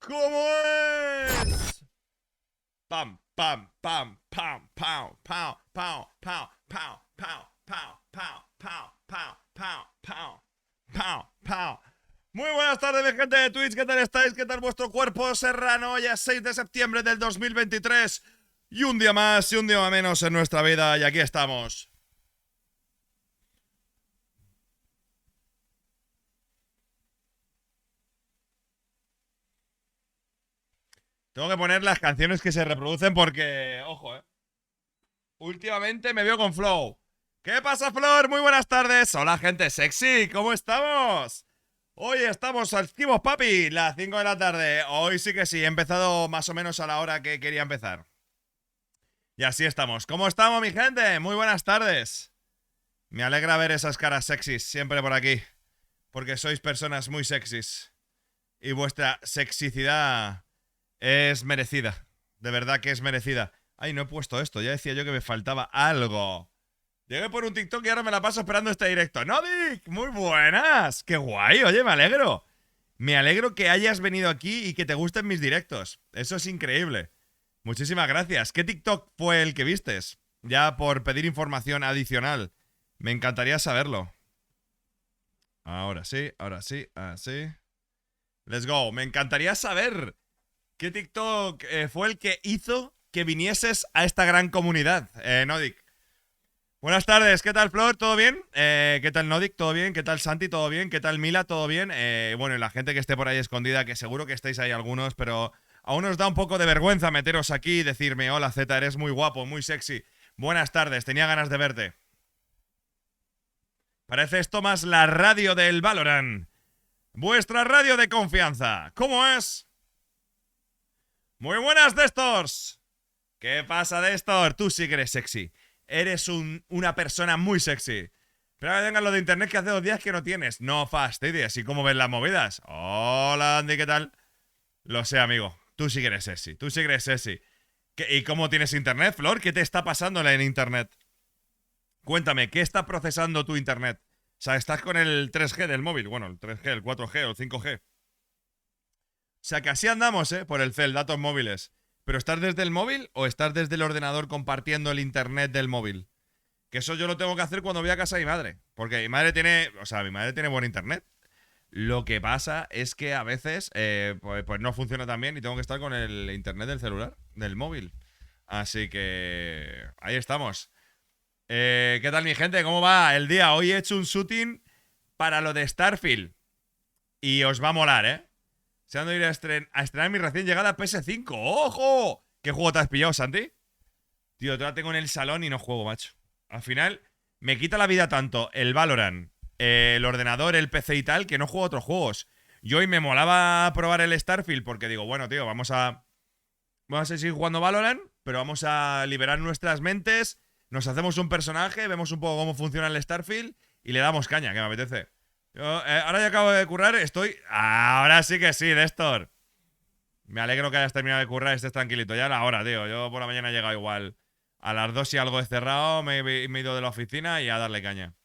¿Cómo es? Pam, pam, pam, pam, pam, pam, pam, pam, pam, pam, pam, pam, pam, pam, pam, pam, pam, pam. Muy buenas tardes, mi gente de Twitch. ¿Qué tal estáis? ¿Qué tal vuestro cuerpo serrano? Ya es 6 de septiembre del 2023. Y un día más y un día menos en nuestra vida. Y aquí estamos. Tengo que poner las canciones que se reproducen porque, ojo, últimamente me veo con Flow. ¿Qué pasa, Flor? Muy buenas tardes. Hola, gente sexy. ¿Cómo estamos? Hoy estamos activos, papi. Las 5 de la tarde. Hoy sí que sí. He empezado más o menos a la hora que quería empezar. Y así estamos. ¿Cómo estamos, mi gente? Muy buenas tardes. Me alegra ver esas caras sexys siempre por aquí. Porque sois personas muy sexys. Y vuestra sexicidad es merecida. De verdad que es merecida. Ay, no he puesto esto. Ya decía yo que me faltaba algo. Llegué por un TikTok y ahora me la paso esperando este directo. ¡Nodik! ¡Muy buenas! ¡Qué guay! Oye, me alegro. Me alegro que hayas venido aquí y que te gusten mis directos. Eso es increíble. Muchísimas gracias. ¿Qué TikTok fue el que vistes? Ya por pedir información adicional. Me encantaría saberlo. Ahora sí, así. Let's go. Me encantaría saber qué TikTok fue el que hizo que vinieses a esta gran comunidad, Nodik. Buenas tardes, ¿qué tal, Flor? ¿Todo bien? ¿Qué tal, Nodik? ¿Todo bien? ¿Qué tal, Santi? ¿Todo bien? ¿Qué tal, Mila? ¿Todo bien? Bueno, y la gente que esté por ahí escondida, que seguro que estáis ahí algunos, pero aún os da un poco de vergüenza meteros aquí y decirme, hola, Z, eres muy guapo, muy sexy. Buenas tardes, tenía ganas de verte. Parece esto más la radio del Valorant. Vuestra radio de confianza. ¿Cómo es? Muy buenas, Destors. ¿Qué pasa, Destor? Tú sí que eres sexy. Eres una persona muy sexy. Pero ahora venga lo de internet que hace 2 días que no tienes. No fastidies. ¿Y cómo ves las movidas? Hola, Andy, ¿qué tal? Lo sé, amigo. Tú sí que eres sexy. Tú sí que eres sexy. ¿Y cómo tienes internet, Flor? ¿Qué te está pasando en internet? Cuéntame, ¿qué está procesando tu internet? O sea, ¿estás con el 3G del móvil? Bueno, el 3G, el 4G o el 5G. O sea, que así andamos, por el CEL, datos móviles. ¿Pero estás desde el móvil o estás desde el ordenador compartiendo el internet del móvil? Que eso yo lo tengo que hacer cuando voy a casa de mi madre. Porque mi madre tiene, mi madre tiene buen internet. Lo que pasa es que a veces, pues no funciona tan bien y tengo que estar con el internet del celular, del móvil. Así que ahí estamos. ¿Qué tal, mi gente? ¿Cómo va el día? Hoy he hecho un shooting para lo de Starfield. Y os va a molar, ¿eh? Se han de ir a estrenar mi recién llegada PS5. ¡Ojo! ¿Qué juego te has pillado, Santi? Tío, te la tengo en el salón y no juego, macho. Al final, me quita la vida tanto el Valorant, el ordenador, el PC y tal, que no juego otros juegos. Y hoy me molaba probar el Starfield porque digo, bueno, tío, vamos a seguir jugando Valorant, pero vamos a liberar nuestras mentes, nos hacemos un personaje, vemos un poco cómo funciona el Starfield y le damos caña, que me apetece. Yo, ahora ya acabo de currar, estoy... Ahora sí que sí, Destor. Me alegro que hayas terminado de currar y estés tranquilito. Ya era hora, tío. Yo por la mañana he llegado igual. A las 2 y algo he cerrado, me he ido de la oficina y a darle caña.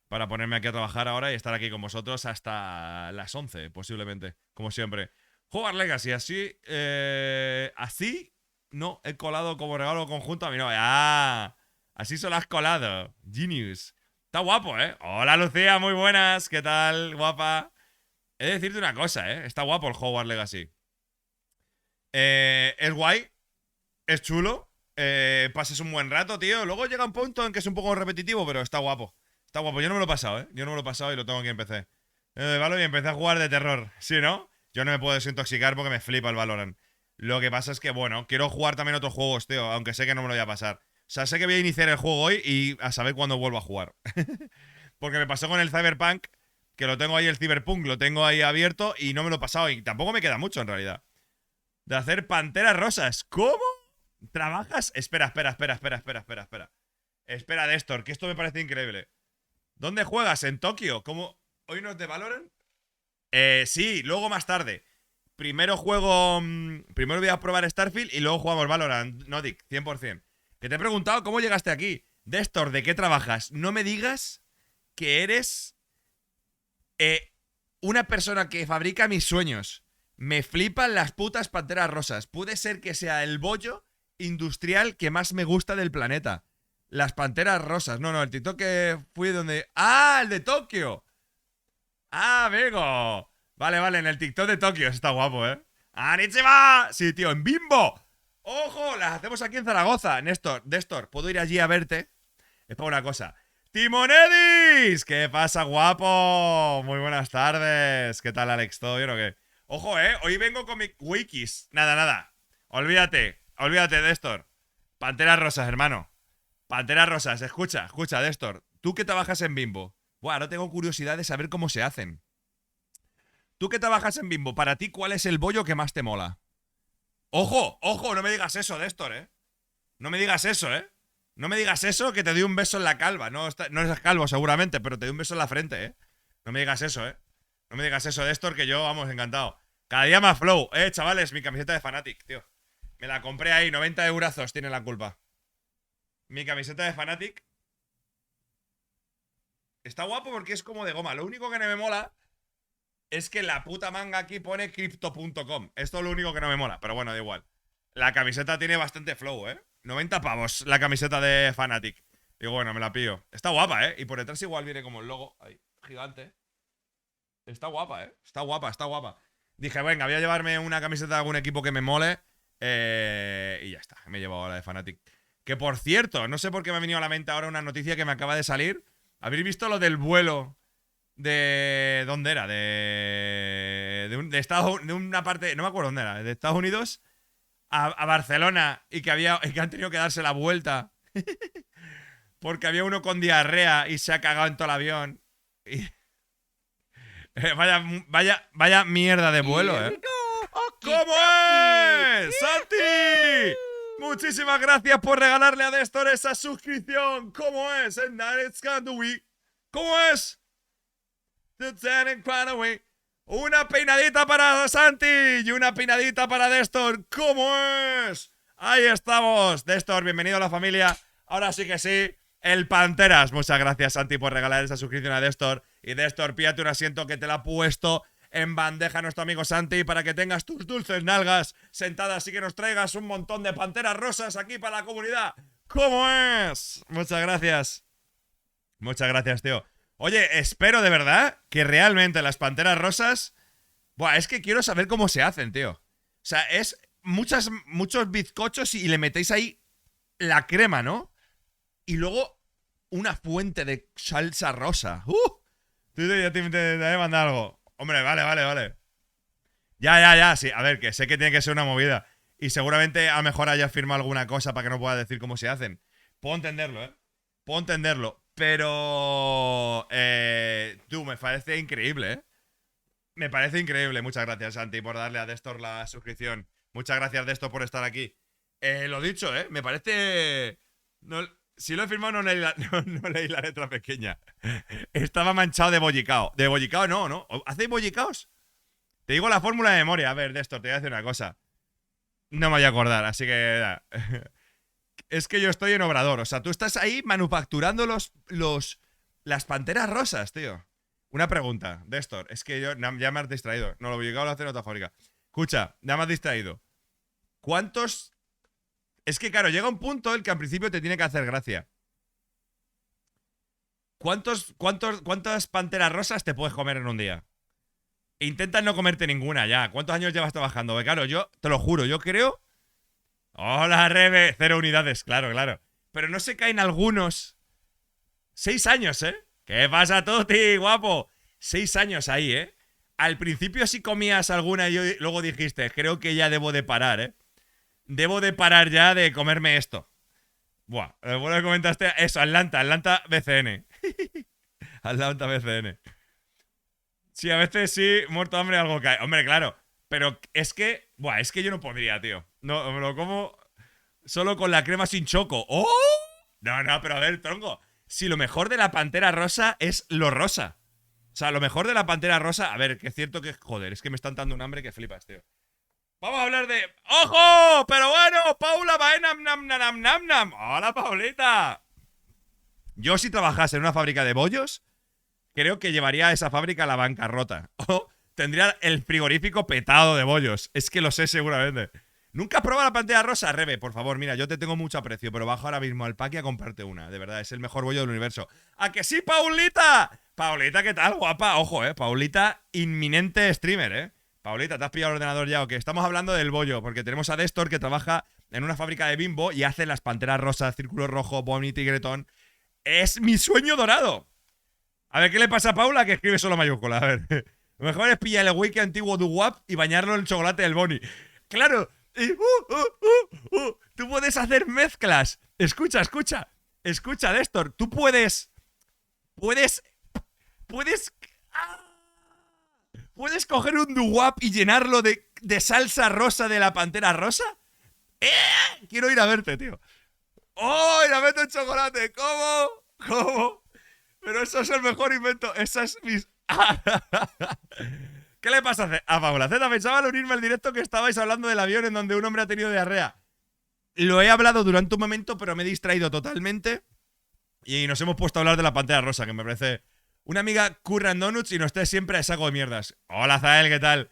Para ponerme aquí a trabajar ahora y estar aquí con vosotros hasta las 11, posiblemente. Como siempre. Jugar Legacy, así no he colado como regalo conjunto a mi novia. ¡Ah! Así se lo has colado. Genius. Está guapo, ¿eh? Hola, Lucía, muy buenas. ¿Qué tal, guapa? He de decirte una cosa, ¿eh? Está guapo el Hogwarts Legacy. Es guay, es chulo, pases un buen rato, tío. Luego llega un punto en que es un poco repetitivo, pero está guapo. Está guapo. Yo no me lo he pasado, ¿eh? Yo no me lo he pasado y lo tengo aquí en PC. Vale, y empecé a jugar de terror. ¿Sí, no? Yo no me puedo desintoxicar porque me flipa el Valorant. Lo que pasa es que, bueno, quiero jugar también otros juegos, tío, aunque sé que no me lo voy a pasar. O sea, sé que voy a iniciar el juego hoy y a saber cuándo vuelvo a jugar. Porque me pasó con el Cyberpunk, que lo tengo ahí, el Cyberpunk, lo tengo ahí abierto y no me lo he pasado. Y tampoco me queda mucho, en realidad. De hacer panteras rosas. ¿Cómo? ¿Trabajas? Espera. Espera, Destor, que esto me parece increíble. ¿Dónde juegas? ¿En Tokio? ¿Cómo? ¿Hoy no es de Valorant? Sí, luego más tarde. Primero juego... primero voy a probar Starfield y luego jugamos Valorant. Nodik, 100%. Que te he preguntado cómo llegaste aquí. Destor, ¿de qué trabajas? No me digas que eres... una persona que fabrica mis sueños. Me flipan las putas panteras rosas. Puede ser que sea el bollo industrial que más me gusta del planeta. Las panteras rosas. No, el TikTok que fui donde... ¡Ah! ¡El de Tokio! ¡Ah, amigo! Vale, en el TikTok de Tokio. Está guapo, ¿eh? ¡Anichima! Sí, tío, en Bimbo. ¡Ojo! Las hacemos aquí en Zaragoza. Néstor, ¿puedo ir allí a verte? Es para una cosa. ¡Timonedis! ¿Qué pasa, guapo? Muy buenas tardes. ¿Qué tal, Alex? ¿Todo bien o qué? Ojo, hoy vengo con mi wikis. Nada. Olvídate, Néstor. Panteras rosas, hermano. Panteras rosas, escucha, Néstor. Tú que trabajas en Bimbo. Buah, ahora tengo curiosidad de saber cómo se hacen. Tú que trabajas en Bimbo, para ti, ¿cuál es el bollo que más te mola? ¡Ojo! No me digas eso, Néstor, No me digas eso, No me digas eso, que te doy un beso en la calva. No eres calvo, seguramente, pero te doy un beso en la frente, No me digas eso, No me digas eso, Néstor, que yo, vamos, encantado. Cada día más flow, chavales, mi camiseta de Fnatic, tío. Me la compré ahí, 90 eurazos, tiene la culpa. Mi camiseta de Fnatic. Está guapo porque es como de goma. Lo único que no me mola es que la puta manga aquí pone crypto.com. Esto es lo único que no me mola, pero bueno, da igual. La camiseta tiene bastante flow, 90 pavos la camiseta de Fnatic. Digo, bueno, me la pillo. Está guapa, y por detrás igual viene como el logo. Ahí, gigante. Está guapa, Está guapa. Dije, venga, voy a llevarme una camiseta de algún equipo que me mole. Y ya está, me he llevado la de Fnatic. Que por cierto, no sé por qué me ha venido a la mente ahora una noticia que me acaba de salir. ¿Habéis visto lo del vuelo de... ¿Dónde era? De una parte... No me acuerdo dónde era. De Estados Unidos a Barcelona y que han tenido que darse la vuelta porque había uno con diarrea y se ha cagado en todo el avión. Y... vaya mierda de vuelo, ¿Cómo es? ¡Santi! Muchísimas gracias por regalarle a Néstor esa suscripción. ¿Cómo es? ¿Cómo es? Una peinadita para Santi y una peinadita para Néstor. ¿Cómo es? Ahí estamos. Néstor, bienvenido a la familia. Ahora sí que sí. El Panteras. Muchas gracias, Santi, por regalar esa suscripción a Néstor. Y Néstor, pídate un asiento que te la ha puesto en bandeja nuestro amigo Santi para que tengas tus dulces nalgas sentadas y que nos traigas un montón de panteras rosas aquí para la comunidad. ¿Cómo es? Muchas gracias. Muchas gracias, tío. Oye, espero de verdad que realmente las panteras rosas... Buah, es que quiero saber cómo se hacen, tío. O sea, es muchos bizcochos y le metéis ahí la crema, ¿no? Y luego una fuente de salsa rosa. Ya te voy a mandar algo. Hombre, vale. Ya, sí. A ver, que sé que tiene que ser una movida. Y seguramente a lo mejor haya firmado alguna cosa para que no pueda decir cómo se hacen. Puedo entenderlo, Puedo entenderlo. Pero... tú, me parece increíble, Me parece increíble. Muchas gracias, Santi, por darle a Néstor la suscripción. Muchas gracias, Néstor, por estar aquí. Lo dicho, Me parece... No, si lo he firmado no leí la letra pequeña. Estaba manchado de bollicao. De bollicao no. ¿Hacéis bollicaos? Te digo la fórmula de memoria. A ver, Néstor, te voy a decir una cosa. No me voy a acordar, así que... Es que yo estoy en Obrador. O sea, tú estás ahí manufacturando las panteras rosas, tío. Una pregunta, Néstor. Es que ya me has distraído. No, lo bollicao lo hace en otra fábrica. Escucha, ya me has distraído. ¿Cuántos... Es que, claro, llega un punto en el que al principio te tiene que hacer gracia. ¿Cuántas panteras rosas te puedes comer en un día? Intenta no comerte ninguna ya. ¿Cuántos años llevas trabajando? Porque, claro, yo te lo juro, yo creo... Hola, Rebe. 0 unidades, claro. Pero no se caen algunos. 6 años, ¿Qué pasa, Toti, guapo? 6 años ahí, Al principio sí comías alguna y luego dijiste, creo que ya debo de parar, Debo de parar ya de comerme esto. Buah, bueno que comentaste eso, Atlanta BCN. Atlanta BCN. Sí, a veces sí, muerto de hambre algo cae. Hombre, claro. Pero es que, es que yo no podría, tío. No, me lo como solo con la crema sin choco. ¡Oh! No, pero a ver, tronco. Si lo mejor de la pantera rosa es lo rosa. O sea, lo mejor de la pantera rosa... A ver, que es cierto que... Joder, es que me están dando un hambre que flipas, tío. Vamos a hablar de... ¡Ojo! Pero bueno, Paula nam. ¡Hola, Paulita! Yo si trabajase en una fábrica de bollos, creo que llevaría a esa fábrica a la bancarrota. O tendría el frigorífico petado de bollos. Es que lo sé seguramente. ¿Nunca has probado la pantera rosa, Rebe? Por favor, mira, yo te tengo mucho aprecio, pero bajo ahora mismo al Paqui a comprarte una. De verdad, es el mejor bollo del universo. ¡A que sí, Paulita! Paulita, ¿qué tal, guapa? Ojo, Paulita, inminente streamer, Paulita, ¿te has pillado el ordenador ya o qué? Estamos hablando del bollo, porque tenemos a Destor que trabaja en una fábrica de Bimbo y hace las panteras rosas, círculo rojo, Bonnie, Tigretón. ¡Es mi sueño dorado! A ver, ¿qué le pasa a Paula? Que escribe solo mayúscula. A ver. Lo mejor es pillar el wiki antiguo de WAP y bañarlo en el chocolate del Bonnie. ¡Claro! Tú puedes hacer mezclas. Escucha, Destor. Tú puedes coger un doo-wop y llenarlo de salsa rosa de la pantera rosa. Quiero ir a verte, tío. ¡Oh! Y la meto en chocolate. ¿Cómo? Pero eso es el mejor invento. Esas mis... ¿Qué le pasa a Paula Z? Pensaba al unirme al directo que estabais hablando del avión en donde un hombre ha tenido diarrea. Lo he hablado durante un momento, pero me he distraído totalmente. Y nos hemos puesto a hablar de la pantera rosa, que me parece... Una amiga curra en donuts y no esté siempre a saco de mierdas. Hola, Zael, ¿qué tal?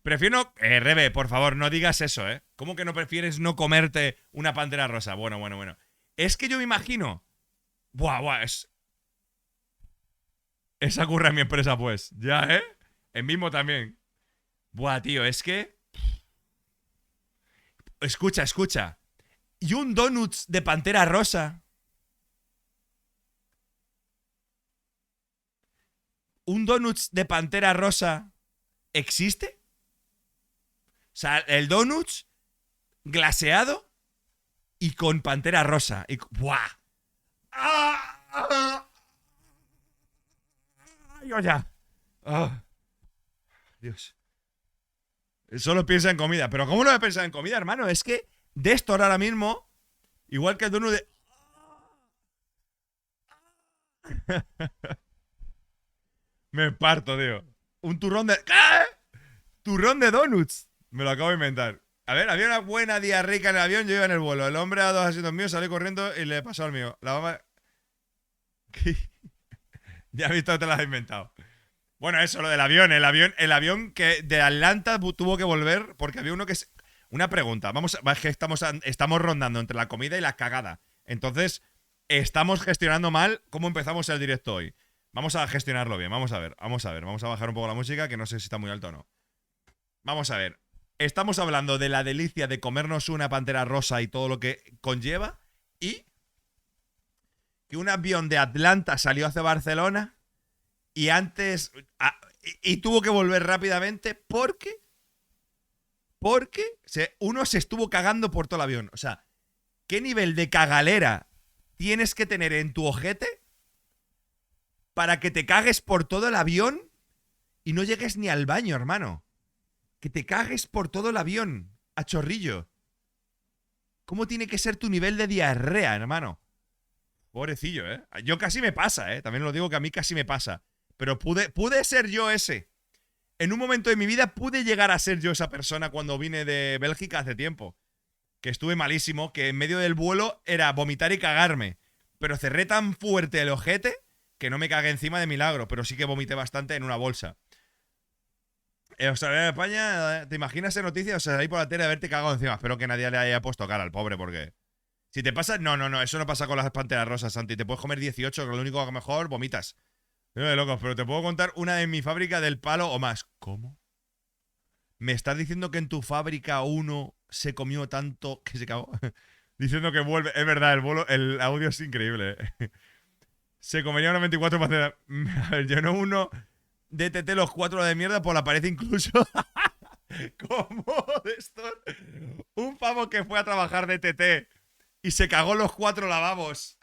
Prefiero... Rebe, por favor, no digas eso, ¿Cómo que no prefieres no comerte una pantera rosa? Bueno. Es que yo me imagino... Buah, esa curra en mi empresa, pues. Ya, En mismo también. Buah, tío, es que... Escucha. Y un donuts de pantera rosa... ¿Un donuts de pantera rosa existe? O sea, el donuts glaseado y con pantera rosa. Y... ¡Buah! Yo ya. Dios. Solo piensa en comida. Pero ¿cómo no voy a pensar en comida, hermano? Es que de esto ahora mismo, igual que el donut de... Me parto, tío. Un turrón de... ¿Qué? Turrón de donuts. Me lo acabo de inventar. A ver, había una buena diarreica en el avión, yo iba en el vuelo. El hombre a 2 asientos míos salió corriendo y le pasó al mío. La mamá... Ya he visto que te lo has inventado. Bueno, eso, lo del avión. El avión que de Atlanta tuvo que volver porque había uno que... Una pregunta. Es que estamos rondando entre la comida y la cagada. Entonces, estamos gestionando mal cómo empezamos el directo hoy. Vamos a gestionarlo bien. Vamos a ver. Vamos a bajar un poco la música, que no sé si está muy alto o no. Vamos a ver. Estamos hablando de la delicia de comernos una pantera rosa y todo lo que conlleva. Y que un avión de Atlanta salió hacia Barcelona y antes... Y tuvo que volver rápidamente porque uno se estuvo cagando por todo el avión. O sea, ¿qué nivel de cagalera tienes que tener en tu ojete para que te cagues por todo el avión y no llegues ni al baño, hermano? Que te cagues por todo el avión, a chorrillo. ¿Cómo tiene que ser tu nivel de diarrea, hermano? Pobrecillo, Yo casi me pasa, También lo digo que a mí casi me pasa. Pero pude ser yo ese. En un momento de mi vida pude llegar a ser yo esa persona cuando vine de Bélgica hace tiempo. Que estuve malísimo, que en medio del vuelo era vomitar y cagarme. Pero cerré tan fuerte el ojete que no me cagué encima de milagro. Pero sí que vomité bastante en una bolsa. Australia de España, ¿te imaginas en noticias? O sea, ahí por la tele de haberte cagado encima. Espero que nadie le haya puesto cara al pobre, porque... Si te pasa... No, eso no pasa con las panteras rosas, Santi. Te puedes comer 18, que lo único que a lo mejor vomitas. No de locos, pero te puedo contar una de mi fábrica del palo o más. ¿Cómo? ¿Me estás diciendo que en tu fábrica uno se comió tanto que se cagó? Diciendo que vuelve... Es verdad, el audio es increíble, Se comería una 24 panteras... A ver, yo no uno... DTT los 4 de mierda por la pared incluso. ¿Cómo de esto? Un pavo que fue a trabajar DTT y se cagó los 4 lavabos.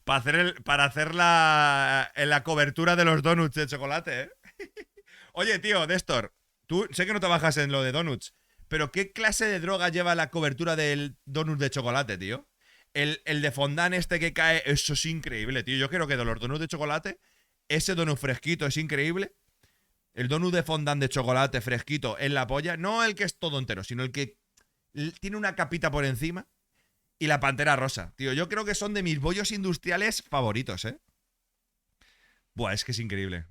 Para hacer la cobertura de los donuts de chocolate, Oye, tío, Destor, tú sé que no trabajas en lo de donuts, pero ¿qué clase de droga lleva la cobertura del donut de chocolate, tío? El de fondant este que cae, eso es increíble, tío. Yo creo que de los donuts de chocolate... Ese donut fresquito es increíble. El donut de fondant de chocolate fresquito en la polla. No el que es todo entero, sino el que tiene una capita por encima. Y la pantera rosa. Tío, yo creo que son de mis bollos industriales favoritos, Buah, es que es increíble.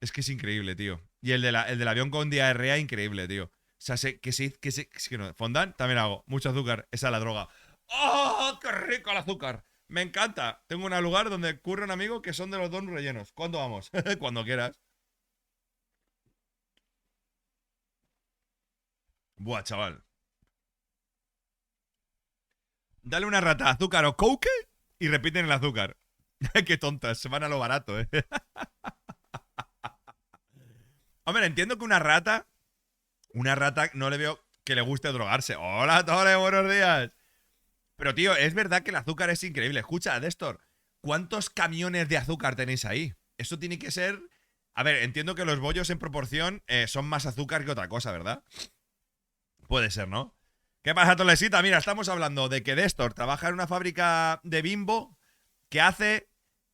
Es que es increíble, tío. Y el del avión con diarrea, increíble, tío. O sea, que no. Fondant también hago. Mucho azúcar. Esa es la droga. ¡Oh, qué rico el azúcar! Me encanta. Tengo un lugar donde curre un amigo que son de los donuts rellenos. ¿Cuándo vamos? Cuando quieras. Buah, chaval. Dale una rata azúcar o coke y repiten el azúcar. Qué tontas, se van a lo barato, eh. Hombre, entiendo que una rata no le veo que le guste drogarse. Hola, Tore, buenos días. Pero, tío, es verdad que el azúcar es increíble. Escucha, Destor, ¿cuántos camiones de azúcar tenéis ahí? Eso tiene que ser... A ver, entiendo que los bollos en proporción son más azúcar que otra cosa, ¿verdad? Puede ser, ¿no? ¿Qué pasa, Tolesita? Mira, estamos hablando de que Destor trabaja en una fábrica de Bimbo que hace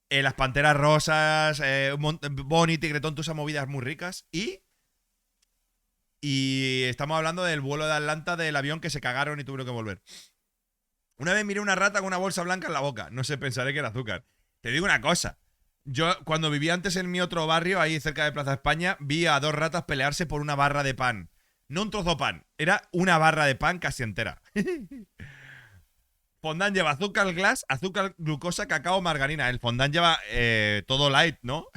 las panteras rosas, Bonnie, Tigretón, todas esas movidas muy ricas. Y estamos hablando del vuelo de Atlanta del avión que se cagaron y tuvieron que volver. Una vez miré una rata con una bolsa blanca en la boca. No sé, pensaré que era azúcar. Te digo una cosa. Yo, cuando vivía antes en mi otro barrio, ahí cerca de Plaza España, vi a dos ratas pelearse por una barra de pan. No un trozo de pan, era una barra de pan casi entera. Fondant lleva azúcar glass, azúcar, glucosa, cacao, margarina. El fondant lleva todo light, ¿no?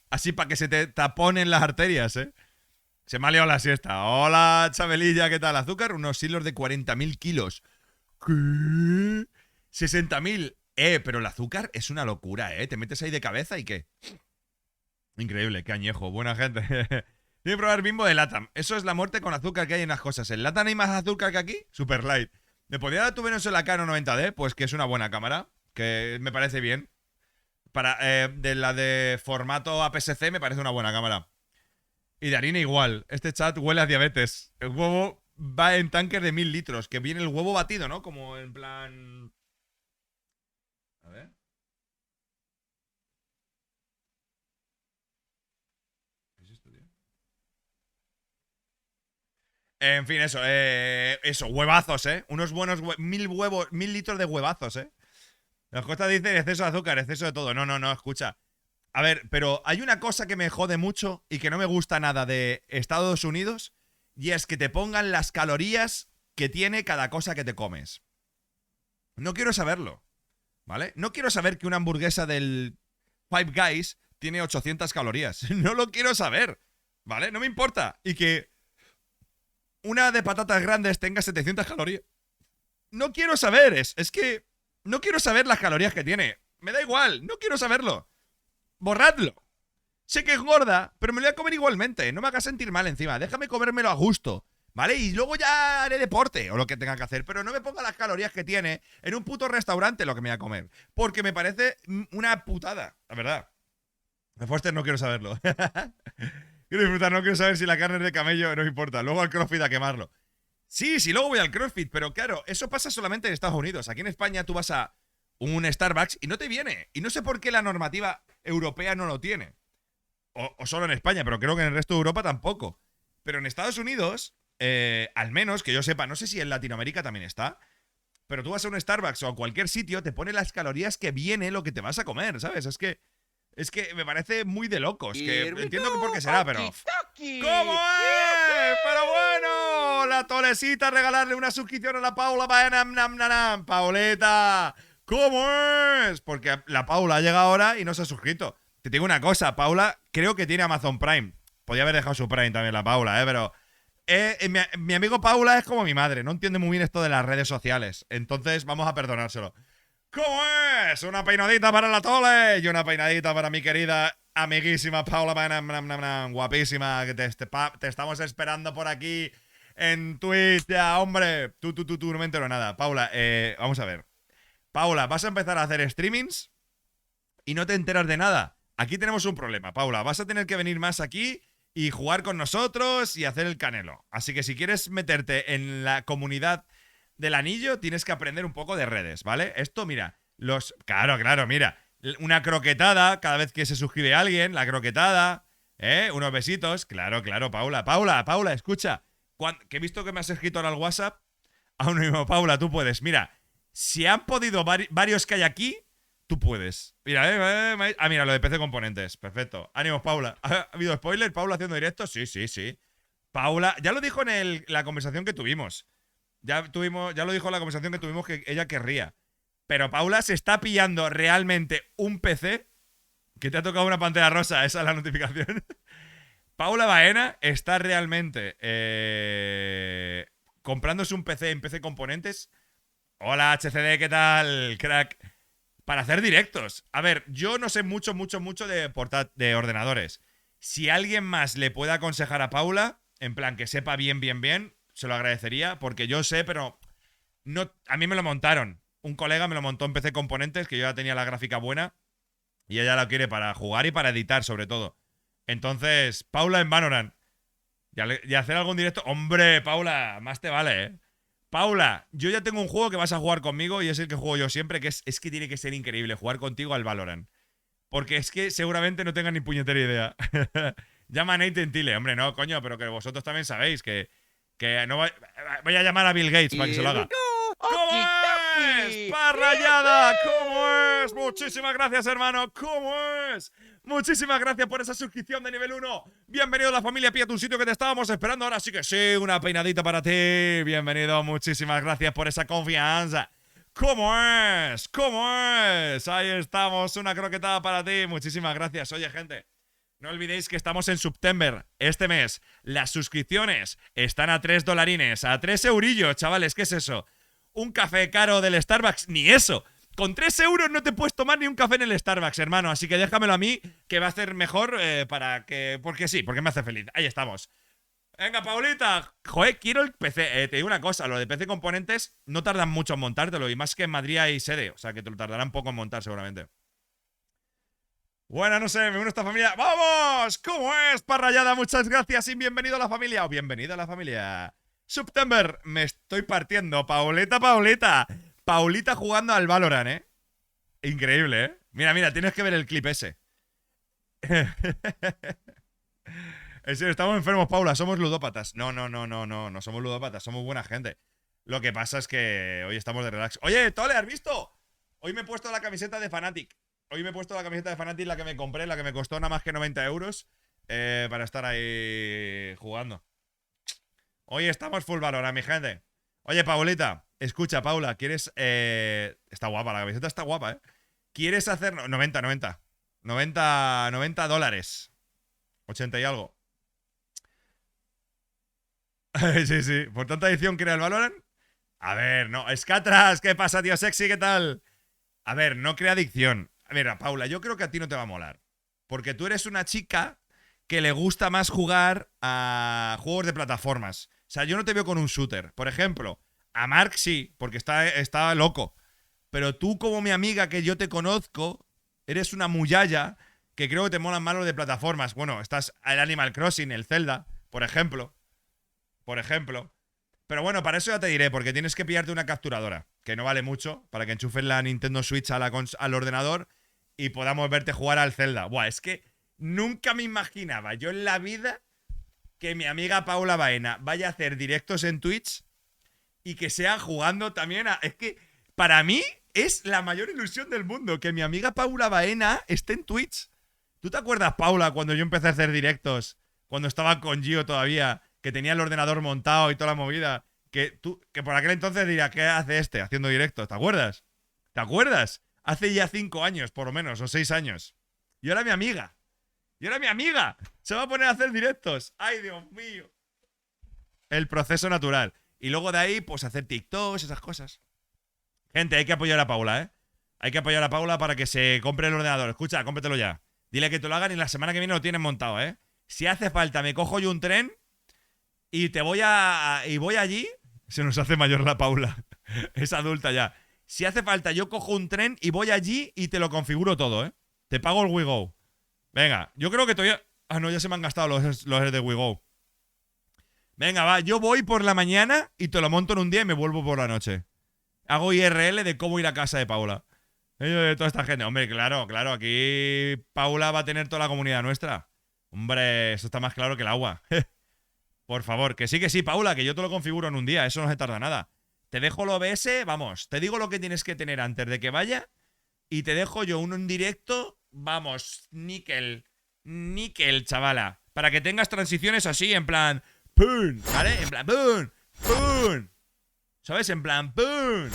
Así para que se te taponen las arterias, ¿eh? Se me ha liado la siesta. Hola, Chabelilla, ¿qué tal? Azúcar, unos hilos de 40.000 kilos. ¿Qué? 60.000. Pero el azúcar es una locura, ¿eh? Te metes ahí de cabeza y ¿qué? Increíble, qué añejo. Buena gente. Tiene que probar Bimbo de Latam. Eso es la muerte con azúcar que hay en las cosas. ¿En Latam hay más azúcar que aquí? Super light. ¿Me podría dar tu menos en la Canon 90D? Pues que es una buena cámara. Que me parece bien. Para de la de formato APS-C me parece una buena cámara. Y de harina igual. Este chat huele a diabetes. El huevo va en tanques de 1000 litros. Que viene el huevo batido, ¿no? Como en plan... A ver. ¿Qué es esto, tío? En fin, eso, huevazos, unos buenos 1000 huevos, 1000 litros de huevazos, Las costas dicen exceso de azúcar, exceso de todo. No, no, no, escucha. A ver, pero hay una cosa que me jode mucho y que no me gusta nada de Estados Unidos, y es que te pongan las calorías que tiene cada cosa que te comes. No quiero saberlo, ¿vale? No quiero saber que una hamburguesa del Five Guys tiene 800 calorías. No lo quiero saber, ¿vale? No me importa. Y que una de patatas grandes tenga 700 calorías. No quiero saber, es que no quiero saber las calorías que tiene. Me da igual, no quiero saberlo. Borradlo. Sé que es gorda, pero me lo voy a comer igualmente. No me hagas sentir mal encima. Déjame comérmelo a gusto, ¿vale? Y luego ya haré deporte o lo que tenga que hacer. Pero no me ponga las calorías que tiene en un puto restaurante lo que me voy a comer. Porque me parece una putada, la verdad. De Foster no quiero saberlo. Quiero disfrutar, no quiero saber si la carne es de camello, no me importa. Luego al CrossFit a quemarlo. Sí, luego voy al CrossFit, pero claro, eso pasa solamente en Estados Unidos. Aquí en España tú vas a un Starbucks y no te viene. Y no sé por qué la normativa europea no lo tiene. O solo en España, pero creo que en el resto de Europa tampoco. Pero en Estados Unidos, al menos que yo sepa, no sé si en Latinoamérica también está, pero tú vas a un Starbucks o a cualquier sitio, te pone las calorías que viene lo que te vas a comer, ¿sabes? Es que me parece muy de locos. Que entiendo que por qué será, pero... ¿Cómo es? Pero bueno, la Tolesita regalarle una suscripción a la Paula para Pauleta, ¿cómo es? Porque la Paula ha llegado ahora y no se ha suscrito. Te digo una cosa, Paula creo que tiene Amazon Prime. Podría haber dejado su Prime también la Paula, pero... mi amigo Paula es como mi madre, no entiende muy bien esto de las redes sociales. Entonces vamos a perdonárselo. ¿Cómo es? Una peinadita para la Tole y una peinadita para mi querida amiguísima Paula, guapísima, que te estamos esperando por aquí en Twitch, ya, hombre. Tú, no me entero nada. Paula, vamos a ver. Paula, vas a empezar a hacer streamings y no te enteras de nada. Aquí tenemos un problema, Paula. Vas a tener que venir más aquí y jugar con nosotros y hacer el canelo. Así que si quieres meterte en la comunidad del anillo, tienes que aprender un poco de redes, ¿vale? Esto, mira, Claro, mira. Una croquetada cada vez que se suscribe alguien, la croquetada, unos besitos. Claro, Paula. Paula, escucha. Que he visto que me has escrito ahora al WhatsApp. Aún mismo, Paula, tú puedes. Mira, si han podido varios que hay aquí, Tú puedes. Mira, mira, lo de PC Componentes. Perfecto. Ánimos, Paula. ¿Ha habido spoiler? ¿Paula haciendo directo? Sí, sí, sí. Paula, ya lo dijo en la conversación que tuvimos. Ya lo dijo en la conversación que tuvimos que ella querría. Pero Paula se está pillando realmente un PC que te ha tocado una pantalla rosa. Esa es la notificación. Paula Baena está realmente comprándose un PC en PC Componentes. Hola, HCD, ¿qué tal, crack? Para hacer directos. A ver, yo no sé mucho de ordenadores. Si alguien más le puede aconsejar a Paula, en plan que sepa bien, se lo agradecería, porque yo sé, pero no, a mí me lo montaron. Un colega me lo montó en PC Componentes, que yo ya tenía la gráfica buena, y ella la quiere para jugar y para editar, sobre todo. Entonces, Paula en Valorant. Y hacer algún directo. Hombre, Paula, más te vale, ¿eh? Paula, yo ya tengo un juego que vas a jugar conmigo y es el que juego yo siempre, que es que tiene que ser increíble jugar contigo al Valorant. Porque es que seguramente no tengan ni puñetera idea. Llama a Nate Tile. Hombre, no, coño, pero que vosotros también sabéis que no voy a llamar a Bill Gates para que se lo haga. ¿Cómo es? ¡Parrayada! ¿Cómo es? Muchísimas gracias, hermano. ¿Cómo es? Muchísimas gracias por esa suscripción de nivel 1. Bienvenido a la familia Píate un sitio que te estábamos esperando. Ahora sí que sí, una peinadita para ti. Bienvenido, muchísimas gracias por esa confianza. ¿Cómo es? ¿Cómo es? Ahí estamos, una croquetada para ti. Muchísimas gracias. Oye, gente, no olvidéis que estamos en September este mes. Las suscripciones están a $3, a 3 eurillos, chavales. ¿Qué es eso? ¿Un café caro del Starbucks? Ni eso. Con 3 euros no te puedes tomar ni un café en el Starbucks, hermano. Así que déjamelo a mí, que va a ser mejor para que... Porque sí, porque me hace feliz. Ahí estamos. Venga, Paulita. Joder, quiero el PC. Te digo una cosa, lo de PC Componentes no tardan mucho en montártelo. Y más que en Madrid hay sede. O sea, que te lo tardarán poco en montar seguramente. Bueno, no sé, me uno a esta familia. ¡Vamos! ¿Cómo es, parrayada? Muchas gracias y bienvenido a la familia. O bienvenida a la familia. September, me estoy partiendo. Paulita. Paulita jugando al Valorant, ¿eh? Increíble, ¿eh? Mira, tienes que ver el clip ese. En serio, estamos enfermos, Paula. Somos ludópatas. No somos ludópatas. Somos buena gente. Lo que pasa es que hoy estamos de relax. Oye, Tole, ¿has visto? Hoy me he puesto la camiseta de Fnatic. La que me compré, la que me costó nada más que 90 euros para estar ahí jugando. Hoy estamos full Valorant, mi gente. Oye, Paulita, escucha, Paula, ¿quieres...? Está guapa, la camiseta está guapa, ¿eh? ¿Quieres hacer...? 90 dólares. 80 y algo. Sí. ¿Por tanta edición crea el Valorant? A ver, no. Escatras, ¿qué pasa, tío sexy? ¿Qué tal? A ver, no crea adicción. Mira, Paula, yo creo que a ti no te va a molar. Porque tú eres una chica que le gusta más jugar a juegos de plataformas. O sea, yo no te veo con un shooter. Por ejemplo, a Mark sí, porque está loco. Pero tú, como mi amiga que yo te conozco, eres una muyaya que creo que te molan más los de plataformas. Bueno, estás el Animal Crossing, el Zelda, por ejemplo. Pero bueno, para eso ya te diré, porque tienes que pillarte una capturadora, que no vale mucho, para que enchufes la Nintendo Switch al ordenador y podamos verte jugar al Zelda. Buah, es que nunca me imaginaba yo en la vida que mi amiga Paula Baena vaya a hacer directos en Twitch y que sea jugando también a... Es que para mí es la mayor ilusión del mundo, que mi amiga Paula Baena esté en Twitch. ¿Tú te acuerdas, Paula, cuando yo empecé a hacer directos? Cuando estaba con Gio todavía, que tenía el ordenador montado y toda la movida. Que por aquel entonces diría, ¿qué hace este haciendo directos? ¿Te acuerdas? ¿Te acuerdas? Hace ya 5 años, por lo menos, o 6 años. Y ahora mi amiga. Se va a poner a hacer directos. ¡Ay, Dios mío! El proceso natural. Y luego de ahí, pues hacer TikToks, esas cosas. Gente, hay que apoyar a Paula, ¿eh? Hay que apoyar a Paula para que se compre el ordenador. Escucha, cómpratelo ya. Dile que te lo hagan y la semana que viene lo tienen montado, ¿eh? Si hace falta, me cojo yo un tren y voy allí. Se nos hace mayor la Paula. Es adulta ya. Si hace falta, yo cojo un tren y voy allí y te lo configuro todo, ¿eh? Te pago el WeGo. Venga, yo creo que todavía... Ah, no, ya se me han gastado los de WeGo. Venga, va, yo voy por la mañana y te lo monto en un día y me vuelvo por la noche. Hago IRL de cómo ir a casa de Paula. De toda esta gente. Hombre, claro, aquí Paula va a tener toda la comunidad nuestra. Hombre, eso está más claro que el agua. Por favor, que sí, Paula, que yo te lo configuro en un día, eso no se tarda nada. Te dejo el OBS, vamos, te digo lo que tienes que tener antes de que vaya y te dejo yo uno en directo, vamos, níquel, níquel, chavala. Para que tengas transiciones así, en plan, ¡pum! ¿Vale? En plan, ¡pum! ¡Pum! ¿Sabes? En plan, ¡pum!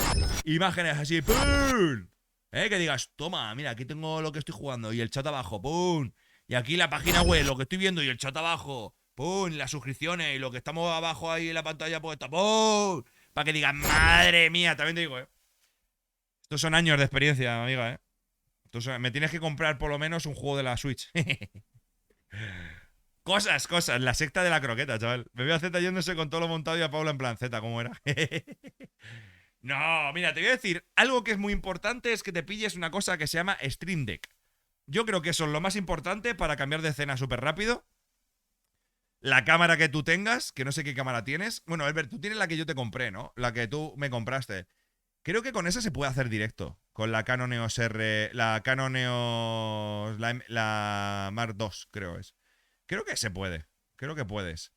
Imágenes así, ¡pum! Que digas, toma, mira, aquí tengo lo que estoy jugando y el chat abajo, ¡pum! Y aquí la página web, lo que estoy viendo y el chat abajo, ¡pum! Las suscripciones y lo que estamos abajo ahí en la pantalla puesta, ¡pum! Para que digas, madre mía, también te digo, estos son años de experiencia, amiga, Entonces, me tienes que comprar por lo menos un juego de la Switch. Cosas, la secta de la croqueta, chaval. Me veo a Z yéndose con todo lo montado y a Paula en plan Z, ¿cómo era? No, mira, te voy a decir, algo que es muy importante es que te pilles una cosa que se llama Stream Deck. Yo creo que eso es lo más importante para cambiar de escena súper rápido. La cámara que tú tengas, que no sé qué cámara tienes. Bueno, Albert, tú tienes la que yo te compré, ¿no? La que tú me compraste. Creo que con esa se puede hacer directo. Con la Canon EOS R... La Canon EOS... La Mark II, creo es. Creo que se puede. Creo que puedes.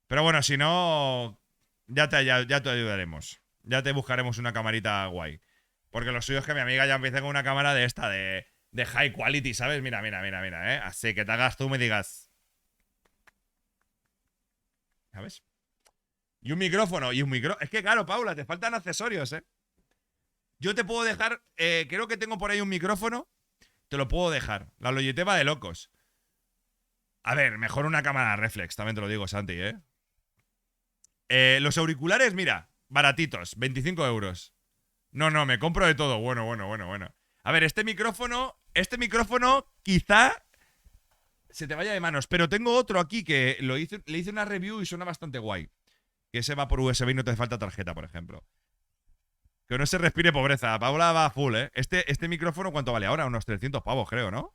Pero bueno, si no... Ya te ayudaremos. Ya te buscaremos una camarita guay. Porque lo suyo es que mi amiga ya empiece con una cámara de esta, de high quality, ¿sabes? Mira, Así que te hagas tú y me digas... ¿Sabes? Y un micrófono, Es que claro, Paula, te faltan accesorios, Yo te puedo dejar... creo que tengo por ahí un micrófono. Te lo puedo dejar. La Logitech va de locos. A ver, mejor una cámara reflex, también te lo digo, Santi, los auriculares, mira, baratitos, 25 euros. No, me compro de todo. Bueno. A ver, este micrófono quizá se te vaya de manos. Pero tengo otro aquí que le hice una review y suena bastante guay. Que ese va por USB y no te hace falta tarjeta, por ejemplo. Que no se respire pobreza. Paula va full, Este micrófono, ¿cuánto vale ahora? Unos 300 pavos, creo, ¿no?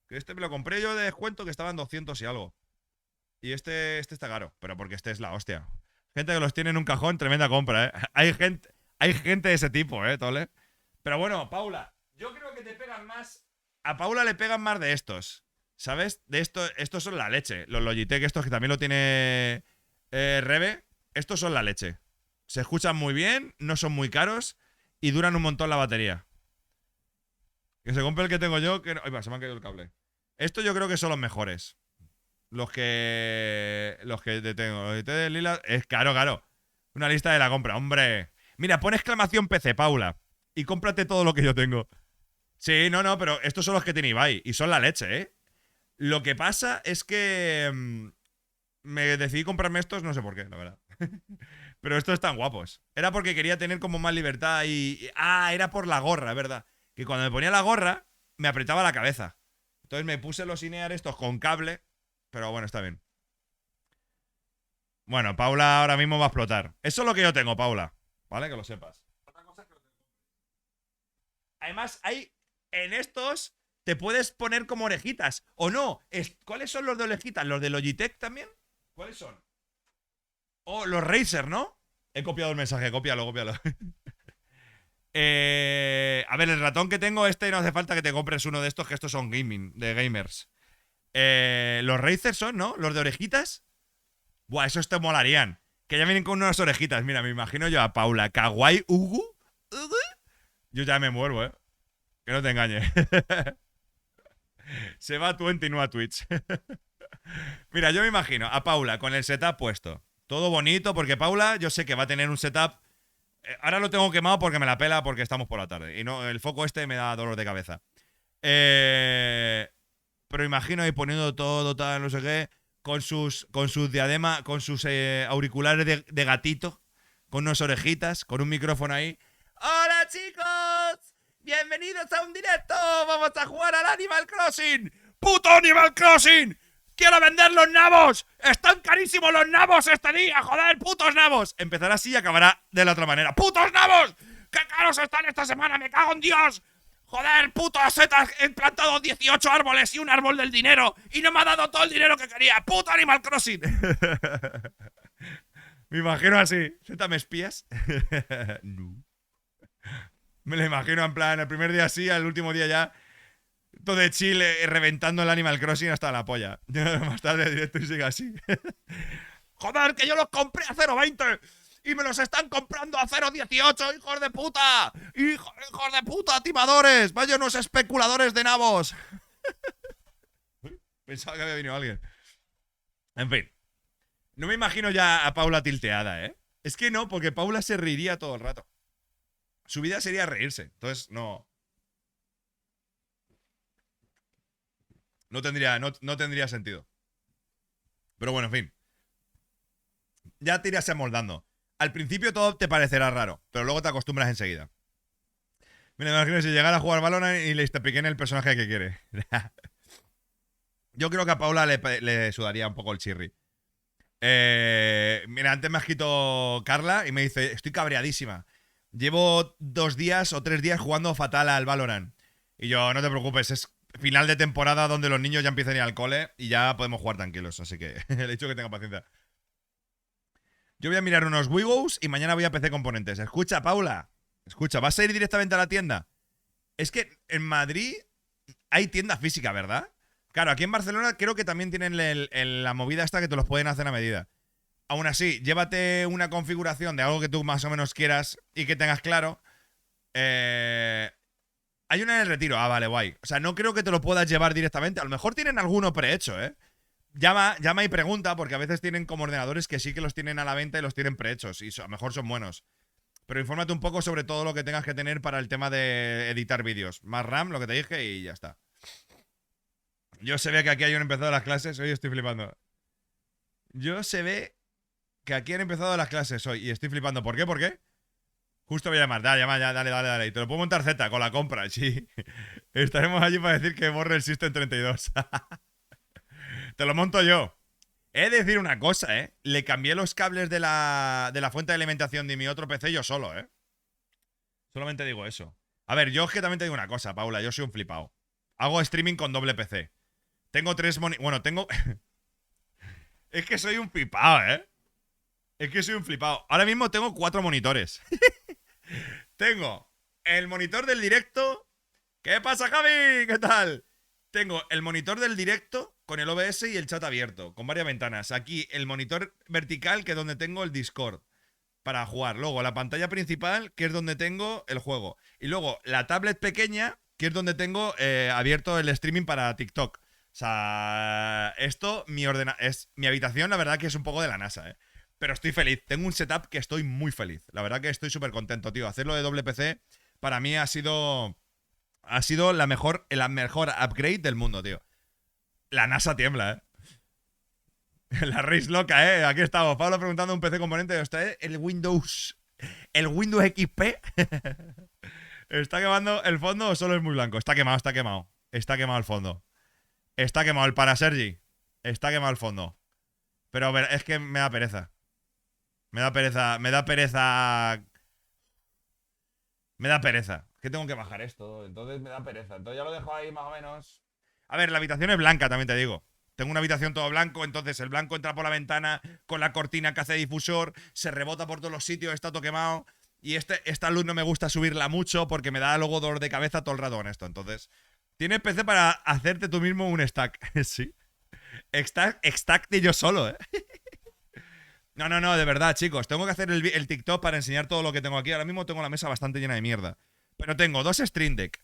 Que este me lo compré yo de descuento, que estaba en 200 y algo. Y este está caro, pero porque este es la hostia. Gente que los tiene en un cajón, tremenda compra, Hay gente de ese tipo, Tole. Pero bueno, Paula, yo creo que te pegan más. A Paula le pegan más de estos. ¿Sabes? Estos son la leche. Los Logitech, estos que también lo tiene Rebe, estos son la leche. Se escuchan muy bien, no son muy caros y duran un montón la batería. Que se compre el que tengo yo, que no... Ay, va, se me ha caído el cable. Estos yo creo que son los mejores. Los que te tengo. Los de Lila. Es caro. Una lista de la compra, hombre. Mira, pon exclamación PC, Paula. Y cómprate todo lo que yo tengo. Sí, no, pero estos son los que tiene Ibai. Y son la leche, Lo que pasa es que me decidí comprarme estos, no sé por qué, la verdad. Pero estos están guapos. Era porque quería tener como más libertad era por la gorra, es verdad. Que cuando me ponía la gorra, me apretaba la cabeza. Entonces me puse los Inear estos con cable. Pero bueno, está bien. Bueno, Paula ahora mismo va a explotar. Eso es lo que yo tengo, Paula. ¿Vale? Que lo sepas. Otra cosa que lo tengo. Además, en estos te puedes poner como orejitas. ¿O no? ¿Cuáles son los de orejitas? ¿Los de Logitech también? ¿Cuáles son? Oh, los Razer, ¿no? He copiado el mensaje, cópialo. A ver, el ratón que tengo, no hace falta que te compres uno de estos, que estos son de gamers. Los Razer son, ¿no? Los de orejitas. Buah, esos te molarían. Que ya vienen con unas orejitas. Mira, me imagino yo a Paula Kawaii Ugu. Yo ya me muervo, Que no te engañe. Se va a 20 y no a Twitch. Mira, yo me imagino a Paula con el setup puesto. Todo bonito, porque Paula yo sé que va a tener un setup. Ahora lo tengo quemado porque me la pela porque estamos por la tarde. Y no, el foco me da dolor de cabeza. Pero imagino ahí poniendo todo, tal, no sé qué. Con sus diademas, con sus auriculares de gatito. Con unas orejitas, con un micrófono ahí. ¡Hola, chicos! ¡Bienvenidos a un directo! ¡Vamos a jugar al Animal Crossing! ¡Puto Animal Crossing! ¡Quiero vender los nabos! ¡Están carísimos los nabos este día! ¡Joder, putos nabos! Empezará así y acabará de la otra manera. ¡Putos nabos! ¡Qué caros están esta semana! ¡Me cago en Dios! ¡Joder, puto Zeta! He plantado 18 árboles y un árbol del dinero y no me ha dado todo el dinero que quería. ¡Puto Animal Crossing! Me imagino así. ¿Zeta, me espías? No. Me lo imagino en plan, el primer día así, el último día ya... Todo de Chile reventando el Animal Crossing hasta la polla. Más tarde directo y sigue así. ¡Joder, que yo los compré a 0,20! y me los están comprando a 0,18, hijos de puta. Hijos de puta, timadores. Vaya unos especuladores de nabos. Pensaba que había venido alguien. En fin. No me imagino ya a Paula tilteada, ¿eh? Es que no, porque Paula se reiría todo el rato. Su vida sería reírse. Entonces, no. No tendría sentido. Pero bueno, en fin. Ya te irás amoldando. Al principio todo te parecerá raro, pero luego te acostumbras enseguida. Mira, imagino si llegara a jugar Valorant y le piquen el personaje que quiere. Yo creo que a Paula le sudaría un poco el chirri. Mira, antes me ha escrito Carla y me dice, estoy cabreadísima. Llevo 2 días o 3 días jugando fatal al Valorant. Y yo, no te preocupes, es final de temporada donde los niños ya empiezan a ir al cole y ya podemos jugar tranquilos. Así que le he dicho que tenga paciencia. Yo voy a mirar unos Wigos y mañana voy a PC Componentes. Escucha, Paula. Escucha, ¿vas a ir directamente a la tienda? Es que en Madrid hay tienda física, ¿verdad? Claro, aquí en Barcelona creo que también tienen la movida esta que te los pueden hacer a medida. Aún así, llévate una configuración de algo que tú más o menos quieras y que tengas claro. Hay una en el Retiro. Ah, vale, guay. O sea, no creo que te lo puedas llevar directamente. A lo mejor tienen alguno prehecho, ¿eh? Llama y pregunta, porque a veces tienen como ordenadores que sí que los tienen a la venta y los tienen prehechos. Y a lo mejor son buenos. Pero infórmate un poco sobre todo lo que tengas que tener para el tema de editar vídeos. Más RAM, lo que te dije, y ya está. Yo se ve que aquí han empezado las clases. Hoy estoy flipando. Yo se ve que aquí han empezado las clases hoy y estoy flipando. ¿Por qué? ¿Por qué? Justo voy a llamar. Dale, dale. Y te lo puedo montar Z con la compra, sí. Estaremos allí para decir que borre el System 32. Te lo monto yo. He de decir una cosa, ¿eh? Le cambié los cables de la fuente de alimentación de mi otro PC yo solo, ¿eh? Solamente digo eso. A ver, yo es que también te digo una cosa, Paula. Yo soy un flipado. Hago streaming con doble PC. Tengo 3 Bueno, tengo... Es que soy un flipado, ¿eh? Es que soy un flipado. Ahora mismo tengo 4 monitores. Tengo el monitor del directo. ¿Qué pasa, Javi? ¿Qué tal? Tengo el monitor del directo con el OBS y el chat abierto, con varias ventanas. Aquí el monitor vertical, que es donde tengo el Discord para jugar. Luego la pantalla principal, que es donde tengo el juego. Y luego la tablet pequeña, que es donde tengo abierto el streaming para TikTok. O sea, esto, mi habitación, la verdad que es un poco de la NASA, ¿eh? Pero estoy feliz. Tengo un setup que estoy muy feliz. La verdad que estoy súper contento, tío. Hacerlo de doble PC para mí ha sido la mejor upgrade del mundo, tío. La NASA tiembla, ¿eh? La race loca, ¿eh? Aquí estamos. Pablo preguntando un PC componente. ¿Está el Windows XP? ¿Está quemando el fondo o solo es muy blanco? Está quemado. Está quemado el fondo. Está quemado el para Sergi. Está quemado el fondo. Pero a ver, es que me da pereza. Me da pereza. Que tengo que bajar esto. Entonces me da pereza. Entonces ya lo dejo ahí más o menos. A ver, la habitación es blanca, también te digo. Tengo una habitación todo blanco, entonces el blanco entra por la ventana con la cortina que hace difusor, se rebota por todos los sitios, está todo quemado. Y esta luz no me gusta subirla mucho porque me da luego dolor de cabeza todo el rato con esto. Entonces, tienes PC para hacerte tú mismo un stack. Sí. Stack de yo solo, ¿eh? No, de verdad, chicos. Tengo que hacer el TikTok para enseñar todo lo que tengo aquí. Ahora mismo tengo la mesa bastante llena de mierda. Pero tengo 2 Stream Deck.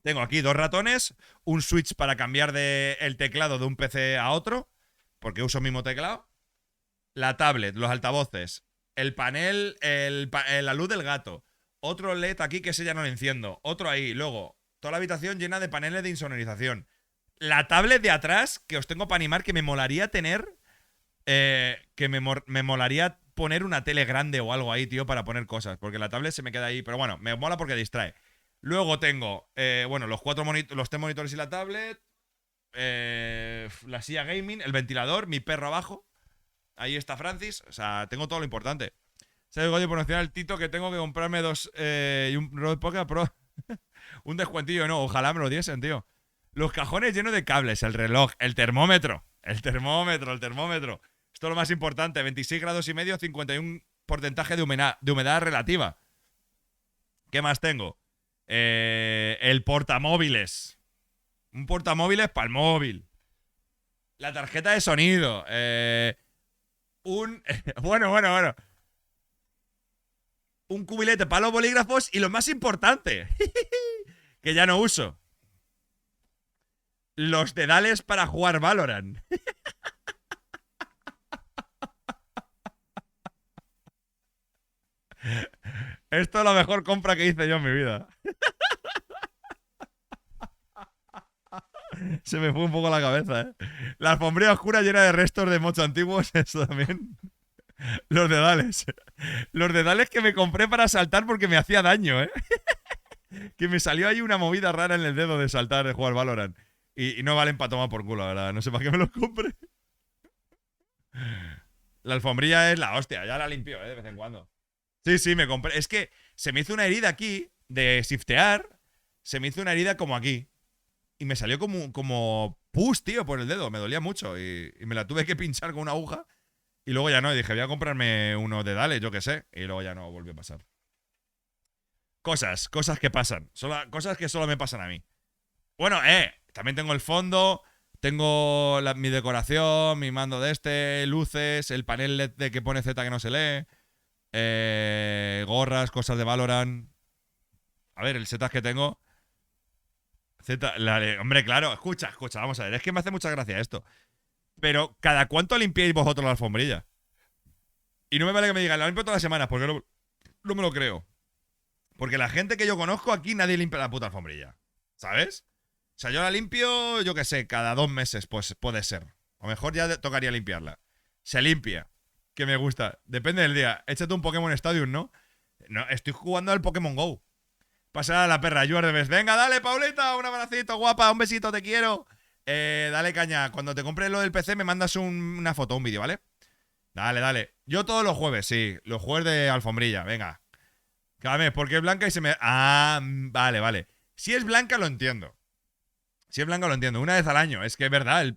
Tengo aquí 2 ratones, un switch para cambiar el teclado de un PC a otro, porque uso el mismo teclado. La tablet, los altavoces, el panel, la luz del gato. Otro LED aquí que ese ya no lo enciendo. Otro ahí. Luego, toda la habitación llena de paneles de insonorización. La tablet de atrás, que os tengo para animar, que me molaría tener... me molaría poner una tele grande o algo ahí, tío, para poner cosas. Porque la tablet se me queda ahí. Pero bueno, me mola porque distrae. Luego tengo, los 3 monitores y la tablet. La silla gaming, el ventilador, mi perro abajo. Ahí está Francis. O sea, tengo todo lo importante. ¿Sabes el código promocional, Tito, que tengo que comprarme 2 y un Rode Pocket Pro? Un descuentillo, no. Ojalá me lo diesen, tío. Los cajones llenos de cables, el reloj, el termómetro. El termómetro. Esto es lo más importante. 26 grados y medio, 51% de humedad relativa. ¿Qué más tengo? El portamóviles. Un portamóviles para el móvil. La tarjeta de sonido. Bueno. un cubilete para los bolígrafos y lo más importante, que ya no uso, los dedales para jugar Valorant. Esto es la mejor compra que hice yo en mi vida. Se me fue un poco la cabeza, ¿eh? La alfombrilla oscura llena de restos de mocho antiguos, eso también. Los dedales. Los dedales que me compré para saltar porque me hacía daño, ¿eh? Que me salió ahí una movida rara en el dedo de saltar, de jugar Valorant. Y no valen para tomar por culo, la verdad. No sé para qué me los compré. La alfombrilla es la hostia, ya la limpio, de vez en cuando. Sí, sí, me compré. Es que se me hizo una herida aquí de shiftear. Se me hizo una herida como aquí. Y me salió como pus, tío, por el dedo. Me dolía mucho. Y me la tuve que pinchar con una aguja. Y luego ya no. Y dije, voy a comprarme unos dedales, yo qué sé. Y luego ya no volvió a pasar. Cosas que pasan. Cosas que solo me pasan a mí. Bueno, también tengo el fondo. Tengo mi decoración, mi mando de luces, el panel LED de que pone Z que no se lee. Gorras, cosas de Valorant. A ver, el setup que tengo. Hombre, claro, escucha, vamos a ver. Es que me hace mucha gracia esto. Pero, ¿cada cuánto limpiáis vosotros la alfombrilla? Y no me vale que me digan, la limpio todas las semanas, porque no me lo creo. Porque la gente que yo conozco aquí, nadie limpia la puta alfombrilla. ¿Sabes? O sea, yo la limpio, yo qué sé, cada 2 meses, pues puede ser. O mejor ya tocaría limpiarla. Se limpia. Que me gusta. Depende del día. Échate un Pokémon Stadium, ¿no? No, estoy jugando al Pokémon GO. Pasar a la perra, de vez. Venga, dale, Paulita, un abracito, guapa, un besito, te quiero. Dale caña. Cuando te compres lo del PC me mandas una foto, un vídeo, ¿vale? Dale. Yo todos los jueves, sí. Los jueves de alfombrilla, venga. Cada mes, porque es blanca y se me... Ah, vale. Si es blanca lo entiendo. Una vez al año. Es que es verdad.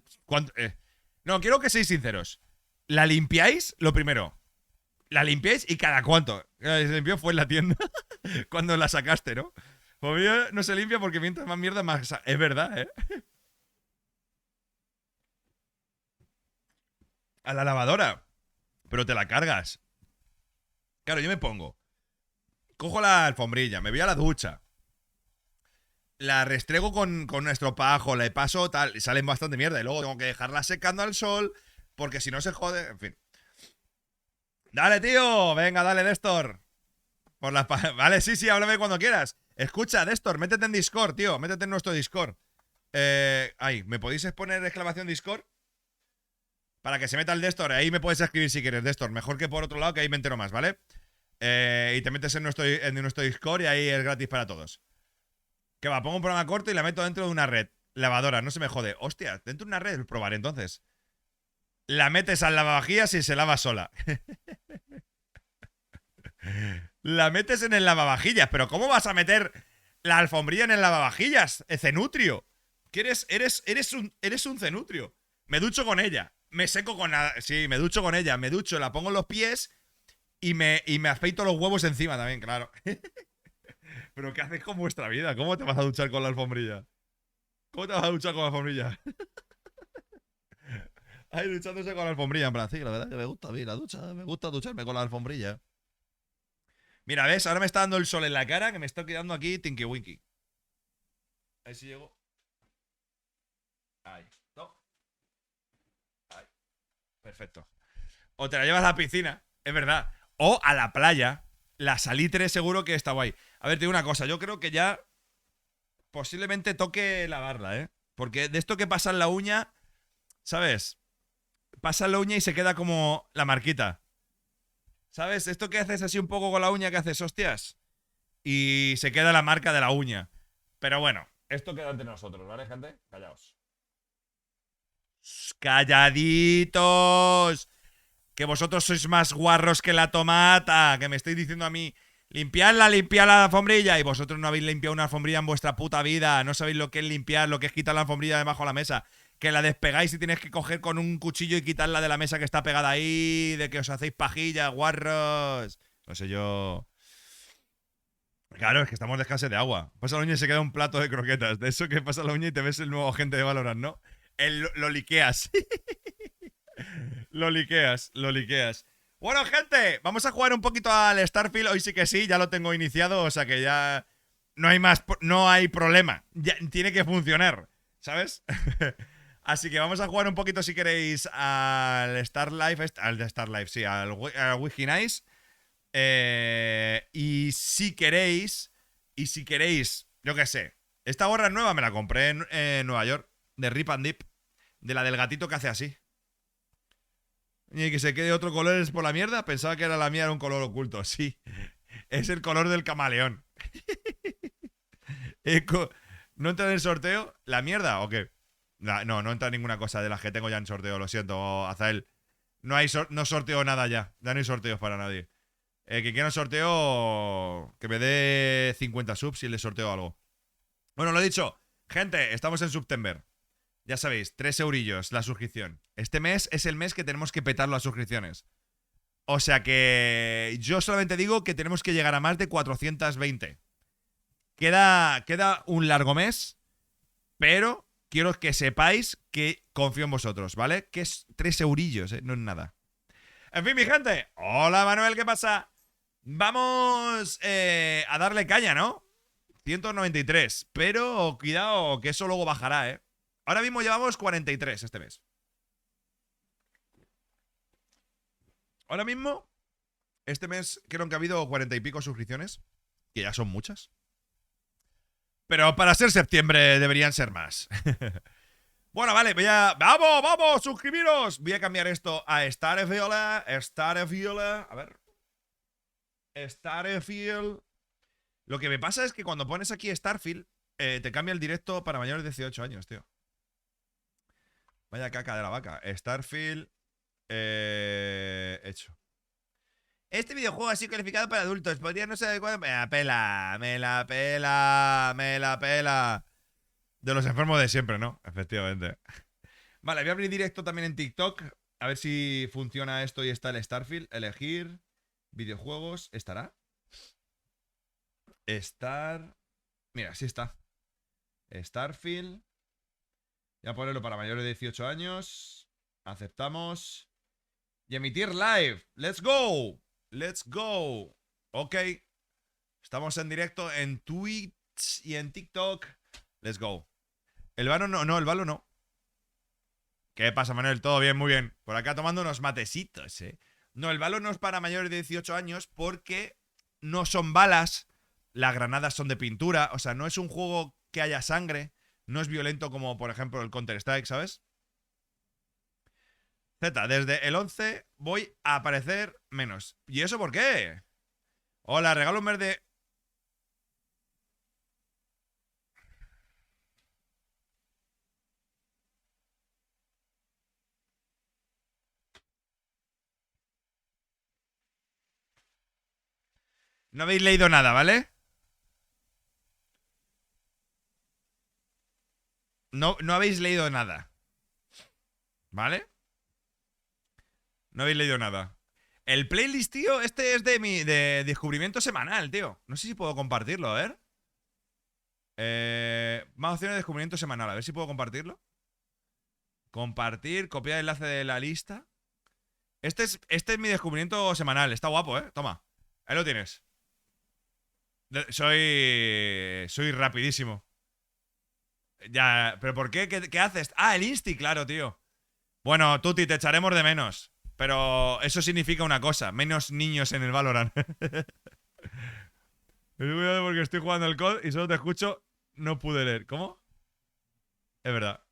No, quiero que seáis sinceros. ¿La limpiáis? Lo primero. ¿La limpiáis y cada cuánto? Se limpió fue en la tienda. Cuando la sacaste, ¿no? Pues no se limpia porque mientras más mierda, más... Es verdad, ¿eh? A la lavadora. Pero te la cargas. Claro, yo me pongo. Cojo la alfombrilla, me voy a la ducha. La restrego con estropajo, le paso tal, y salen bastante mierda. Y luego tengo que dejarla secando al sol, porque si no se jode, en fin. Dale, tío, venga, dale, Destor. Vale, sí, háblame cuando quieras. Escucha, Destor, métete en Discord, tío, métete en nuestro Discord. ¿me podéis poner exclamación Discord? Para que se meta el Destor, ahí me puedes escribir si quieres, Destor. Mejor que por otro lado, que ahí me entero más, ¿vale? Y te metes en nuestro Discord y ahí es gratis para todos. Que va, pongo un programa corto y la meto dentro de una red. Lavadora, no se me jode. Hostia, dentro de una red, probaré entonces. La metes al lavavajillas y se lava sola. La metes en el lavavajillas. Pero ¿cómo vas a meter la alfombrilla en el lavavajillas? Cenutrio. ¿Qué eres un cenutrio. Me ducho con ella. Me seco con nada. Sí, me ducho con ella. Me ducho, la pongo en los pies y me afeito los huevos encima también, claro. ¿Pero qué haces con vuestra vida? ¿Cómo te vas a duchar con la alfombrilla? ¿Cómo te vas a duchar con la alfombrilla? Ahí duchándose con la alfombrilla. En plan, sí, la verdad que me gusta a mí la ducha. Me gusta ducharme con la alfombrilla. Mira, ¿ves? Ahora me está dando el sol en la cara que me está quedando aquí Tinky Winky. Ahí sí llego. Ahí. No. Ahí. Perfecto. O te la llevas a la piscina, es verdad. O a la playa. La salitre seguro que está guay. A ver, te digo una cosa. Yo creo que ya posiblemente toque lavarla, ¿eh? Porque de esto que pasa en la uña, ¿sabes? Pasa en la uña y se queda como la marquita. ¿Sabes? Esto que haces así un poco con la uña, que haces hostias. Y se queda la marca de la uña. Pero bueno, esto queda entre nosotros, ¿vale, gente? Callaos. ¡Calladitos! Que vosotros sois más guarros que la tomata. Que me estáis diciendo a mí, limpiad la alfombrilla. Y vosotros no habéis limpiado una alfombrilla en vuestra puta vida. No sabéis lo que es limpiar, lo que es quitar la alfombrilla debajo de la mesa. Que la despegáis y tienes que coger con un cuchillo y quitarla de la mesa que está pegada ahí. De que os hacéis pajilla, guarros. No sé yo. Claro, es que estamos de escasez de agua. Pasa la uña y se queda un plato de croquetas. De eso que pasa la uña y te ves el nuevo agente de Valorant, ¿no? Lo liqueas. Lo liqueas. Bueno, gente, vamos a jugar un poquito al Starfield. Hoy sí que sí, ya lo tengo iniciado, o sea que ya no hay más, no hay problema. Ya tiene que funcionar, ¿sabes? Así que vamos a jugar un poquito si queréis al Star Life, al de Star Life, sí, al Wiki Nice. Y si queréis, yo qué sé, esta gorra nueva me la compré en Nueva York, de Rip and Dip, de la del gatito que hace así. Y que se quede otro color es por la mierda. Pensaba que era la mía, era un color oculto. Sí, es el color del camaleón. ¿No entra en el sorteo? ¿La mierda o qué? No entra ninguna cosa de las que tengo ya en sorteo. Lo siento, Azael. No sorteo nada ya. Ya no hay sorteos para nadie. Que quiera un sorteo, que me dé 50 subs y le sorteo algo. Bueno, lo dicho. Gente, estamos en September. Ya sabéis, 3 eurillos la suscripción. Este mes es el mes que tenemos que petar las suscripciones. O sea que yo solamente digo que tenemos que llegar a más de 420. Queda un largo mes, pero quiero que sepáis que confío en vosotros, ¿vale? Que es 3 eurillos, no es nada. En fin, mi gente. Hola, Manuel, ¿qué pasa? Vamos a darle caña, ¿no? 193. Pero cuidado, que eso luego bajará, ¿eh? Ahora mismo llevamos 43 este mes. Ahora mismo, este mes creo que ha habido 40 y pico suscripciones, que ya son muchas. Pero para ser septiembre deberían ser más. Bueno, vale, ¡Vamos, vamos! ¡Suscribiros! Voy a cambiar esto a Starfield. A ver. Starfield. Lo que me pasa es que cuando pones aquí Starfield, te cambia el directo para mayores de 18 años, tío. Vaya caca de la vaca. Starfield. Hecho. Este videojuego ha sido calificado para adultos. Podría no ser adecuado. Me la pela. De los enfermos de siempre, ¿no? Efectivamente. Vale, voy a abrir directo también en TikTok. A ver si funciona esto y está el Starfield. Elegir. Videojuegos. ¿Estará? Mira, sí está. Starfield. Voy a ponerlo para mayores de 18 años. Aceptamos. Y emitir live. ¡Let's go! ¡Let's go! Ok. Estamos en directo en Twitch y en TikTok. Let's go. El Valo no, el Valo no. ¿Qué pasa, Manuel? Todo bien, muy bien. Por acá tomando unos matecitos, ¿eh? No, el Valo no es para mayores de 18 años porque no son balas. Las granadas son de pintura. O sea, no es un juego que haya sangre. No es violento como, por ejemplo, el Counter-Strike, ¿sabes? Z, desde el 11 voy a aparecer menos. ¿Y eso por qué? Hola, regalo un verde. No habéis leído nada, ¿vale? No habéis leído nada. ¿Vale? No habéis leído nada. El playlist, tío, este es de mi descubrimiento semanal, tío. No sé si puedo compartirlo, a ver. Más opciones de descubrimiento semanal. A ver si puedo compartirlo. Compartir, copiar el enlace de la lista. Este es mi descubrimiento semanal. Está guapo, ¿eh? Toma. Ahí lo tienes. Soy rapidísimo. Ya, ¿pero por qué? ¿Qué haces? Ah, el Insti, claro, tío. Bueno, Tuti, te echaremos de menos. Pero eso significa una cosa. Menos niños en el Valorant. Porque estoy jugando el COD y solo te escucho. No pude leer. ¿Cómo? Es verdad.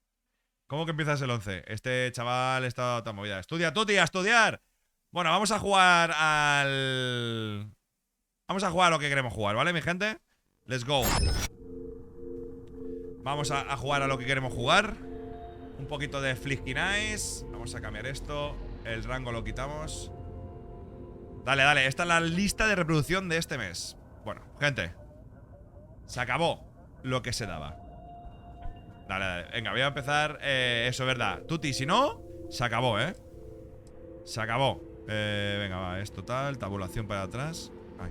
¿Cómo que empiezas el 11? Este chaval está tan movida. ¡Estudia, Tuti, a estudiar! Bueno, vamos a jugar al... Vamos a jugar a lo que queremos jugar, ¿vale, mi gente? Let's go. Vamos a jugar a lo que queremos jugar. Un poquito de Flicky Nice. Vamos a cambiar esto. El rango lo quitamos. Dale, dale. Esta es la lista de reproducción de este mes. Bueno, gente. Se acabó lo que se daba. Dale, dale. Venga, voy a empezar. Eso es verdad. Tuti, si no, se acabó, ¿eh? Se acabó. Venga, va. Es total. Tabulación para atrás. Ay.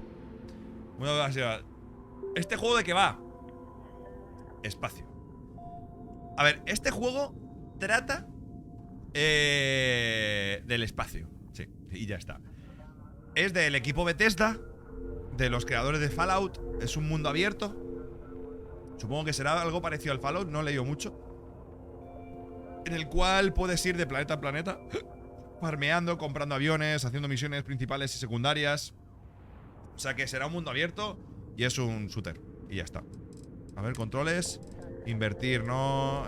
¿Este juego de qué va? Espacio. A ver, este juego trata del espacio. Sí, y ya está. Es del equipo Bethesda, de los creadores de Fallout. Es un mundo abierto. Supongo que será algo parecido al Fallout, no he leído mucho. En el cual puedes ir de planeta a planeta, farmeando, comprando aviones, haciendo misiones principales y secundarias. O sea que será un mundo abierto y es un shooter. Y ya está. A ver, controles. Invertir, no.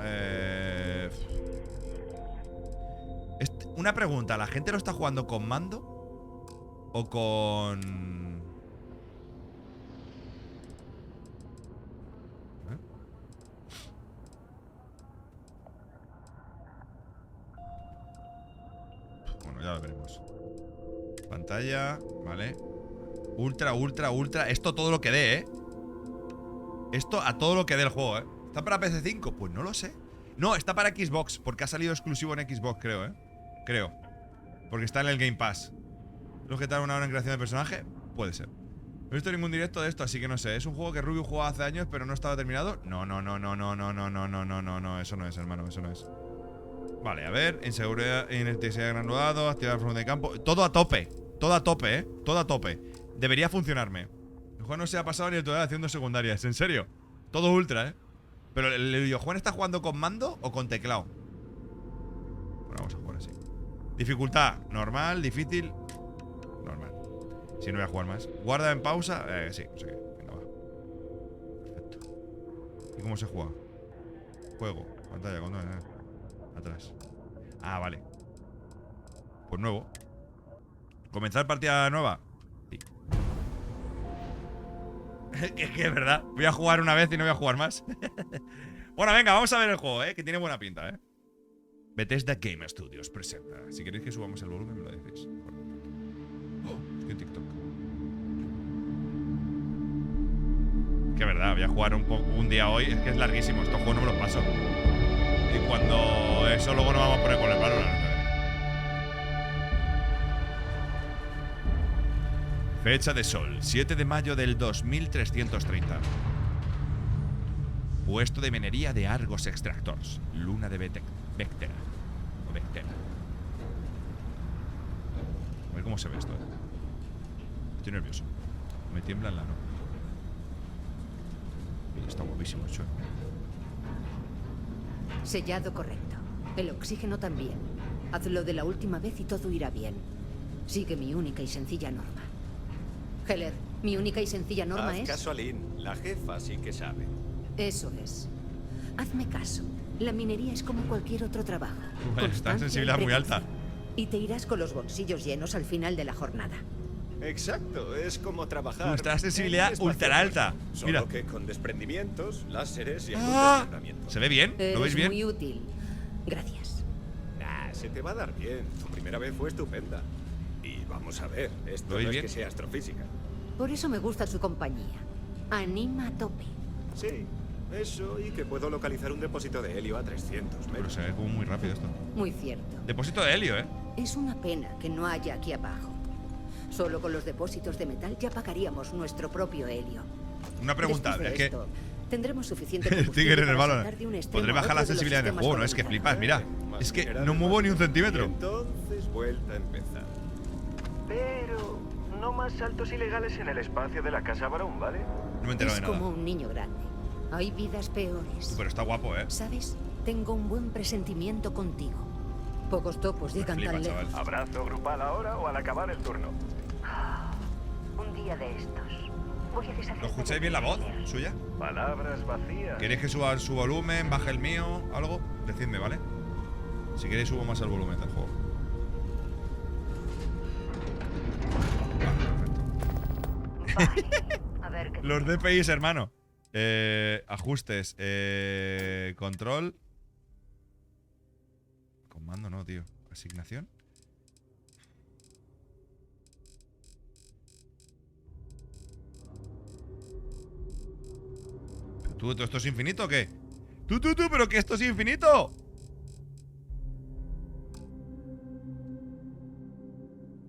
Una pregunta, ¿la gente lo está jugando con mando? ¿O con...? Bueno, ya lo veremos. Pantalla, vale. Ultra, ultra, ultra. Esto todo lo que dé, ¿eh? Esto a todo lo que dé el juego, ¿eh? ¿Está para PC5? Pues no lo sé. No, está para Xbox, porque ha salido exclusivo en Xbox, creo, ¿eh? Creo. Porque está en el Game Pass. ¿Los que tardan una hora en creación de personaje? Puede ser. No he visto ningún directo de esto, así que no sé. ¿Es un juego que Rubio jugó hace años, pero no estaba terminado? No, no, no, no, no, no, no, no, no, no, no, no. Eso no es, hermano, eso no es. Vale, a ver. Inseguridad, inestabilidad granuado, activar el de campo. Todo a tope. Todo a tope, ¿eh? Todo a tope. Debería funcionarme. El juego no se ha pasado ni el tutorial haciendo secundarias. ¿En serio? Todo ultra, ¿eh? Pero el videojuego está jugando con mando o con teclado. Bueno, vamos a jugar así. Dificultad, normal, difícil. Normal. Si no voy a jugar más. Guarda en pausa. Sí, no sé qué. Venga, va. Perfecto. ¿Y cómo se juega? Juego. Pantalla, control. Atrás. Ah, vale. Pues nuevo. ¿Comenzar partida nueva? Sí. Que es verdad. Voy a jugar una vez y no voy a jugar más. Bueno, venga, vamos a ver el juego, que tiene buena pinta, Bethesda Game Studios presenta. Si queréis que subamos el volumen, me lo decís. Oh, estoy en TikTok. Que verdad, voy a jugar un día hoy. Es que es larguísimo, estos juegos no me los paso. Y cuando eso luego nos vamos a poner con el Valorant. Fecha de sol, 7 de mayo del 2330. Puesto de minería de Argos Extractors. Luna de Vectera. O Vectera. A ver cómo se ve esto, Estoy nervioso. Me tiembla el lano. Y está guapísimo hecho. Sellado correcto. El oxígeno también. Hazlo de la última vez y todo irá bien. Sigue mi única y sencilla norma. Heller, mi única y sencilla norma es... Haz caso a Lynn. La jefa sí que sabe. Eso es. Hazme caso. La minería es como cualquier otro trabajo. Bueno, está en sensibilidad muy alta. Y te irás con los bolsillos llenos al final de la jornada. Exacto, es como trabajar. Nuestra sensibilidad ultra alta. Solo Mira. que con desprendimientos, láseres y algún desmembramiento. ¿Se ve bien? ¿Lo veis bien? Muy útil. Gracias. Nah, se te va a dar bien. Tu primera vez fue estupenda. Y vamos a ver, esto ¿Lo no veis es bien? que sea astrofísica. Por eso me gusta su compañía. Anima a tope. Sí, eso y que puedo localizar un depósito de helio a 300 Pero metros. se ve como muy rápido esto. Muy cierto. Depósito de helio, Es una pena que no haya aquí abajo. Solo con los depósitos de metal ya pagaríamos nuestro propio helio. Una pregunta, Después de es que esto, tendremos suficiente el combustible tigre en el para balón. saltar de un extremo Podré a bajar otro la de los sensibilidad en el sistemas juego, no es que flipas, mira. Más Es que minerales, no muevo ni un y centímetro. entonces vuelta a empezar. Pero no más saltos ilegales en el espacio de la Casa Barón, ¿vale? No me he enterado Es de como nada. un niño grande. Hay vidas peores. Pero está guapo, ¿Sabes? Tengo un buen presentimiento contigo. Pocos topos llegan flipa, tan chaval. lejos. Abrazo grupal ahora o al acabar el turno. Un día de estos. Voy a deshacerme ¿Lo escucháis de bien la voz Hitler. suya? Palabras vacías. ¿Queréis que suba su volumen, baje el mío, algo? Decidme, ¿vale? Si queréis subo más el volumen del juego. Vale. A ver qué... Los DPIs, hermano. Ajustes. Control. Comando no, tío. Asignación. ¿Tú, esto es infinito o qué? ¡Tú, pero que esto es infinito!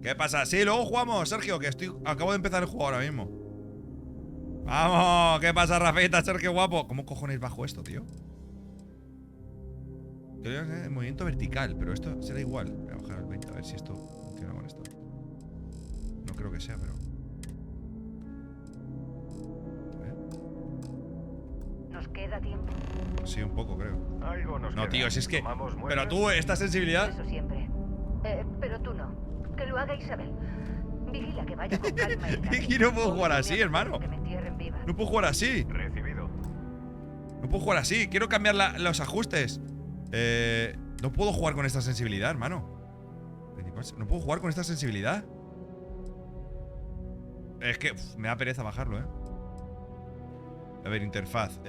¿Qué pasa? Sí, luego jugamos, Sergio, que acabo de empezar el juego ahora mismo. ¡Vamos! ¿Qué pasa, Rafita, Sergio guapo? ¿Cómo cojones bajo esto, tío? El movimiento vertical, pero esto será igual. Voy a bajar el 20 a ver si esto funciona con esto. No no creo que sea, pero... ¿Nos queda tiempo? Sí, un poco, creo. Algo nos No, queda. tío, si es que... ¿Tomamos Pero muestras? tú, esta sensibilidad... Eso siempre. Pero tú no. Que lo haga Isabel. Vigila que vaya con calma y Es que no puedo jugar así, hermano. Que me entierren viva. No puedo jugar así. Recibido. No puedo jugar así. Quiero cambiar los ajustes. No puedo jugar con esta sensibilidad, hermano. No puedo jugar con esta sensibilidad. Es que me da pereza bajarlo, A ver, interfaz.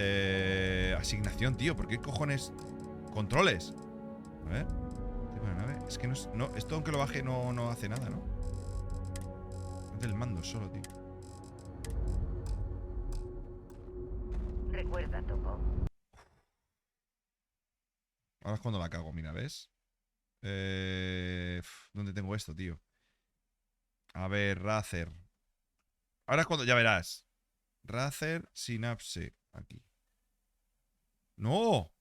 Asignación, tío. ¿Por qué cojones? Controles. A ver. Tipo de nave. Es que no, esto aunque lo baje no hace nada, ¿no? Es del mando solo, tío. Recuerda, Topo. Ahora es cuando la cago, mira, ¿ves? ¿Dónde tengo esto, tío? A ver, Razer. Ahora es cuando... Ya verás. Razer Synapse. Aquí. ¡No!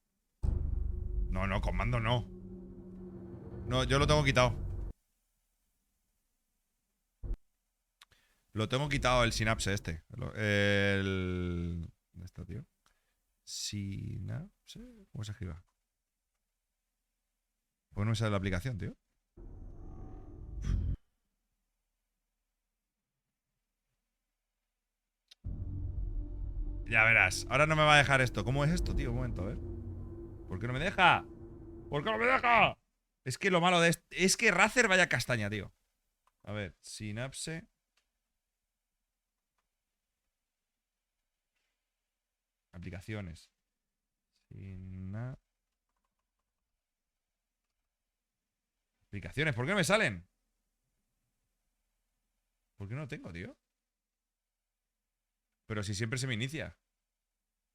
No, comando no. No, yo lo tengo quitado. Lo tengo quitado el Synapse este. ¿Dónde está, tío? Synapse. ¿Cómo se escribe? Pues no sale la aplicación, tío. Ya verás. Ahora no me va a dejar esto. ¿Cómo es esto, tío? Un momento, a ver. ¿Por qué no me deja? ¿Por qué no me deja? Es que lo malo de esto... Es que Razer vaya castaña, tío. A ver, Synapse. Aplicaciones. Aplicaciones, ¿por qué no me salen? ¿Por qué no lo tengo, tío? Pero si siempre se me inicia.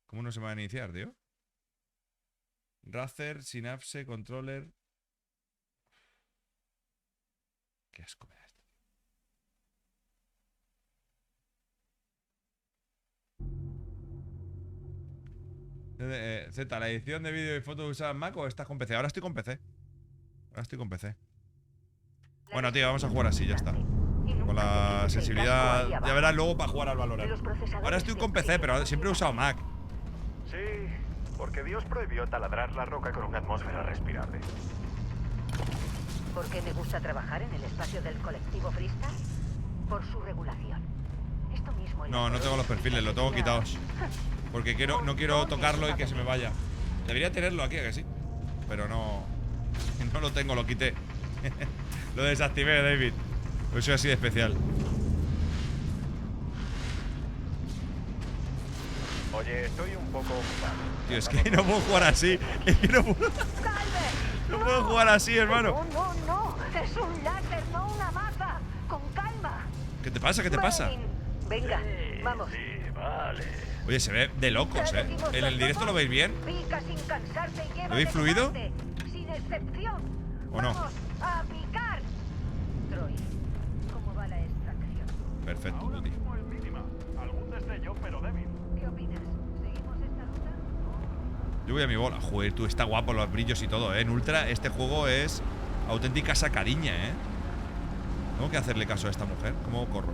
¿Cómo no se me va a iniciar, tío? Razer, Synapse, Controller. Qué asco me da esto. Z, ¿la edición de vídeo y fotos usada en Mac o estás con PC? Ahora estoy con PC. Bueno, tío, vamos a jugar así, ya está. Con la sensibilidad... Ya verás luego para jugar al Valorant. Ahora estoy con PC, pero siempre he usado Mac. Sí, porque Dios prohibió taladrar la roca con una atmósfera respirable. ¿Por qué me gusta trabajar en el espacio del colectivo Freestyle? Por su regulación. Esto mismo... No tengo los perfiles, lo tengo quitados. Porque no quiero tocarlo y que se me vaya. Debería tenerlo aquí, ¿a que sí? Pero no lo tengo, lo quité. Lo desactivé, David. Pues soy así de especial. Oye, estoy un poco ocupado. Tío, es que no puedo jugar así. Es que no puedo... No puedo jugar así, hermano. No. Es un láser, no una maza. Con calma. ¿Qué te pasa? ¿Qué te pasa? Merlin, venga, vamos. Sí, vale. Oye, se ve de locos, ¿eh? ¿En el directo lo veis bien? Pica sin cansarte y ¿Lo veis fluido? Sin excepción. ¿O no? Vamos a picar. Troy, ¿cómo va la extracción? Perfecto, Ahora Tuti. mismo es mínima. Algún destello, pero débil. ¿Qué opinas? ¿Seguimos esta ruta? Yo voy a mi bola. Joder, tú, está guapo los brillos y todo, ¿eh? En Ultra este juego es auténtica sacariña, ¿eh? Tengo que hacerle caso a esta mujer. ¿Cómo corro?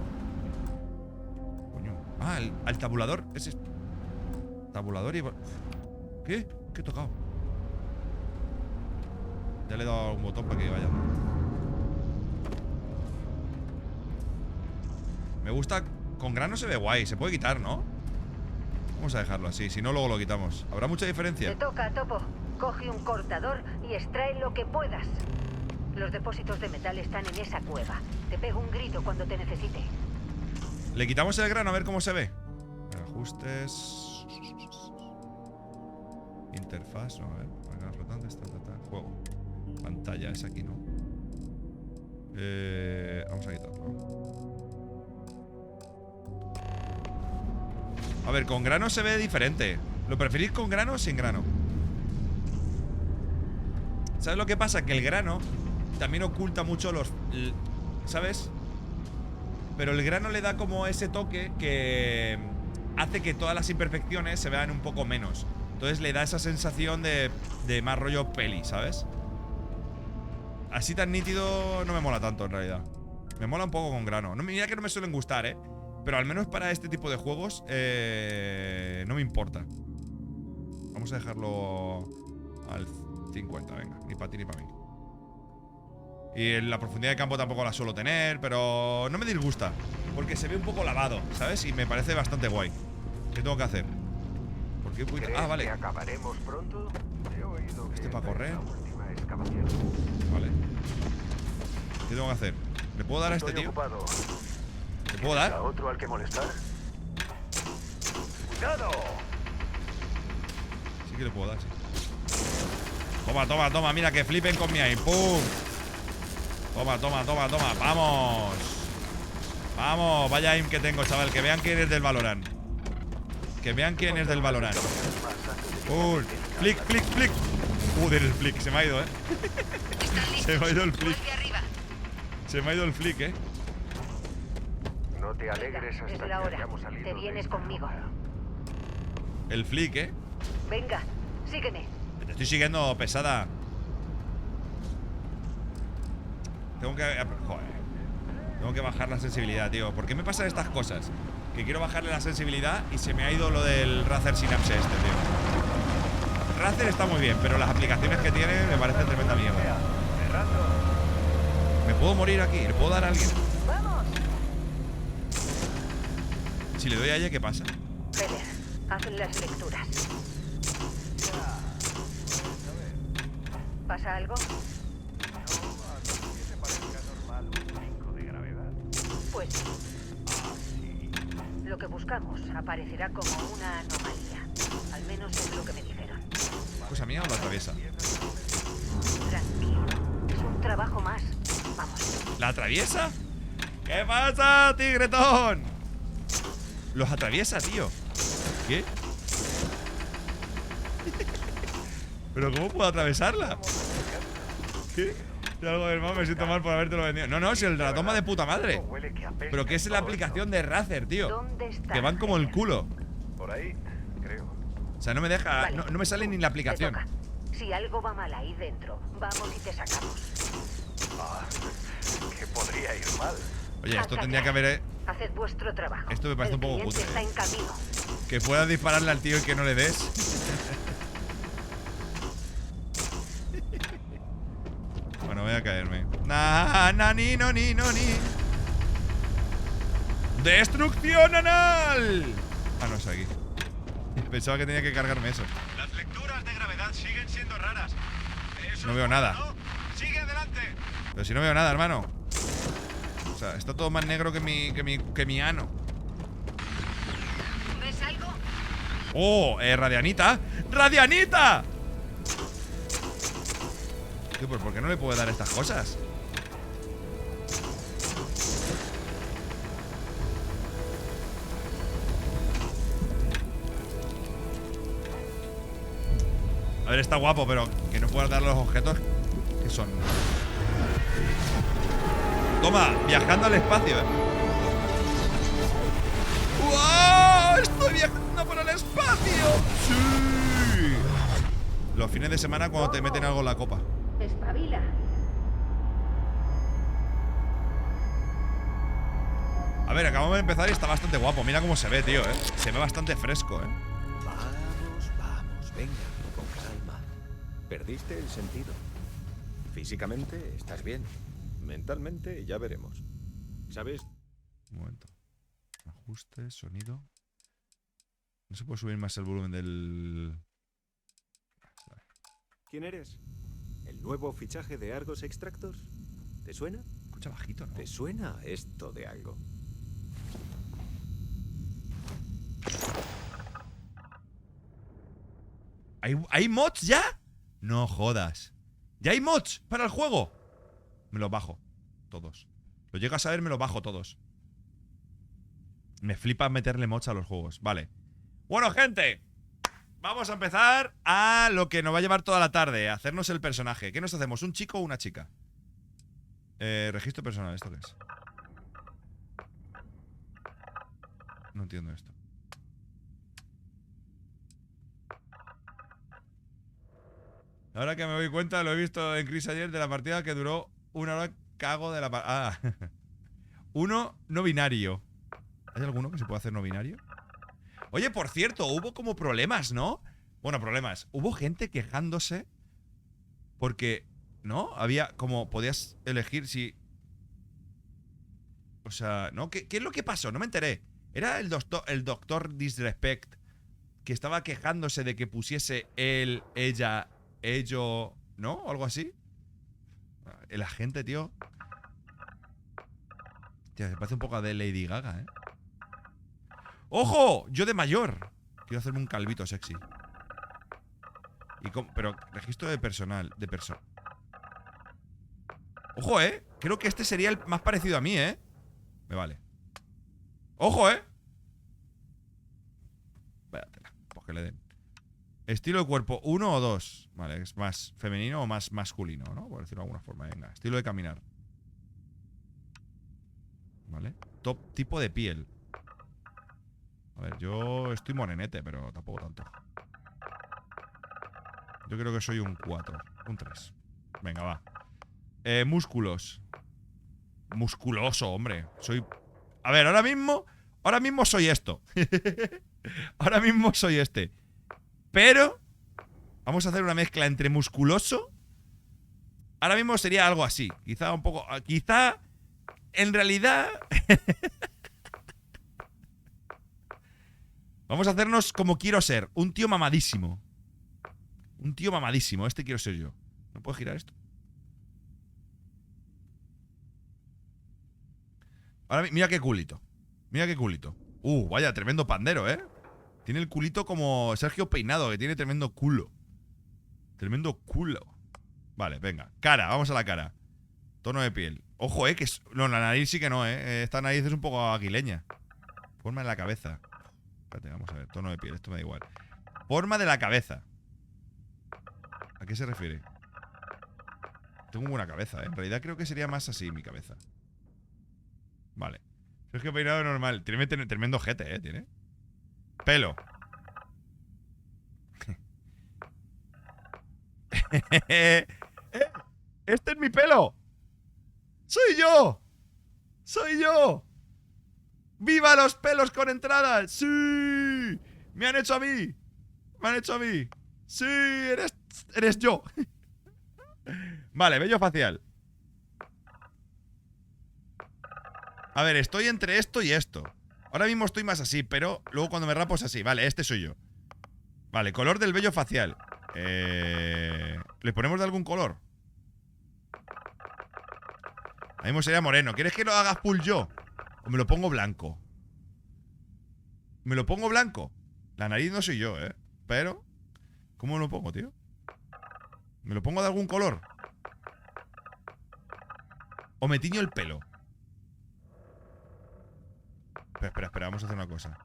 Coño. Ah, al tabulador. Ese es... Tabulador y... ¿Qué? ¿Qué he tocado? Ya le he dado un botón para que vaya. Me gusta... Con grano se ve guay. Se puede quitar, ¿no? Vamos a dejarlo así. Si no, luego lo quitamos. ¿Habrá mucha Te diferencia? toca, Topo. Coge un cortador y extrae lo que puedas. Los depósitos de metal están en esa cueva. Te pego un grito cuando te necesite. Le quitamos el grano a ver cómo se ve. Ajustes. Interfaz, no, a ver. Máquinas rotantes, juego. Pantalla, es aquí, ¿no? Vamos a quitarlo. A ver, con grano se ve diferente. ¿Lo preferís con grano o sin grano? ¿Sabes lo que pasa? Que el grano también oculta mucho los... ¿Sabes? Pero el grano le da como ese toque que hace que todas las imperfecciones se vean un poco menos. Entonces le da esa sensación de más rollo peli, ¿sabes? Así tan nítido no me mola tanto en realidad. Me mola un poco con grano. No, mira que no me suelen gustar, pero al menos para este tipo de juegos no me importa. Vamos a dejarlo al 50, venga. Ni para ti ni para mí. Y la profundidad de campo tampoco la suelo tener, pero no me disgusta, porque se ve un poco lavado, ¿sabes? Y me parece bastante guay. ¿Qué tengo que hacer? ¿Por qué puta? Ah, vale. ¿Acabaremos pronto? He oído que Este para correr. la última excavación. Vale. ¿Qué tengo que hacer? ¿Le puedo dar a este Estoy tío? ocupado. ¿Le puedo ¿A dar? otro al que molestar? ¡Cuidado! Sí que le puedo dar, sí. Toma, toma, toma. Mira que flipen con mi aim. ¡Pum! Toma, toma, toma, toma. ¡Vamos! ¡Vamos! Vaya aim que tengo, chaval. Que vean quién es del Valorant. Que vean quién es del Valorant. Flick, flick, flick. Joder, el flick. Se me ha ido, Se me ha ido el flick. Se me ha ido el flick, No te alegres hasta Es que la hora. hayamos salido Te de vienes esta conmigo. zona. El flick, Venga, sígueme. Te estoy siguiendo, pesada. Tengo que... Joder. Tengo que bajar la sensibilidad, tío. ¿Por qué me pasan estas cosas? Que quiero bajarle la sensibilidad y se me ha ido lo del Razer Synapse este, tío. Razer está muy bien, pero las aplicaciones que tiene me parecen tremenda mierda. ¿Me puedo morir aquí? ¿Le puedo dar a alguien? ¡Vamos! Si le doy a ella, ¿qué pasa? Heller, hacen las lecturas. ¿Pasa algo? Pues sí. Lo que buscamos aparecerá como una anomalía. Al menos es lo que me dijeron. ¿Cosa mía o la atraviesa? Tranquilo. Es un trabajo más. Vamos. ¿La atraviesa? ¿Qué pasa, tigretón? Los atraviesa, tío. ¿Qué? ¿Pero cómo puedo atravesarla? ¿Qué? Yo algo del mal, me siento mal por habértelo vendido. No, no, si el ratón va de puta madre. Pero que es la aplicación de Razer, tío. ¿Dónde está? Que van como el culo. Por ahí, creo. O sea, no me deja, Vale. no me sale ni la Te aplicación. toca. Si algo va mal ahí dentro, vamos y te sacamos. Que podría ir mal. Oye, esto A tendría que callar. haber... Haced vuestro trabajo. Esto me parece El un poco cliente cutre, está en camino. Que puedas dispararle al tío y que no le des. Bueno, voy a caerme. Ni, no, ni, no, ni. ¡Destrucción anal! Ah, no, es aquí. Pensaba que tenía que cargarme eso. Las lecturas de gravedad siguen siendo raras. No veo nada. ¿no? Sigue adelante. Pero si no veo nada, hermano. O sea, está todo más negro que mi ano. ¿Ves algo? ¡Oh! ¡Radianita! ¡Radianita! Tío, pues ¿por qué no le puedo dar estas cosas? A ver, está guapo, pero que no puedas dar los objetos que son. Toma, viajando al espacio, ¡Wow! ¡Estoy viajando por el espacio! ¡Sí! Los fines de semana cuando te meten algo en la copa. Espabila. A ver, acabamos de empezar y está bastante guapo. Mira cómo se ve, tío, Se ve bastante fresco, Vamos, vamos, venga, con calma. Perdiste el sentido. Físicamente estás bien. Mentalmente ya veremos. ¿Sabes? Un momento. Ajustes, sonido. No se puede subir más el volumen del... ¿Quién eres? ¿El nuevo fichaje de Argos Extractors? ¿Te suena? Escucha bajito, ¿no? ¿Te suena esto de algo? ¿Hay mods ya? No jodas. ¿Ya hay mods para el juego? Me los bajo. Todos. Lo llego a saber, me los bajo todos. Me flipa meterle mods a los juegos. Vale. Bueno, gente. Vamos a empezar a lo que nos va a llevar toda la tarde. A hacernos el personaje. ¿Qué nos hacemos? ¿Un chico o una chica? Registro personal. ¿Esto qué es? No entiendo esto. Ahora que me doy cuenta, lo he visto en Chris ayer de la partida que duró 1 hora. Cago de la partida. Ah. Uno no binario. ¿Hay alguno que se pueda hacer no binario? Oye, por cierto, hubo como problemas, ¿no? Bueno, problemas. Hubo gente quejándose porque, ¿no? Había como, podías elegir si... O sea, ¿no? ¿Qué es lo que pasó? No me enteré. Era el doctor Disrespect que estaba quejándose de que pusiese él, ella, ello, ¿no? O algo así. El agente, tío. Tío, se parece un poco a de Lady Gaga, ¿eh? ¡Ojo! Yo de mayor. Quiero hacerme un calvito sexy. Pero registro de personal. ¡Ojo, Creo que este sería el más parecido a mí, Me vale. ¡Ojo, Váyatela, pues que le den. Estilo de cuerpo, 1 o 2. Vale, es más femenino o más masculino, ¿no? Por decirlo de alguna forma, venga. Estilo de caminar. Vale. Tipo de piel. A ver, yo estoy morenete, pero tampoco tanto. Yo creo que soy un 4. Un 3. Venga, va. Músculos. Musculoso, hombre. Soy... A ver, ahora mismo soy esto. Ahora mismo soy este. Pero vamos a hacer una mezcla entre musculoso. Ahora mismo sería algo así. Quizá un poco... Quizá... En realidad... Vamos a hacernos como quiero ser. Un tío mamadísimo. Un tío mamadísimo. Este quiero ser yo. ¿No puedo girar esto? Ahora mira qué culito. Mira qué culito. Vaya, tremendo pandero, Tiene el culito como Sergio Peinado, que tiene tremendo culo. Tremendo culo. Vale, venga. Cara, vamos a la cara. Tono de piel. Ojo, que es... No, la nariz sí que no, Esta nariz es un poco aguileña. Forma de la cabeza. Espérate, vamos a ver. Tono de piel, esto me da igual. Forma de la cabeza. ¿A qué se refiere? Tengo buena cabeza, En realidad creo que sería más así mi cabeza. Vale. Sergio Peinado normal. Tiene tremendo ojete, Tiene. Pelo. ¡Este es mi pelo! ¡Soy yo! ¡Soy yo! ¡Viva los pelos con entradas! ¡Sí! ¡Me han hecho a mí! ¡Me han hecho a mí! ¡Sí! ¡Eres yo! Vale, vello facial. A ver, estoy entre esto y esto. Ahora mismo estoy más así, pero luego cuando me rapo es así. Vale, este soy yo. Vale, color del vello facial. ¿Le ponemos de algún color? Ahora mismo sería moreno. ¿Quieres que lo hagas full yo? ¿O me lo pongo blanco? ¿Me lo pongo blanco? La nariz no soy yo, Pero ¿cómo me lo pongo, tío? ¿Me lo pongo de algún color? ¿O me tiño el pelo? Espera, vamos a hacer una cosa.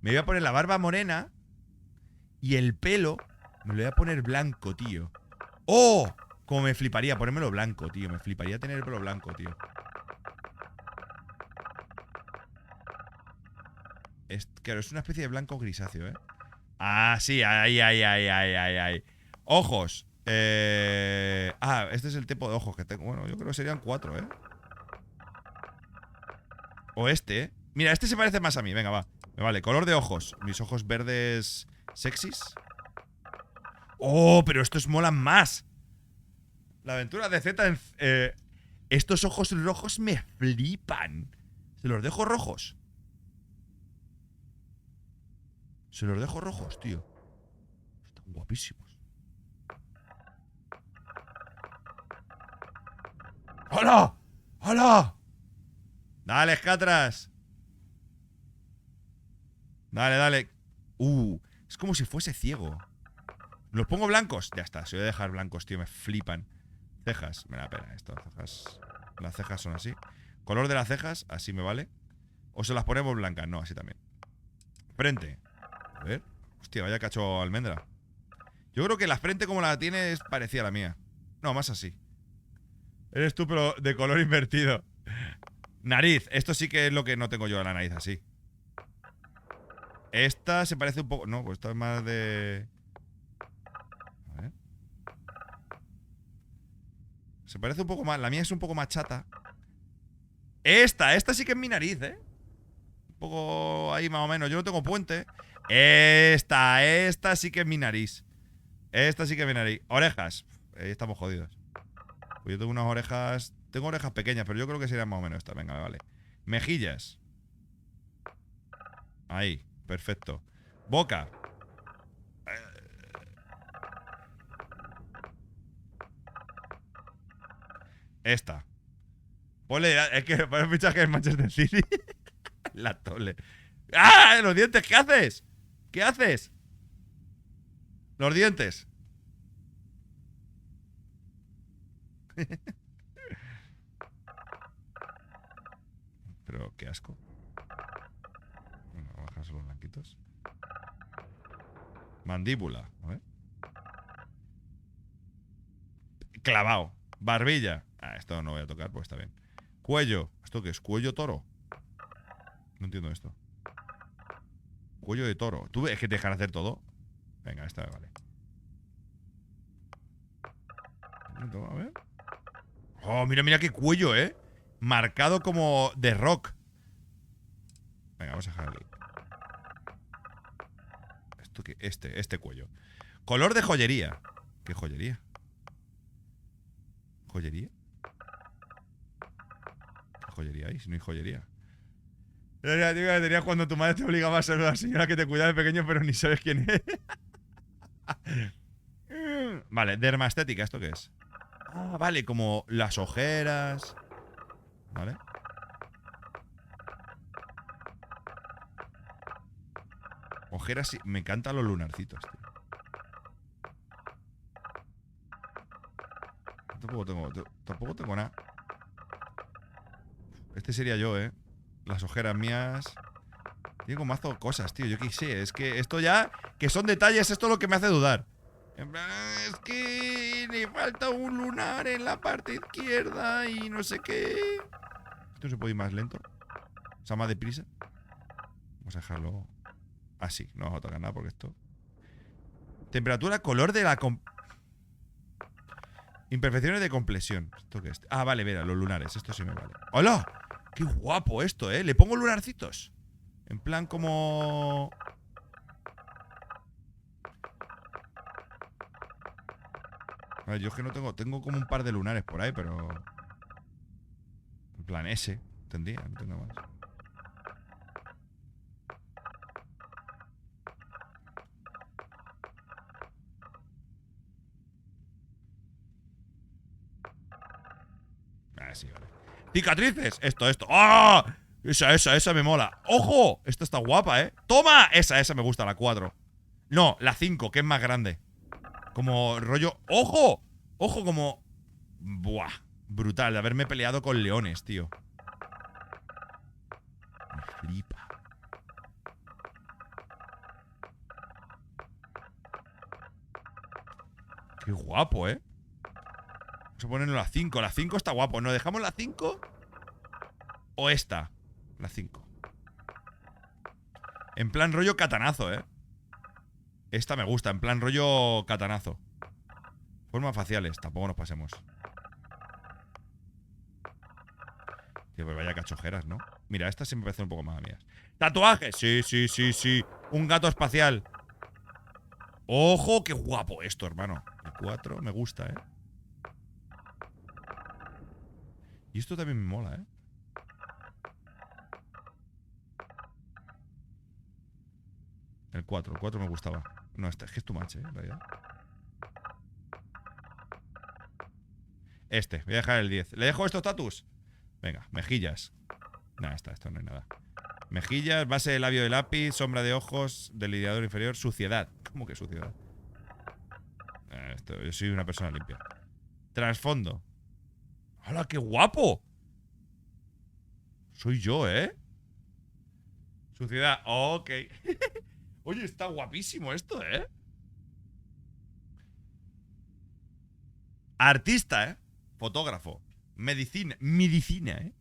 Me voy a poner la barba morena y el pelo me lo voy a poner blanco, tío. ¡Oh! Como me fliparía ponérmelo blanco, tío. Me fliparía tener el pelo blanco, tío. Claro, es una especie de blanco grisáceo, Ah, sí, ahí. Ojos. Este es el tipo de ojos que tengo. Bueno, yo creo que serían 4, O este, Mira, este se parece más a mí, venga, va. Me vale, color de ojos. Mis ojos verdes sexys. ¡Oh, pero estos molan más! La aventura de Z en... estos ojos rojos me flipan. Se los dejo rojos. Se los dejo rojos, tío. Están guapísimos. ¡Hola! ¡Hola! Dale, escatras. Dale. Es como si fuese ciego. ¿Los pongo blancos? Ya está, se voy a dejar blancos, tío, me flipan. Cejas, me da pena esto, cejas. Las cejas son así. Color de las cejas, así me vale. O se las ponemos blancas, no, así también. Frente. A ver. Hostia, vaya cacho almendra. Yo creo que la frente como la tiene es parecida a la mía. No, más así. Eres tú, pero de color invertido. Nariz, esto sí que es lo que no tengo yo, la nariz así. Esta se parece un poco... No, pues esta es más de... A ver. Se parece un poco más... La mía es un poco más chata. Esta sí que es mi nariz, ¿eh? Un poco ahí más o menos. Yo no tengo puente. Esta sí que es mi nariz. Esta sí que es mi nariz. Orejas. Estamos jodidos. Pues yo tengo unas orejas... Tengo orejas pequeñas, pero yo creo que serían más o menos esta. Venga, vale. Mejillas. Ahí, perfecto. Boca. Esta. Ponle, es que pone un fichaje del Manchester City. La tole. ¡Ah! ¡Los dientes! ¿Qué haces? ¿Qué haces? Los dientes. Pero qué asco. Bueno, bajas los blanquitos. Mandíbula, a ver. Clavado. Barbilla. Ah, esto no voy a tocar, pues está bien. Cuello. ¿Esto qué es? ¿Cuello toro? No entiendo esto. Cuello de toro. ¿Tú ves que te dejan hacer todo? Venga, esta me vale. A ver. Oh, mira, mira qué cuello, ¿eh? Marcado como de rock. Venga, vamos a dejarlo ahí. ¿Esto qué? Este cuello. Color de joyería. ¿Qué joyería? ¿Joyería? ¿Qué joyería hay? Si no hay joyería. Tenía cuando tu madre te obligaba a ser una señora que te cuidaba de pequeño, pero ni sabes quién es. Vale, dermaestética, ¿esto qué es? Ah, vale, como las ojeras. Vale. Ojeras, sí. Me encantan los lunarcitos, tío. Tampoco tengo nada. Este sería yo, ¿eh? Las ojeras mías. Tengo mazo cosas, tío. Yo qué sé. Es que esto ya... Que son detalles. Esto es lo que me hace dudar. En plan, es que le falta un lunar en la parte izquierda y no sé qué. Esto se puede ir más lento. O sea, más deprisa. Vamos a dejarlo así. No vamos a tocar nada porque esto... Temperatura, color de la... Imperfecciones de compresión. ¿Esto qué es? Ah, vale, mira, los lunares. Esto sí me vale. ¡Hola! ¡Qué guapo esto, eh! Le pongo lunarcitos. En plan como... A ver, yo es que no tengo... Tengo como un par de lunares por ahí, pero... En plan ese. Tendría, no tengo más. Ah, sí, vale. ¡Cicatrices! Esto. ¡Ah! Esa me mola. ¡Ojo! Esta está guapa, ¿eh? ¡Toma! Esa me gusta, la 4. No, la 5, que es más grande. Como rollo... ¡Ojo! ¡Ojo, como... Buah. Brutal, de haberme peleado con leones, tío. Me flipa. Qué guapo, ¿eh? Vamos a ponernos la 5. La 5 está guapo. ¿Nos dejamos la 5? ¿O esta? La 5. En plan rollo catanazo, ¿eh? Esta me gusta, en plan rollo catanazo. Formas faciales, tampoco nos pasemos. Tío, pues vaya cachojeras, ¿no? Mira, esta sí me parece un poco más a mías. ¡Tatuajes! Sí. Un gato espacial. ¡Ojo! ¡Qué guapo esto, hermano! El 4 me gusta, ¿eh? Y esto también me mola, ¿eh? El 4 me gustaba. No, este es que es too much, en realidad. Voy a dejar el 10. ¿Le dejo estos tatus? Venga, mejillas. Nah, esto no hay nada. Mejillas, base de labio de lápiz, sombra de ojos, delineador inferior, suciedad. ¿Cómo que suciedad? Yo soy una persona limpia. Trasfondo. ¡Hala, qué guapo! Soy yo, ¿eh? Suciedad, ok. Oye, está guapísimo esto, ¿eh? Artista, ¿eh? Fotógrafo. Medicina, ¿eh?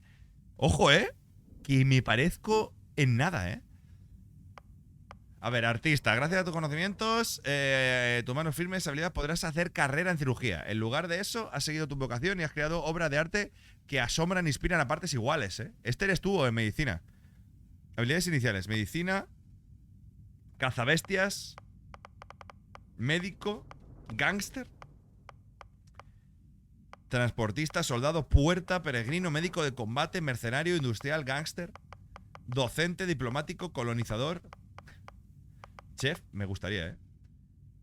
Ojo, ¿eh? Que me parezco en nada, ¿eh? A ver, artista, gracias a tus conocimientos, tus manos firmes, habilidad, podrás hacer carrera en cirugía. En lugar de eso, has seguido tu vocación y has creado obras de arte que asombran e inspiran a partes iguales, ¿eh? Este eres tú en medicina. Habilidades iniciales, medicina, cazabestias, médico, gángster, transportista, soldado, puerta, peregrino, médico de combate, mercenario, industrial, gángster, docente, diplomático, colonizador, chef. Me gustaría, ¿eh?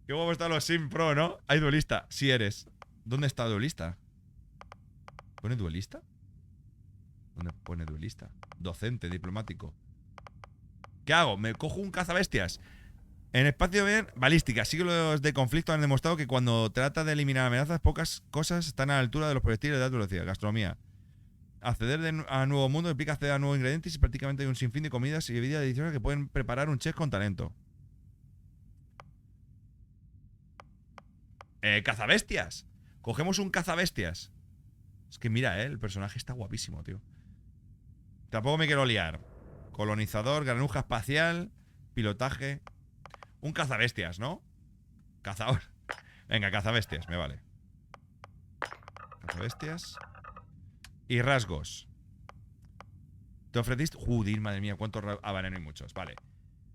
Qué guapo están los Sim Pro, ¿no? Hay duelista. Sí eres. ¿Dónde está duelista? ¿Pone duelista? ¿Dónde pone duelista? Docente, diplomático. ¿Qué hago? ¿Me cojo un cazabestias? En espacio bien, balística. Siglos de conflicto han demostrado que cuando trata de eliminar amenazas, pocas cosas están a la altura de los proyectiles de alta velocidad. Gastronomía. Acceder a nuevo mundo implica acceder a nuevos ingredientes y prácticamente hay un sinfín de comidas y bebidas adicionales que pueden preparar un chef con talento. Cazabestias. Cogemos un cazabestias. Es que mira, el personaje está guapísimo, tío. Tampoco me quiero liar. Colonizador, granuja espacial, pilotaje. Un cazabestias, ¿no? Cazador. Venga, cazabestias, me vale. Cazabestias. Y rasgos. Te ofreciste... Joder, madre mía, cuántos... Ah, vale, no hay muchos, vale.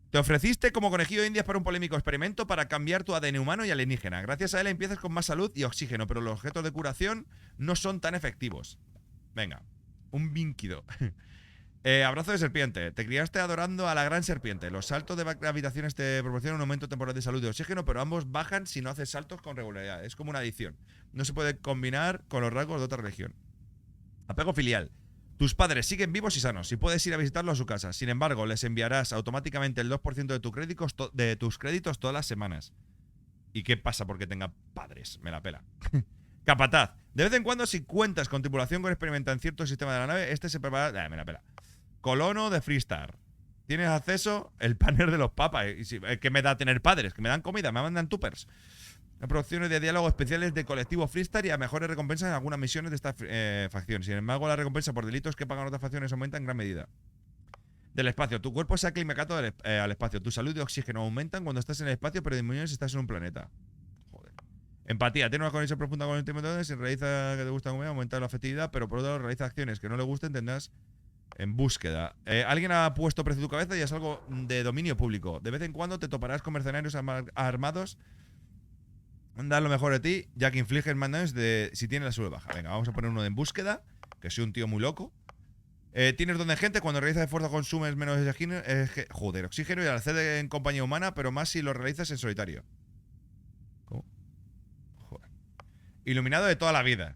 Te ofreciste como conejillo de indias para un polémico experimento para cambiar tu ADN humano y alienígena. Gracias a él empiezas con más salud y oxígeno, pero los objetos de curación no son tan efectivos. Venga, un vínquido. Abrazo de serpiente. Te criaste adorando a la gran serpiente. Los saltos de gravitaciones te proporcionan un aumento temporal de salud y oxígeno, pero ambos bajan si no haces saltos con regularidad. Es como una adicción. No se puede combinar con los rasgos de otra religión. Apego filial. Tus padres siguen vivos y sanos y puedes ir a visitarlos a su casa. Sin embargo, les enviarás automáticamente el 2% de tus créditos todas las semanas. ¿Y qué pasa porque tenga padres? Me la pela. Capataz. De vez en cuando, si cuentas con tripulación con experimenta en cierto sistema de la nave, este se prepara... me la pela. Colono de Freestar. Tienes acceso al panel de los papas. ¿Qué me da tener padres? Que me dan comida, me mandan tuppers. A producciones de diálogo especiales de colectivo Freestar y a mejores recompensas en algunas misiones de esta facción. Sin embargo, la recompensa por delitos que pagan otras facciones aumenta en gran medida. Del espacio. Tu cuerpo se ha aclimatado al espacio. Tu salud y oxígeno aumentan cuando estás en el espacio, pero disminuyen si estás en un planeta. Joder. Empatía. Tiene una conexión profunda con el último. Si realiza que te gusta comer, aumenta la afectividad, pero por otro lado, realiza acciones que no le gusten, tendrás en búsqueda. Alguien ha puesto precio a tu cabeza y es algo de dominio público. De vez en cuando te toparás con mercenarios armados. Da lo mejor de ti, ya que infligen más daños de si tienes la salud baja. Venga, vamos a poner uno de en búsqueda, que soy un tío muy loco. Tienes don de gente, cuando realizas esfuerzo consumes menos oxígeno, oxígeno y al hacer en compañía humana, pero más si lo realizas en solitario. ¿Cómo? Joder. Iluminado de toda la vida.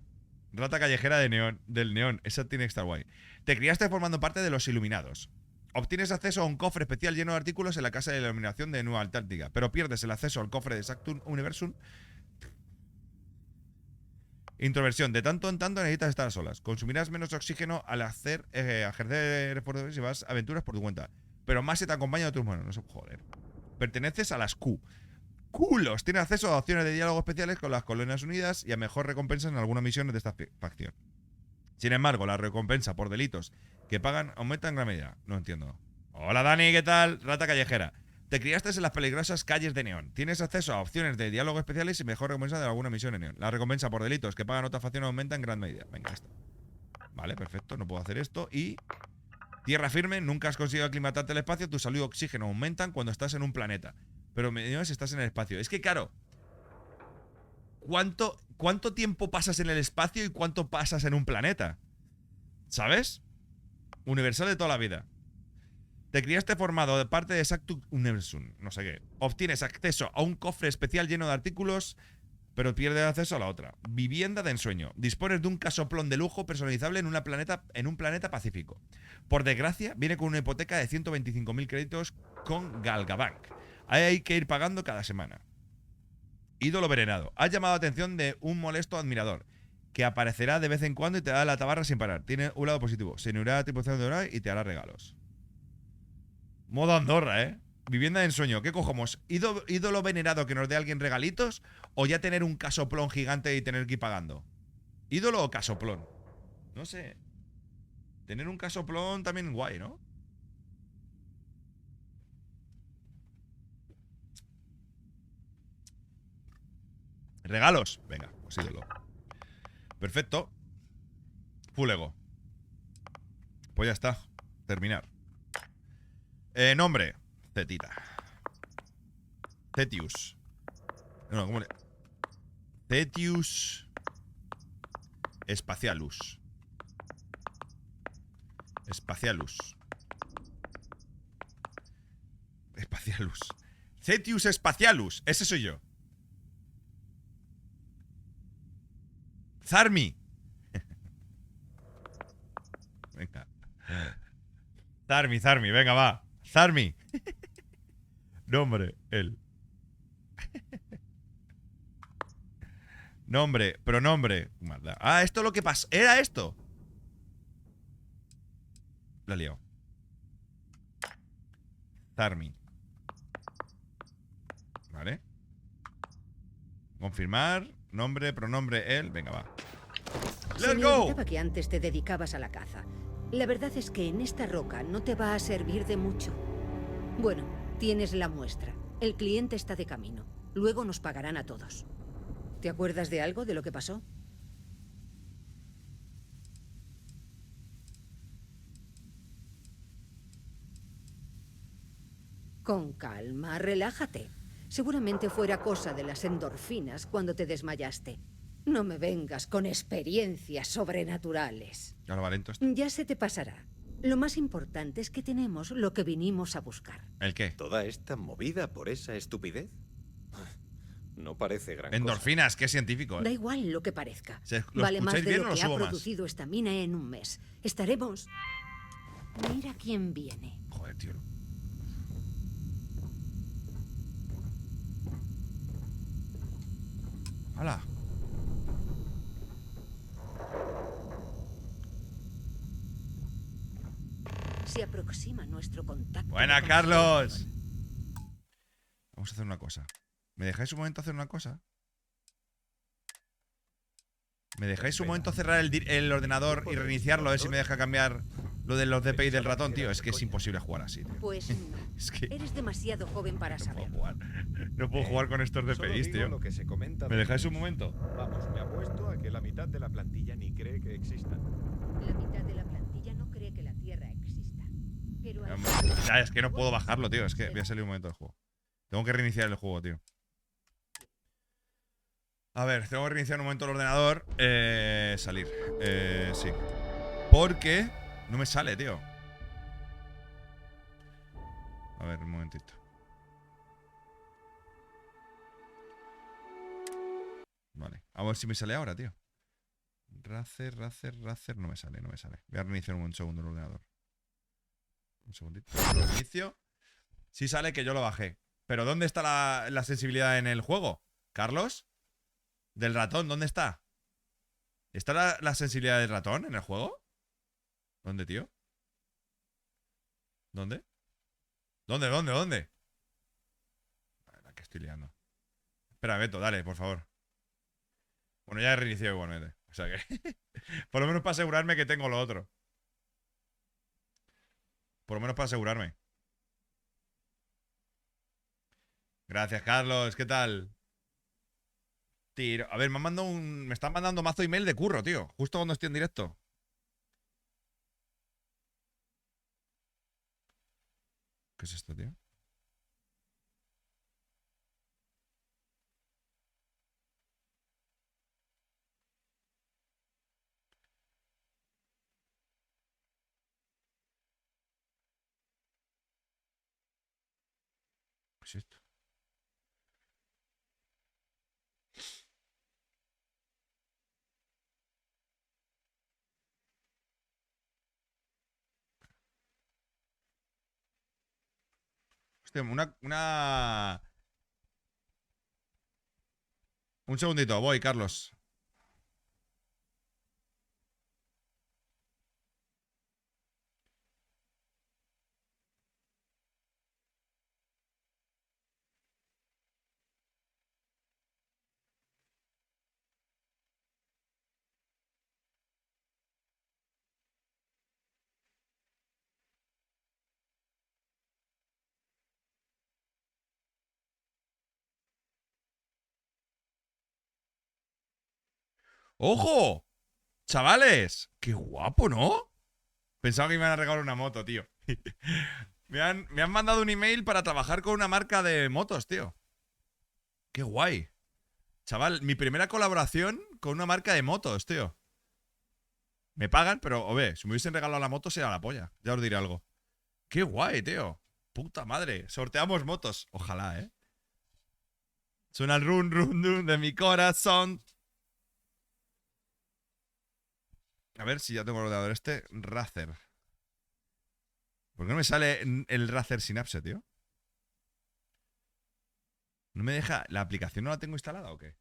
Rata callejera del neón. Esa tiene que estar guay. Te criaste formando parte de los iluminados. Obtienes acceso a un cofre especial lleno de artículos en la casa de iluminación de Nueva Antártica, pero pierdes el acceso al cofre de Sanctum Universum. Introversión. De tanto en tanto necesitas estar a solas. Consumirás menos oxígeno al ejercer esfuerzos y vas aventuras por tu cuenta. Pero más si te acompaña de tus manos. No sé, joder. Perteneces a las Q. ¡Culos! Tienes acceso a opciones de diálogo especiales con las Colonias Unidas y a mejor recompensa en algunas misiones de esta facción. Sin embargo, la recompensa por delitos que pagan aumenta en gran medida. No entiendo. Hola Dani, ¿qué tal? Rata callejera. Te criaste en las peligrosas calles de Neón. Tienes acceso a opciones de diálogo especiales y mejor recompensa de alguna misión en Neón. La recompensa por delitos que pagan otra facción aumenta en gran medida. Venga, esto. Vale, perfecto, no puedo hacer esto. Y tierra firme, nunca has conseguido aclimatarte al espacio. Tu salud y oxígeno aumentan cuando estás en un planeta. Pero me digas si estás en el espacio. Es que claro, ¿cuánto tiempo pasas en el espacio y cuánto pasas en un planeta? ¿Sabes? Universal de toda la vida. Te criaste formado de parte de Sanctum Universum, no sé qué. Obtienes acceso a un cofre especial lleno de artículos, pero pierdes acceso a la otra. Vivienda de ensueño. Dispones de un casoplón de lujo personalizable en un planeta pacífico. Por desgracia, viene con una hipoteca de 125.000 créditos con Galgabank. Ahí hay que ir pagando cada semana. Ídolo venerado. Has llamado la atención de un molesto admirador que aparecerá de vez en cuando y te da la tabarra sin parar. Tiene un lado positivo. Se unirá a la tripulación de Orai y te hará regalos. Modo Andorra, ¿eh? Vivienda de ensueño. ¿Qué cogemos? ¿Ídolo venerado que nos dé alguien regalitos? ¿O ya tener un casoplón gigante y tener que ir pagando? ¿Ídolo o casoplón? No sé. Tener un casoplón también guay, ¿no? ¿Regalos? Venga, pues ídolo. Perfecto. Full ego. Pues ya está. Terminar. Nombre. Cetita. Cetius. No, ¿cómo le...? Cetius Espacialus. Espacialus. Espacialus. Cetius Espacialus. Ese soy yo. Zarmi. Venga. Zarmi, venga, va. Zarmi. Nombre, él. Nombre, pronombre. Maldad. Ah, esto es lo que pasa. ¿Era esto? La he liado. Zarmi. Vale. Confirmar. Nombre, pronombre, él. Venga, va. Se ¡Let's me go! olvidaba que antes te dedicabas a la caza. La verdad es que en esta roca no te va a servir de mucho. Bueno, tienes la muestra. El cliente está de camino. Luego nos pagarán a todos. ¿Te acuerdas de algo de lo que pasó? Con calma, relájate. Seguramente fuera cosa de las endorfinas cuando te desmayaste. No me vengas con experiencias sobrenaturales. Ahora va lento esto. Ya se te pasará. Lo más importante es que tenemos lo que vinimos a buscar. ¿El qué? ¿Toda esta movida por esa estupidez? No parece gran Endorfinas, que es científico, Da igual lo que parezca. ¿Lo Vale más escucháis de bien lo o lo que ha subo más? producido esta mina en un mes. Estaremos... Mira quién viene. Joder, tío. ¡Hala! Se aproxima nuestro contacto. ¡Buena, de Carlos! Vamos a hacer una cosa. ¿Me dejáis un momento hacer una cosa? ¿Me dejáis un momento cerrar el ordenador y reiniciarlo? A ver si me deja cambiar lo de los DPI del ratón, tío. Es que es imposible jugar así, tío. Pues no. Es que Eres demasiado joven para no puedo saberlo. jugar. No puedo jugar con estos Solo DPIs, digo tío. lo que se comenta ¿Me de dejáis un ellos. momento? Vamos, me apuesto a que la mitad de la plantilla ni cree que existan. La mitad de la plantilla no cree que la Tierra exista. Pero hay... Ya, es que no puedo bajarlo, tío. Es que voy a salir un momento del juego. Tengo que reiniciar el juego, tío. A ver, tengo que reiniciar un momento el ordenador. Salir. Sí. Porque no me sale, tío. A ver, un momentito. Vale. A ver si me sale ahora, tío. Razer. No me sale, no me sale. Voy a reiniciar un segundo el ordenador. Un segundito. Lo inicio. Sí sale que yo lo bajé. Pero ¿dónde está la sensibilidad en el juego? ¿Carlos? ¿Del ratón? ¿Dónde está? ¿Está la sensibilidad del ratón en el juego? ¿Dónde, tío? ¿Dónde? ¿Dónde? A la que estoy liando. Espera, Beto, dale, por favor. Bueno, ya he reiniciado igualmente. O sea que... por lo menos para asegurarme que tengo lo otro. Por lo menos para asegurarme. Gracias, Carlos. ¿Qué tal? Tiro. A ver, me están mandando mazo email de curro, tío. Justo cuando estoy en directo. ¿Qué es esto, tío? ¿Qué es esto? Hostia, Un segundito, voy, Carlos. ¡Ojo! Chavales, qué guapo, ¿no? Pensaba que me iban a regalar una moto, tío. me han mandado un email para trabajar con una marca de motos, tío. Qué guay. Chaval, mi primera colaboración con una marca de motos, tío. Me pagan, pero, si me hubiesen regalado la moto sería la polla. Ya os diré algo. Qué guay, tío. Puta madre. Sorteamos motos. Ojalá, ¿eh? Suena el run, run, run de mi corazón. A ver si ya tengo el ordenador este. Razer. ¿Por qué no me sale el Razer Synapse, tío? ¿No me deja? ¿La aplicación no la tengo instalada o qué?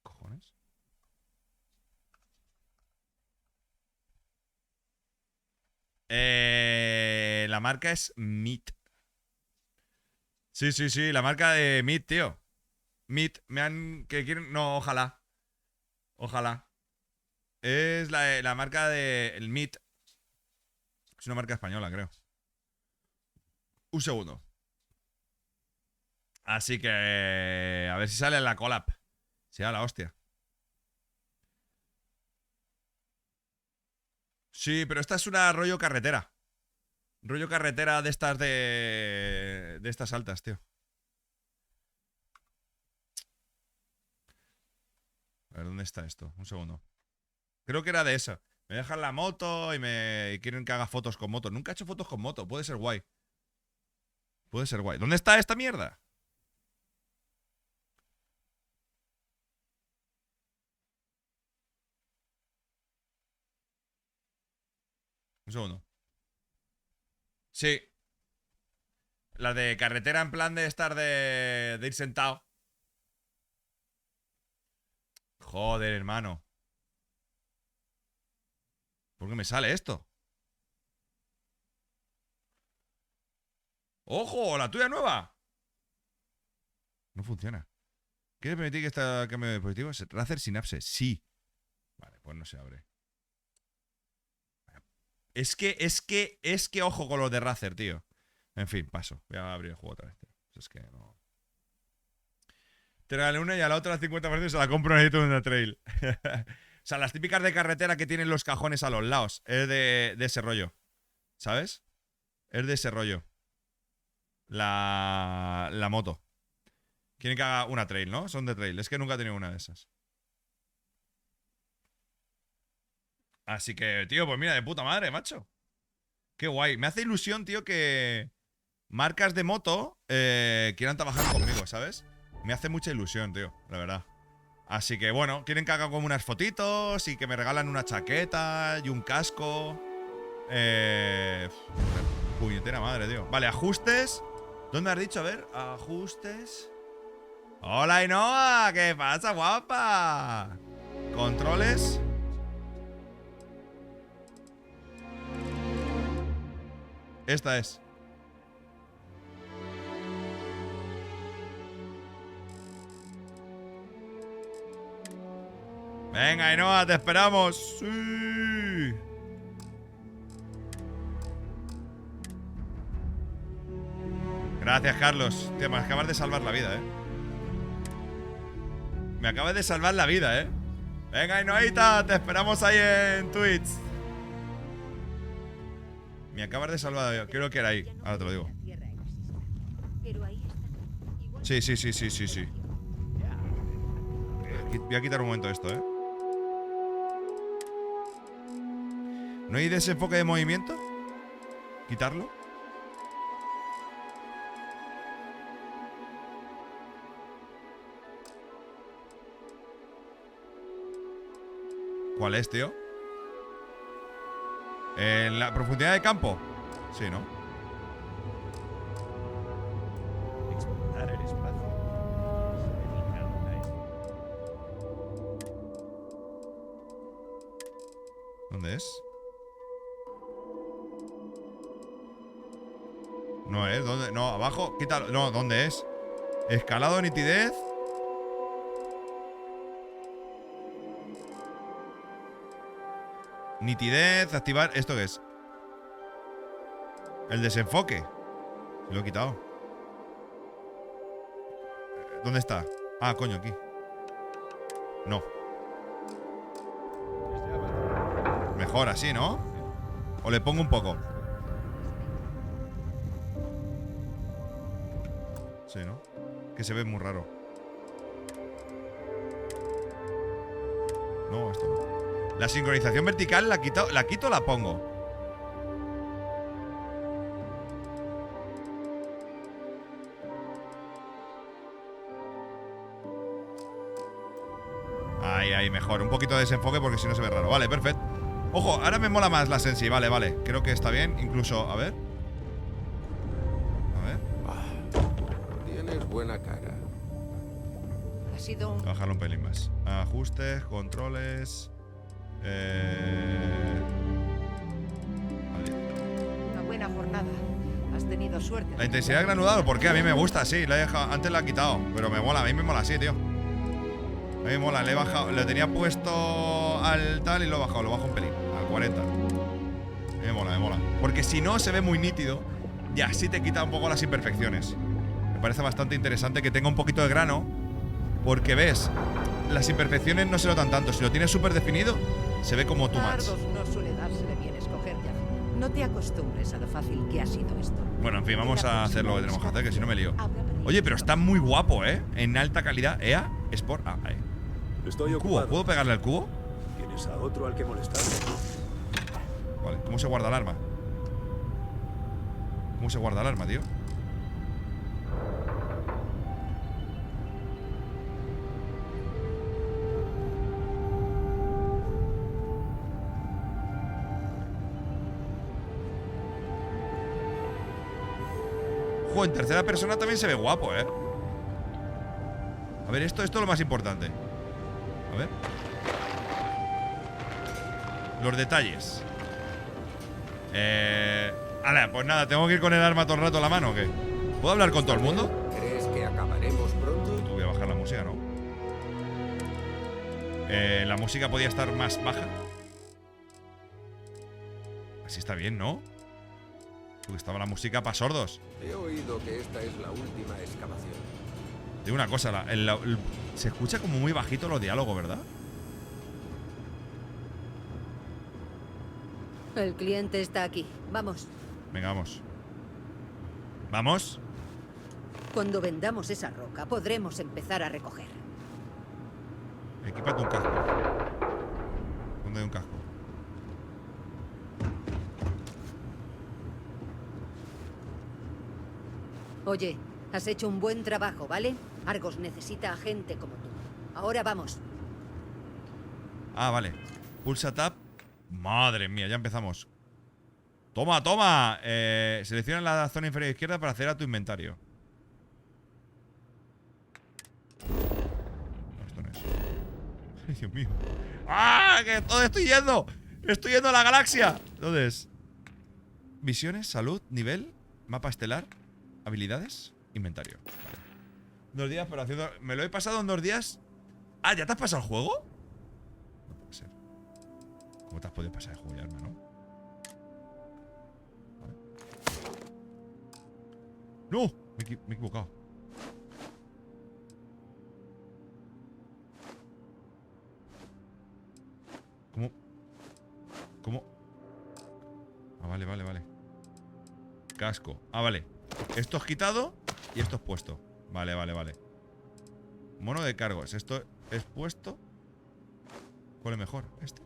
¿Cojones? La marca es Meet. Sí, sí, sí, la marca de Meet, tío. Meet, que quieren... No, ojalá. Ojalá. Es la marca de... El Meet. Es una marca española, creo. Un segundo. Así que... A ver si sale en la collab. Sea la hostia. Sí, pero esta es una rollo carretera. Rollo carretera de estas de estas altas, tío. A ver, ¿dónde está esto? Un segundo. Creo que era de esa. Me dejan la moto y quieren que haga fotos con moto. Nunca he hecho fotos con moto. Puede ser guay. Puede ser guay. ¿Dónde está esta mierda? Un segundo. Sí. La de carretera en plan de estar de ir sentado. Joder, hermano. ¿Por qué me sale esto? ¡Ojo! ¡La tuya nueva! No funciona. ¿Quieres permitir que esta cambio de dispositivo? Razer Synapse. Sí. Vale, pues no se abre. Es que ojo con los de Razer, tío. En fin, paso. Voy a abrir el juego otra vez, tío. Es que no. Te regalé una y a la otra 50% se la compro en el Trail. O sea, las típicas de carretera que tienen los cajones a los lados. Es de ese rollo. ¿Sabes? Es de ese rollo. La moto. Quieren que haga una trail, ¿no? Son de trail. Es que nunca he tenido una de esas. Así que, tío, pues mira, de puta madre, macho. Qué guay. Me hace ilusión, tío, que marcas de moto quieran trabajar conmigo, ¿sabes? Me hace mucha ilusión, tío, la verdad. Así que, bueno, quieren que haga como unas fotitos y que me regalan una chaqueta y un casco. Puñetera madre, tío. Vale, ajustes. ¿Dónde has dicho? A ver, ajustes. Hola, Ainhoa. ¿Qué pasa, guapa? Controles. Esta es. Venga, Ainhoa, te esperamos. Sí. Gracias, Carlos. Tío, me acabas de salvar la vida, Me acabas de salvar la vida, Venga, Ainhoita, te esperamos ahí en Twitch. Me acabas de salvar la vida. Creo que era ahí. Ahora te lo digo. Sí, sí, sí, sí, sí, sí. Voy a quitar un momento esto, ¿No hay desenfoque de movimiento? ¿Quitarlo? ¿Cuál es, tío? ¿En la profundidad de campo? Sí, ¿no? Explorar el espacio. ¿Dónde es? No es, ¿dónde? No, abajo, quítalo. No, ¿dónde es? Escalado, nitidez. Nitidez, activar. ¿Esto qué es? El desenfoque. Lo he quitado. ¿Dónde está? Ah, coño, aquí. No. mejor así, ¿no? O le pongo un poco. Sí, ¿no? Que se ve muy raro. No, esto no. La sincronización vertical la quito o la pongo. Ahí, mejor. Un poquito de desenfoque porque si no se ve raro. Vale, perfecto. Ojo, ahora me mola más la Sensi. Vale. Creo que está bien. Incluso, a ver. Tienes buena cara. Ha sido un... Bajarlo un pelín más. Ajustes, controles. Vale. Una buena jornada. Has tenido suerte. La intensidad granulado, ¿por qué? A mí me gusta, sí. Antes la he quitado. Pero me mola, a mí me mola así, tío. A mí me mola, le he bajado. Lo tenía puesto al tal y lo he bajado. Lo bajo un pelín, al 40. A mí me mola. Porque si no se ve muy nítido. Y así te quita un poco las imperfecciones. Me parece bastante interesante que tenga un poquito de grano. Porque ves, las imperfecciones no se notan tanto. Si lo tienes súper definido, se ve como too A much. Argos no suele dársele bien escoger ya. No te acostumbres a lo fácil que ha sido esto. Bueno, en fin, vamos a hacer lo que tenemos que hacer, que si no me lío. Oye, pero está muy guapo, ¿eh? En alta calidad. EA Sport. Estoy Cubo, ocupado. ¿puedo pegarle al cubo? Tienes a otro al que molestar. Vale, ¿cómo se guarda el arma? ¿Cómo se guarda el arma, tío? Ojo, en tercera persona también se ve guapo, ¿eh? A ver, esto es lo más importante. A ver. Los detalles. Ala, pues nada, ¿tengo que ir con el arma todo el rato a la mano o qué? ¿Puedo hablar con todo el mundo? ¿Crees que acabaremos pronto? Voy a bajar la música, ¿no? La música podía estar más baja. Así está bien, ¿no? Porque estaba la música para sordos. He oído que esta es la última excavación. Digo una cosa, se escucha como muy bajito los diálogos, ¿verdad? El cliente está aquí. Vamos. Venga, vamos. ¿Vamos? Cuando vendamos esa roca, podremos empezar a recoger. Equípate un casco. ¿Dónde hay un casco? Oye, has hecho un buen trabajo, ¿vale? Argos necesita a gente como tú. Ahora vamos. Ah, vale. Pulsa tab. Madre mía, ya empezamos. Toma, toma. Selecciona la zona inferior izquierda para acceder a tu inventario. No, esto no es. Ay, Dios mío. ¡Ah! ¡Que todo estoy yendo! ¡Estoy yendo a la galaxia! ¿Dónde es? Visiones, salud, nivel, mapa estelar, habilidades, inventario. Vale. 2 días, pero haciendo... ¿Me lo he pasado en 2 días? Ah, ¿ya te has pasado el juego? No puede ser. ¿Cómo te has podido pasar el juego ya, hermano? Vale. ¡No! Me he equivocado. ¿Cómo? Ah, vale. Casco. Ah, vale. Esto es quitado y esto es puesto. Vale. Mono de cargos. Esto es puesto. ¿Cuál es mejor? ¿Este?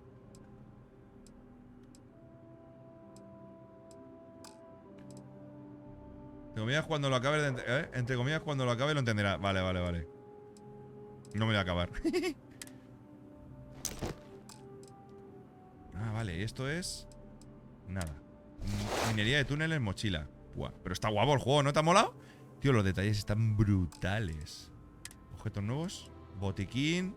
Entre comillas, cuando lo acabe entre comillas, cuando lo acabe lo entenderá. Vale. No me voy a acabar. Ah, vale, y esto es... Nada. Minería de túneles, mochila. Buah, pero está guapo el juego, ¿no te ha molado? Tío, los detalles están brutales. Objetos nuevos. Botiquín.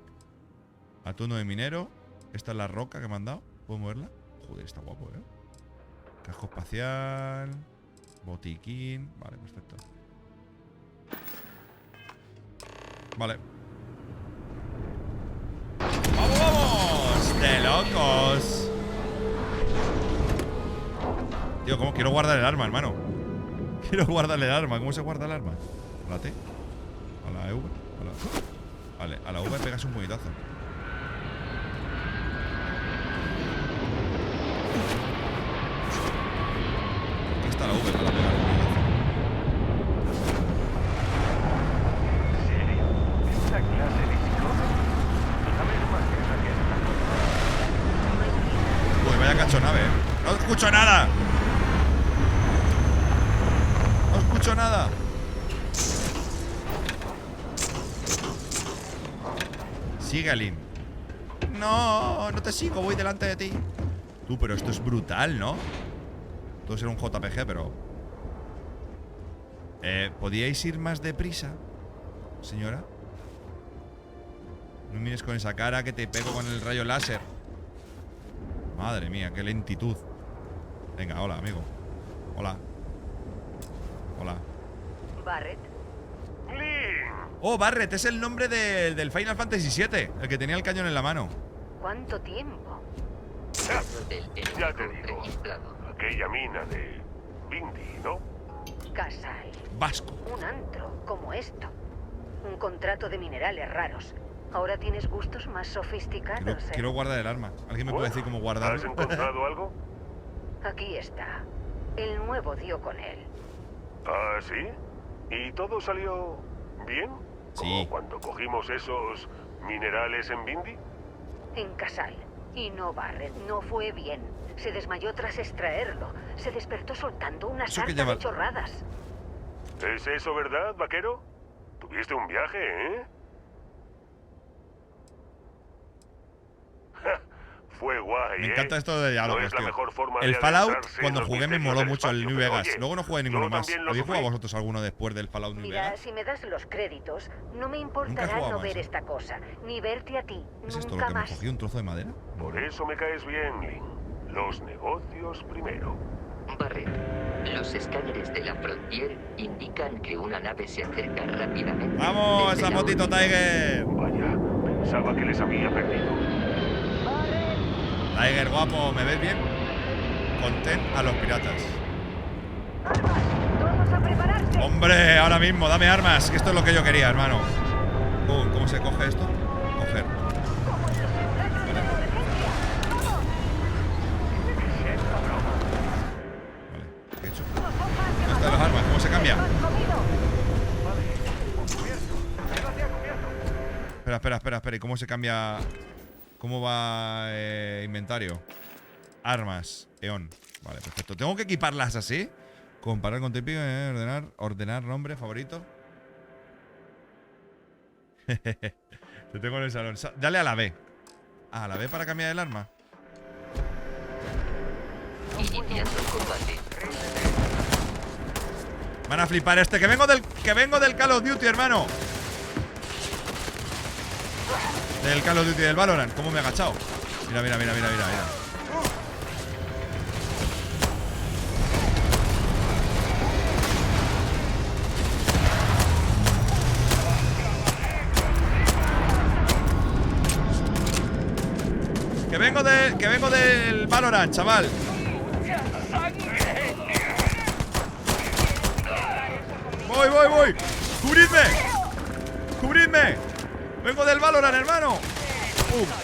Atuendo de minero. Esta es la roca que me han dado. ¿Puedo moverla? Joder, está guapo, ¿eh? Casco espacial. Botiquín. Vale, perfecto. Vale. ¡Vamos! ¡De locos! Tío, ¿cómo? Quiero guardar el arma, hermano. Quiero guardar el arma. ¿Cómo se guarda el arma? A la T. A la V. Vale, a la V pegas un puñetazo. falta la V para pegar. ¿En serio? ¿Esta clase de psicólogo? ¿Sabes más que esa que esta? Uy, vaya cachonave, ¿eh? ¡No escucho nada! ¡No escucho nada! Sigue, Lin. No, no te sigo, voy delante de ti. Tú, pero esto es brutal, ¿no? Todo será un JPG, pero... ¿podíais ir más deprisa, señora? No mires con esa cara que te pego con el rayo láser. Madre mía, qué lentitud. Venga, hola, amigo. Hola. Hola. Barret. Oh, Barret, es el nombre del Final Fantasy VII, el que tenía el cañón en la mano. ¿Cuánto tiempo? Ya te digo, aquella mina de Bindi, ¿no? Casal. Vasco. Un antro como esto. Un contrato de minerales raros. Ahora tienes gustos más sofisticados, Quiero guardar el arma. ¿Alguien me puede decir cómo guardarlo? ¿Has encontrado algo? Aquí está. El nuevo dio con él. ¿Ah, sí? ¿Y todo salió bien? Como Sí. cuando cogimos esos minerales en Bindi. En Casal. Y no, Barret, no fue bien. Se desmayó tras extraerlo. Se despertó soltando una Eso que sarta lleva- de chorradas. ¿Es eso verdad, vaquero? Tuviste un viaje, ¿eh? Ja, fue guay, Me ¿eh? encanta esto de diálogos, No es la tío. mejor forma El de Fallout, adentrarse cuando en los jugué, me misterios moló del mucho el espacio, New pero, Vegas. oye, Luego no jugué ninguno yo más. también lo ¿Habéis jugado sufrí. vosotros alguno después del Fallout New Mira, Vegas? si me das los créditos, no me Nunca he importará jugado no más, ver ¿eh? esta cosa, ni verte a ti. ¿Es esto lo Nunca que me más. cogí? ¿Un trozo de madera? Por eso me caes bien, Lin. Los negocios primero. Barret, los escáneres de la Frontier indican que una nave se acerca rápidamente. ¡Vamos, desde esa la fotito, órbita. Tiger! Vaya, pensaba que les había perdido. Tiger, guapo, ¿me ves bien? Contén a los piratas. ¡Todos a prepararse! ¡Hombre, ahora mismo, dame armas! Que esto es lo que yo quería, hermano. ¿Cómo se coge esto? Coger. ¡Como en los simuladores de emergencia! ¡Vamos! Vale, ¿qué he hecho? ¿Dónde están las armas? ¿Cómo se cambia? ¡Has comido! Espera. ¿Y cómo se cambia? ¿Cómo va inventario? Armas, Eon. Vale, perfecto. ¿Tengo que equiparlas así? Comparar con típico, ordenar nombre, favorito. Te tengo en el salón. Dale a la B. Ah, a la B para cambiar el arma. Iniciando combate. Van a flipar que vengo del Call of Duty, hermano. Del Call of Duty del Valorant. ¿Cómo me he agachado? Mira. Que vengo del Valorant, chaval. Voy. Cubridme. Vengo del Valorant, hermano.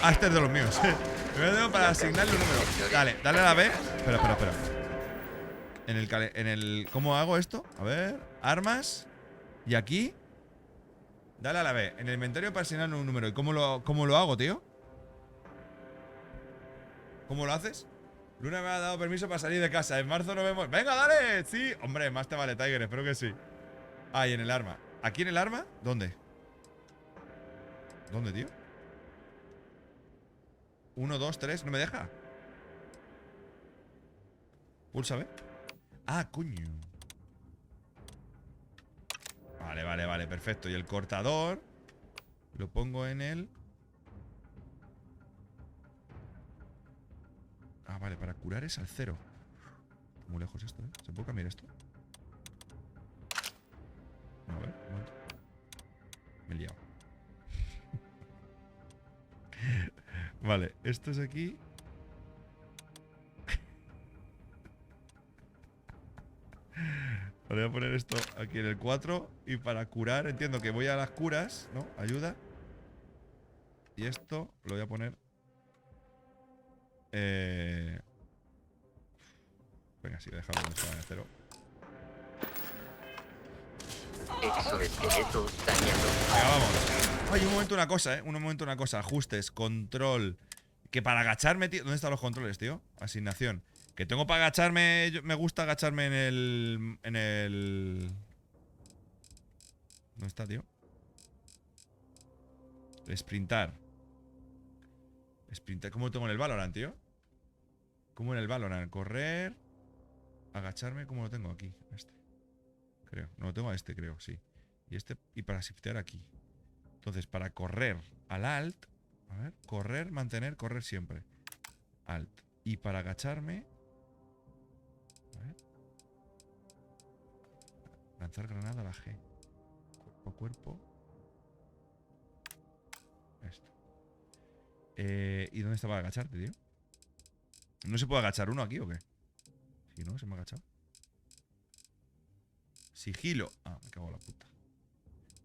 Este es de los míos. Me tengo para asignarle un número. Dale a la B. Espera. En el ¿cómo hago esto? A ver, armas. Y aquí dale a la B. En el inventario para asignarle un número. ¿Y cómo lo hago, tío? ¿Cómo lo haces? Luna me ha dado permiso para salir de casa. En marzo nos vemos. ¡Venga, dale! Sí. Hombre, más te vale, Tiger. Espero que sí. Ah, y en el arma. ¿Aquí en el arma? ¿Dónde? ¿Dónde, tío? 1, 2, 3. ¿No me deja? Púlsame. Ah, coño. Vale. Perfecto. Y el cortador lo pongo en el... Ah, vale, para curar es al 0. Muy lejos esto, ¿eh? ¿Se puede cambiar esto? A ver, un momento. Me he liado. Vale, esto es aquí. Vale, voy a poner esto aquí en el 4. Y para curar, entiendo que voy a las curas, ¿no? Ayuda. Y esto lo voy a poner... Venga, sí, déjalo en 0. Exoesqueleto dañado. Venga, vamos. Ay, un momento una cosa, Un momento una cosa. Ajustes, control. Que para agacharme, tío. ¿Dónde están los controles, tío? Asignación. Que tengo para agacharme. Me gusta agacharme en el. ¿Dónde está, tío? Sprintar. Sprintar. ¿Cómo lo tengo en el Valorant, tío? ¿Cómo en el Valorant? Correr. Agacharme. ¿Cómo lo tengo aquí? Este. Creo. No lo tengo a este, creo, sí. Y este. Y para shiftear aquí. Entonces, para correr al alt. A ver. Correr, mantener, correr siempre. Alt. Y para agacharme. A ver. Lanzar granada a la G. Cuerpo a cuerpo. Esto. ¿Y dónde estaba agacharte, tío? ¿No se puede agachar uno aquí o qué? Si no, se me ha agachado. Sigilo. Ah, me cago en la puta.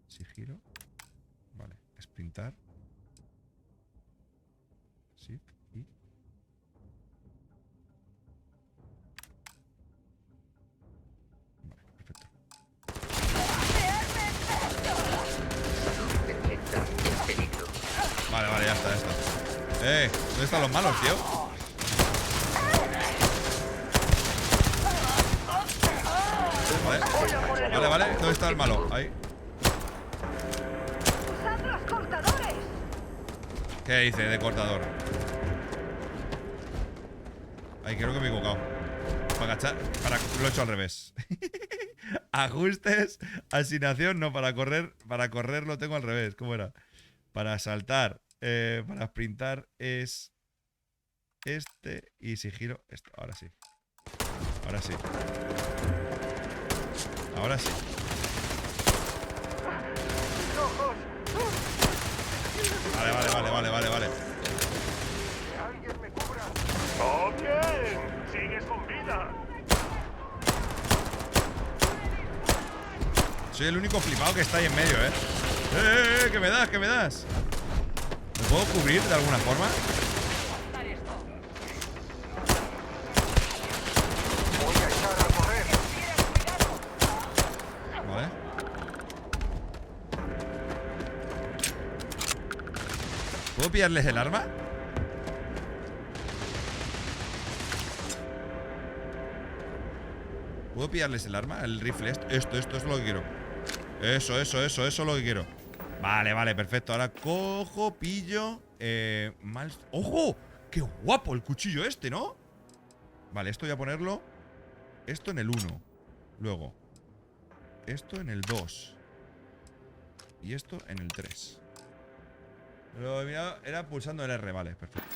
Sigilo. Vale. Sprintar. Shift y. Vale, perfecto. Perfecta en peligro. Vale, vale, ya está, ya está. ¿Dónde están los malos, tío? Vale, vale, vale. ¿Dónde está el malo? Ahí. ¡Usad los cortadores! ¿Qué dice de cortador? Ahí creo que me he equivocado. Para agachar. Lo he hecho al revés. Ajustes. Asignación. No, para correr. Para correr lo tengo al revés. ¿Cómo era? Para saltar. Para sprintar es. Este. Y si giro. Esto. Ahora sí. Ahora sí. Ahora sí. Vale, vale, vale, vale, vale, vale. ¡Que alguien me cubra! ¡Oh, bien! ¡Sigues con vida! Soy el único flipado que está ahí en medio, ¿Qué me das? ¿Qué me das? ¿Me puedo cubrir de alguna forma? Voy a echar a correr. Vale. ¿Puedo pillarles el arma? ¿Puedo pillarles el arma? El rifle. Esto es lo que quiero. Eso es lo que quiero. Vale, vale, perfecto. Ahora cojo, pillo. ¡Ojo! ¡Qué guapo el cuchillo este!, ¿no? Vale, esto voy a ponerlo. Esto en el 1. Luego esto en el 2. Y esto en el 3. Lo he mirado, era pulsando el R, vale, perfecto.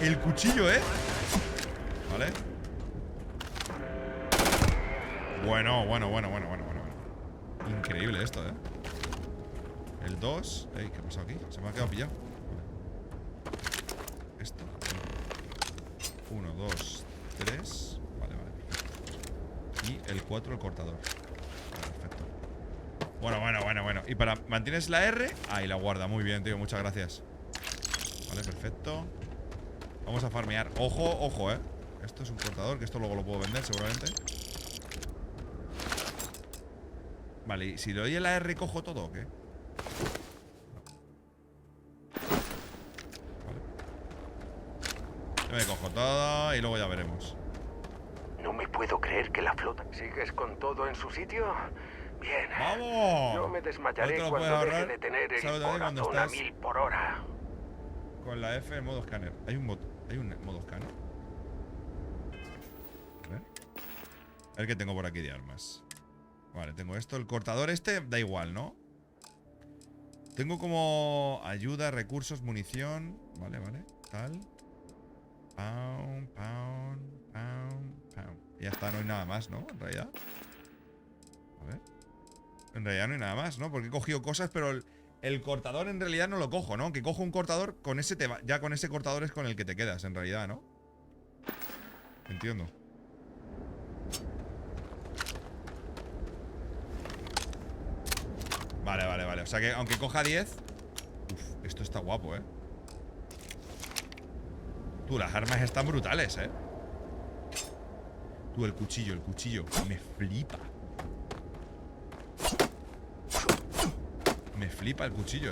El cuchillo, Vale. Bueno. Increíble esto, El 2. Ey, ¿qué ha pasado aquí? Se me ha quedado pillado. Vale. Esto. 1, 2, 3. Vale, vale, perfecto. Y el 4, el cortador. Vale, perfecto. Bueno. Y para... ¿Mantienes la R? Ahí la guarda. Muy bien, tío. Muchas gracias. Vale, perfecto. Vamos a farmear. Ojo, Esto es un cortador, que esto luego lo puedo vender seguramente. Vale, ¿y si le doy la R cojo todo o qué? Vale. Yo me cojo todo y luego ya veremos. No me puedo creer que la flota... ¿Sigues con todo en su sitio? Bien. ¡Vamos! No me desmayaré No te lo cuando puedes deje ahorrar. de tener el Sálvate ahí cuando corazón a estás 1000 por hora. con la F en modo escáner. Hay un modo escáner. A ver qué tengo por aquí de armas. Vale, tengo esto. El cortador este da igual, ¿no? Tengo como ayuda, recursos, munición. Vale. Tal. Pound. Ya está, no hay nada más, ¿no? En realidad. A ver. En realidad no hay nada más, ¿no? Porque he cogido cosas, pero el cortador en realidad no lo cojo, ¿no? Que cojo un cortador, con ese te va. Ya con ese cortador es con el que te quedas, en realidad, ¿no? Entiendo. Vale. O sea que aunque coja 10. Uf, esto está guapo, Tú, las armas están brutales, Tú, el cuchillo me flipa. Me flipa el cuchillo,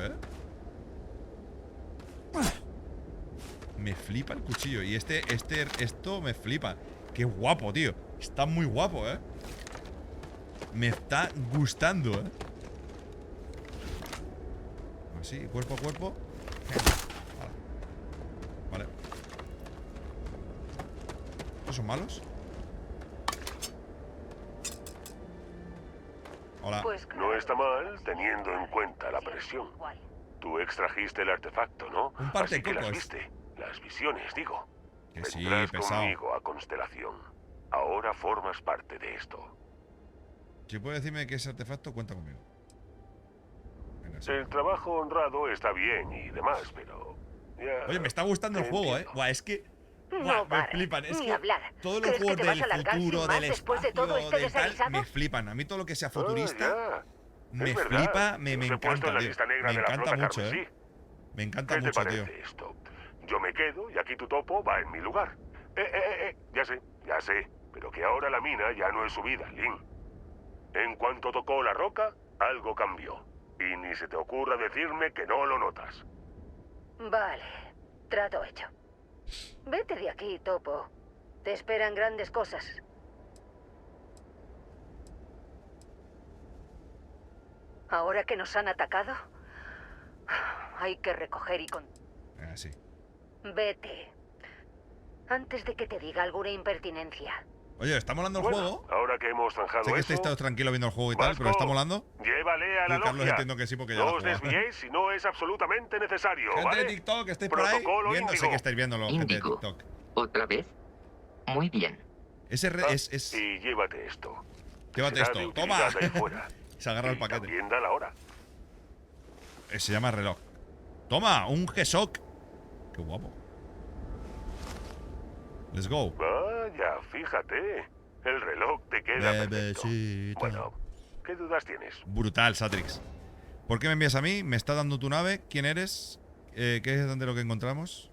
Me flipa el cuchillo. Y esto me flipa. Qué guapo, tío. Está muy guapo, Me está gustando, Así, cuerpo a cuerpo. Vale. ¿Estos son malos? Hola. Pues No está mal teniendo en cuenta la presión. Tú extrajiste el artefacto, ¿no? Un Así que las partecocos. viste. Las visiones, digo. Que sí, Vendrás pesado. conmigo a Constelación. Ahora formas parte de esto. Si puede decirme que ese artefacto, cuenta conmigo. Venga, sí. El trabajo honrado está bien y demás, pero... ya Oye, me está gustando el te juego, entiendo. Buah, es que... No buah, me paras, flipan. Es ni que hablar. todos los ¿Crees que juegos te vas del a largar sin futuro, más del después de todo espacio, este del tal, desaguisado? me flipan. A mí todo lo que sea futurista, Ya. me Es verdad. flipa, me Los he puesto encanta, en la tío. lista negra Me de la encanta flota mucho, carmesí. Me encanta ¿Qué te mucho, tío. parece esto? Yo me quedo y aquí tu topo va en mi lugar. Ya sé. Pero que ahora la mina ya no es subida, Lin. En cuanto tocó la roca, algo cambió. Y ni se te ocurra decirme que no lo notas. Vale, trato hecho. Vete de aquí, Topo. Te esperan grandes cosas. Ahora que nos han atacado, hay que recoger y con... Sí. Vete. Antes de que te diga alguna impertinencia. Oye, ¿está molando el Bueno, juego? ahora que hemos zanjado Sé que eso... estáis todos tranquilos viendo el juego y tal, pero ¿está molando? Llévale a la Tú, Carlos, logia. entiendo que sí, porque ya No lo os has jugado. desviéis si no es absolutamente necesario, Gente ¿vale? de TikTok, ¿estáis por ahí? Protocolo Viendo, sé Índigo. que estáis viéndolo, gente de Índigo. TikTok. ¿Otra vez? Muy bien. Ese Ah, es... Y llévate esto. Llévate Será de esto. ¡Toma! utilidad ahí fuera. Se agarra el Y paquete. también da la hora. Se llama reloj. ¡Toma! ¡Un G-Shock! ¡Qué guapo! Let's go. Vaya, fíjate. El reloj te queda perfecto. Bebecito. Bueno, ¿qué dudas tienes? Brutal, Satrix. ¿Por qué me envías a mí? ¿Me está dando tu nave? ¿Quién eres? ¿Qué es de lo que encontramos?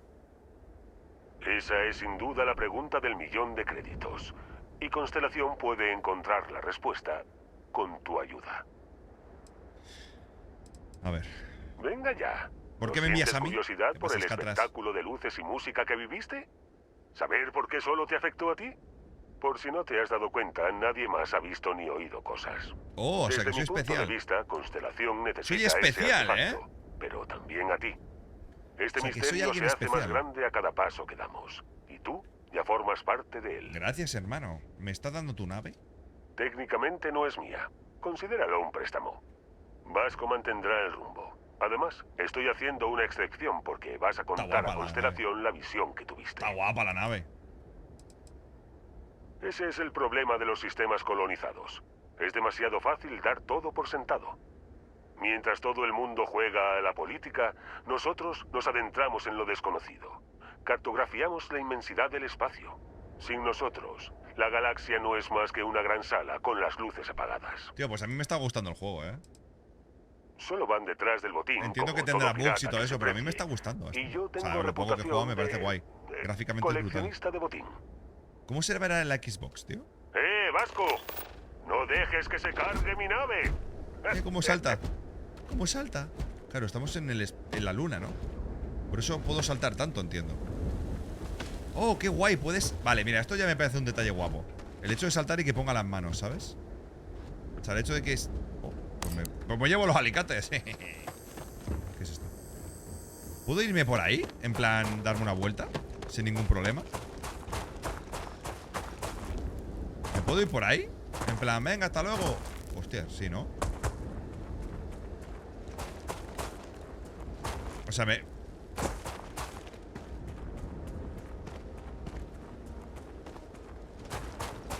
Esa es sin duda la pregunta del millón de créditos. Y Constelación puede encontrar la respuesta con tu ayuda. A ver. Venga ya. ¿Por ¿No qué me envías sientes a mí? curiosidad ¿Qué por pasa, el escatras? espectáculo de luces y música que viviste? ¿Saber por qué solo te afectó a ti? Por si no te has dado cuenta, nadie más ha visto ni oído cosas. Oh, o sea que Desde soy mi punto especial. de vista, Constelación necesita Soy ese especial, artefacto, pero también a ti. Este O sea, que soy misterio alguien se hace más especial. grande a cada paso que damos. Y tú ya formas parte de él. Gracias, hermano. ¿Me está dando tu nave? Técnicamente no es mía. Considéralo un préstamo. Vasco mantendrá el rumbo. Además, estoy haciendo una excepción porque vas a contar guapa a la Constelación la visión que tuviste. Está guapa la nave. Ese es el problema de los sistemas colonizados. Es demasiado fácil dar todo por sentado. Mientras todo el mundo juega a la política, nosotros nos adentramos en lo desconocido. Cartografiamos la inmensidad del espacio. Sin nosotros, la galaxia no es más que una gran sala con las luces apagadas. Tío, pues a mí me está gustando el juego, Solo van detrás del botín. Entiendo como que tendrá todo bugs y pirata todo que eso, se pero a mí me precie. está gustando esto. Y yo tengo O sea, lo poco que he jugado me parece reputación guay. Gráficamente es brutal. coleccionista de botín. ¿Cómo se verá en la Xbox, tío? Vasco! ¡No dejes que se cargue mi nave! ¿Cómo salta? ¿Cómo salta? Claro, estamos en la luna, ¿no? Por eso puedo saltar tanto, entiendo. Oh, qué guay, puedes... Vale, mira, esto ya me parece un detalle guapo. El hecho de saltar y que ponga las manos, ¿sabes? O sea, el hecho de que es... Oh, pues me llevo los alicates. ¿Qué es esto? ¿Puedo irme por ahí? En plan, darme una vuelta sin ningún problema. ¿Me puedo ir por ahí? En plan, venga, hasta luego. Hostia, sí, ¿no? O sea,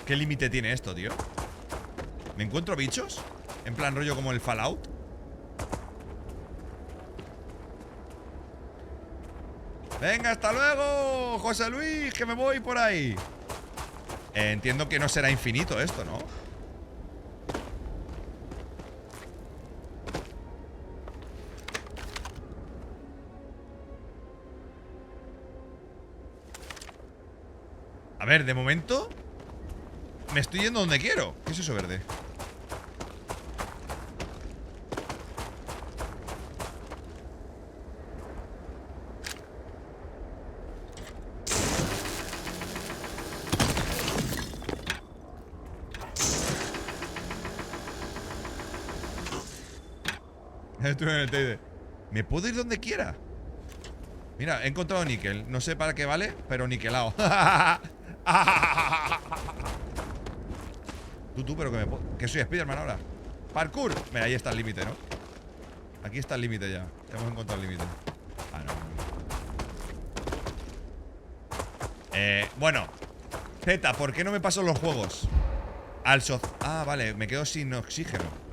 ¿qué límite tiene esto, tío? ¿Me encuentro bichos? En plan rollo como el Fallout. Venga, hasta luego, José Luis, que me voy por ahí. Entiendo que no será infinito esto, ¿no? A ver, de momento Me estoy yendo donde quiero. ¿Qué es eso verde? Estoy en el Teide. ¿Me puedo ir donde quiera? Mira, he encontrado níquel. No sé para qué vale, pero niquelado. Tú, pero que me puedo... Que soy Spiderman ahora. Parkour. Mira, ahí está el límite, ¿no? Aquí está el límite ya. Ya hemos encontrado el límite. Ah, no. Bueno. Z, ¿por qué no me paso los juegos? Ah, vale, me quedo sin oxígeno.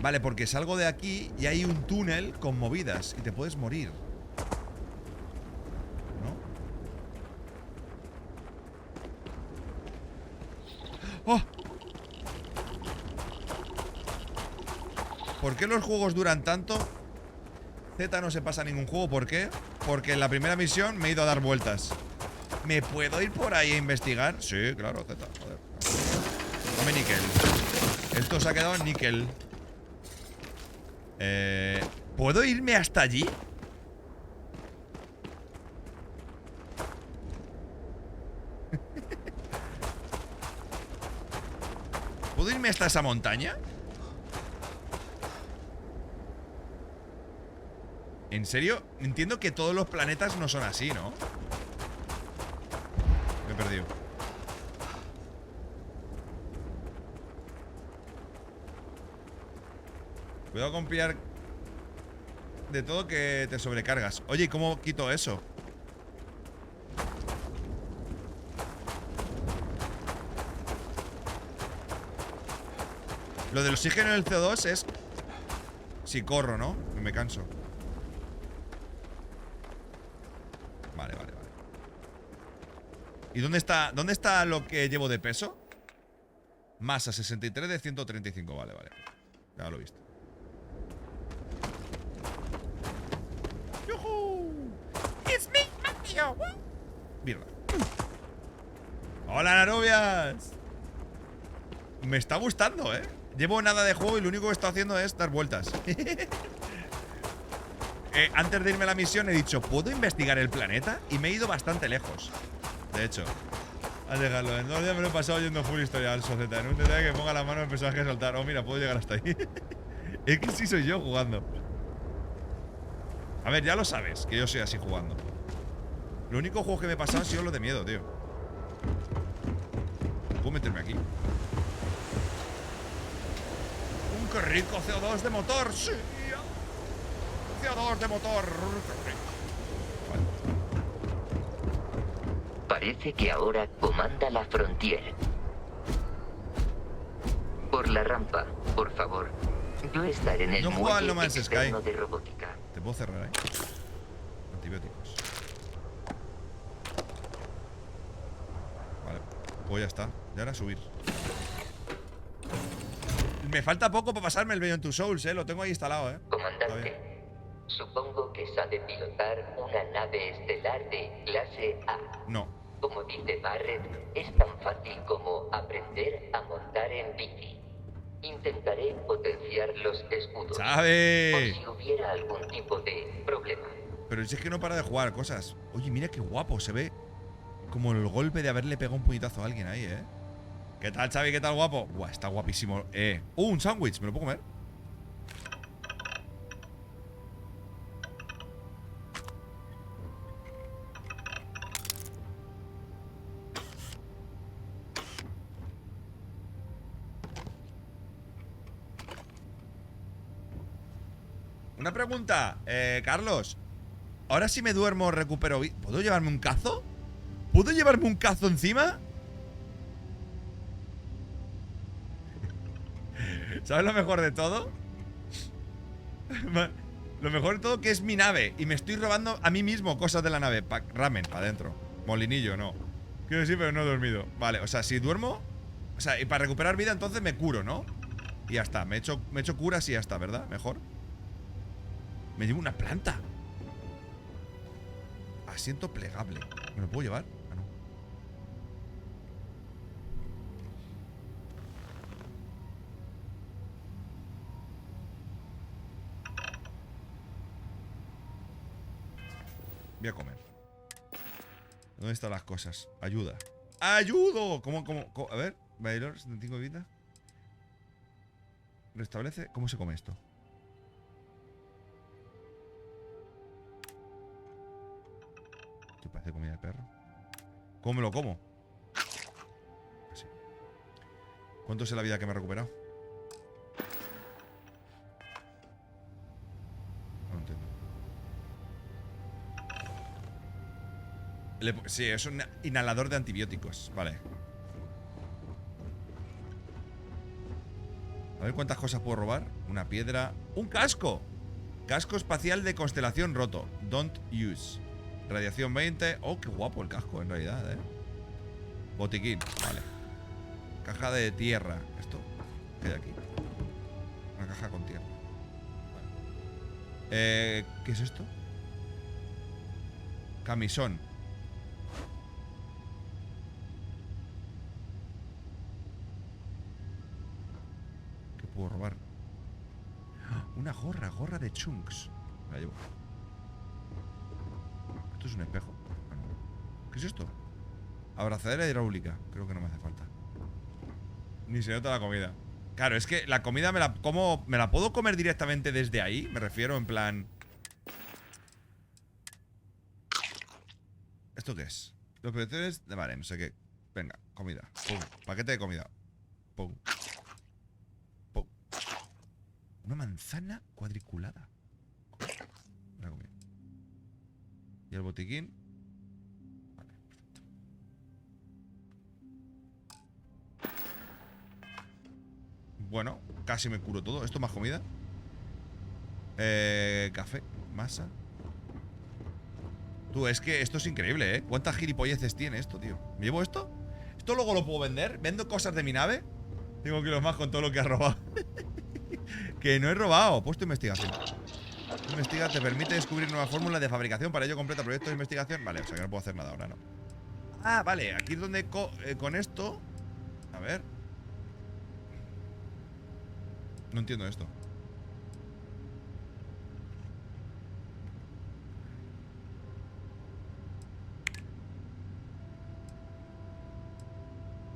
Vale, porque salgo de aquí y hay un túnel con movidas y te puedes morir. ¿No? ¡Oh! ¿Por qué los juegos duran tanto? Z no se pasa ningún juego. ¿Por qué? Porque en la primera misión me he ido a dar vueltas. ¿Me puedo ir por ahí a investigar? Sí, claro, Z. Joder. Dame níquel. Esto se ha quedado en níquel. ¿Puedo irme hasta allí? ¿Puedo irme hasta esa montaña? ¿En serio? Entiendo que todos los planetas no son así, ¿no? Me he perdido. Cuidado con pillar de todo que te sobrecargas. Oye, ¿y cómo quito eso? Lo del oxígeno en el CO2 es si corro, ¿no? Me canso. Vale. ¿Y dónde está lo que llevo de peso? Masa 63 de 135. Vale. Ya lo he visto. It's me, Mario. Mierda. Hola, Narubias. Me está gustando, ¿eh? Llevo nada de juego y lo único que estoy haciendo es dar vueltas. Antes de irme a la misión he dicho, ¿puedo investigar el planeta? Y me he ido bastante lejos. De hecho, a dejarlo. En 2 días me lo he pasado yendo full historia al Soceta. En un detalle que ponga la mano en el personaje a saltar. Oh, mira, puedo llegar hasta ahí. Es que sí soy yo jugando. A ver, ya lo sabes, que yo soy así jugando. Lo único juego que me he pasado han sido los de miedo, tío. ¿Puedo meterme aquí? ¡Qué rico! CO2 de motor, sí. CO2 de motor. Qué rico. Vale. Parece que ahora comanda la Frontier. Por la rampa, por favor. Yo estaré en el No juego al No muelle Man's Sky. externo de robótica. Te puedo cerrar, ¿eh? Antibióticos. Vale, pues ya está. Y ahora subir. Me falta poco para pasarme el Beyond Two Souls, Lo tengo ahí instalado, Comandante, supongo que sabe pilotar una nave estelar de clase A. No. Como dice Barrett, es tan fácil como aprender a montar en bici. Intentaré potenciar los escudos. ¡Sabe! Por si hubiera algún tipo de problema. Pero si es que no para de jugar cosas. Oye, mira qué guapo. Se ve como el golpe de haberle pegado un puñetazo a alguien ahí, ¿Qué tal, Xavi? ¿Qué tal, guapo? Buah, está guapísimo. Un sándwich. ¿Me lo puedo comer? Una pregunta, Carlos. Ahora si me duermo recupero... ¿Puedo llevarme un cazo? ¿Puedo llevarme un cazo encima? ¿Sabes lo mejor de todo? Lo mejor de todo que es mi nave y me estoy robando a mí mismo cosas de la nave. Ramen, para adentro. Molinillo, no. Quiero decir, pero no he dormido. Vale, o sea, si duermo... O sea, y para recuperar vida entonces me curo, ¿no? Y ya está, me he hecho curas y ya está, ¿verdad? Mejor. Me llevo una planta. Asiento plegable. ¿Me lo puedo llevar? Ah, no. Voy a comer. ¿Dónde están las cosas? Ayuda. ¡Ayudo! ¿Cómo? A ver, Baylor, 75 de vida. Restablece. ¿Cómo se come esto? ¿Qué parece comida de perro? ¿Cómo me lo como? Así. ¿Cuánto es la vida que me he recuperado? No entiendo. Sí, es un inhalador de antibióticos. Vale. A ver cuántas cosas puedo robar. Una piedra. ¡Un casco! Casco espacial de constelación roto. Don't use. Radiación 20. Oh, qué guapo el casco en realidad, Botiquín. Vale. Caja de tierra. ¿Esto? ¿Qué hay aquí? Una caja con tierra. Vale. ¿Qué es esto? Camisón. ¿Qué puedo robar? Una gorra de chunks. Me la llevo. ¿Esto es un espejo? ¿Qué es esto? Abrazadera hidráulica. Creo que no me hace falta. Ni se nota la comida. Claro, es que la comida me la como. ¿Me la puedo comer directamente desde ahí? Me refiero en plan. ¿Esto qué es? Los protectores de... Vale, no sé qué. Venga, comida. Pum. Paquete de comida. Pum. Pum. Una manzana cuadriculada. La comida. Y el botiquín. Vale, perfecto. Bueno, casi me curo todo. ¿Esto más comida? Café, masa. Tú, es que esto es increíble, ¿eh? ¿Cuántas gilipolleces tiene esto, tío? ¿Me llevo esto? ¿Esto luego lo puedo vender? ¿Vendo cosas de mi nave? Tengo kilos más con todo lo que has robado. Que no he robado. Puesto investigación. Investiga, te permite descubrir nuevas fórmulas de fabricación. Para ello completa proyectos de investigación. Vale, o sea que no puedo hacer nada ahora, ¿no? Ah, vale, aquí es donde con esto. A ver. No entiendo esto.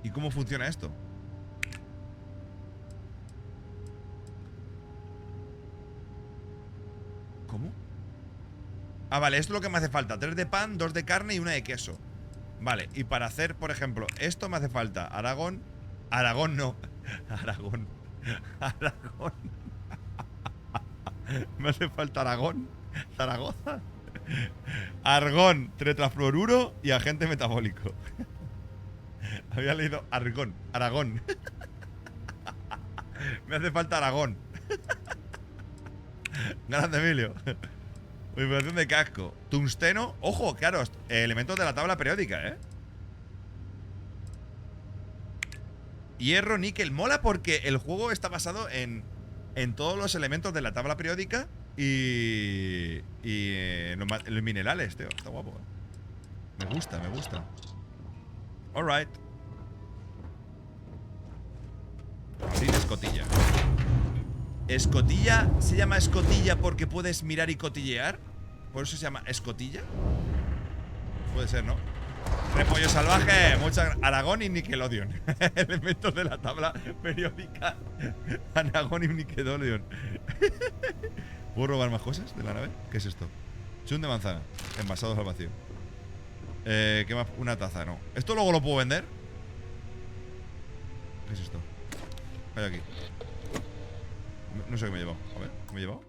¿Y cómo funciona esto? ¿Cómo? Ah, vale, esto es lo que me hace falta. 3 de pan, 2 de carne y 1 de queso. Vale, y para hacer, por ejemplo, esto me hace falta Aragón. Aragón no. Aragón. Aragón. Me hace falta Aragón. Zaragoza. Argón, tetrafluoruro y agente metabólico. Había leído Argón. Aragón. Me hace falta Aragón. Grande, Emilio. Vibración de casco. Tungsteno. Ojo, claro. Elementos de la tabla periódica, ¿eh? Hierro, níquel. Mola porque el juego está basado en todos los elementos de la tabla periódica y los minerales, tío. Está guapo, ¿eh? Me gusta, me gusta. Alright. Abrir escotilla. ¿Escotilla se llama escotilla porque puedes mirar y cotillear? ¿Por eso se llama escotilla? Puede ser, ¿no? Repollo salvaje, mucha Aragón y Nickelodeon. Elementos de la tabla periódica. Aragón y Nickelodeon. ¿Puedo robar más cosas de la nave? ¿Qué es esto? Chun de manzana, envasados al vacío. ¿Qué más? Una taza, no. ¿Esto luego lo puedo vender? ¿Qué es esto? ¿Qué hay aquí? No sé qué me he llevado. A ver, ¿qué me he llevado?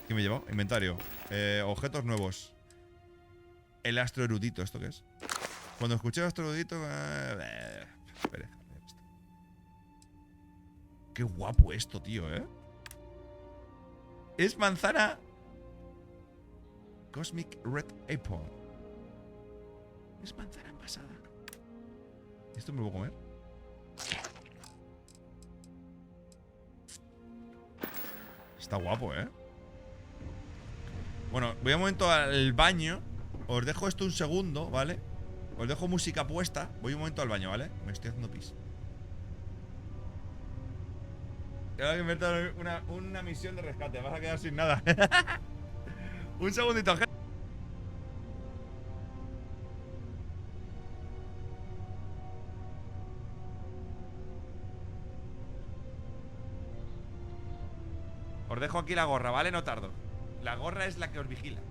¿Qué me he llevado? Inventario. Objetos nuevos. El astro erudito, ¿esto qué es? Cuando escuché el astro erudito... pereza. Qué guapo esto, tío, ¿eh? Es manzana... Cosmic Red Apple. Es manzana envasada. ¿Esto me lo puedo comer? Está guapo, ¿eh? Bueno, voy un momento al baño. Os dejo esto un segundo, ¿vale? Os dejo música puesta. Voy un momento al baño, ¿vale? Me estoy haciendo pis. Tengo que inventar una misión de rescate. Vas a quedar sin nada. Un segundito, gente. Os dejo aquí la gorra, ¿vale? No tardo. La gorra es la que os vigila.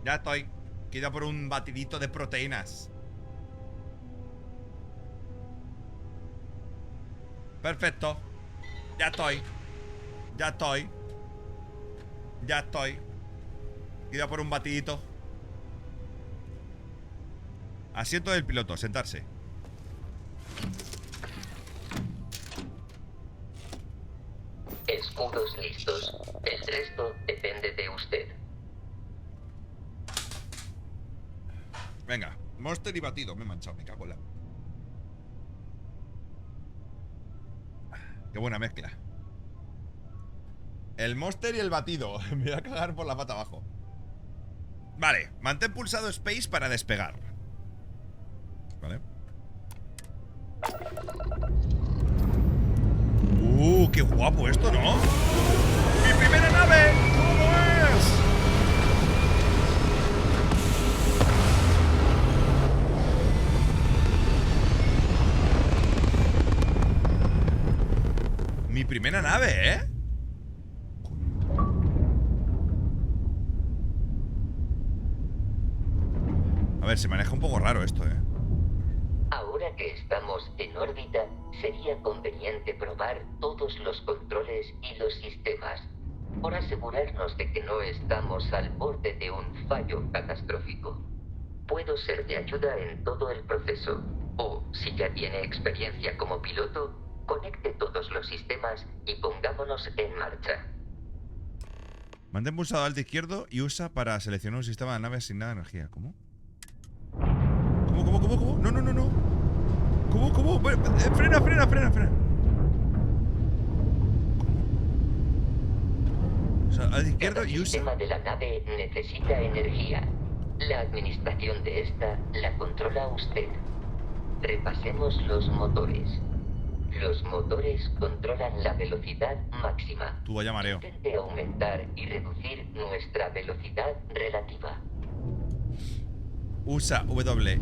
Ya estoy. Quiero por un batidito de proteínas. Perfecto. Ya estoy. Ya estoy. Ya estoy. Quiero por un batidito. Asiento del piloto, sentarse. Escudos listos. El resto depende de usted. Venga, Monster y batido. Me he manchado, me cago en la... Qué buena mezcla. El Monster y el batido. Me voy a cagar por la pata abajo. Vale, mantén pulsado Space para despegar. Vale. Qué guapo esto, ¿no? ¡Mi primera nave! ¿Cómo es? Mi primera nave, ¿eh? A ver, se maneja un poco raro esto, ¿eh? Ahora que estamos en órbita, sería conveniente probar todos los controles y los sistemas, por asegurarnos de que no estamos al borde de un fallo catastrófico. Puedo ser de ayuda en todo el proceso, o, si ya tiene experiencia como piloto, conecte todos los sistemas y pongámonos en marcha. Mantén pulsado alt izquierdo y usa para seleccionar un sistema de naves sin nada de energía. ¿Cómo? ¿Cómo? No. ¿Cómo? Frena. O sea, al izquierdo y El usa... sistema de la nave necesita energía. La administración de esta la controla usted. Repasemos los motores. Los motores controlan la velocidad máxima. Tú vaya mareo. Intente aumentar y reducir nuestra velocidad relativa. Usa W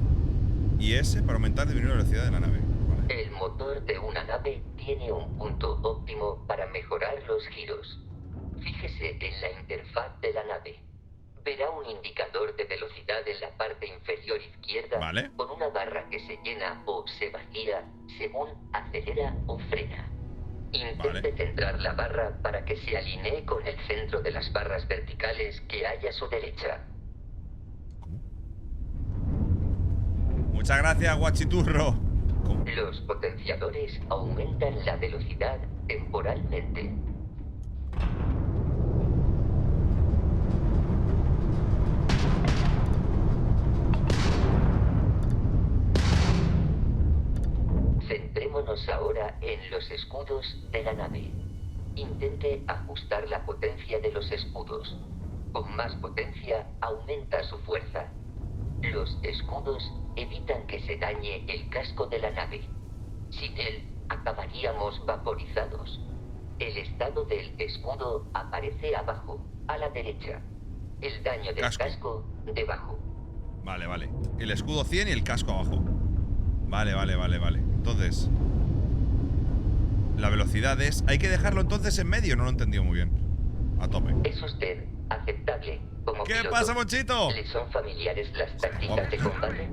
y S para aumentar y disminuir la velocidad de la nave. Vale. El motor de una nave tiene un punto óptimo para mejorar los giros. Fíjese en la interfaz de la nave. Verá un indicador de velocidad en la parte inferior izquierda, Vale. con una barra que se llena o se vacía según acelera o frena. Intente Vale. centrar la barra para que se alinee con el centro de las barras verticales que hay a su derecha. Muchas gracias, guachiturro. ¿Cómo? Los potenciadores aumentan la velocidad temporalmente. Centrémonos ahora en los escudos de la nave. Intente ajustar la potencia de los escudos. Con más potencia aumenta su fuerza. Los escudos evitan que se dañe el casco de la nave. Sin él, acabaríamos vaporizados. El estado del escudo aparece abajo, a la derecha. El daño del casco debajo. Vale, vale. El escudo 100 y el casco abajo. Vale. Entonces, la velocidad es... Hay que dejarlo entonces en medio, no lo he entendido muy bien. A tope. ¿Es usted aceptable como ¿Qué piloto? pasa, Monchito? ¿Le son familiares las tácticas de combate?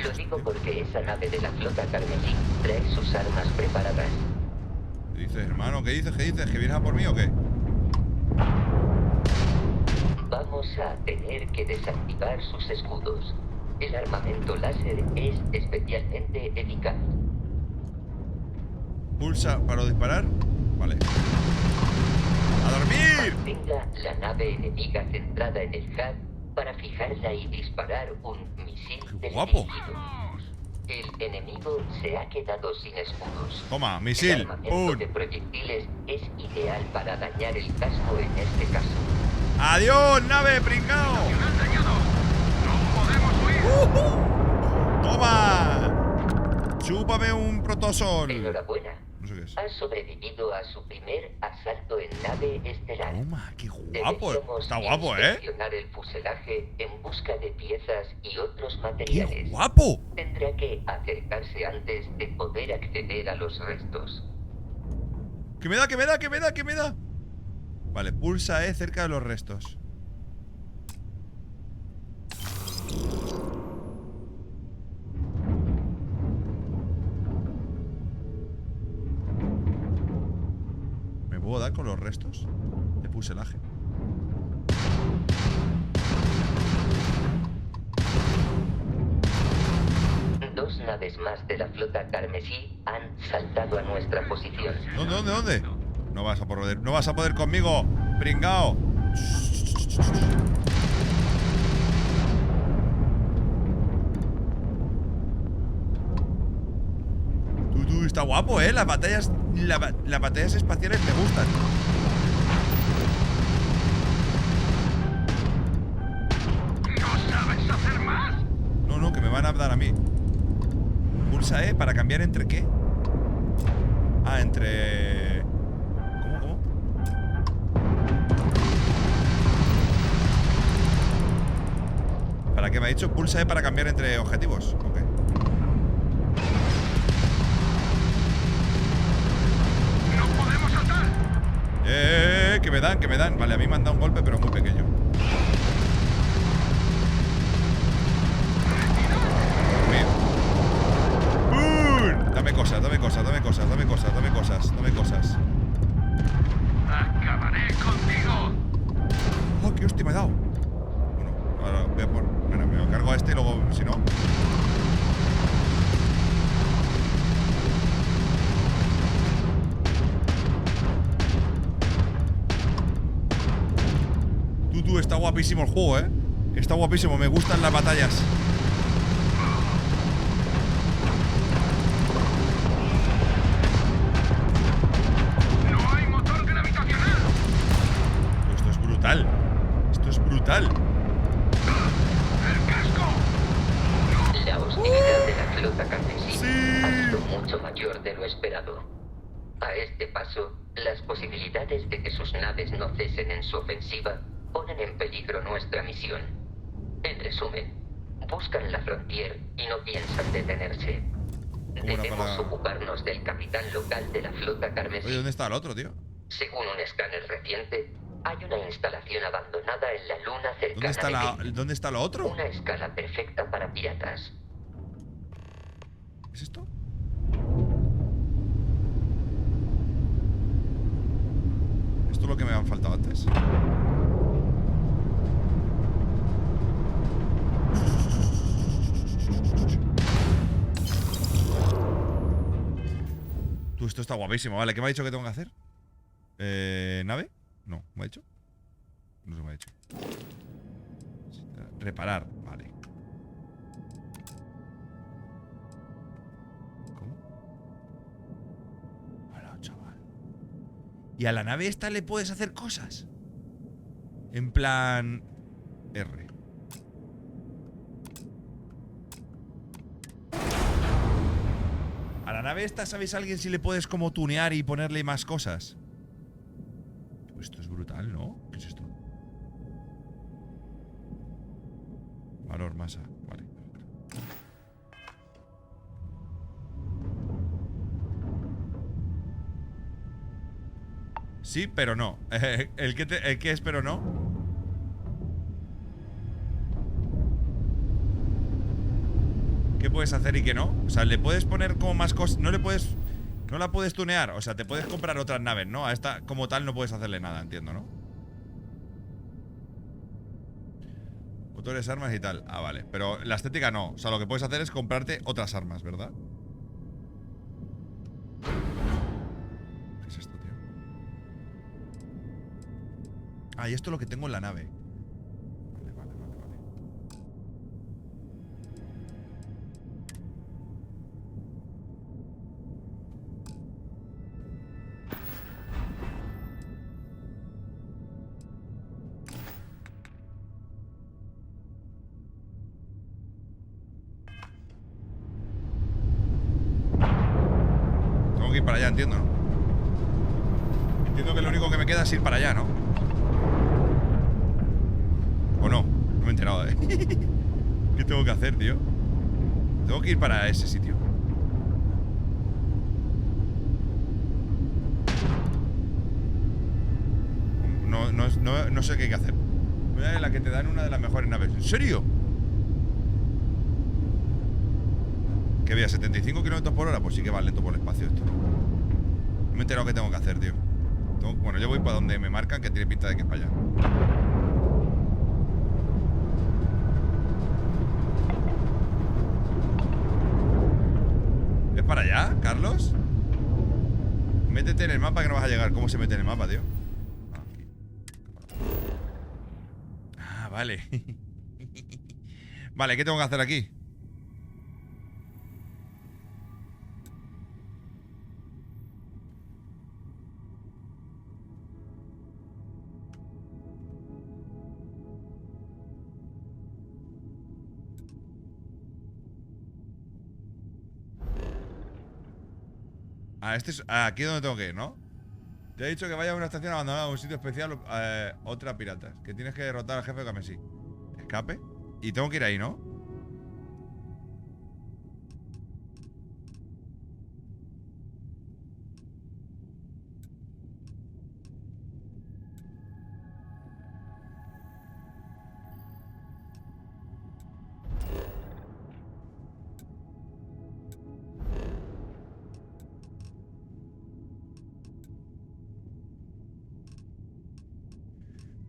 Lo digo porque esa nave de la flota carmesí trae sus armas preparadas. ¿Qué dices, hermano? ¿Qué dices? ¿Que vienes a por mí o qué? Vamos a tener que desactivar sus escudos. El armamento láser es especialmente eficaz. Pulsa para disparar. Vale. ¡A dormir! Mantenga la nave enemiga centrada en el HUD para fijarla y disparar un misil ¡Qué guapo! dirigido. El enemigo se ha quedado sin escudos. Toma, El misil. armamento de proyectiles es ideal para dañar el casco en este caso. ¡Adiós, nave, pringao! ¡Toma! ¡Chúpame un protosol! Enhorabuena. No sé qué es. Ha sobrevivido a su primer asalto en nave estelar. Toma, qué guapo. Deberíamos Está guapo, ¿eh? inspeccionar el fuselaje en busca de piezas y otros ¡Qué materiales. guapo! Tendrá que acercarse antes de poder acceder a los restos. ¿Qué me da? Vale, pulsa E cerca de los restos. ¿Me puedo dar con los restos de fuselaje? Dos naves más de la flota carmesí han saltado a nuestra posición. ¿Dónde? No vas a poder conmigo, pringao. Tú, está guapo, las batallas espaciales me gustan. ¿No sabes hacer más? No, que me van a dar a mí. Pulsa E para cambiar entre qué. Ah, entre... ¿Cómo? ¿Para qué me ha dicho? Pulsa E para cambiar entre objetivos. Ok. ¡No podemos saltar! Que me dan. Vale, a mí me han dado un golpe, pero muy pequeño. Dormir. ¡Bum! Dame cosas. ¡Acabaré contigo! ¡Oh, qué hostia me ha dado! Bueno, ahora voy a por... Bueno, me cargo a este y luego, si no... Tú, está guapísimo el juego, ¿eh? Está guapísimo, me gustan las batallas. ¡No hay motor gravitacional! Esto es brutal. ¡El casco! La hostilidad de la flota carmesí Sí. ha sido mucho mayor de lo esperado. A este paso, las posibilidades de que sus naves no cesen en su ofensiva ponen en peligro nuestra misión. En resumen, buscan la Frontier y no piensan detenerse. Debemos ocuparnos del capitán local de la flota carmesí. Oye, ¿dónde está el otro, tío? Según un escáner reciente, Hay una instalación abandonada en la luna cercana de ¿Dónde está lo otro? una escala perfecta para piratas. ¿Es esto? ¿Esto es lo que me había faltado antes? Tú, esto está guapísimo. Vale, ¿qué me ha dicho que tengo que hacer? ¿Nave? No, ¿me ha dicho? No se me ha dicho. Reparar, vale. ¿Cómo? Hola, chaval. ¿Y a la nave esta le puedes hacer cosas? En plan... R. A la nave esta, ¿sabéis alguien si le puedes como tunear y ponerle más cosas? Esto es brutal, ¿no? ¿Qué es esto? Valor, masa, vale. Sí, pero no. ¿El qué es, pero no? ¿Qué puedes hacer y qué no? O sea, le puedes poner como más cosas. No la puedes tunear. O sea, te puedes comprar otras naves, ¿no? A esta como tal no puedes hacerle nada, entiendo, ¿no? Motores, armas y tal. Ah, vale. Pero la estética no. O sea, lo que puedes hacer es comprarte otras armas, ¿verdad? ¿Qué es esto, tío? Ah, y esto es lo que tengo en la nave. Vale. Tengo que ir para allá, entiendo, ¿no? Entiendo que lo único que me queda es ir para allá, ¿no? ¿O no? No me he enterado, ¿eh? ¿Qué tengo que hacer, tío? Tengo que ir para ese sitio. No sé qué hay que hacer. Mira la que te dan una de las mejores naves. ¿En serio? ¿Qué había? ¿75 km/h? Pues sí que va lento por el espacio esto. No me he enterado qué tengo que hacer, tío. Bueno, yo voy para donde me marcan, que tiene pinta de que es para allá. ¿Es para allá, Carlos? Métete en el mapa que no vas a llegar. ¿Cómo se mete en el mapa, tío? Ah, vale. Vale, ¿qué tengo que hacer aquí? Ah, aquí es donde tengo que ir, ¿no? Te he dicho que vaya a una estación abandonada, a un sitio especial, otra piratas. Que tienes que derrotar al jefe de Kamesi. Escape. Y tengo que ir ahí, ¿no?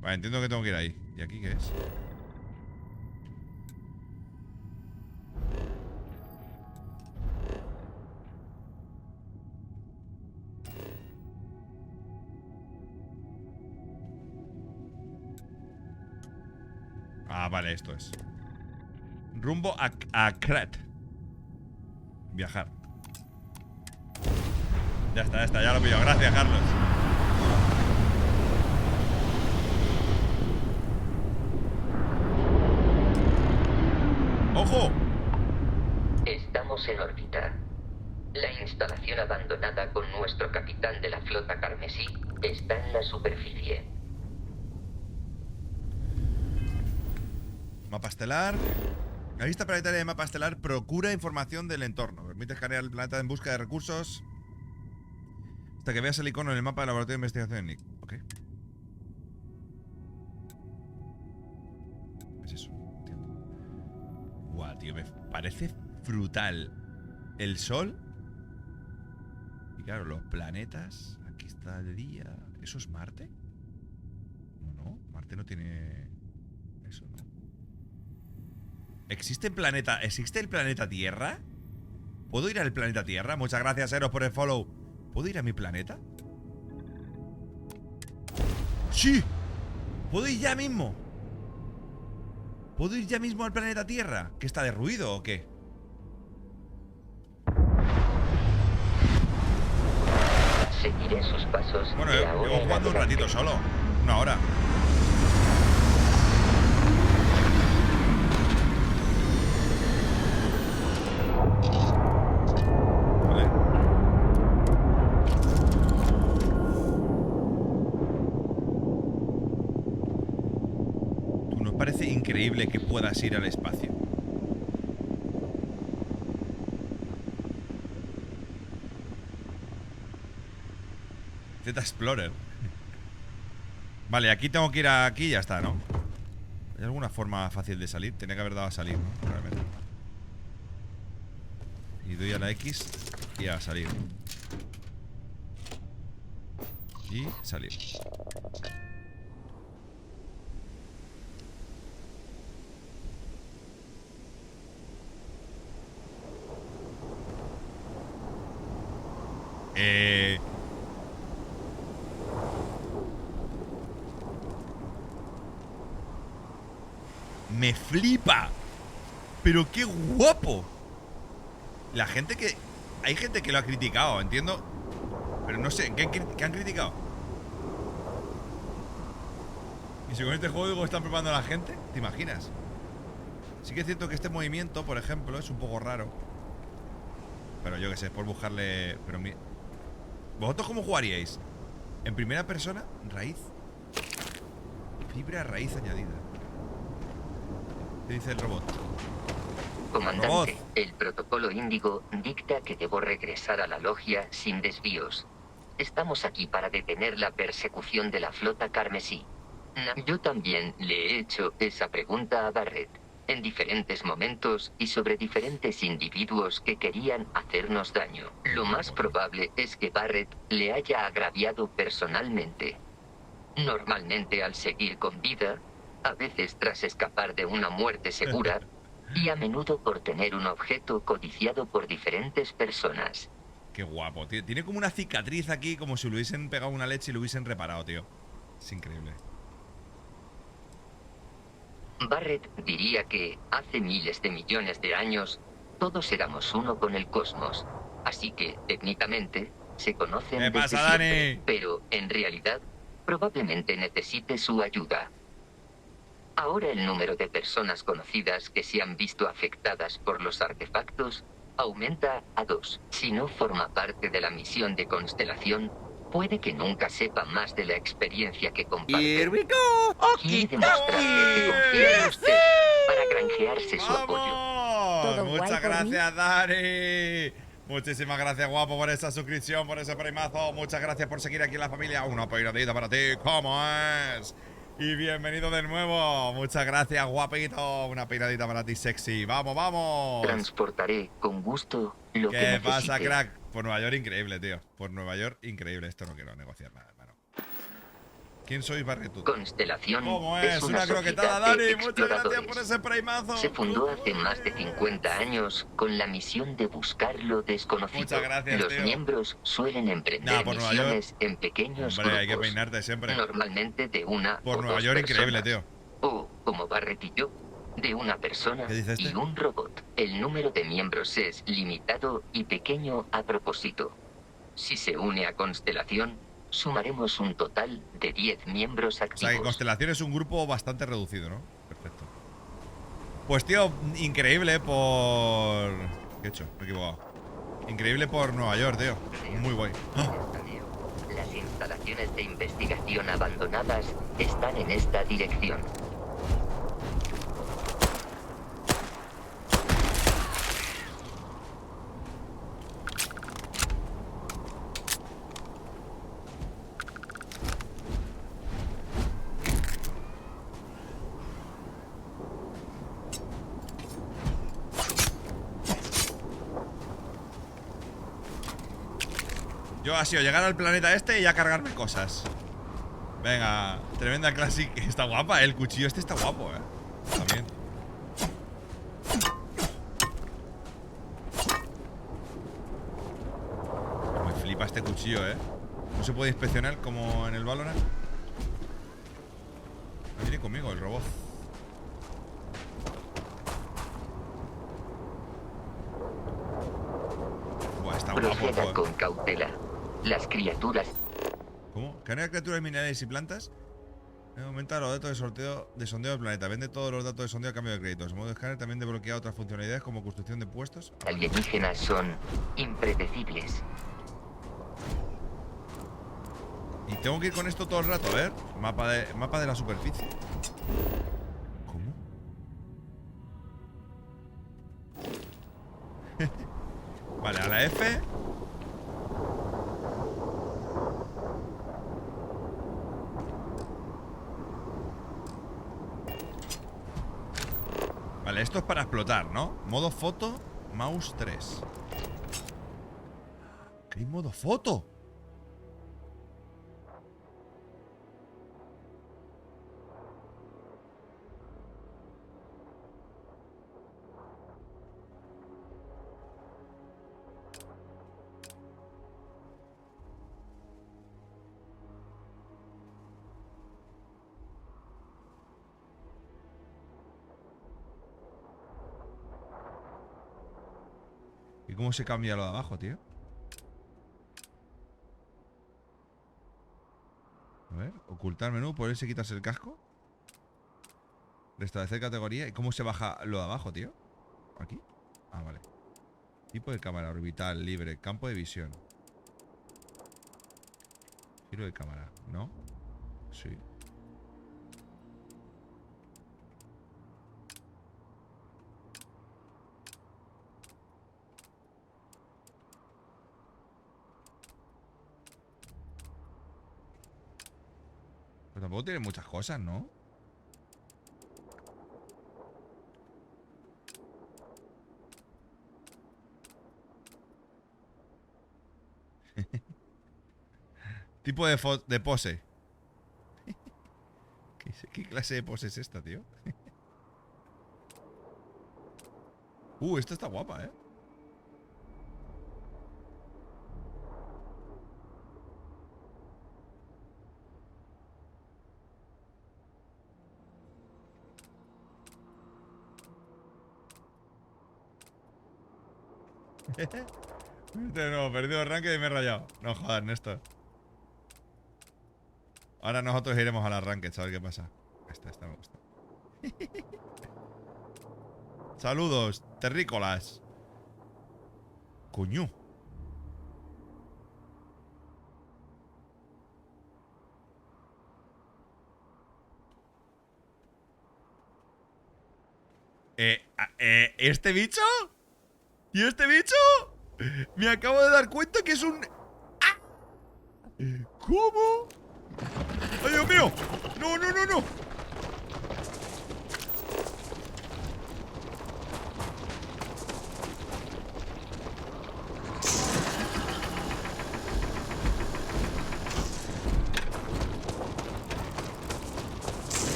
Vale, entiendo que tengo que ir ahí. ¿Y aquí qué es? Ah, vale, esto es. Rumbo a Krat. Viajar. Ya está, ya lo he pillado. Gracias, Carlos. ¡Ojo! Estamos en órbita. La instalación abandonada con nuestro capitán de la flota carmesí está en la superficie. Mapa estelar. La vista planetaria de mapa estelar procura información del entorno. Permite escanear el planeta en busca de recursos hasta que veas el icono en el mapa del laboratorio de investigación de Nick. Ok. Buah, tío, me parece brutal. El sol. Y claro, los planetas. Aquí está el día. ¿Eso es Marte? No, Marte no tiene... Eso no. ¿Existe el planeta Tierra? ¿Puedo ir al planeta Tierra? Muchas gracias, Eros, por el follow. ¿Puedo ir a mi planeta? ¡Sí! ¿Puedo ir ya mismo? ¿Puedo ir ya mismo al planeta Tierra? ¿Que está derruido o qué? Seguiré sus pasos. Bueno, de ahora llevo en jugando un adelante. ratito solo. 1 hora. Vale. ¿Tú nos parece increíble que puedas ir al espacio? Z Explorer. Vale, aquí tengo que ir aquí y ya está, ¿no? ¿Hay alguna forma fácil de salir? Tenía que haber dado a salir, ¿no? Realmente. Y doy a la X y a salir. Y salir. Me flipa. Pero qué guapo. La gente que... Hay gente que lo ha criticado, entiendo. Pero no sé, ¿qué han criticado? ¿Y si con este juego están preparando a la gente? ¿Te imaginas? Sí que es cierto que este movimiento, por ejemplo, es un poco raro. Pero yo qué sé, es por buscarle... Pero ¿vosotros cómo jugaríais? ¿En primera persona? Raíz. Fibra raíz añadida. ¿Qué dice el robot? Comandante, Robot. el protocolo Índigo dicta que debo regresar a la logia sin desvíos. Estamos aquí para detener la persecución de la flota carmesí. Yo también le he hecho esa pregunta a Barrett, en diferentes momentos y sobre diferentes individuos que querían hacernos daño. Lo más probable es que Barrett le haya agraviado personalmente. Normalmente al seguir con vida, a veces tras escapar de una muerte segura, y a menudo por tener un objeto codiciado por diferentes personas. Qué guapo, tío. Tiene como una cicatriz aquí, como si le hubiesen pegado una leche y lo hubiesen reparado, tío. Es increíble. Barrett diría que hace miles de millones de años todos éramos uno con el cosmos, así que técnicamente se conocen ¿Qué desde pasa, siempre, Dani? pero en realidad probablemente necesite su ayuda. Ahora el número de personas conocidas que se han visto afectadas por los artefactos aumenta a 2. Si no forma parte de la misión de Constelación, puede que nunca sepa más de la experiencia que comparte. Here we go. Quiere demostrarle que confía en usted para granjearse su apoyo. ¡Vamos! ¿Todo guay Muchas por mí? gracias, Dani. Muchísimas gracias, guapo, por esa suscripción, por ese primazo. Muchas gracias por seguir aquí en la familia. Una peiradita para ti, ¿cómo es? Y bienvenido de nuevo. Muchas gracias, guapito. Una peiradita para ti, sexy. ¡Vamos, vamos! Transportaré con gusto lo que ¿Qué necesite. pasa, crack? Por Nueva York, increíble, tío. Por Nueva York, increíble. Esto no quiero negociar nada, hermano. ¿Quién sois, Barretudo? Constelación ¿Cómo es es? una Una croquetada, sociedad de Dani. Muchas gracias por exploradores. ese primazo. Se fundó hace más de 50 años con la misión de buscar lo desconocido. Muchas gracias, Los tío. miembros suelen emprender Nah, por Nueva misiones en pequeños Hombre, hay que grupos, peinarte siempre. normalmente de una Por o Nueva dos York, increíble, personas. tío. O, como Barrett y yo, de una persona ¿Qué dice este? y un robot. El número de miembros es limitado y pequeño a propósito. Si se une a Constelación, sumaremos un total de 10 miembros O sea, que activos. Constelación es un grupo bastante reducido, ¿no? Perfecto. Pues, tío, increíble por... ¿Qué he hecho? Me he equivocado. Increíble por Nueva York, tío. Muy guay. ¡Ah! Las instalaciones de investigación abandonadas están en esta dirección. Yo ha sido llegar al planeta este y ya cargarme cosas. Venga, tremenda clase. Está guapa, el cuchillo este está guapo, también. Me flipa este cuchillo, No se puede inspeccionar como en el Valorant. Viene conmigo el robot. Buah, está guapo. Proceda con cautela. Las criaturas... ¿Cómo? ¿Canea criaturas minerales y plantas? Aumenta los datos de sondeo del planeta. Vende todos los datos de sondeo a cambio de créditos. En modo escáner también desbloquea otras funcionalidades como construcción de puestos. alienígenas son impredecibles. Y tengo que ir con esto todo el rato, a ver. Mapa de la superficie. ¿Cómo? Vale, a la F. Vale, esto es para explotar, ¿no? Modo foto, mouse 3. ¿Qué hay modo foto? ¿Y cómo se cambia lo de abajo, tío? A ver, ocultar menú, ponerse quitarse el casco. Restablecer categoría. ¿Y cómo se baja lo de abajo, tío? ¿Aquí? Ah, vale. Tipo de cámara, orbital, libre, campo de visión. Giro de cámara, ¿no? Sí. Pero tampoco tiene muchas cosas, ¿no? Tipo de pose. ¿Qué clase de pose es esta, tío? Esta está guapa, ¿eh? No, perdido el arranque y me he rayado. No jodas, Néstor. Ahora nosotros iremos al arranque, a ver qué pasa. Esta me gusta. Saludos, terrícolas. Coño. ¿Este bicho? ¿Y este bicho? Me acabo de dar cuenta que es un... ¡Ah! ¿Cómo? ¡Ay, Dios mío! ¡No, no, no, no!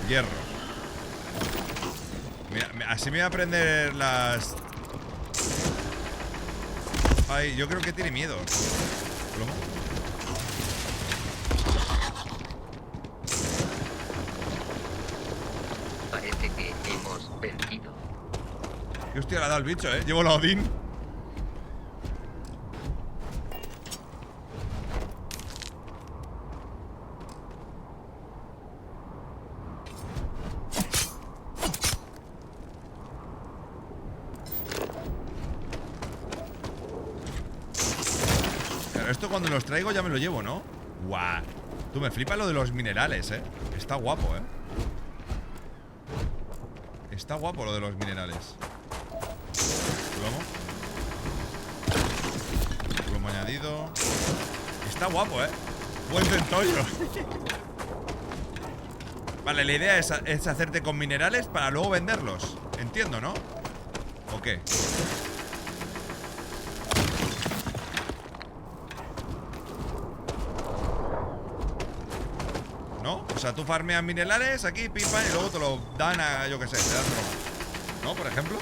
Hierro. Mira, así me voy a aprender las... Ay, yo creo que tiene miedo. ¿Plomo? Parece que hemos vencido. ¿Qué hostia le ha dado el bicho, Llevo la Odín. Esto cuando los traigo ya me lo llevo, ¿no? ¡Guau! Tú, me flipa lo de los minerales, Está guapo, Está guapo lo de los minerales. Plomo. Plomo añadido. Está guapo, Buen centollo. Vale, la idea es hacerte con minerales para luego venderlos. Entiendo, ¿no? ¿O qué? ¿no? O sea, tú farmeas minerales aquí, pipa, y luego te lo dan a, yo qué sé, te dan ropa, ¿no? Por ejemplo.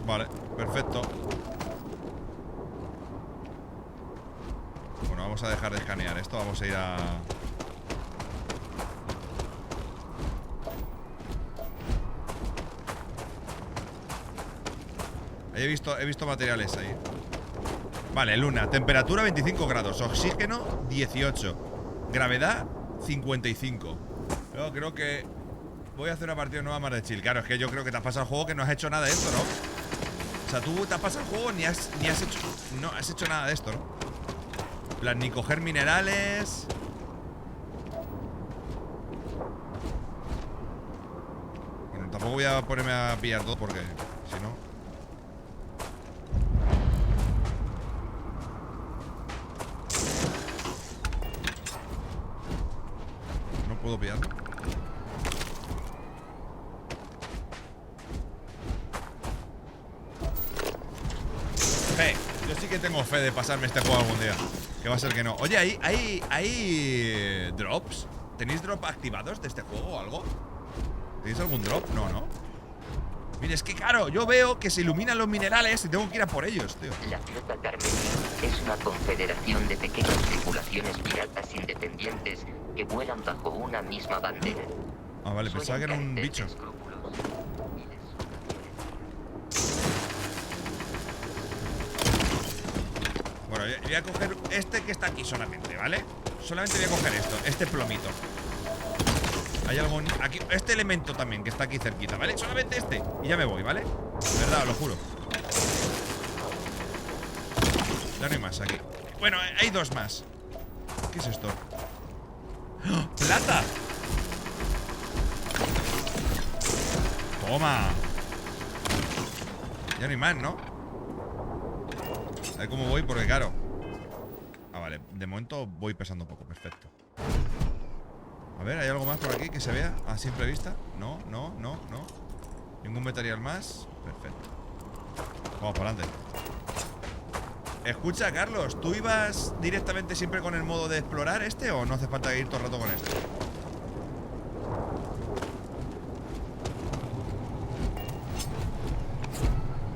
Vale, perfecto. Bueno, vamos a dejar de escanear esto. Vamos a ir a... Ahí he visto materiales ahí. Vale, luna. Temperatura 25 grados. Oxígeno 18. Gravedad 55. Yo creo que voy a hacer una partida nueva más de chill. Claro, es que yo creo que te has pasado el juego que no has hecho nada de esto, ¿no? O sea, tú te has pasado el juego ni has hecho... No has hecho nada de esto, ¿no? En plan, ni coger minerales. Bueno, tampoco voy a ponerme a pillar todo porque si no... No puedo pillarlo. Fe. Yo sí que tengo fe de pasarme este juego algún día. Que va a ser que no. Oye, ¿hay drops? ¿Tenéis drop activados de este juego o algo? ¿Tenéis algún drop? No, ¿no? Mira, es que claro, yo veo que se iluminan los minerales y tengo que ir a por ellos, tío. La flota Carmesí es una confederación de pequeñas tripulaciones piratas independientes que vuelan bajo una misma bandera. Ah, vale, pensaba que era un bicho. Bueno, voy a coger este que está aquí solamente, ¿vale? Solamente voy a coger esto, este plomito. Hay algo aquí, este elemento también que está aquí cerquita, ¿vale? Solamente este y ya me voy, ¿vale? De verdad, lo juro. Ya no hay más aquí. Bueno, hay dos más. ¿Qué es esto? ¡Oh! ¡Plata! ¡Toma! Ya no hay más, ¿no? A ver cómo voy, porque claro. Ah, vale, de momento voy pesando un poco, perfecto. A ver, ¿hay algo más por aquí que se vea a simple vista? No. Ningún material más. Perfecto. Vamos para adelante. Escucha, Carlos, ¿tú ibas directamente siempre con el modo de explorar este o no hace falta ir todo el rato con este?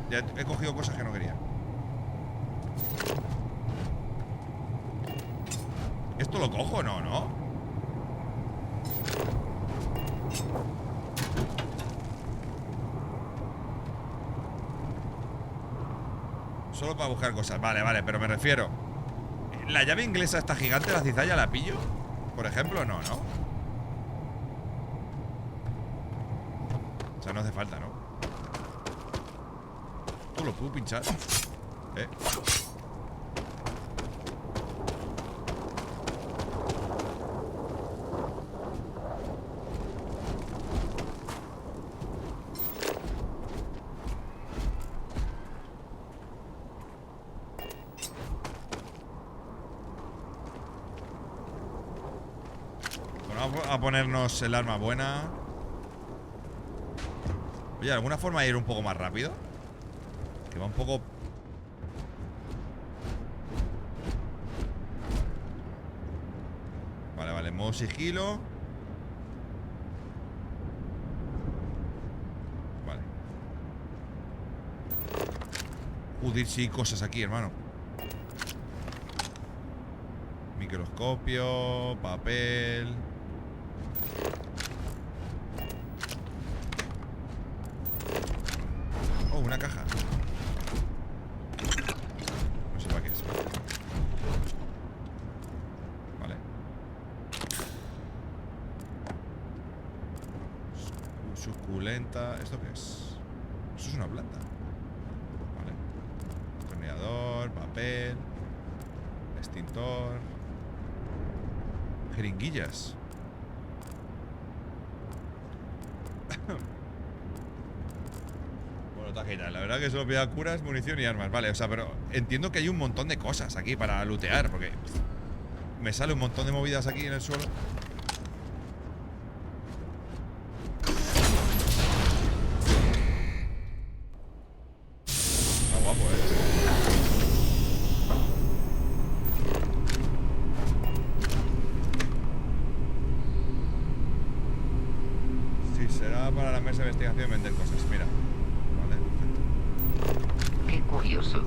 Ya he cogido cosas que no quería. ¿Esto lo cojo? No. Solo para buscar cosas. Vale, pero me refiero. ¿La llave inglesa esta gigante, la cizalla, la pillo? Por ejemplo, no. O sea, no hace falta, ¿no? ¿Tú lo puedo pinchar? Vamos a ponernos el arma buena. Oye, ¿alguna forma de ir un poco más rápido? Que va un poco... Vale, modo sigilo. Vale. Joder, sí, cosas aquí, hermano. Microscopio, papel. Oh, una caja. No sé para qué es. Vale. Suculenta. ¿Esto qué es? Eso es una planta. Vale. Tornillador, papel. Extintor. Jeringuillas. Bueno, tajita, la verdad que solo pida curas, munición y armas. Vale, o sea, pero entiendo que hay un montón de cosas aquí para lootear, porque me sale un montón de movidas aquí en el suelo. Está guapo, esa investigación y vender cosas. Mira. Vale, perfecto. Qué curioso.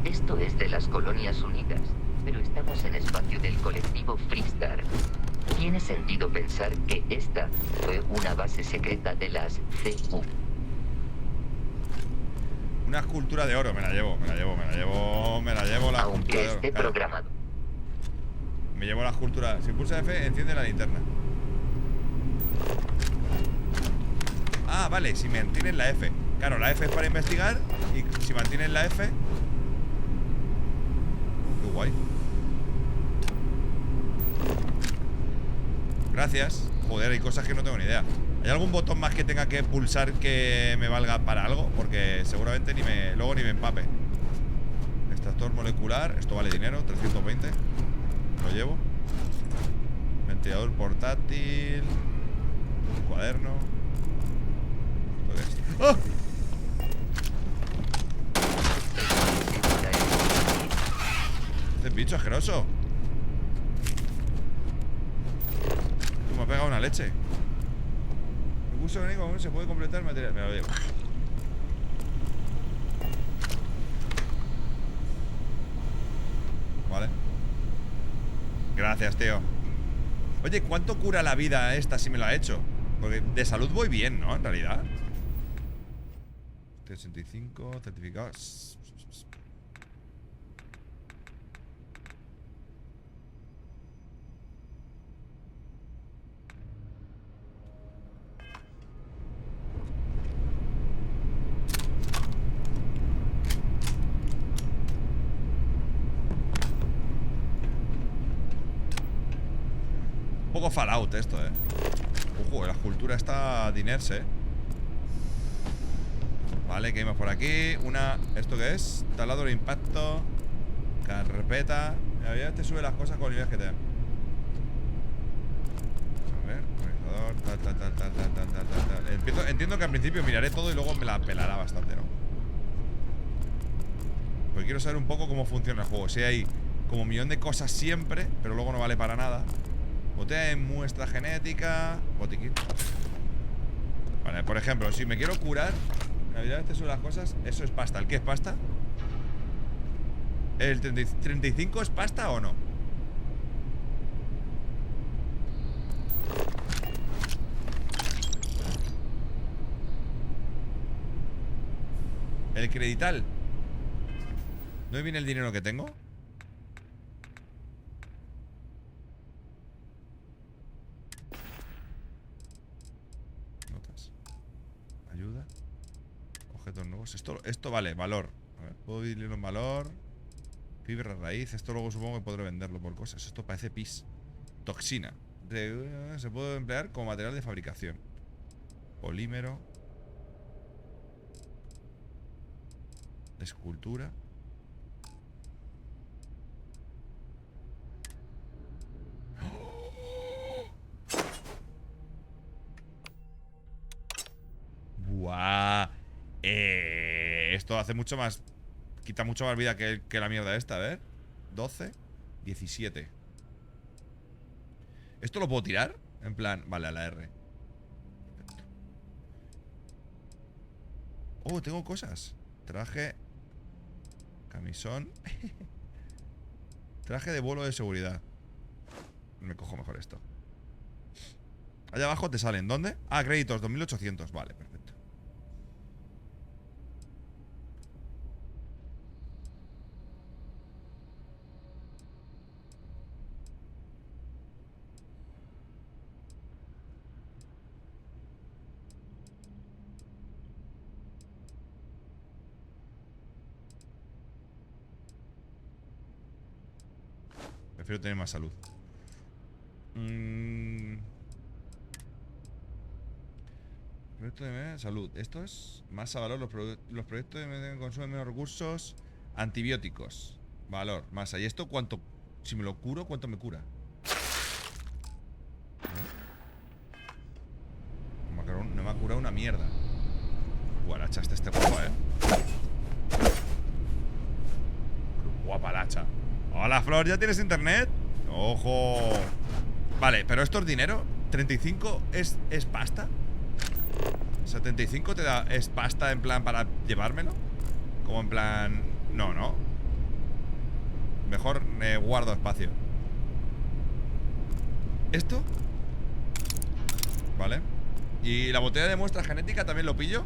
Esto es de las Colonias Unidas, pero estamos en espacio del colectivo Freestar. Tiene sentido pensar que esta fue una base secreta de las CU. Una escultura de oro, me la llevo la escultura Aunque de oro. esté Claro. programado. Me llevo la escultura. Si pulsa F, enciende la linterna. Ah, vale, si mantienes la F. Claro, la F es para investigar. Y si mantienes la F... qué guay. Gracias. Joder, hay cosas que no tengo ni idea. ¿Hay algún botón más que tenga que pulsar que me valga para algo? Porque seguramente luego ni me empape. Extractor molecular. Esto vale dinero, 320. Lo llevo. Ventilador portátil. Un cuaderno. ¿Esto qué es? ¡Ah! Este bicho asqueroso. Tú me ha pegado una leche. El curso orgánico se puede completar material. Me lo llevo. Vale. Gracias, tío. Oye, ¿cuánto cura la vida esta si me lo ha hecho? Porque de salud voy bien, ¿no? En realidad. 85, certificados. Un poco Fallout esto, Ojo, la escultura está dinerse, Vale, ¿qué hay más por aquí? ¿Esto qué es? Taladro de impacto. Carpeta. Mira, ya te sube las cosas con niveles que te dan. A ver, conectador, entiendo que al principio miraré todo y luego me la pelará bastante, ¿no? Porque quiero saber un poco cómo funciona el juego. Si hay como un millón de cosas siempre, pero luego no vale para nada. Botella de muestra genética. Botiquín. Vale, por ejemplo, si me quiero curar, Navidad, te suben las cosas. Eso es pasta. ¿El qué es pasta? ¿El 35 es pasta o no? El credital. ¿No viene el dinero que tengo? Notas. Ayuda. Objetos nuevos. Esto vale, valor. A ver, puedo dividirlo en valor. Fibra raíz. Esto luego supongo que podré venderlo por cosas. Esto parece pis. Toxina. Se puede emplear como material de fabricación. Polímero. Escultura. Buah. Esto hace mucho más. Quita mucho más vida que la mierda esta, a ver. 12, 17. ¿Esto lo puedo tirar? En plan, vale, a la R. Perfecto. Oh, tengo cosas. Traje. Camisón. Traje de vuelo de seguridad. Me cojo mejor esto. Allá abajo te salen, ¿dónde? Ah, créditos, 2800, vale, perfecto. Prefiero tener más salud. Proyecto de salud. Esto es más a valor. Los proyectos de consumen menos recursos. Antibióticos. Valor. Masa. ¿Y esto cuánto? Si me lo curo, ¿cuánto me cura? No me ha curado una mierda. Buah, la hacha este guapo, Guapa la hacha. Hola, Flor, ¿ya tienes internet? ¡Ojo! Vale, pero esto es dinero. ¿35 es pasta? ¿75 te da, es pasta en plan para llevármelo? Como en plan... No, no. Mejor guardo espacio. ¿Esto? Vale. ¿Y la botella de muestra genética también lo pillo?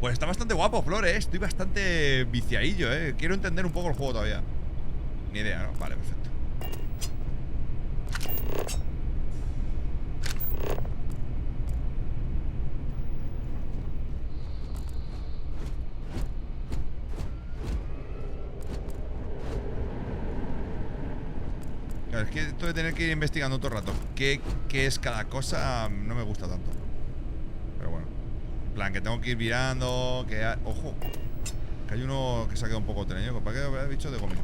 Pues está bastante guapo, Flor, estoy bastante viciadillo, quiero entender un poco el juego todavía. Ni idea, ¿no? Vale, perfecto. Claro, es que esto de tener que ir investigando todo el rato qué es cada cosa no me gusta tanto. Pero bueno. En plan, que tengo que ir virando, que... Ojo, que hay uno que se ha quedado un poco treñico. ¿Para qué he dicho de gomino?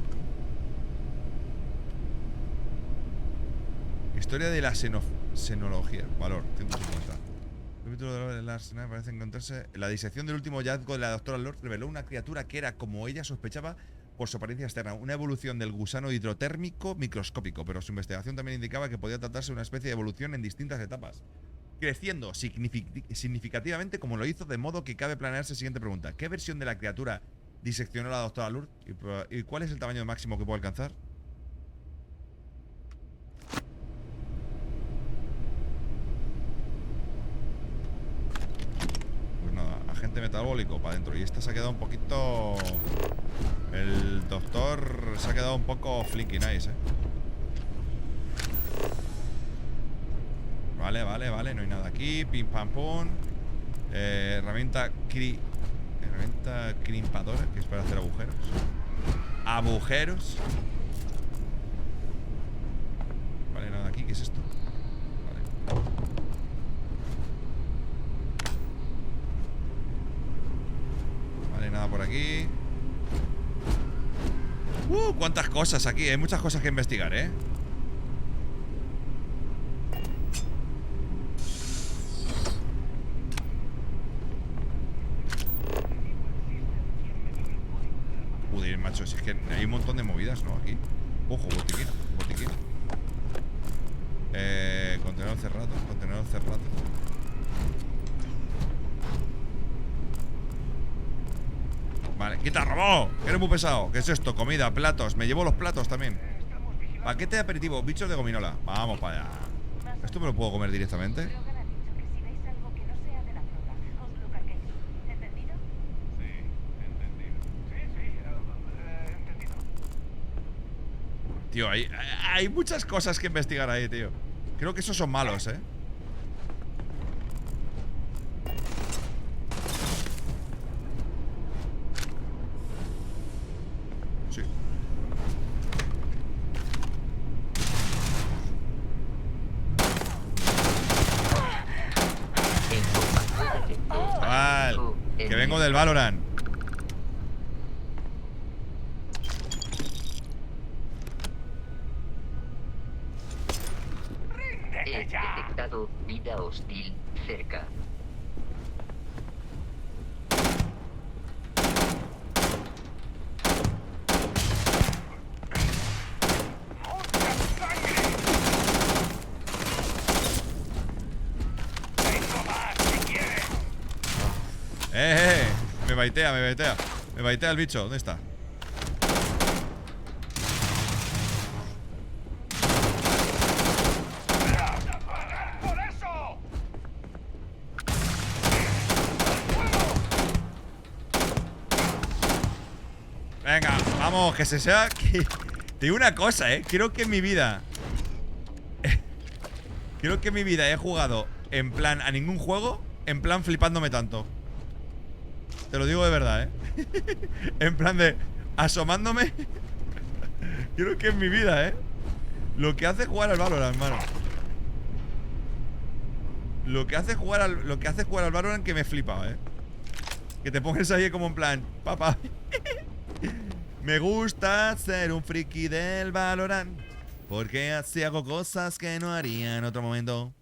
Historia de la xenología. Valor, 150. El capítulo de la arsenal parece encontrarse. La disección del último hallazgo de la doctora Lord reveló una criatura que era, como ella sospechaba, por su apariencia externa, una evolución del gusano hidrotérmico microscópico, pero su investigación también indicaba que podía tratarse de una especie de evolución en distintas etapas, creciendo significativamente como lo hizo, de modo que cabe planearse la siguiente pregunta. ¿Qué versión de la criatura diseccionó la doctora Lord? ¿Y cuál es el tamaño máximo que puede alcanzar? Pues nada, agente metabólico para adentro. Y esta se ha quedado un poquito... El doctor se ha quedado un poco flinky nice, Vale, vale, vale, no hay nada aquí. Pim pam pum. Herramienta crimpadora, que es para hacer agujeros. Agujeros. Vale, nada aquí, ¿qué es esto? Vale. Vale, nada por aquí. Cuántas cosas aquí, hay muchas cosas que investigar, Joder, macho, si es que hay un montón de movidas, ¿no? Aquí. Ojo, botiquín, botiquín. Contenedor cerrado, contenedor cerrado. Vale, quita, robó. Que eres muy pesado. ¿Qué es esto? Comida, platos. Me llevo los platos también. Paquete de aperitivo, bichos de gominola. Vamos para allá. ¿Esto me lo puedo comer directamente? Tío, hay muchas cosas que investigar ahí, tío. Creo que esos son malos, Sí. Chaval, que vengo del Valorant. He detectado vida hostil cerca. Me baitea, me baitea. Me baitea el bicho, ¿dónde está? Venga, vamos, que se sea. Te digo una cosa, Creo que en mi vida he jugado en plan a ningún juego, en plan flipándome tanto. Te lo digo de verdad, En plan de asomándome. Creo que en mi vida, lo que hace jugar al Valorant, hermano. Lo que hace jugar al Valorant que me flipa, Que te pongas ahí como en plan, papá. Me gusta ser un friki del Valorant, porque así hago cosas que no haría en otro momento.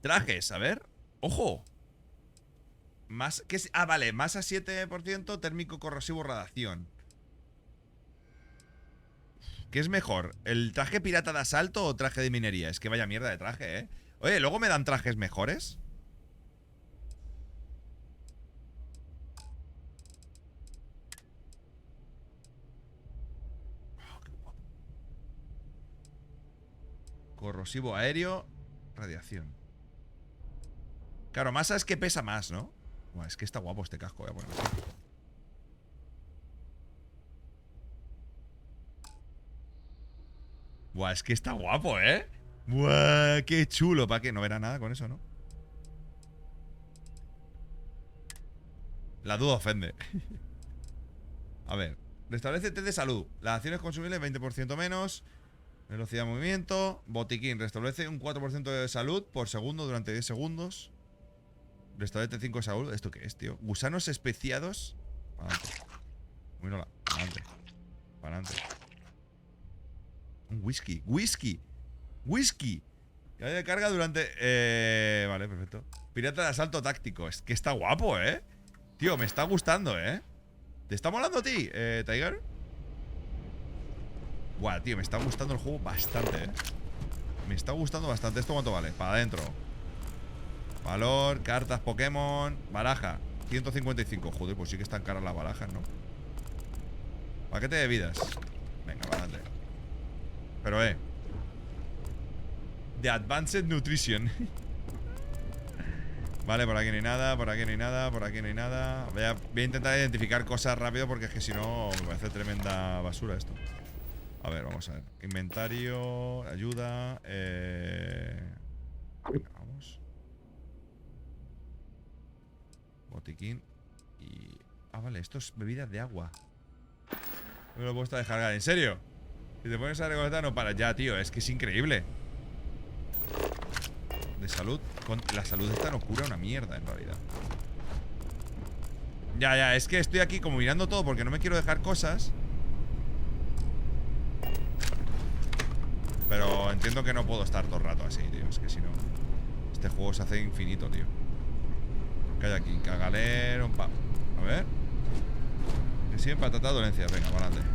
Trajes, a ver. ¡Ojo! Más, ¿qué es? Ah, vale, más a 7% térmico corrosivo radiación. ¿Qué es mejor? ¿El traje pirata de asalto o traje de minería? Es que vaya mierda de traje, Oye, ¿luego me dan trajes mejores? Corrosivo aéreo. Radiación. Claro, masa es que pesa más, ¿no? Buah, es que está guapo este casco. Voy a ponerlo así. Buah, es que está guapo, ¿eh? Buah, qué chulo. ¿Para qué? No verá nada con eso, ¿no? La duda ofende. A ver. Restablece test de salud. Las acciones consumibles 20% menos. Velocidad de movimiento. Botiquín. Restablece un 4% de salud por segundo durante 10 segundos. Restablece 5 de salud. ¿Esto qué es, tío? Gusanos especiados. Para adelante. Bueno, para adelante. Para adelante. Un whisky. Whisky. Whisky. Que haya carga durante... vale, perfecto. Pirata de asalto táctico. Es que está guapo, ¿eh? Tío, me está gustando, ¿eh? ¿Te está molando a ti, Tiger? Buah, tío, me está gustando el juego bastante, ¿eh? Me está gustando bastante. ¿Esto cuánto vale? Para adentro. Valor, cartas, Pokémon. Baraja, 155. Joder, pues sí que están caras las barajas, ¿no? Paquete de vidas. Venga, para adelante. Pero, The Advanced Nutrition. Vale, por aquí no hay nada, por aquí no hay nada, por aquí no hay nada. Voy a intentar identificar cosas rápido porque es que si no me parece tremenda basura esto. A ver, vamos a ver. Inventario, ayuda. Venga, vamos. Botiquín. Y... Ah, vale, esto es bebidas de agua. Me lo he puesto a descargar. ¿En serio? Si te pones a recolectar no para. Ya, tío, es que es increíble. De salud. La salud esta no cura una mierda, en realidad. Ya, es que estoy aquí como mirando todo porque no me quiero dejar cosas. Pero entiendo que no puedo estar todo el rato así, tío. Es que si no, este juego se hace infinito, tío. ¿Qué hay aquí? Cagalero, un pap. A ver. Que siguen para tratar dolencias. Venga, para adelante.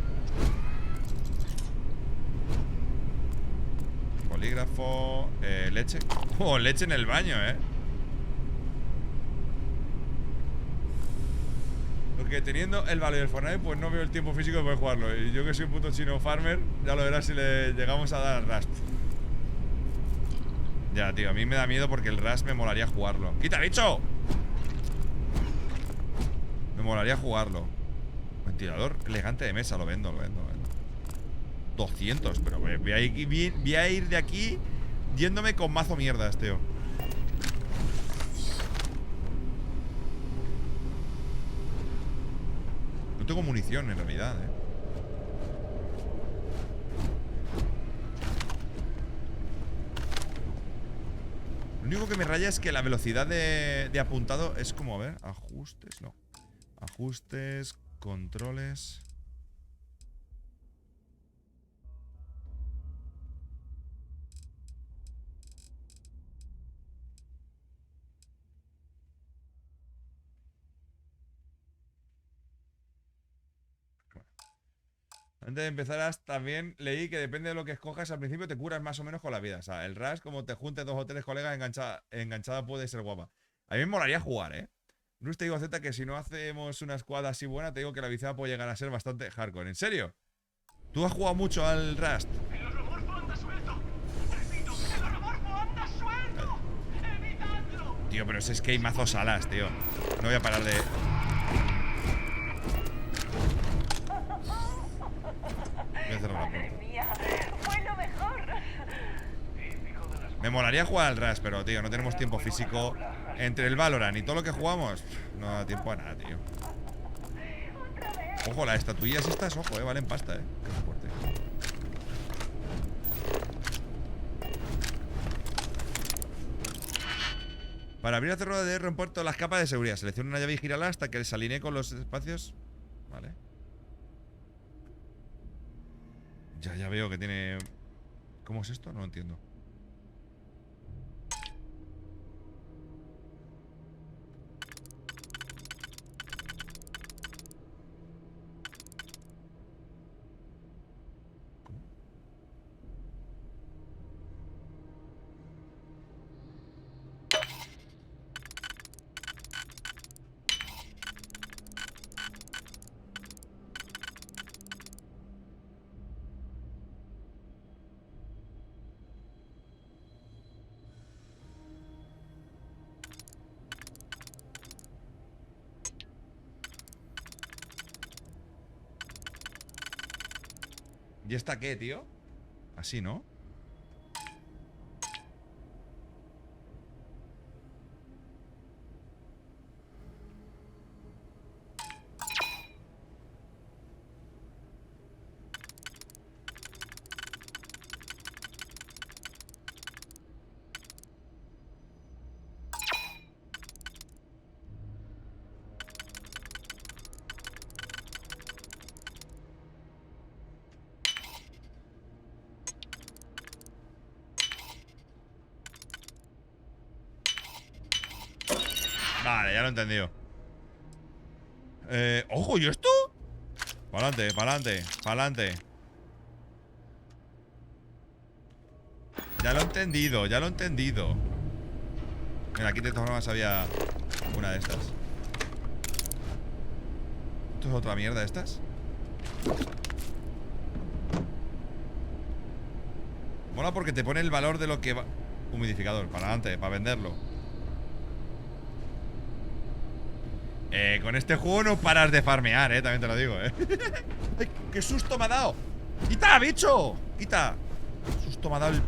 Polígrafo. Leche. Oh, leche en el baño, Porque teniendo el valor del Fortnite, pues no veo el tiempo físico de poder jugarlo. Y yo que soy un puto chino farmer, ya lo verás si le llegamos a dar al Rust. Ya, tío, a mí me da miedo porque el Rust me molaría jugarlo. ¡Quita, bicho! Me molaría jugarlo. Ventilador elegante de mesa, lo vendo. 200, pero voy a ir de aquí yéndome con mazo mierdas, tío. No tengo munición en realidad, Lo único que me raya es que la velocidad de apuntado es como, a ver, ajustes, no. Ajustes, controles. Antes de empezar, también leí que depende de lo que escojas, al principio te curas más o menos con la vida. O sea, el Rush, como te juntes 2 o 3 colegas, enganchada puede ser guapa. A mí me molaría jugar, Rus, te digo, Z, que si no hacemos una squad así buena, te digo que la viciada puede llegar a ser bastante hardcore. ¿En serio? ¿Tú has jugado mucho al Rust? ¡El oromorfo anda suelto! ¡Repito! ¡El oromorfo anda suelto! ¡Evitadlo! Tío, pero es que hay mazos alas, tío. No voy a parar de... Voy a cerrar la puerta. Mía, fue lo mejor. Me molaría jugar al Rush, pero, tío, no tenemos tiempo físico. Entre el Valorant y todo lo que jugamos, no da tiempo a nada, tío. Ojo, las estatuillas estas, ojo, valen pasta, Qué fuerte. Para abrir la cerradura de romper todas las capas de seguridad. Selecciona una llave y gírala hasta que se alinee con los espacios. Vale. Ya veo que tiene... ¿Cómo es esto? No lo entiendo. ¿Y esta qué, tío? Así, ¿no? Vale, ya lo he entendido. Ojo, ¿y esto? Pa'lante, pa'lante, pa'lante. Ya lo he entendido, ya lo he entendido. Mira, aquí de todas formas había una de estas. ¿Esto es otra mierda de estas? Mola porque te pone el valor de lo que va. Humidificador, para adelante, para venderlo. Con este juego no paras de farmear, también te lo digo, ¡Ay, qué susto me ha dado! ¡Quita, bicho! ¡Quita! ¡Qué susto me ha dado el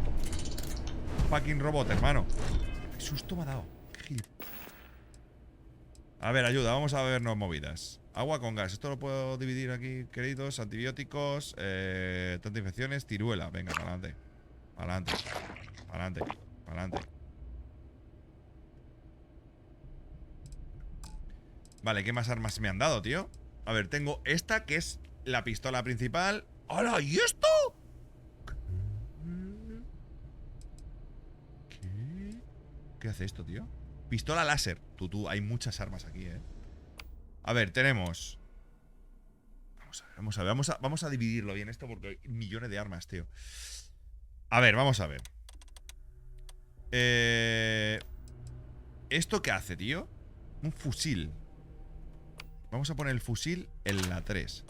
fucking robot, hermano! ¡Qué susto me ha dado! A ver, ayuda, vamos a vernos movidas. Agua con gas, esto lo puedo dividir aquí, queridos. Antibióticos, tantas infecciones, tiruela. Venga, para adelante. Para adelante. Para adelante. Para adelante. Vale, ¿qué más armas me han dado, tío? A ver, tengo esta, que es la pistola principal. ¡Hala! ¿Y esto? ¿Qué? ¿Qué hace esto, tío? Pistola láser. Tú, hay muchas armas aquí, A ver, tenemos... Vamos a dividirlo bien esto porque hay millones de armas, tío. A ver, vamos a ver. ¿Esto qué hace, tío? Un fusil. Vamos a poner el fusil en la 3.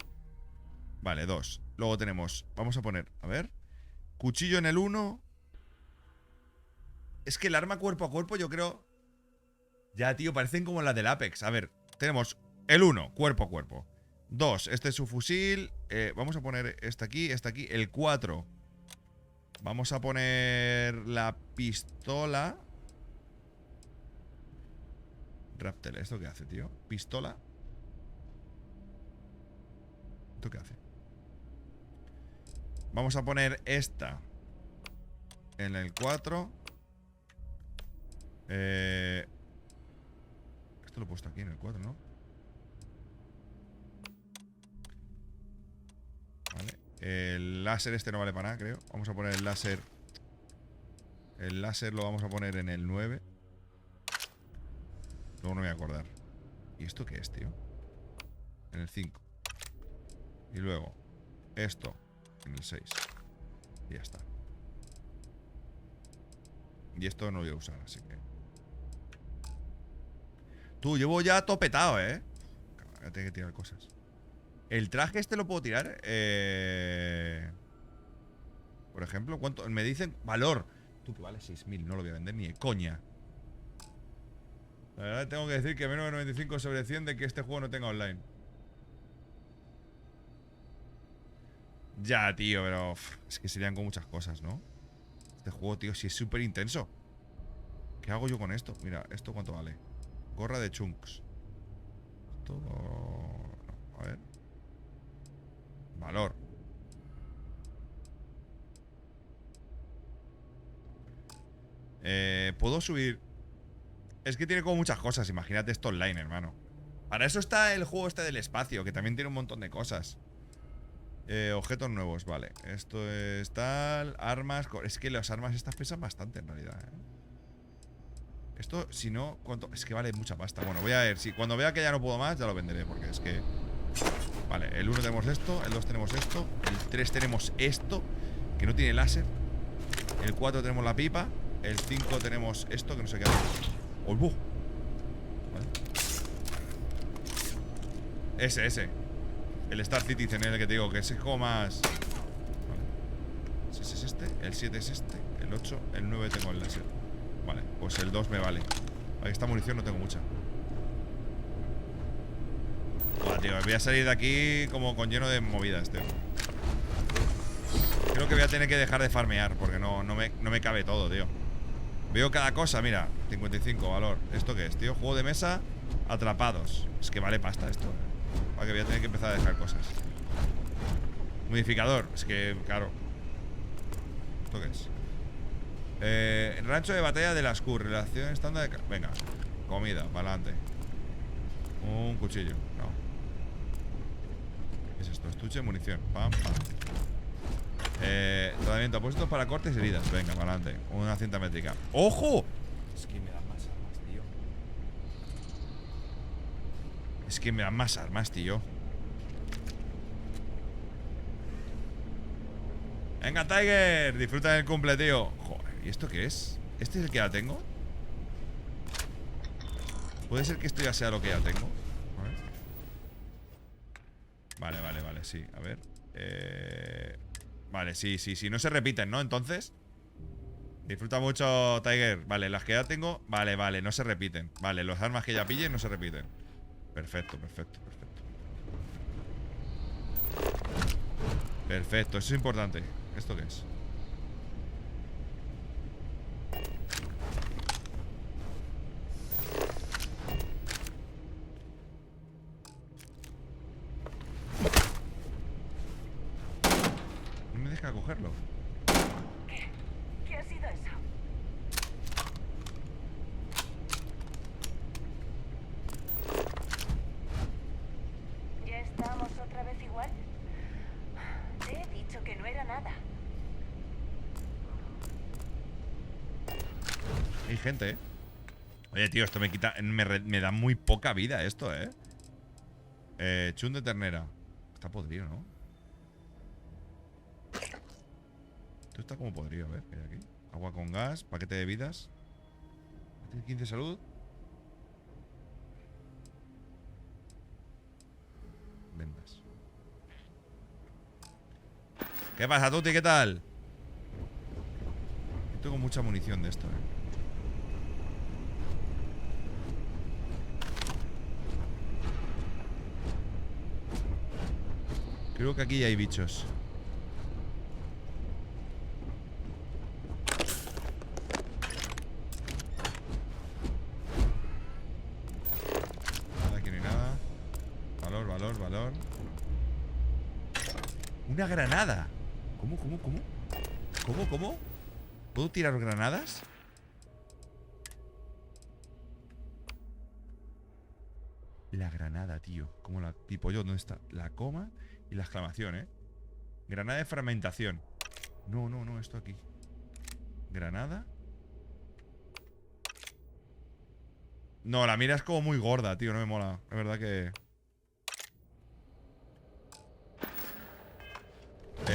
Vale, 2. Luego tenemos... Vamos a poner... A ver. Cuchillo en el 1. Es que el arma cuerpo a cuerpo yo creo... Ya, tío, parecen como las del Apex. A ver, tenemos el 1, cuerpo a cuerpo. 2, este es su fusil. Vamos a poner este aquí, este aquí. El 4. Vamos a poner la pistola. Raptel, ¿esto qué hace, tío? Pistola. ¿Esto qué hace? Vamos a poner esta en el 4. Esto lo he puesto aquí en el 4, ¿no? Vale. El láser este no vale para nada, creo. Vamos a poner el láser. El láser lo vamos a poner en el 9. Luego no me voy a acordar. ¿Y esto qué es, tío? En el 5. Y luego esto en el 6. Y ya está. Y esto no lo voy a usar, así que... Tú, llevo ya topetado, Ya tengo que tirar cosas. El traje este lo puedo tirar. Por ejemplo, ¿cuánto? Me dicen valor. Tú, que vale 6.000, no lo voy a vender ni de coña. La verdad tengo que decir que menos de 95 sobre 100 de que este juego no tenga online. Ya, tío, pero es que serían con muchas cosas, ¿no? Este juego, tío, sí es súper intenso. ¿Qué hago yo con esto? Mira, ¿esto cuánto vale? Gorra de chunks. Esto... No, a ver. Valor. Puedo subir... Es que tiene como muchas cosas. Imagínate esto online, hermano. Para eso está el juego este del espacio, que también tiene un montón de cosas. Objetos nuevos, vale. Esto es tal... Armas... Es que las armas estas pesan bastante en realidad, Esto, si no... ¿cuánto? Es que vale mucha pasta. Bueno, voy a ver. Si cuando vea que ya no puedo más, ya lo venderé. Porque es que... Vale, el 1 tenemos esto. El 2 tenemos esto. El 3 tenemos esto, que no tiene láser. El 4 tenemos la pipa. El 5 tenemos esto, que no sé qué hace. ¡Olbu! Vale. Ese. El Star Citizen, el que te digo, que ese es como más... Vale. 6 es este, el 7 es este, el 8, el 9 tengo el láser. Vale, pues el 2 me vale. Vale, esta munición no tengo mucha. Vale, tío, voy a salir de aquí como con lleno de movidas, tío. Creo que voy a tener que dejar de farmear porque no me cabe todo, tío. Veo cada cosa, mira, 55 valor. ¿Esto qué es, tío? Juego de mesa, atrapados. Es que vale pasta esto. Vale, que voy a tener que empezar a dejar cosas. Modificador, es que, claro. ¿Esto qué es? Rancho de batalla de las Q. Relación estándar de... Venga, comida, para adelante. Un cuchillo, no. ¿Qué es esto? Estuche de munición. Pam, pam. Tratamiento apuestos para cortes y heridas. Venga, para adelante. Una cinta métrica. ¡Ojo! Es que me dan más armas, tío. Es que me dan más armas, tío. Venga, Tiger. Disfruta del cumple, tío. Joder, ¿y esto qué es? ¿Este es el que ya tengo? ¿Puede ser que esto ya sea lo que ya tengo? A ver. Vale, sí. A ver. Vale, sí. No se repiten, ¿no? Entonces disfruta mucho, Tiger. Vale, las que ya tengo. Vale, no se repiten. Vale, los armas que ya pille no se repiten. Perfecto. Perfecto, eso es importante. ¿Esto qué es? No me deja cogerlo. ¿Qué ha sido eso? ¿Ya estamos otra vez igual? Te he dicho que no era nada. Hay gente, Oye, tío, esto me quita... Me da muy poca vida esto, chun de ternera. Está podrido, ¿no? Esto está como podrido, a ver, ¿qué hay aquí? Agua con gas, paquete de vidas. 15 salud. Vendas. ¿Qué pasa, Tuti? ¿Qué tal? Yo tengo mucha munición de esto, Creo que aquí hay bichos. Nada, aquí no hay nada. Valor. Una granada. ¿Cómo? ¿Puedo tirar granadas? La granada, tío. ¿Cómo la tipo yo? ¿Dónde está? La coma y la exclamación, Granada de fragmentación. No, esto aquí. Granada. No, la mira es como muy gorda, tío. No me mola. Es verdad que...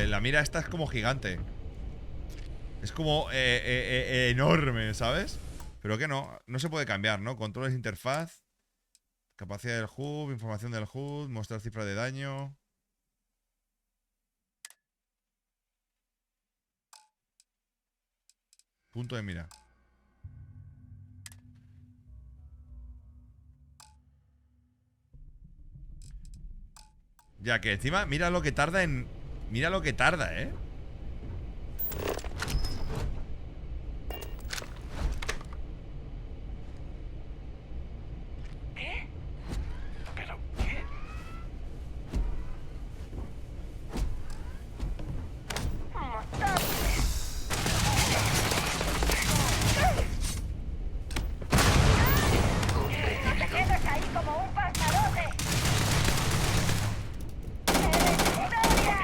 la mira esta es como gigante. Es como enorme, ¿sabes? Pero que no se puede cambiar, ¿no? Controles de interfaz. Capacidad del HUD, información del HUD, mostrar cifra de daño. Punto de mira. Ya que encima, mira lo que tarda en... Mira lo que tarda, ¿Qué? ¿Pero qué? ¡No te quedes ahí como un pasarote! ¡Eres historia!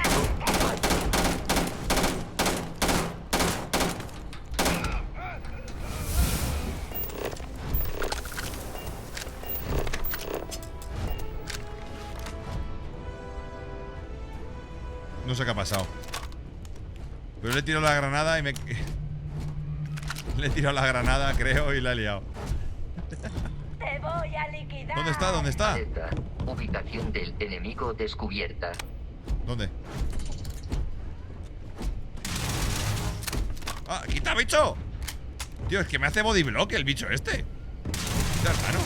No sé qué ha pasado. Pero le he tirado la granada y me... Le he tirado la granada, creo, y la he liado. ¡Te voy a liquidar! ¿Dónde está? ¿Dónde está? Z, ubicación del enemigo descubierta. ¿Dónde? ¡Ah! ¡Quita, bicho! Tío, es que me hace body block el bicho este. Quita, hermano.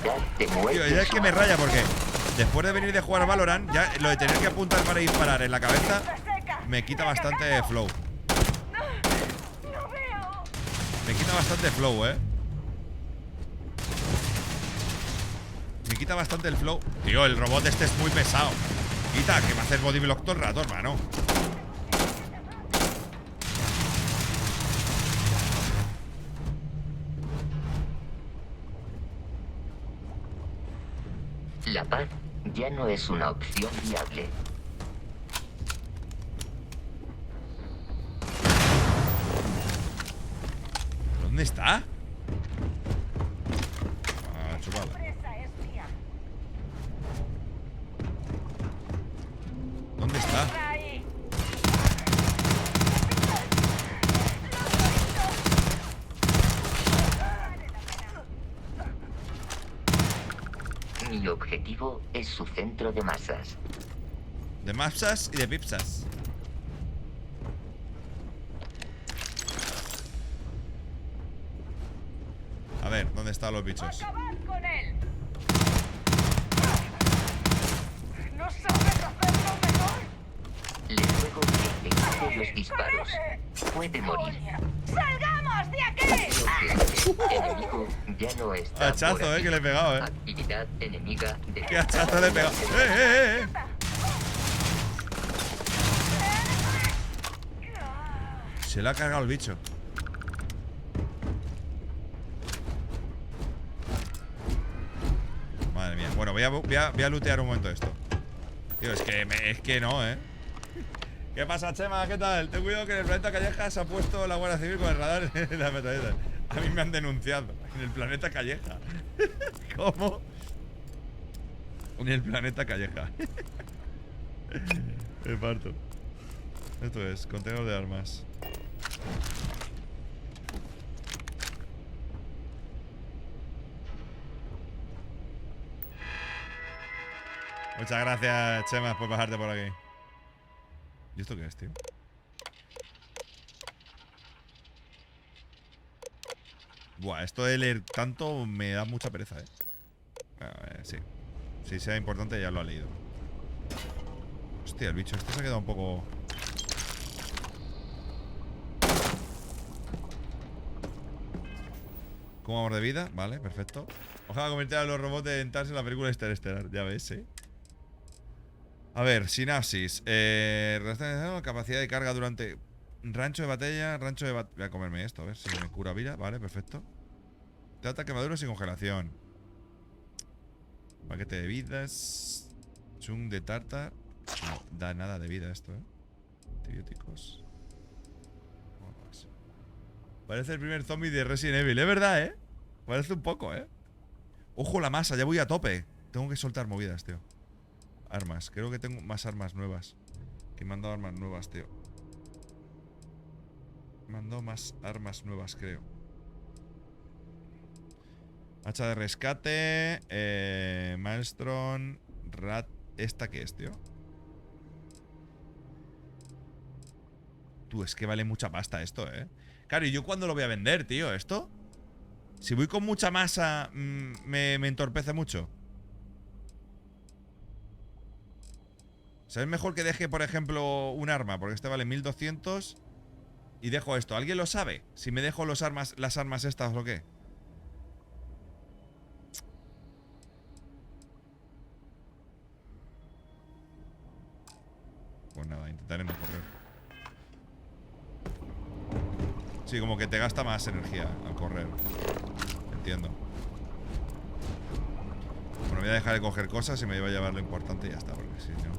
actividad de muerte. Tío, ya es que me raya porque después de venir de jugar a Valorant, ya lo de tener que apuntar para disparar en la cabeza me quita bastante flow. No veo. Me quita bastante flow, Me quita bastante el flow. Tío, el robot este es muy pesado. Quita, que me haces bodyblock todo el rato, hermano. La paz ya no es una opción viable. ¿Dónde está? Ah, chupada. Presa es mía. ¿Dónde está? Ahí. Mi objetivo es su centro de masas. De mapsas y de pipsas. A ver, ¿dónde están los bichos? Acabad con él. No sabes hacerlo mejor. Le ruego que evite los disparos. Puede morir. ¡Salgamos de aquí! Creo que el enemigo ya no está. Hachazo, por aquí. que le he pegado, Actividad enemiga de Qué hachazo le he pegado. ¡Eh! Se le ha cargado el bicho. Madre mía. Bueno, voy a lootear un momento esto. Tío, es que no, ¿Qué pasa, Chema? ¿Qué tal? Ten cuidado que en el planeta Calleja se ha puesto la Guardia Civil con el radar en la metralleta. A mí me han denunciado. En el planeta Calleja. ¿Cómo? En el planeta Calleja. Me parto. Esto es, contenedor de armas. Muchas gracias, Chema, por bajarte por aquí. ¿Y esto qué es, tío? Buah, esto de leer tanto me da mucha pereza, sí. Si sea importante ya lo ha leído. Hostia, el bicho este se ha quedado un poco... ¿Cómo vamos de vida? Vale, perfecto. Ojalá convertir a los robots en TARS en la película Interestelar. Ya ves, A ver, sinapsis. Capacidad de carga durante... Rancho de batalla, Voy a comerme esto, a ver si me cura vida. Vale, perfecto. Trata quemaduras y congelación. Paquete de vidas. Chung de tarta. No da nada de vida esto, Antibióticos. Parece el primer zombie de Resident Evil. Es verdad, Parece un poco, Ojo la masa, ya voy a tope. Tengo que soltar movidas, tío. Armas, creo que tengo más armas nuevas. Que me han dado armas nuevas, tío. Me han dado más armas nuevas, creo. Hacha de rescate. Maelstrom. Rat. ¿Esta qué es, tío? Tú, es que vale mucha pasta esto, Claro, ¿y yo cuándo lo voy a vender, tío? ¿Esto? Si voy con mucha masa, me entorpece mucho. ¿Sabes mejor que deje, por ejemplo, un arma? Porque este vale 1200 y dejo esto. ¿Alguien lo sabe? Si me dejo las armas estas o qué. Pues nada, intentaré no correr. Sí, como que te gasta más energía al correr. Entiendo. Bueno, voy a dejar de coger cosas y me voy a llevar lo importante y ya está, porque si no...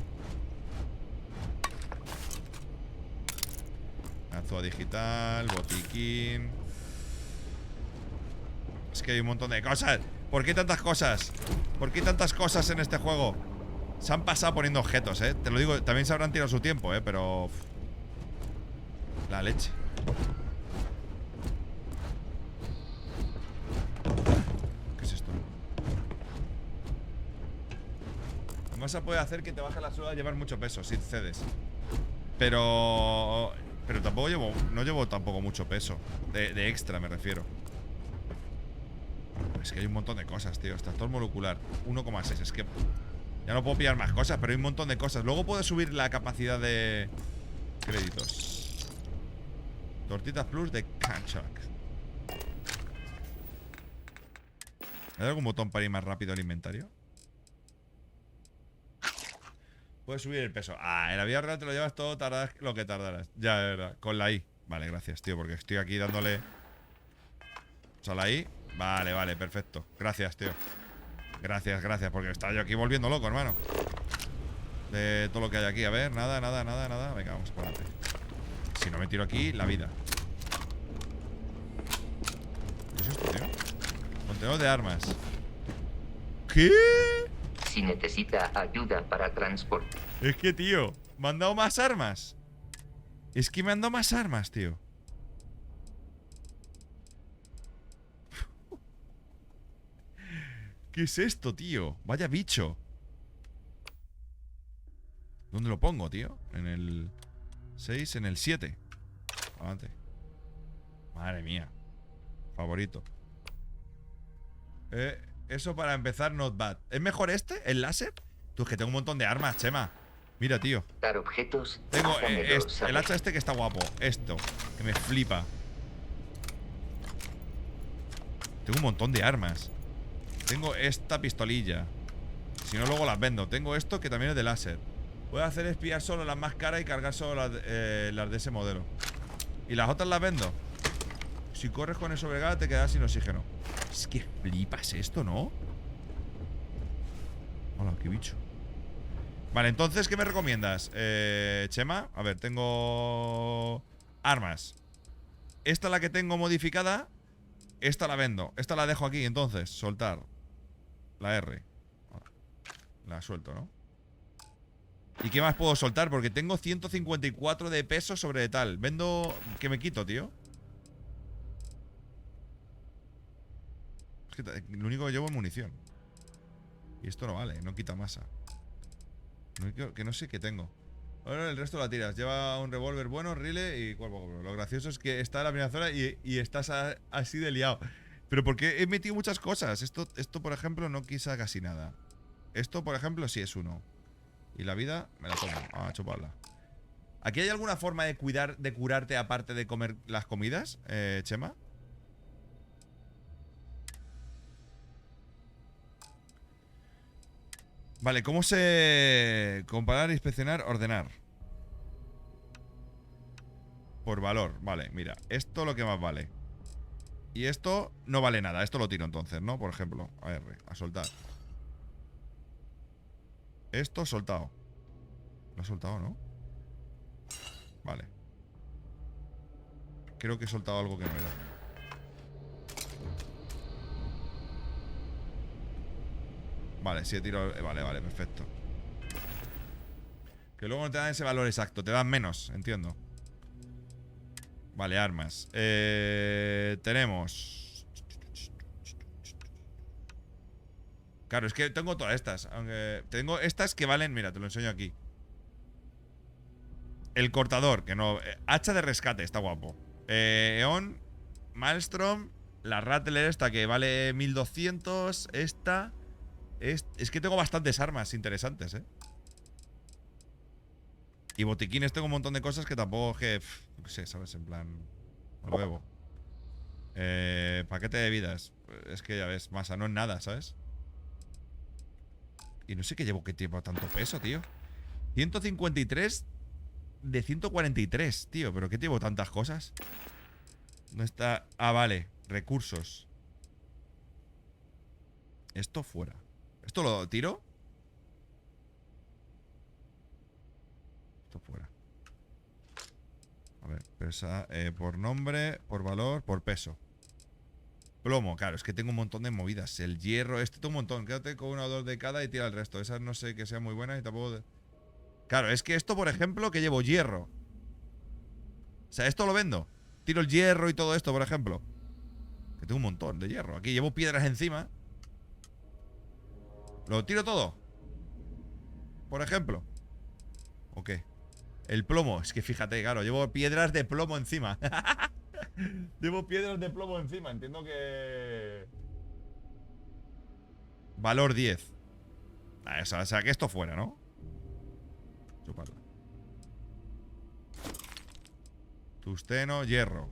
Azúa digital, botiquín... Es que hay un montón de cosas. ¿Por qué tantas cosas? ¿Por qué tantas cosas en este juego? Se han pasado poniendo objetos, Te lo digo, también se habrán tirado su tiempo, pero... La leche. ¿Qué es esto? La masa puede hacer que te baje la suela a llevar mucho peso si cedes. Pero tampoco llevo... No llevo tampoco mucho peso. De extra me refiero. Es que hay un montón de cosas, tío. Extractor molecular, 1,6. Es que ya no puedo pillar más cosas, pero hay un montón de cosas. Luego puedo subir la capacidad de créditos. Tortitas plus de Kanchak. ¿Hay algún botón para ir más rápido al inventario? Puedes subir el peso. Ah, en la vida real te lo llevas todo, tardas lo que tardarás. Ya, de verdad. Con la I. Vale, gracias, tío, porque estoy aquí dándole... O sea, la I. Vale, vale, perfecto. Gracias, tío. Gracias, gracias, porque estaba yo aquí volviendo loco, hermano. De todo lo que hay aquí. A ver, nada, nada, nada, nada. Venga, vamos por adelante. Si no me tiro aquí, la vida. ¿Qué es esto, tío? Contenedor de armas. ¿Qué? Si necesita ayuda para transporte. Es que, tío, me han dado más armas. Es que me han dado más armas, tío. ¿Qué es esto, tío? Vaya bicho. ¿Dónde lo pongo, tío? En el 6, en el 7. Adelante. Madre mía. Favorito. Eso para empezar, not bad. ¿Es mejor este? ¿El láser? Tú, es que tengo un montón de armas, Chema. Mira, tío. Dar objetos. Tengo hágamelo el saber. hacha este que está guapo. Esto, que me flipa. Tengo un montón de armas. Tengo esta pistolilla. Si no, luego las vendo. Tengo esto que también es de láser. Puedo hacer espiar solo las más caras y cargar solo las de ese modelo. Y las otras las vendo. Si corres con el sobrecarga te quedas sin oxígeno. Es que flipas esto, ¿no? Hola, qué bicho. Vale, entonces, ¿qué me recomiendas? Chema, a ver, tengo armas. Esta es la que tengo modificada. Esta la vendo. Esta la dejo aquí, entonces, soltar. La R. La suelto, ¿no? ¿Y qué más puedo soltar? Porque tengo 154 de peso sobre tal. Vendo... ¿Qué me quito, tío? Es que lo único que llevo es munición. Y esto no vale, no quita masa. Que no sé qué tengo. Ahora el resto la tiras. Lleva un revólver bueno, rile y cuerpo. Lo gracioso es que está en la primera zona y estás así de liado. Pero porque he metido muchas cosas. Esto, por ejemplo, no quisa casi nada. Esto, por ejemplo, sí es uno. Y la vida me la tomo. A chuparla. ¿Aquí hay alguna forma de curarte aparte de comer las comidas, Chema? Vale, ¿cómo se... Comparar, inspeccionar, ordenar? Por valor, vale, mira. Esto lo que más vale. Y esto no vale nada. Esto lo tiro entonces, ¿no? Por ejemplo, a R, a soltar. Esto soltado. Lo he soltado, ¿no? Vale. Creo que he soltado algo que no era. Vale, sí he tirado... Vale, vale, perfecto. Que luego no te dan ese valor exacto. Te dan menos, entiendo. Vale, armas. Tenemos... Claro, es que tengo todas estas. Aunque tengo estas que valen... Mira, te lo enseño aquí. El cortador, que no... hacha de rescate, está guapo. Eon, Maelstrom, la Rattler esta que vale 1200. Esta... Es que tengo bastantes armas interesantes, Y botiquines tengo un montón de cosas que tampoco es que... no sé, ¿sabes? En plan... No lo bebo. Paquete de vidas. Es que ya ves, masa no es nada, ¿sabes? Y no sé qué llevo, qué llevo tanto peso, tío. 153 de 143, tío. ¿Pero qué llevo tantas cosas? No está... Ah, vale. Recursos. Esto fuera. ¿Esto lo tiro? Esto fuera. A ver, pesa, por nombre, por valor, por peso. Plomo, claro, es que tengo un montón de movidas. El hierro, tengo un montón. Quédate con una o dos de cada y tira el resto. Esas no sé que sean muy buenas y tampoco... Claro, es que esto, por ejemplo, que llevo hierro. O sea, esto lo vendo. Tiro el hierro y todo esto, por ejemplo. Que tengo un montón de hierro. Aquí llevo piedras encima. ¿Lo tiro todo? Por ejemplo. ¿O qué? El plomo. Es que fíjate, claro, llevo piedras de plomo encima. Llevo piedras de plomo encima. Entiendo que... Valor 10. O sea, que esto fuera, ¿no? Chuparla. Tusteno, hierro.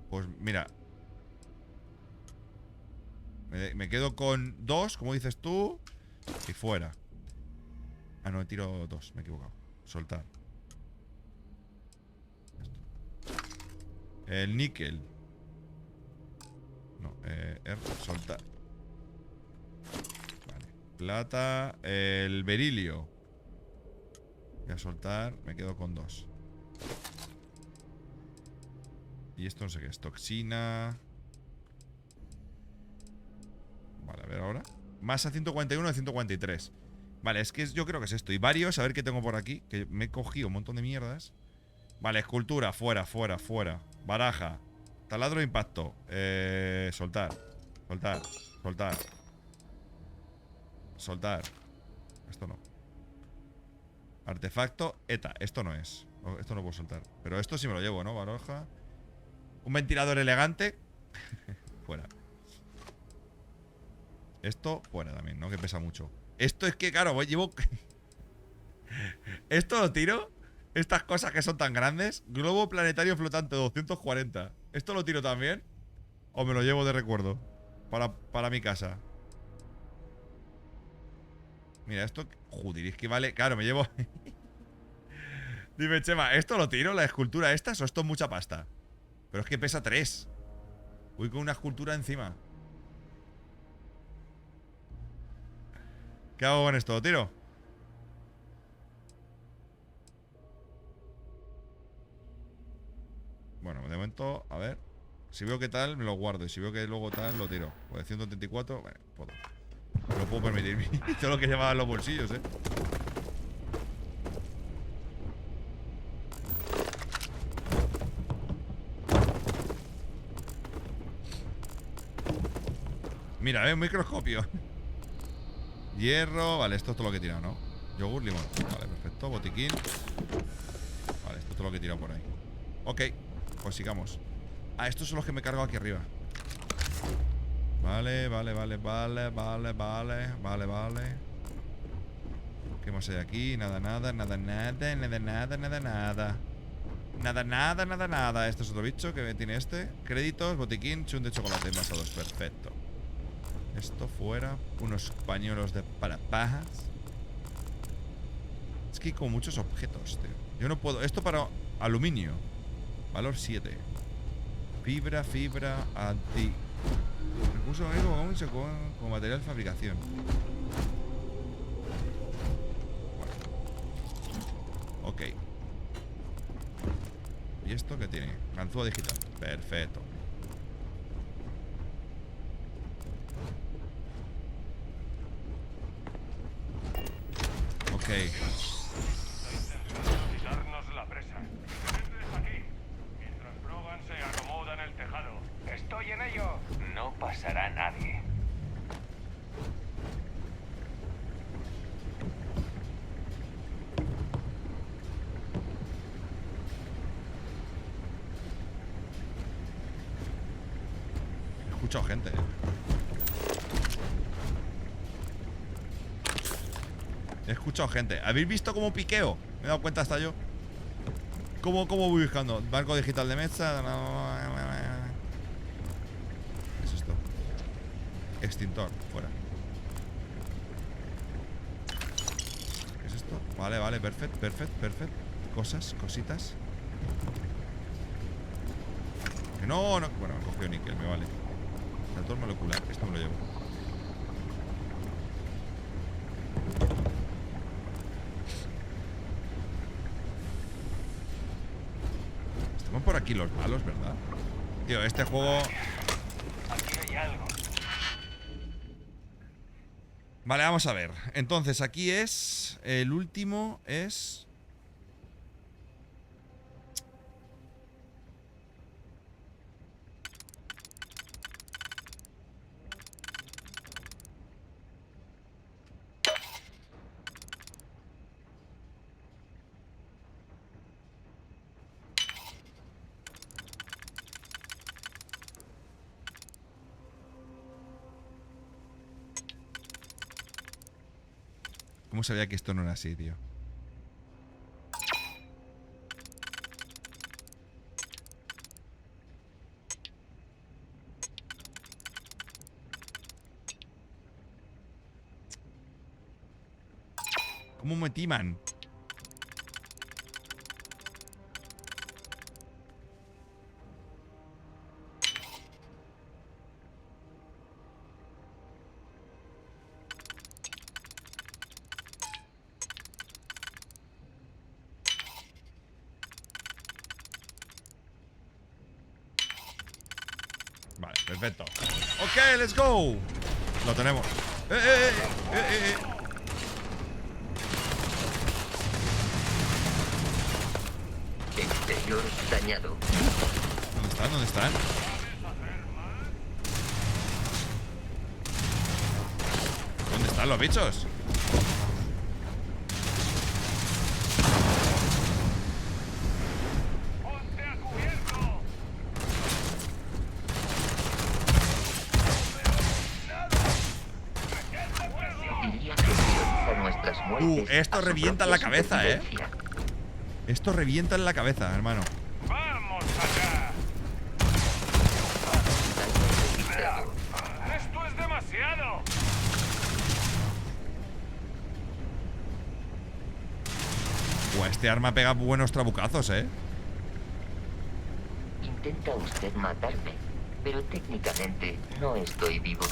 Pues mira. Me quedo con 2, como dices tú. Y fuera. Ah, no, tiro 2, me he equivocado. Soltar. El níquel. No, soltar. Vale. Plata. El berilio. Voy a soltar. Me quedo con 2. Y esto no sé qué es. Toxina. Vale, a ver ahora. Masa 141 de 143. Vale, es que yo creo que es esto. Y varios, a ver qué tengo por aquí. Que me he cogido un montón de mierdas. Vale, escultura, fuera, fuera, fuera. Baraja. Taladro de impacto. Soltar. Soltar. Soltar. Soltar. Esto no. Artefacto. ETA. Esto no es. Esto no puedo soltar. Pero esto sí me lo llevo, ¿no? Baraja. Un ventilador elegante. Fuera. Esto fuera también, ¿no? Que pesa mucho. Esto es que, claro, llevo... Esto lo tiro. Estas cosas que son tan grandes. Globo planetario flotante 240. ¿Esto lo tiro también? ¿O me lo llevo de recuerdo? Para mi casa. Mira, esto... Joder, es que vale... Claro, me llevo... Dime, Chema, ¿esto lo tiro? ¿La escultura estas? ¿O esto es mucha pasta? Pero es que pesa 3. Voy con una escultura encima. ¿Qué hago con esto? ¿Lo tiro? Bueno, de momento, a ver. Si veo que tal, me lo guardo. Y si veo que luego tal, lo tiro. Pues 134, bueno, puedo. Me lo puedo permitir. Todo lo que llevaba en los bolsillos, Mira, un microscopio. Hierro, vale, esto es todo lo que he tirado, ¿no? Yogur, limón, vale, perfecto, botiquín. Vale, esto es todo lo que he tirado por ahí. Ok, pues sigamos. Ah, estos son los que me he cargado aquí arriba. Vale, vale, vale, vale, vale, vale, vale, vale. ¿Qué más hay aquí? Nada, nada, nada, nada, nada, nada, nada, nada. Nada, nada, nada, nada. Este es otro bicho que tiene este. Créditos, botiquín, chun de chocolate envasados, perfecto. Esto fuera. Unos pañuelos para pajas. Es que hay como muchos objetos, tío. Yo no puedo... Esto para aluminio. Valor 7. Fibra, fibra, anti... Recurso como material de fabricación. Bueno. Ok. ¿Y esto qué tiene? Ganzúa digital. Perfecto. Ok. Quitarnos la presa. Desde aquí. Mientras Brogan se acomoda en el tejado. Estoy en ello. No pasará nadie. He escuchado gente, He escuchado gente. ¿Habéis visto cómo piqueo? Me he dado cuenta hasta yo. ¿Cómo voy buscando? Barco digital de mesa. ¿Qué es esto? Extintor, fuera. ¿Qué es esto? Vale, vale, perfecto, perfecto, perfecto. Cosas, cositas. Que no, no. Bueno, me cogió níquel, me vale. Reactor molecular, esto me lo llevo. Estamos por aquí los malos, ¿verdad? Tío, este juego... Aquí hay algo. Vale, vamos a ver. Entonces, aquí es... El último es... ¿Cómo sabía que esto no era así, tío? ¿Cómo me timan? Vale, perfecto. Ok, let's go. Lo tenemos. Exterior dañado. ¿Dónde están? ¿Dónde están? ¿Dónde están los bichos? ¡Ponte a cubierto! Diría que prioriza nuestras muertes. Esto a su revienta en la propia cabeza, supervivencia. Esto revienta en la cabeza, hermano. ¡Vamos acá! Daño registrado. ¡Esto es demasiado! Buah, este arma pega buenos trabucazos, Intenta usted matarme, pero técnicamente no estoy vivo.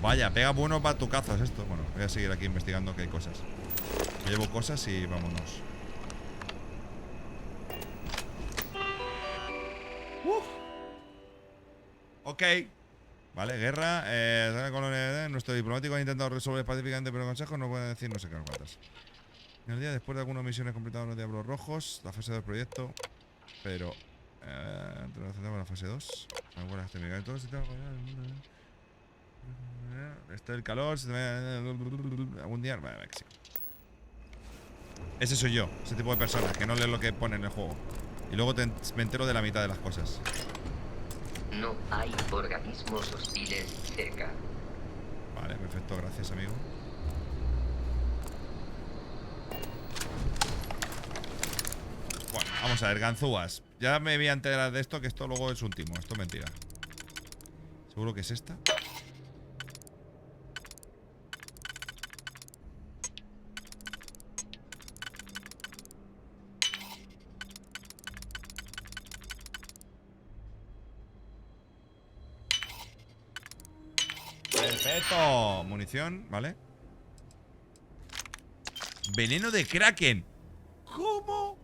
Vaya, pega buenos batucazos esto. Bueno, voy a seguir aquí investigando que hay cosas. Me llevo cosas y vámonos. Ok. Vale, guerra. Nuestro diplomático ha intentado resolver pacíficamente, pero el consejo no puede decir no sé qué cuántas. En el día después de algunas misiones completadas los Diablos Rojos, la fase del proyecto. Pero. La fase 2. Algunas técnicas. Todo el sistema. Este es el calor. Algún día. Vale, sí. Ese soy yo, ese tipo de persona que no lee lo que pone en el juego. Y luego me entero de la mitad de las cosas. No hay organismos hostiles cerca. Vale, perfecto, gracias, amigo. Bueno, vamos a ver, ganzúas. Ya me voy a enterar de esto, que esto luego es un timo. Esto es mentira. ¿Seguro que es esta? Perfecto. Munición, ¿vale? Veneno de Kraken. ¿Cómo?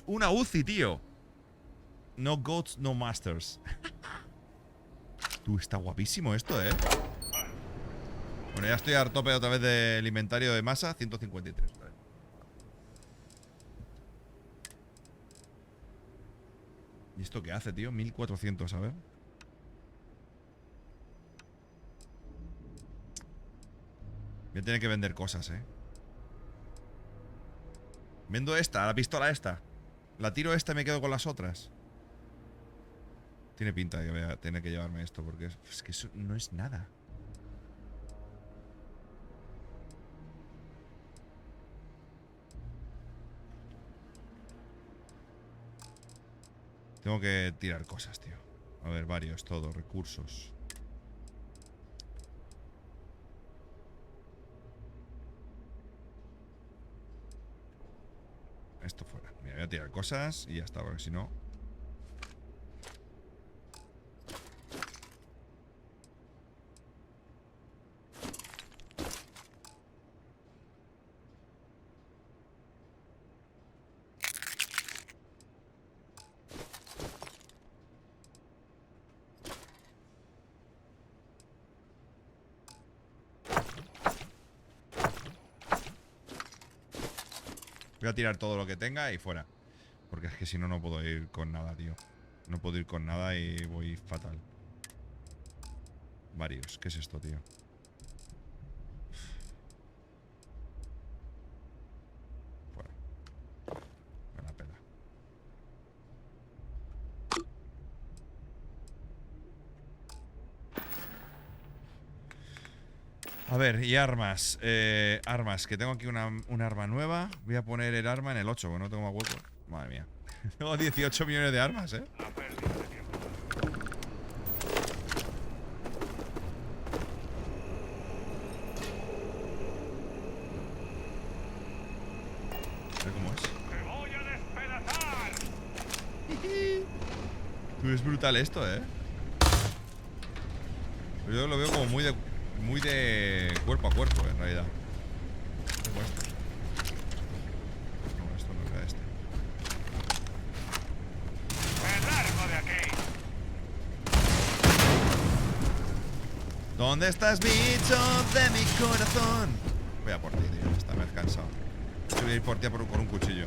Una UCI, tío. No goats, no masters. Tú, está guapísimo esto, ¿eh? Bueno, ya estoy a tope otra vez del inventario de masa. 153. Vale. ¿Y esto qué hace, tío? 1400, a ver. Voy a tener que vender cosas, Vendo esta, la pistola esta. La tiro esta y me quedo con las otras. Tiene pinta de que voy a tener que llevarme esto, porque es que eso no es nada. Tengo que tirar cosas, tío. A ver, varios, todo, recursos. Esto fuera. Mira, voy a tirar cosas y ya está, porque si no... Voy a tirar todo lo que tenga y fuera. Porque es que si no, no puedo ir con nada, tío. No puedo ir con nada y voy fatal. Varios. ¿Qué es esto, tío? Fuera. Me la pela. A ver, y armas. Armas, que tengo aquí un arma nueva. Voy a poner el arma en el 8, porque no tengo más hueco. Madre mía. Tengo 18 millones de armas, ¿eh? A ver cómo es. ¡Te voy a despedazar! Es brutal esto, ¿eh? Yo lo veo como muy de cuerpo a cuerpo, en realidad. Como esto. No, esto no era este. ¡Me largo de aquí! ¿Dónde estás, bicho de mi corazón? Voy a por ti, tío. Está me has cansado. Voy a ir por ti con un cuchillo.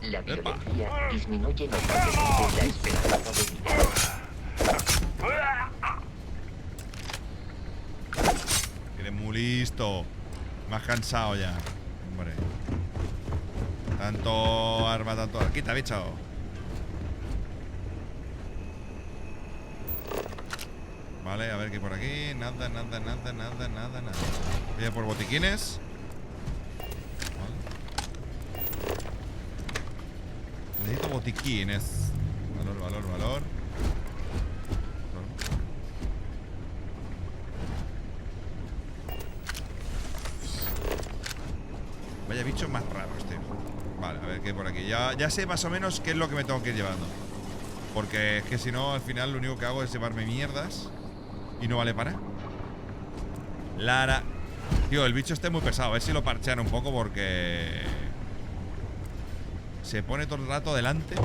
La violencia disminuye notablemente la esperanza de vida. Eres muy listo. Me has cansado ya. Hombre. Tanto arma, tanto... Quita, bicho. Vale, a ver qué hay por aquí. Nada. Voy a por botiquines. Necesito botiquines. Valor. Vaya bichos más raros, tío. Vale, a ver qué hay por aquí. Ya sé más o menos qué es lo que me tengo que ir llevando. Porque es que si no, al final lo único que hago es llevarme mierdas. Y no vale para. Lara. Tío, el bicho está muy pesado. A ver si lo parchean un poco porque... se pone todo el rato delante.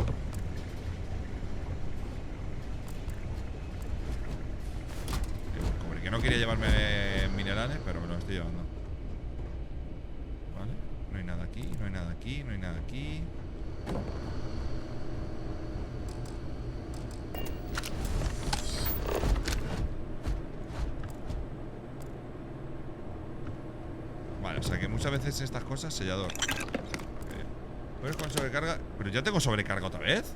Como que no quería llevarme minerales, pero me lo estoy llevando. Vale. No hay nada aquí. Vale, o sea que muchas veces estas cosas, sellador. ¿Puedes con sobrecarga? Pero ya tengo sobrecarga otra vez.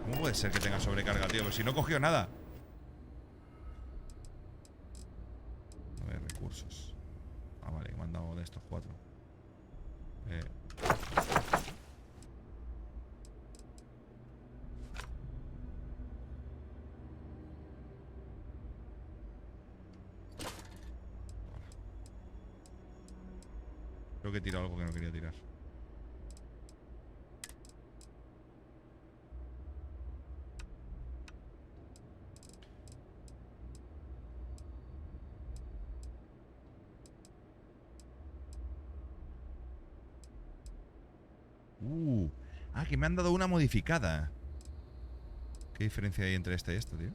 ¿Cómo puede ser que tenga sobrecarga, tío? Pues si no cogió nada. A ver, recursos. Ah, vale, me han dado de estos 4. Creo que he tirado algo que no quería tirar. Ah, que me han dado una modificada. ¿Qué diferencia hay entre esta y esto, tío?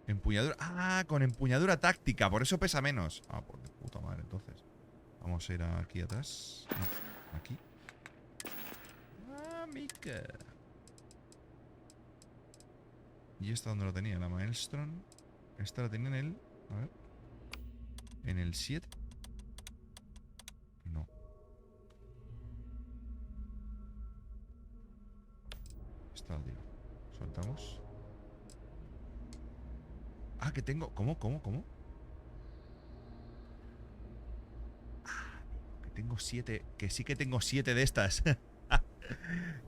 Empuñadura. Ah, con empuñadura táctica. Por eso pesa menos. Ah, por de puta madre, entonces. Vamos a ir aquí atrás. No, aquí. Ah, mica. ¿Y esta dónde lo tenía? La Maelstrom. Esta la tenía en el... A ver. En el 7. No. Está, tío. Soltamos. Ah, que tengo... ¿Cómo? Ah, que tengo 7. Que sí que tengo 7 de estas.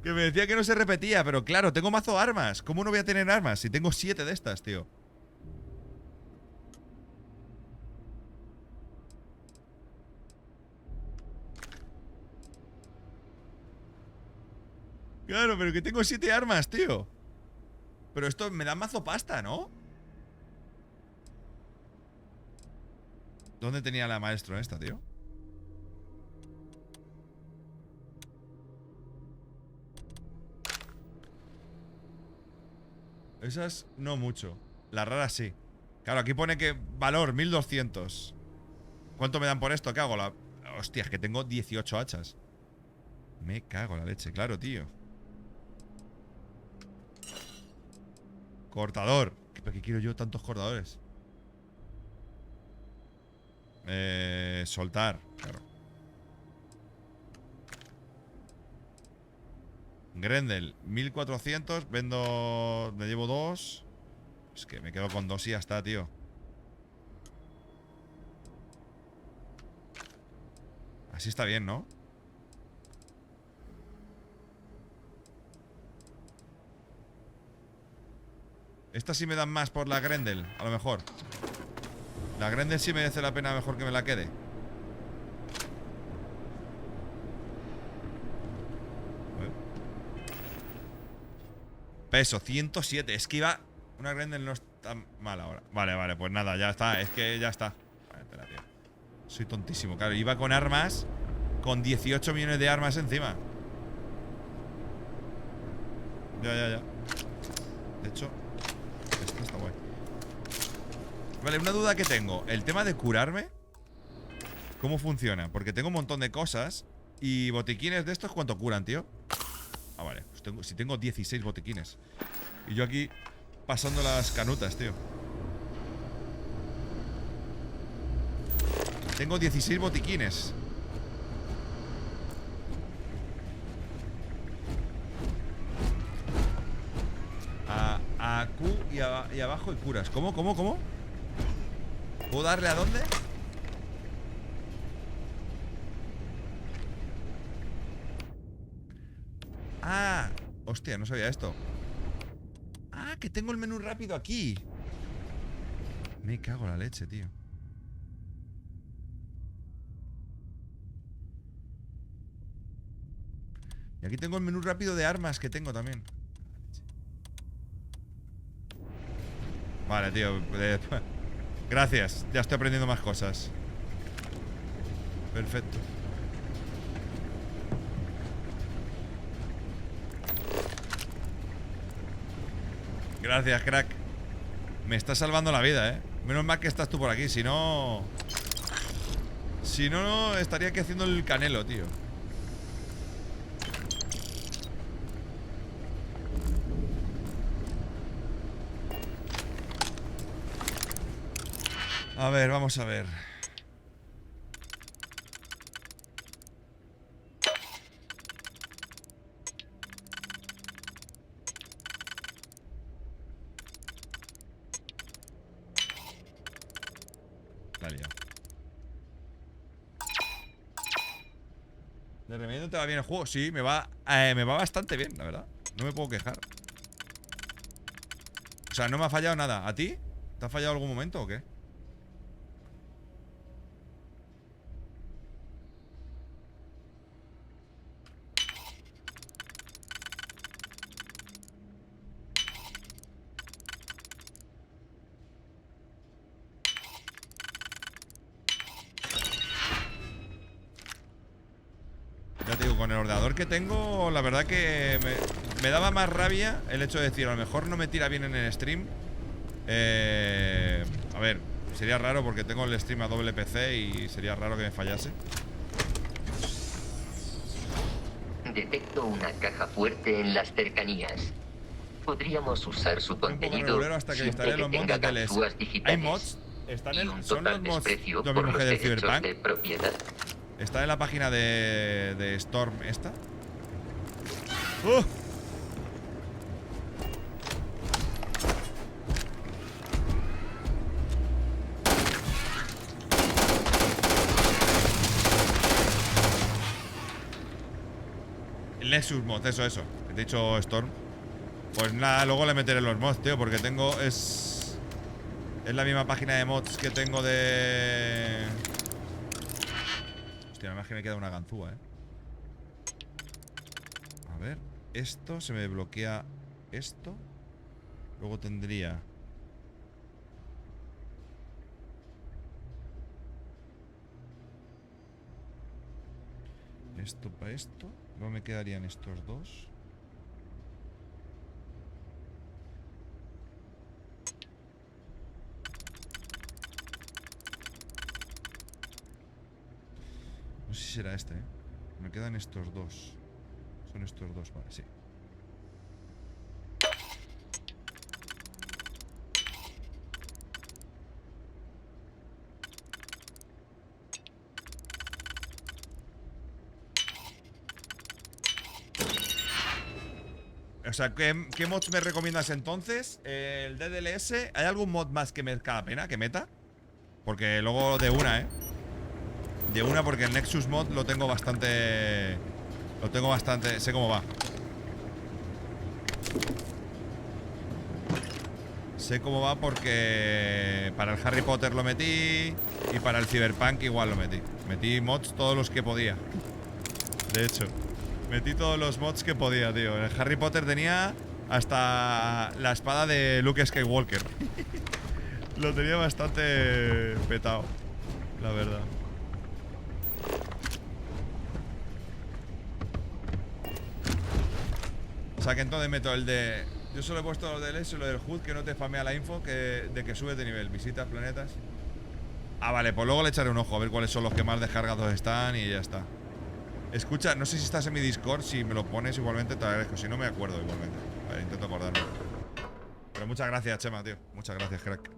Que me decía que no se repetía. Pero claro, tengo mazo armas. ¿Cómo no voy a tener armas si tengo 7 de estas, tío? Claro, pero que tengo 7 armas, tío. Pero esto me da mazo pasta, ¿no? ¿Dónde tenía la maestro esta, tío? Esas no mucho. Las raras sí. Claro, aquí pone que valor 1200. ¿Cuánto me dan por esto? ¿Qué hago? Hostia, es que tengo 18 hachas. Me cago en la leche, claro, tío. Cortador. ¿Para qué quiero yo tantos cortadores? Soltar, claro. Grendel, 1400. Vendo... Me llevo 2. Es que me quedo con 2 y ya está, tío. Así está bien, ¿no? Estas sí me dan más por la Grendel, a lo mejor. La Grendel sí merece la pena mejor que me la quede. Peso, 107. Es que iba... Una Grendel no está mal ahora. Vale, pues nada, ya está. Es que ya está. Vale, espera, tío. Soy tontísimo, claro. Iba con armas. Con 18 millones de armas encima. Ya. De hecho, esto está guay. Vale, una duda que tengo. El tema de curarme, ¿cómo funciona? Porque tengo un montón de cosas. Y botiquines de estos, ¿cuánto curan, tío? Ah, vale, pues si tengo 16 botiquines. Y yo aquí pasando las canutas, tío. Tengo 16 botiquines. A Q y abajo y curas. ¿Cómo? ¿Puedo darle a dónde? Ah, hostia, no sabía esto. Ah, que tengo el menú rápido aquí. Me cago en la leche, tío. Y aquí tengo el menú rápido de armas que tengo también. Vale, tío. Gracias, ya estoy aprendiendo más cosas. Perfecto. Gracias, crack. Me estás salvando la vida, ¿eh? Menos mal que estás tú por aquí, si no... Si no, estaría aquí haciendo el canelo, tío. A ver, vamos a ver. La he liado. ¿De remedio te va bien el juego? Sí, me va bastante bien, la verdad. No me puedo quejar. O sea, no me ha fallado nada. ¿A ti? ¿Te ha fallado algún momento o qué? Ya te digo, con el ordenador que tengo, la verdad que me daba más rabia el hecho de decir, a lo mejor no me tira bien en el stream. A ver, sería raro porque tengo el stream a doble PC y sería raro que me fallase. Detecto una caja fuerte en las cercanías. Podríamos usar su contenido hasta que siempre instalé los mods de teles. ¿Hay mods? ¿Son los mods lo mismo que del Cyberpunk? De propiedad. ¿Está en la página de Storm esta? El Nexus Mod, eso. Que te he dicho Storm. Pues nada, luego le meteré los mods, tío, porque tengo... Es la misma página de mods que tengo de... Hostia, nada más que me queda una ganzúa, A ver, esto se me bloquea. Esto. Luego tendría... Esto para esto. Luego me quedarían estos dos. No sé si será este, Me quedan estos dos. Son estos dos, vale, sí. O sea, ¿qué mods me recomiendas entonces? El DDLS. ¿Hay algún mod más que merezca la pena, que meta? Porque luego de una, ¿eh? De una, porque el Nexus mod lo tengo bastante... Sé cómo va. Sé cómo va porque para el Harry Potter lo metí y para el Cyberpunk igual lo metí. Metí mods todos los que podía. De hecho, metí todos los mods que podía, tío. En el Harry Potter tenía hasta la espada de Luke Skywalker. Lo tenía bastante petado, la verdad. O sea que entonces meto el de... Yo solo he puesto lo del S, lo del HUD, que no te spamea la info de que subes de nivel. Visitas planetas. Ah, vale, pues luego le echaré un ojo a ver cuáles son los que más descargados están y ya está. Escucha, no sé si estás en mi Discord, si me lo pones igualmente te agradezco. Si no me acuerdo igualmente. Vale, intento acordarme. Pero muchas gracias, Chema, tío. Muchas gracias, crack.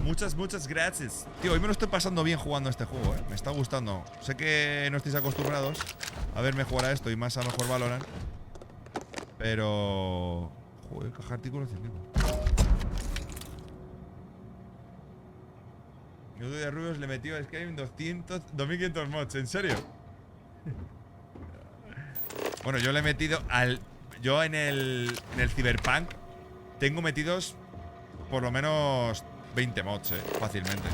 Muchas gracias. Tío, hoy me lo estoy pasando bien jugando a este juego, Me está gustando. Sé que no estáis acostumbrados a verme jugar a esto y más a mejor Valorant. Pero... Joder, caja artículos científicos. Yo de Rubios le metió a Skyrim 2500 mods, ¿en serio? Bueno, yo le he metido al... Yo en el Cyberpunk tengo metidos por lo menos 20 mods, fácilmente.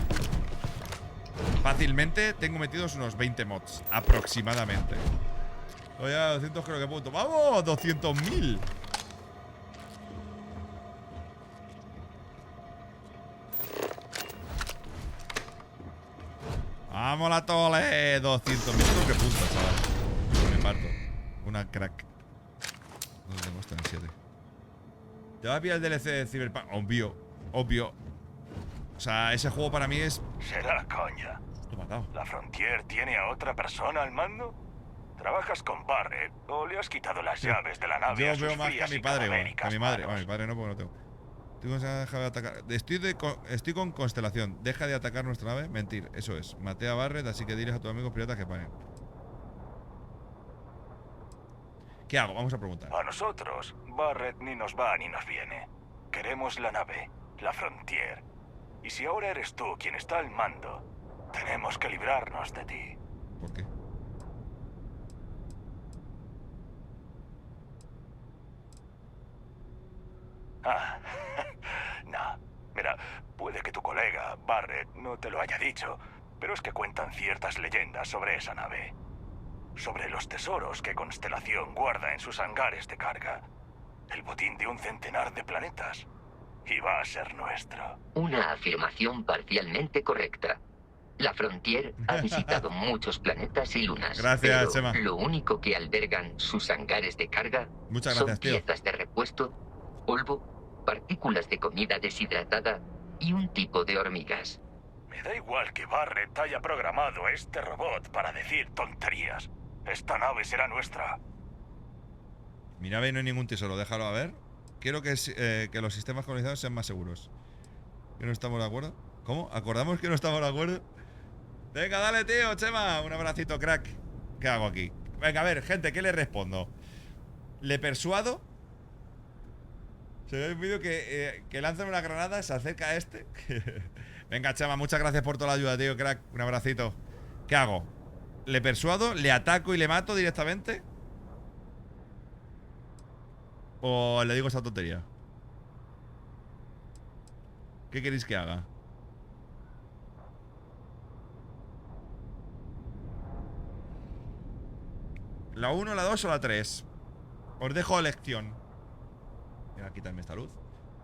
Fácilmente tengo metidos unos 20 mods, aproximadamente. Oye, 200 creo que punto. ¡Vamos! ¡200.000! ¡Vamos la tole! 200.000 creo que punto, chaval. Me parto. Una crack. ¿Dónde tengo? Está en 7. ¿Te va a pillar el DLC de Cyberpunk? Obvio. O sea, ese juego para mí es... Será coña. Te he matado. ¿La Frontier tiene a otra persona al mando? ¿Trabajas con Barret o le has quitado las llaves de la nave? Yo a sus veo más que a mi padre, güey. Que a mi madre. Bueno, manos? mi padre no, porque no tengo. Deja de atacar. Estoy con Constelación. Deja de atacar nuestra nave. Mentir, eso es. Maté a Barret, así que diles a tus amigos piratas que paguen. ¿Qué hago? Vamos a preguntar. A nosotros, Barret ni nos va ni nos viene. Queremos la nave, la Frontier. Y si ahora eres tú quien está al mando, tenemos que librarnos de ti. ¿Por qué? Ah, no. Mira, puede que tu colega, Barret, no te lo haya dicho, pero es que cuentan ciertas leyendas sobre esa nave. Sobre los tesoros que Constelación guarda en sus hangares de carga. El botín de un centenar de planetas. Y va a ser nuestro. Una afirmación parcialmente correcta. La Frontier ha visitado muchos planetas y lunas. Gracias, pero Chema. lo único que albergan sus hangares de carga Muchas son gracias, tío. piezas de repuesto, polvo, partículas de comida deshidratada y un tipo de hormigas. Me da igual que Barret haya programado este robot para decir tonterías. Esta nave será nuestra. Mi nave no hay ningún tesoro, déjalo a ver. Quiero que los sistemas colonizados sean más seguros. ¿Que no estamos de acuerdo? ¿Cómo? ¿Acordamos que no estamos de acuerdo? Venga, dale, tío, Chema. Un abracito, crack. ¿Qué hago aquí? Venga, a ver, gente, ¿qué le respondo? ¿Le persuado? Se ve un vídeo que lanzan una granada, se acerca a este. Venga, Chema, muchas gracias por toda la ayuda, tío, crack. Un abracito. ¿Qué hago? ¿Le persuado? ¿Le ataco y le mato directamente? ¿O le digo esa tontería? ¿Qué queréis que haga? ¿La 1, la 2 o la 3? Os dejo elección. Voy a quitarme esta luz.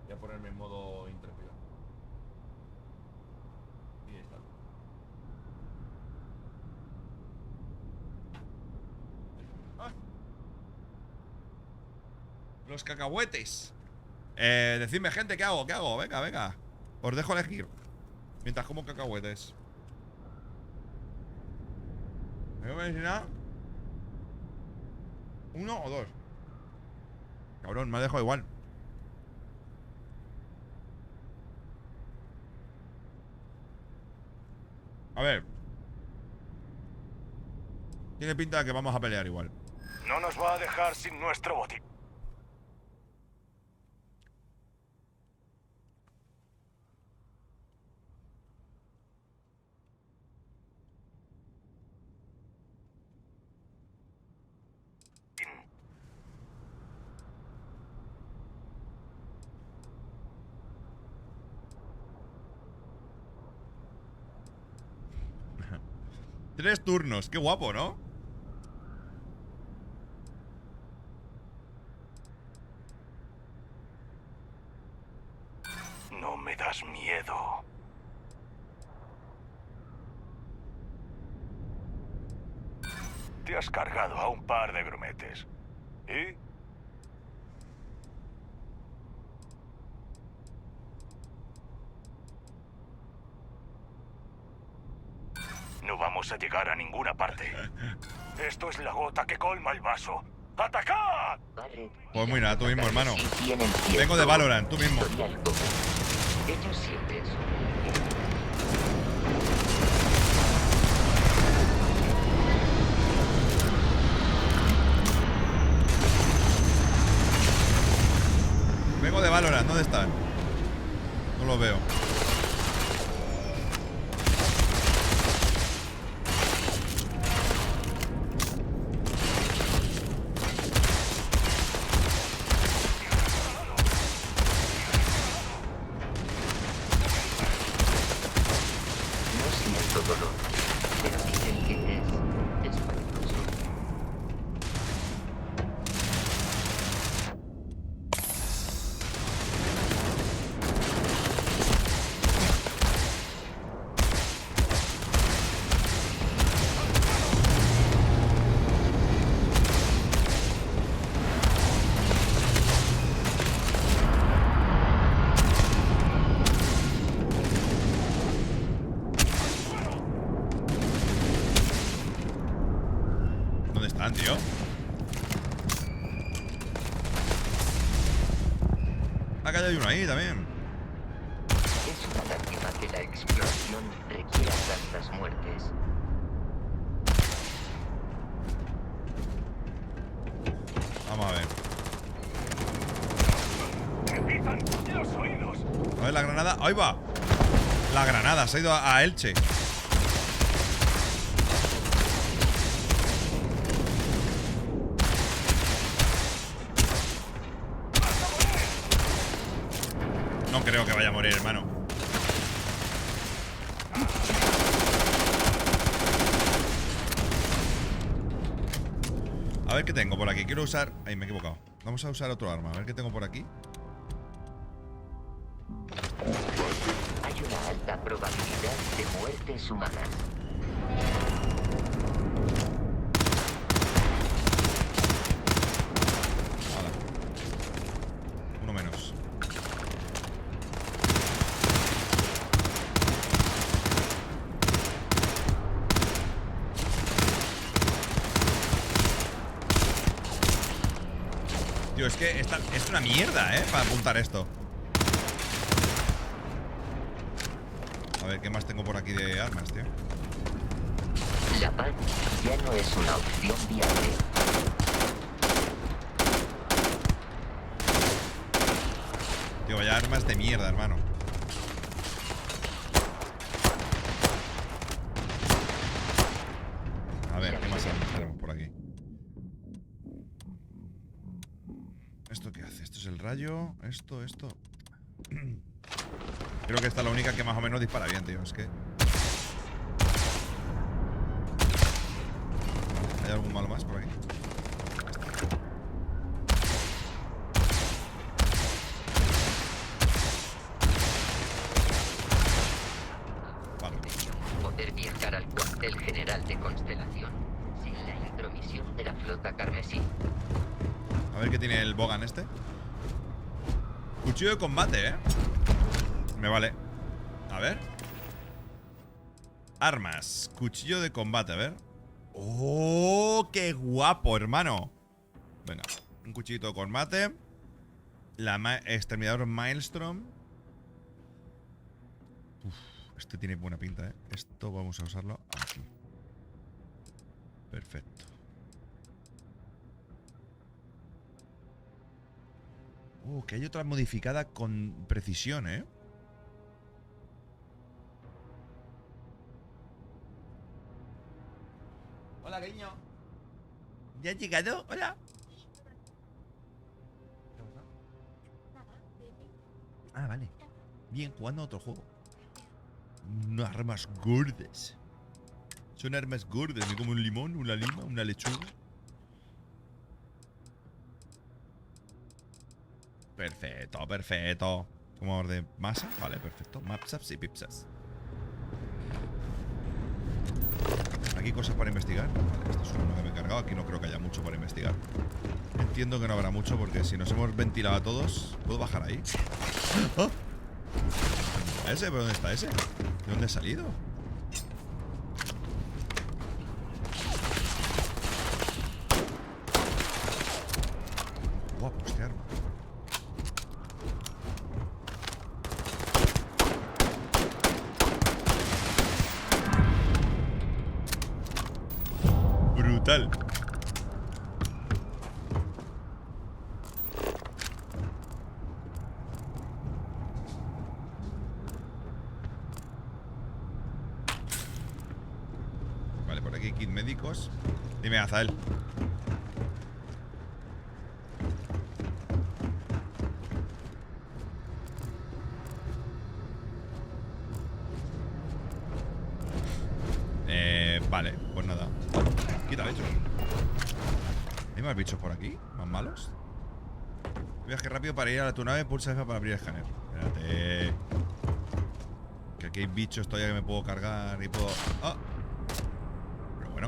Voy a ponerme en modo intrépido. Y ahí está. ¡Ah! Los cacahuetes. Decidme, gente, ¿qué hago? ¿Qué hago? Venga, venga. Os dejo elegir. Mientras como cacahuetes. ¿Me voy a decir nada? ¿1 o 2? Cabrón, me ha dejado igual. A ver. Tiene pinta de que vamos a pelear igual. No nos va a dejar sin nuestro botín. Tres turnos, qué guapo, ¿no? No me das miedo. Te has cargado a un par de grumetes. ¿Y? No vamos a llegar a ninguna parte. Esto es la gota que colma el vaso. ¡Atacad! Pues mira, tú mismo, hermano. Vengo de Valorant, tú mismo. Ellos siempre Vengo de Valorant, ¿dónde están? No los veo. no siento dolor, pero dicen que es espantoso. ¿Dónde están, tío? Acá hay uno ahí también. Es una lástima que la exploración requiera tantas muertes. Vamos a ver. ¡Me los oídos! A ver la granada. ¡Ahí va! La granada se ha ido a Elche. No creo que vaya a morir, hermano. A ver qué tengo por aquí. Quiero usar... Ahí me he equivocado. Vamos a usar otro arma. A ver qué tengo por aquí. Hay una alta probabilidad de muertes humanas. Hala. Uno menos. Tío, es que es una mierda, para apuntar esto. A ver, ¿qué más tengo por aquí de armas, tío? La paz ya no es una opción viable. Tío, vaya armas de mierda, hermano. A ver, ¿qué más armas tenemos por aquí? ¿Esto qué hace? Esto es el rayo. Esto. Creo que esta es la única que más o menos dispara bien, tío. Es que... ¿Hay algún malo más por aquí? Vale. Poder viajar al cuartel general de Constelación sin la intromisión de la flota carmesí. A ver qué tiene el Bogan este. Cuchillo de combate, Me vale. A ver. Armas. Cuchillo de combate, a ver. ¡Oh! ¡Qué guapo, hermano! Venga, un cuchillito de combate. Exterminador Maelstrom. Uf, este tiene buena pinta, Esto vamos a usarlo aquí. Perfecto. Que hay otra modificada con precisión, ¿eh? Hola, cariño. ¿Ya has llegado? Hola. Ah, vale. Bien, jugando a otro juego. Unas armas gordas. Son armas gordas. Me como un limón, una lima, una lechuga. Perfecto, perfecto. Como de masa. Vale, perfecto. Mapsaps y pipsas. Aquí cosas para investigar. Vale, esto es uno que me he cargado. Aquí no creo que haya mucho para investigar. Entiendo que no habrá mucho porque si nos hemos ventilado a todos... ¿Puedo bajar ahí? ¡Oh! ¿Ese? ¿Pero dónde está ese? ¿De dónde ha salido? Guapo este arma. Brutal. Vale, por aquí kit médicos. Dime, Azael. Vale, pues nada. Quita bichos. ¿Hay más bichos por aquí? ¿Más malos? Viaje rápido para ir a tu nave. Pulsa F para abrir el escáner. Espérate. Que aquí hay bichos todavía que me puedo cargar y puedo... ¡Ah! Pero bueno.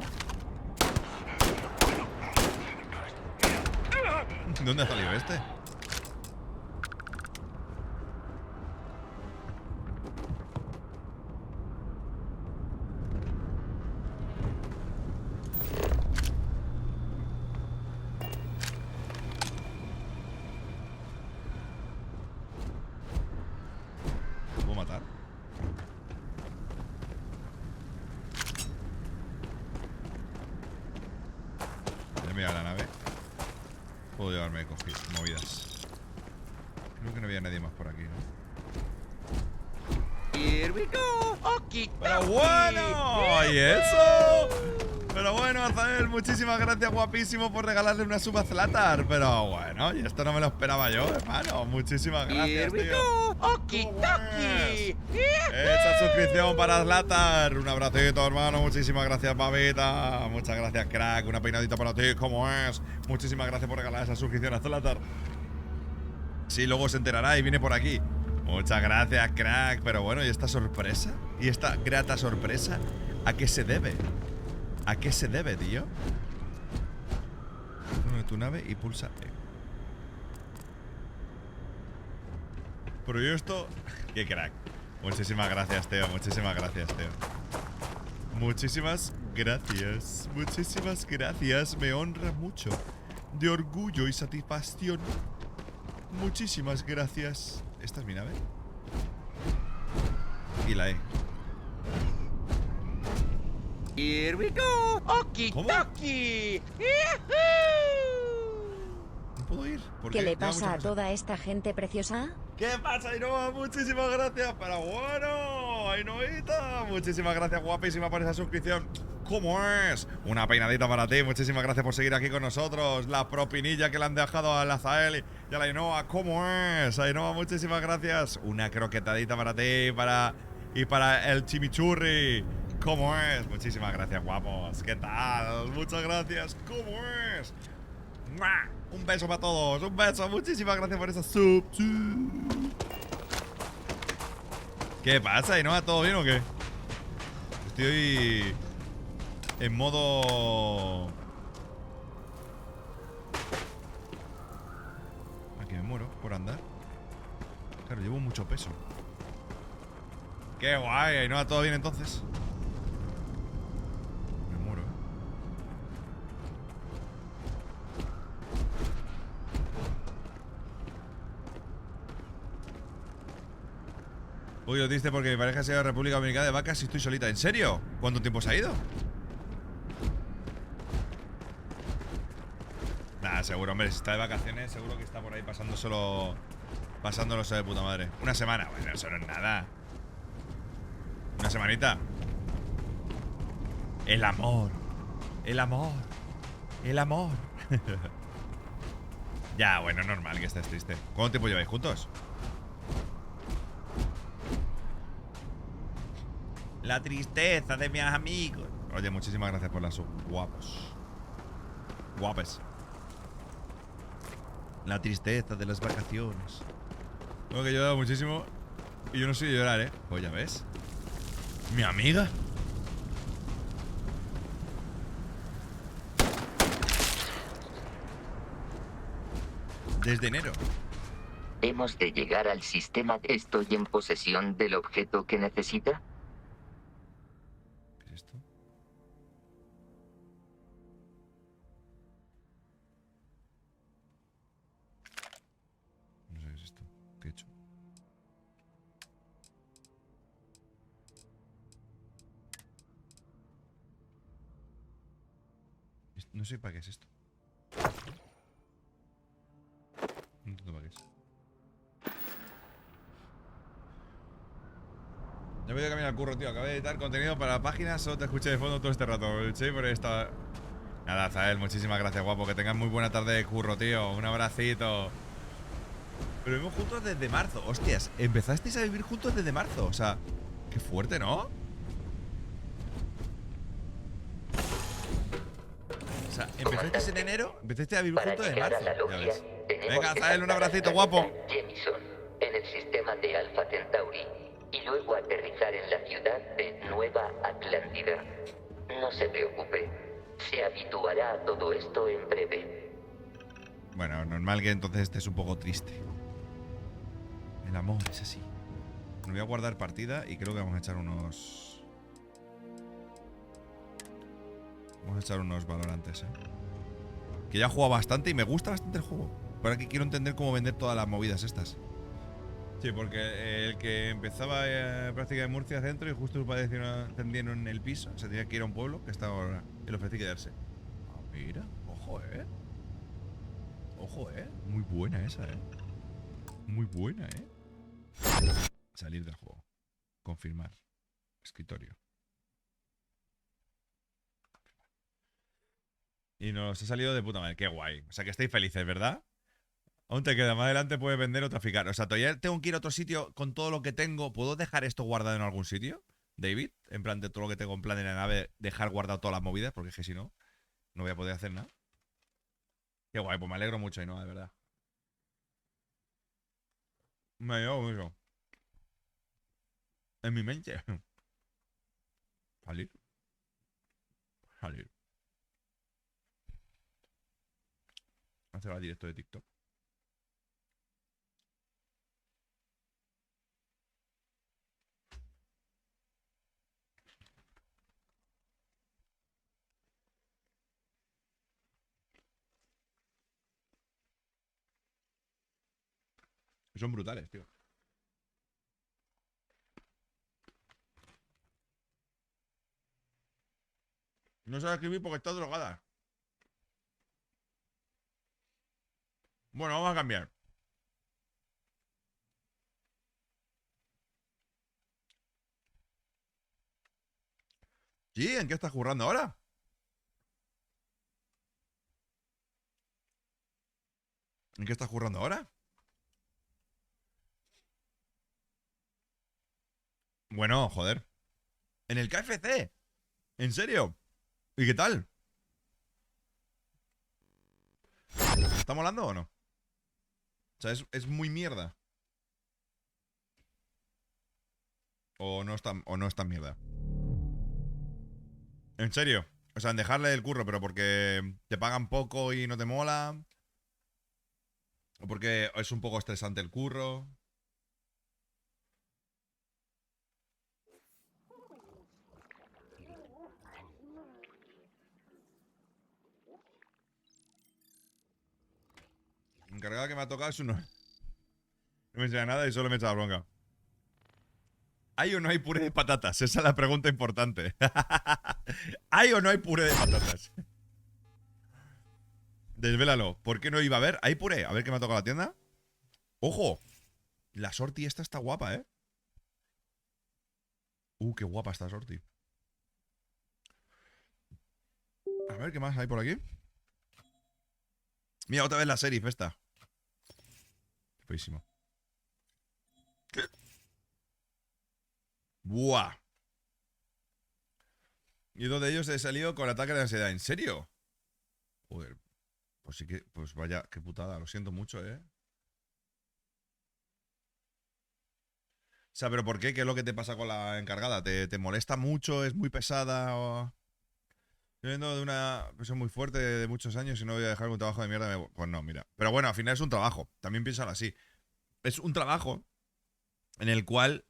¿Dónde ha salido este? ¿Puedo matar? Ya mira la nave. Puedo llevarme movidas. Creo que no había nadie más por aquí, ¿no? Here we go. Oki. ¡Pero bueno! ¿Y eso? Pero bueno, Azael, muchísimas gracias, guapísimo, por regalarle una sub a Zlatar. Pero bueno, y esto no me lo esperaba yo, hermano. Muchísimas gracias, tío. Oki-toki. Esa suscripción para Zlatar. Un abracito, hermano. Muchísimas gracias, babita. Muchas gracias, crack. Una peinadita para ti, ¿cómo es? Muchísimas gracias por regalar esa suscripción a Zlatar. Sí, luego se enterará y viene por aquí. Muchas gracias, crack. Pero bueno, ¿y esta sorpresa? ¿Y esta grata sorpresa? ¿A qué se debe? ¿A qué se debe, tío? Uno de tu nave y pulsa E. Pero yo esto... ¡Qué crack! Muchísimas gracias, Teo. Muchísimas gracias, Teo. Muchísimas gracias. Muchísimas gracias. Me honra mucho. De orgullo y satisfacción. Muchísimas gracias. ¿Esta es mi nave? Y la E. Here we go. Oki-toki. No puedo ir. ¿Qué le pasa a toda esta gente preciosa? ¿Qué pasa, Ainhoa? Muchísimas gracias. Pero bueno, Ainhoita, muchísimas gracias, guapísima, por esa suscripción. ¿Cómo es? Una peinadita para ti. Muchísimas gracias por seguir aquí con nosotros. La propinilla que le han dejado a Azael y a la Ainhoa. ¿Cómo es? Ainhoa, muchísimas gracias. Una croquetadita para ti y para el chimichurri. ¿Cómo es? Muchísimas gracias, guapos. ¿Qué tal? Muchas gracias. ¿Cómo es? ¡Mua! Un beso para todos. Un beso. Muchísimas gracias por esa sub. ¿Qué pasa? ¿Ainhoa, todo bien o qué? Estoy en modo... Aquí me muero por andar. Claro, llevo mucho peso. Qué guay, Ainhoa, todo bien entonces. Me muero, ¿eh? Uy, lo triste porque mi pareja se ha ido a República Dominicana de vacas y estoy solita. ¿En serio? ¿Cuánto tiempo se ha ido? Nada, seguro, hombre, si está de vacaciones, seguro que está por ahí pasándolo de puta madre. Una semana, bueno, eso no es nada. Una semanita. El amor. El amor. El amor. Ya, bueno, normal que estés triste. ¿Cuánto tiempo lleváis juntos? La tristeza de mis amigos. Oye, muchísimas gracias por las guapos. Guapes. La tristeza de las vacaciones. Tengo que llorar muchísimo. Y yo no soy de llorar, ¿eh? Pues ya ves. Mi amiga. Desde enero. Hemos de llegar al sistema. ¿Estoy en posesión del objeto que necesita? ¿Qué es esto? No sé qué es esto. ¿Qué he hecho? No sé para qué es esto. No entiendo para qué es. Ya voy a caminar al curro, tío. Acabé de editar contenido para la página. Solo te escuché de fondo todo este rato. Sí, por esta... Nada, Zael, muchísimas gracias, guapo. Que tengas muy buena tarde de curro, tío. Un abracito. Pero vivimos juntos desde marzo. Hostias, empezasteis a vivir juntos desde marzo. O sea, qué fuerte, ¿no? O sea, empezasteis en enero, empezasteis a vivir juntos desde marzo. Ya ves. Venga, Zael, un abracito, guapo. Jemison, en el sistema de Alpha Centauri, y luego aterrizar en la ciudad de Nueva Atlántida. No se preocupe, se habituará a todo esto en breve. Bueno, normal que entonces estés un poco triste. El amor es así. Me voy a guardar partida y creo que vamos a echar unos... Vamos a echar unos valorantes, que ya he jugado bastante y me gusta bastante el juego. Ahora que quiero entender cómo vender todas las movidas estas. Sí, porque el que empezaba práctica de Murcia Centro y justo sus padres tendieron el piso, se tenía que ir a un pueblo que estaba ahora. Y le ofrecí quedarse. Ah, mira, ojo, Ojo, muy buena esa, muy buena, Salir del juego. Confirmar. Escritorio. Y nos ha salido de puta madre. Qué guay. O sea que estáis felices, ¿verdad? Aún te queda. Más adelante puedes vender o traficar. O sea, todavía tengo que ir a otro sitio con todo lo que tengo. ¿Puedo dejar esto guardado en algún sitio, David? En plan, de todo lo que tengo en plan de la nave, dejar guardado todas las movidas. Porque es que si no, no voy a poder hacer nada. Qué guay. Pues me alegro mucho, y no, de verdad. Me alegro mucho. En mi mente. Salir. Salir. Hacer el directo de TikTok. Son brutales, tío. No sabe escribir porque está drogada. Bueno, vamos a cambiar. Sí, ¿en qué estás currando ahora? ¿En qué estás currando ahora? Bueno, joder. En el KFC. ¿En serio? ¿Y qué tal? ¿Está molando o no? O sea, es muy mierda. O no es tan mierda. ¿En serio? O sea, en dejarle el curro, pero porque te pagan poco y no te mola. O porque es un poco estresante el curro. La encargada que me ha tocado es uno. No me enseña nada y solo me echa la bronca. ¿Hay o no hay puré de patatas? Esa es la pregunta importante. ¿Hay o no hay puré de patatas? Desvélalo. ¿Por qué no iba a ver? Ahí puré. A ver qué me ha tocado la tienda. ¡Ojo! La sorti esta está guapa, ¿eh? Qué guapa esta sorti. A ver, ¿qué más hay por aquí? Mira, otra vez la Serif esta. Feísimo. ¡Buah! Y dos de ellos he salido con ataque de ansiedad. ¿En serio? Joder. Pues sí que... Pues vaya, qué putada. Lo siento mucho, ¿eh? O sea, ¿pero por qué? ¿Qué es lo que te pasa con la encargada? ¿Te molesta mucho? ¿Es muy pesada? O... Yo vengo de una presión muy fuerte de muchos años y no voy a dejar un trabajo de mierda. Pues no, mira. Pero bueno, al final es un trabajo. También piénsalo así. Es un trabajo en el cual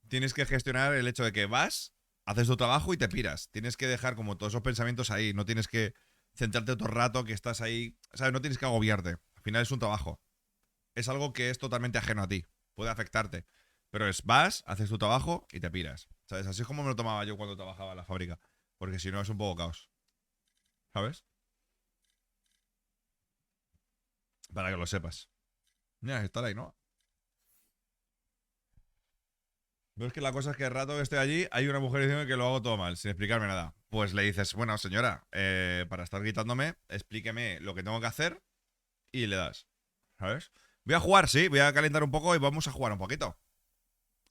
tienes que gestionar el hecho de que vas, haces tu trabajo y te piras. Tienes que dejar como todos esos pensamientos ahí. No tienes que centrarte todo el rato que estás ahí. ¿Sabes? No tienes que agobiarte. Al final es un trabajo. Es algo que es totalmente ajeno a ti. Puede afectarte. Pero es vas, haces tu trabajo y te piras. ¿Sabes? Así es como me lo tomaba yo cuando trabajaba en la fábrica. Porque si no es un poco caos. ¿Sabes? Para que lo sepas. Mira, está ahí, ¿no? Pero es que la cosa es que el rato que estoy allí hay una mujer diciendo que lo hago todo mal, sin explicarme nada. Pues le dices, bueno, señora, para estar gritándome, explíqueme lo que tengo que hacer y le das. ¿Sabes? Voy a jugar, sí, voy a calentar un poco y vamos a jugar un poquito.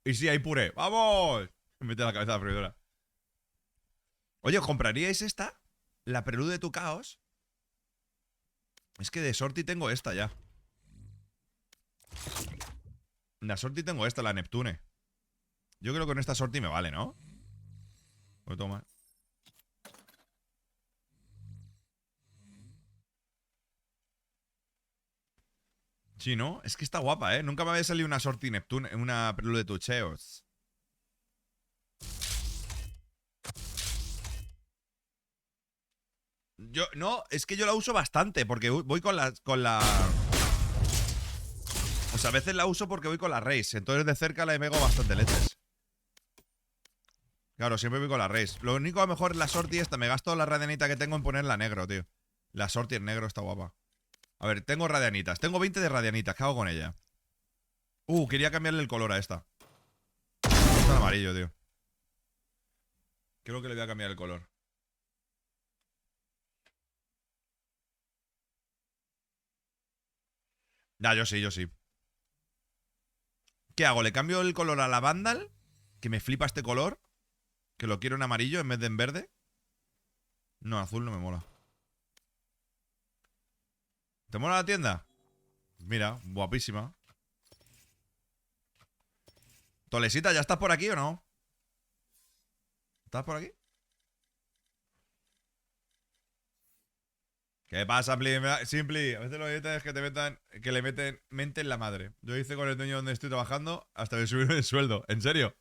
Y sí, hay puré. ¡Vamos! Me mete la cabeza a la freidora. Oye, ¿compraríais esta? La Prelude de tu caos. Es que de sorti tengo esta ya. La sorti tengo esta, la Neptune. Yo creo que con esta sorti me vale, ¿no? Voy a tomar. Sí, ¿no? Es que está guapa, ¿eh? Nunca me había salido una sorti Neptune, una Prelude de Tucheos. No, es que yo la uso bastante porque voy con la... O sea, a veces la uso porque voy con la Race. Entonces de cerca la mego bastante leches. Claro, siempre voy con la Race. Lo único a lo mejor la sorti esta, me gasto la radianita que tengo en ponerla negro, tío. La sorti en negro está guapa. A ver, tengo radianitas. Tengo 20 de radianitas. ¿Qué hago con ella? Quería cambiarle el color a esta. Está en amarillo, tío. Creo que le voy a cambiar el color. Ya, yo sí, yo sí. ¿Qué hago? ¿Le cambio el color a la Vandal? Que me flipa este color. Que lo quiero en amarillo en vez de en verde. No, azul no me mola. ¿Te mola la tienda? Mira, guapísima. Tolesita, ¿ya estás por aquí o no? ¿Estás por aquí? ¿Qué pasa, Simply? A veces lo que es que le meten mente en la madre. Yo hice con el dueño donde estoy trabajando hasta me subieron el sueldo. ¿En serio?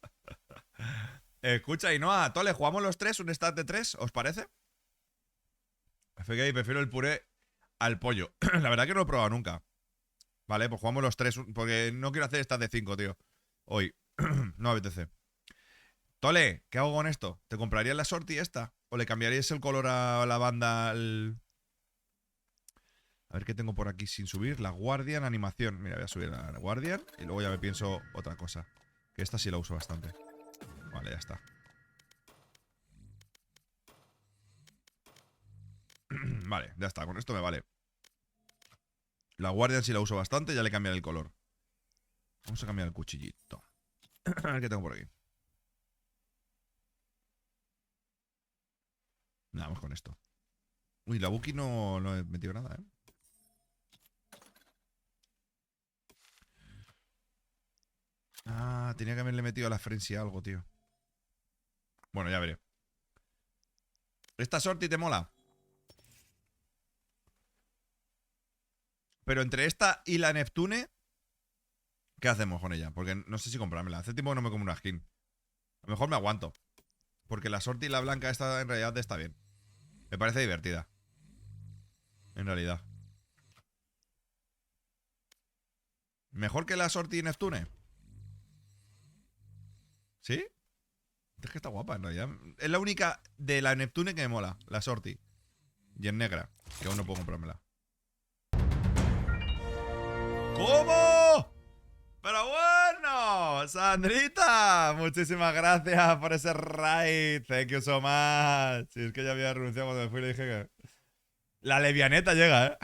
Escucha, Inoa, Tole, ¿jugamos los tres? ¿Un stat de 3? ¿Os parece? FK, prefiero el puré al pollo. La verdad que no lo he probado nunca. Vale, pues jugamos los tres. Porque no quiero hacer stat de 5, tío. Hoy. No me apetece. Tole, ¿qué hago con esto? ¿Te comprarías la sorti esta? ¿O le cambiarías el color a la banda al... A ver qué tengo por aquí sin subir. La Guardian animación. Mira, voy a subir la Guardian y luego ya me pienso otra cosa. Que esta sí la uso bastante. Vale, ya está. Vale, ya está. Con esto me vale. La Guardian sí la uso bastante. Ya le cambiaré el color. Vamos a cambiar el cuchillito. A ver qué tengo por aquí. Nada, vamos con esto. Uy, la Buki no he metido nada, ¿eh? Ah, tenía que haberle metido a la Frenzy algo, tío. Bueno, ya veré. ¿Esta sorti te mola? Pero entre esta y la Neptune, ¿qué hacemos con ella? Porque no sé si comprármela. Hace tiempo que no me como una skin. A lo mejor me aguanto. Porque la sorti y la blanca esta en realidad está bien. Me parece divertida. En realidad. ¿Mejor que la sorti y Neptune? ¿Sí? Es que está guapa en realidad. Es la única de la Neptune que me mola. La sorti. Y en negra. Que aún no puedo comprármela. ¿Cómo? Pero bueno, Sandrita, muchísimas gracias por ese raid. Thank you so much. Si es que ya había renunciado cuando me fui y le dije que... La levianeta llega, ¿eh?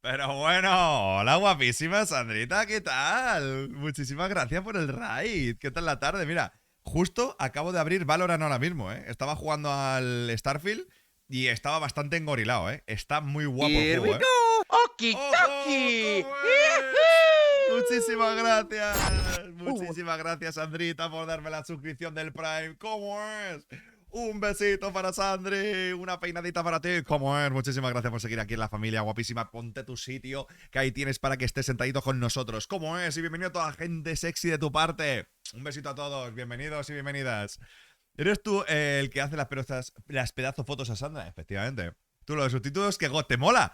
Pero bueno, hola guapísima Sandrita, ¿qué tal? Muchísimas gracias por el raid. ¿Qué tal la tarde? Mira, justo acabo de abrir Valorant ahora mismo, ¿eh? Estaba jugando al Starfield y estaba bastante engorilado, ¿eh? Está muy guapo el juego, ¿eh? ¡Oki-toki! Muchísimas gracias. Muchísimas gracias, Sandrita, por darme la suscripción del Prime. ¿Cómo es? Un besito para Sandri, una peinadita para ti. ¿Cómo es? Muchísimas gracias por seguir aquí en la familia guapísima. Ponte tu sitio, que ahí tienes para que estés sentadito con nosotros. ¿Cómo es? Y bienvenido a toda la gente sexy de tu parte. Un besito a todos, bienvenidos y bienvenidas. ¿Eres tú el que hace las pedazo fotos a Sandra? Efectivamente. Tú lo de subtítulos, que te mola.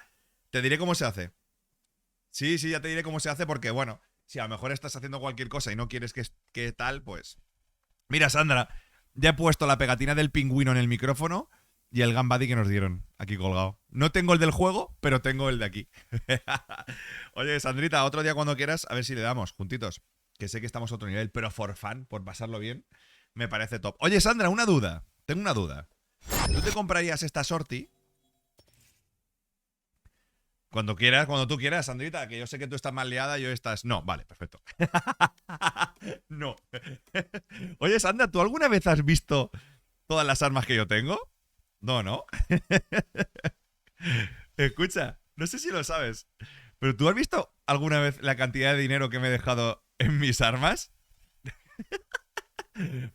Te diré cómo se hace. Sí, ya te diré cómo se hace porque, bueno, si a lo mejor estás haciendo cualquier cosa y no quieres que tal, pues... Mira, Sandra, ya he puesto la pegatina del pingüino en el micrófono y el gambadi que nos dieron aquí colgado. No tengo el del juego, pero tengo el de aquí. Oye, Sandrita, otro día cuando quieras, a ver si le damos, juntitos. Que sé que estamos a otro nivel, pero for fun, por pasarlo bien, me parece top. Oye, Sandra, una duda. Tengo una duda. ¿Tú te comprarías esta sorti? Cuando quieras, cuando tú quieras, Sandrita, que yo sé que tú estás más liada y yo estás... No, vale, perfecto. No. Oye, Sandra, ¿tú alguna vez has visto todas las armas que yo tengo? No, ¿no? Escucha, no sé si lo sabes, pero ¿tú has visto alguna vez la cantidad de dinero que me he dejado en mis armas?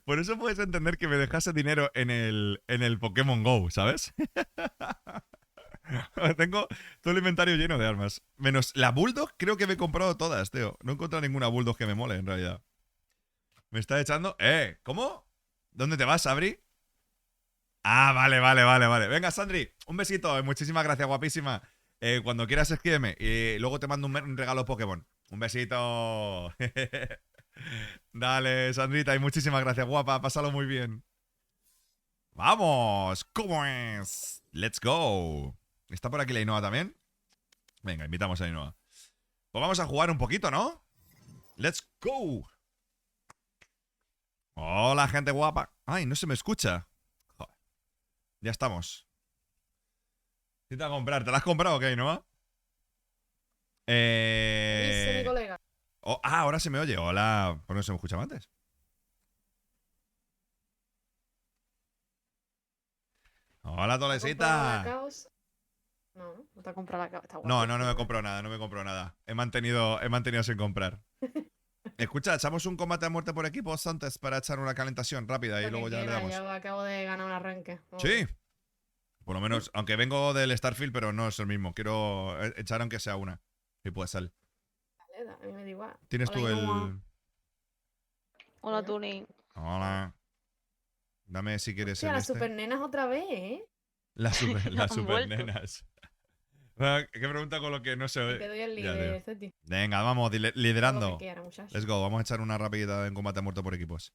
Por eso puedes entender que me dejase dinero en el Pokémon GO, ¿sabes? Tengo todo el inventario lleno de armas. Menos la Bulldog, creo que me he comprado todas, tío. No he encontrado ninguna Bulldog que me mole, en realidad. Me está echando... ¿Cómo? ¿Dónde te vas, Sabri? Ah, vale. Venga, Sandri, un besito. Muchísimas gracias, guapísima. Cuando quieras, escríbeme. Y luego te mando un regalo Pokémon. Un besito. Dale, Sandrita, y muchísimas gracias, guapa. Pásalo muy bien. ¡Vamos! ¿Cómo es? ¡Let's go! ¿Está por aquí la Ainhoa también? Venga, invitamos a Ainhoa. Pues vamos a jugar un poquito, ¿no? ¡Let's go! Hola, gente guapa. Ay, no se me escucha. Joder. Ya estamos. Necesito comprar. ¿Te la has comprado o qué, Ainhoa? Dice mi colega. Ahora se me oye. Hola. ¿Por qué no se me escuchaba antes? Hola, Tolecita. No te ha comprado la caos. No me he comprado nada. He mantenido sin comprar. Escucha, echamos un combate a muerte por equipos antes para echar una calentación rápida y luego ya le damos. Yo acabo de ganar un arranque. Sí. Por lo menos, aunque vengo del Starfield, pero no es el mismo. Quiero echar aunque sea una. Si puede ser. Vale, a mí me da igual. Tienes Hola, tú el... Ainhoa. Hola, Tuni. Hola. Dame si quieres Hostia, el las supernenas otra vez, ¿eh? Las Han supernenas. Bueno, ¿qué pregunta con lo que no se Te doy el Ya, líder, tío. Zeti. Venga, vamos, liderando. Lo que quiera, muchacho. Let's go, vamos a echar una rapidita en combate a muerte por equipos.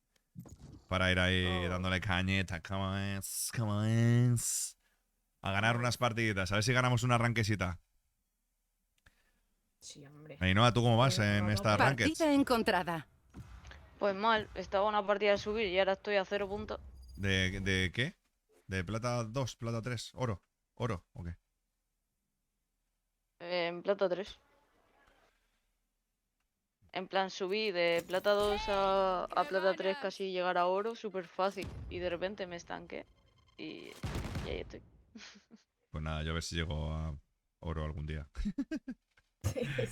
Para ir ahí dándole cañeta. Come on. A ganar unas partiditas. A ver si ganamos una arranquesita. Sí, hombre. Ainhoa, ¿tú cómo vas en esta arranque? Partida encontrada. Pues mal, estaba una partida de subir y ahora estoy a 0 puntos. ¿De qué? ¿De plata 2, plata 3? ¿Oro? ¿Oro? ¿O qué? En plata 3. En plan, subí de plata 2 a plata 3, casi llegar a oro, súper fácil. Y de repente me estanqué. Y ahí estoy. Pues nada, yo a ver si llego a oro algún día.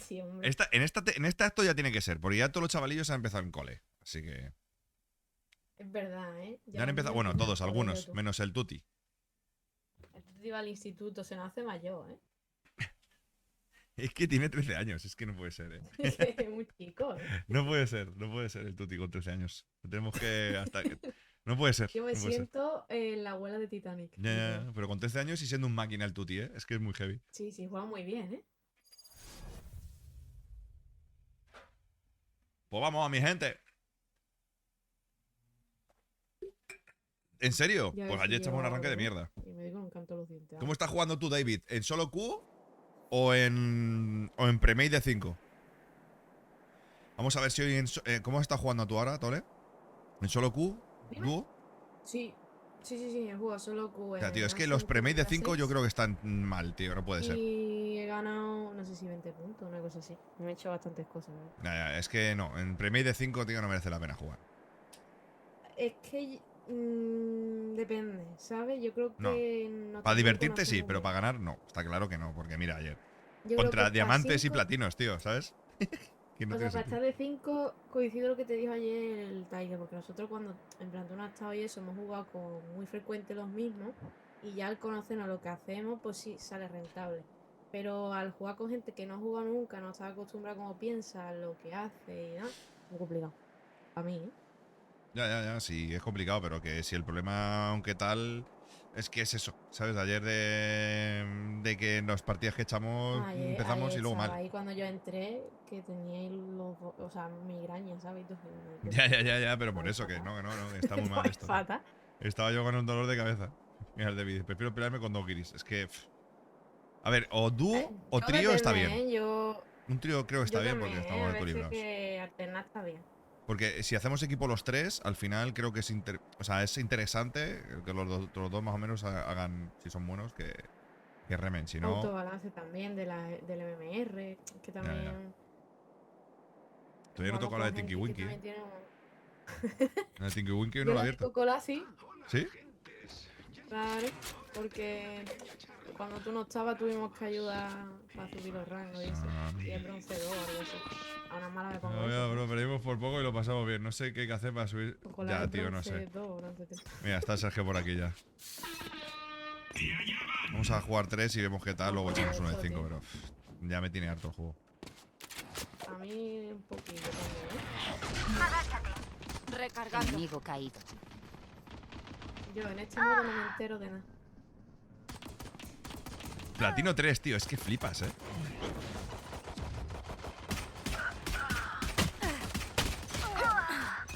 Sí, hombre. En este acto ya tiene que ser, porque ya todos los chavalillos han empezado en cole. Así que... Es verdad, ¿eh? Ya han empezado, bueno, todos, algunos, menos el Tuti. El Tuti va al instituto, se nos hace mayor, ¿eh? Es que tiene 13 años, es que no puede ser, ¿eh? Es muy chico, ¿eh? No puede ser el Tuti con 13 años. Tenemos que... No puede ser. Yo me no puede ser. siento la abuela de Titanic. Ya, pero con 13 años y siendo un máquina el Tuti, ¿eh? Es que es muy heavy. Sí, juega muy bien, ¿eh? Pues vamos a mi gente. ¿En serio? Ya Pues ves allí si echamos un llego arranque de algo, mierda. Y me digo un canto los dientes. ¿Cómo estás jugando tú, David? ¿En solo Q o en Premade de 5. Vamos a ver si hoy ¿cómo estás jugando tú ahora, Tole? ¿En solo Q? ¿Dúo? Sí, he jugado solo Q. O sea, tío, es que los Premade de 5 yo creo que están mal, tío, no puede ser. Y he ganado, no sé si 20 puntos, una cosa así. Me he hecho bastantes cosas, ¿verdad? Ya, es que no, en Premade de 5, tío, no merece la pena jugar. Es que depende, ¿sabes? Yo creo que no Para te divertirte sí, conocemos pero bien. para ganar no. Está claro que no, porque mira ayer. Yo creo Contra que diamantes y 5 platinos, tío, ¿sabes? Que no O sea, tiene para sentido. estar de 5 coincido lo que te dijo ayer el Tiger, porque nosotros cuando en plan tú no has estado y eso hemos jugado con muy frecuente los mismos y ya al conocernos lo que hacemos, pues sí, sale rentable. Pero al jugar con gente que no ha jugado nunca, no está acostumbrada a cómo piensa, lo que hace y nada, muy complicado. A mí, ¿eh? Ya, sí, es complicado, pero que si el problema, aunque tal, es que es eso, ¿sabes? Ayer de que en las partidas que echamos empezamos y luego estaba mal. ahí cuando yo entré, que teníais o sea, migraña, ¿sabes? Ya, pero por eso que no, que está muy mal esto. Fatal. Estaba yo con un dolor de cabeza. Mira el David, prefiero pelearme con dos guiris. Es que... A ver, o dúo o Yo trío está depende, bien. ¿eh? Un trío creo que está yo bien porque también, estamos a veces equilibrados. que alternar está bien. Porque si hacemos equipo los tres, al final creo que es interesante que los dos más o menos hagan, si son buenos, que remen. Si no, Autobalance también del MMR, que también... todavía no toco la de Tinky Winky. La de Tinky Winky no Yo la he la de abierto. Coca-Cola sí, ¿Sí? claro, porque cuando tú no estabas tuvimos que ayudar para subir los rangos y eso. Y el bronce 2 o algo así. A una mala me pongo No, eso. ya, bro, perdimos por poco y lo pasamos bien. No sé qué hay que hacer para subir. Coca-Cola Ya, es tío, no bronce sé. 2, bronce 3. Mira, está Sergio por aquí ya. Vamos a jugar 3 y vemos qué tal. Luego echamos uno de 5, pero ya me tiene harto el juego. A mí un poquillo también, Recargando. Enemigo caído. Yo en este modo no me entero de nada. Platino 3, tío, es que flipas,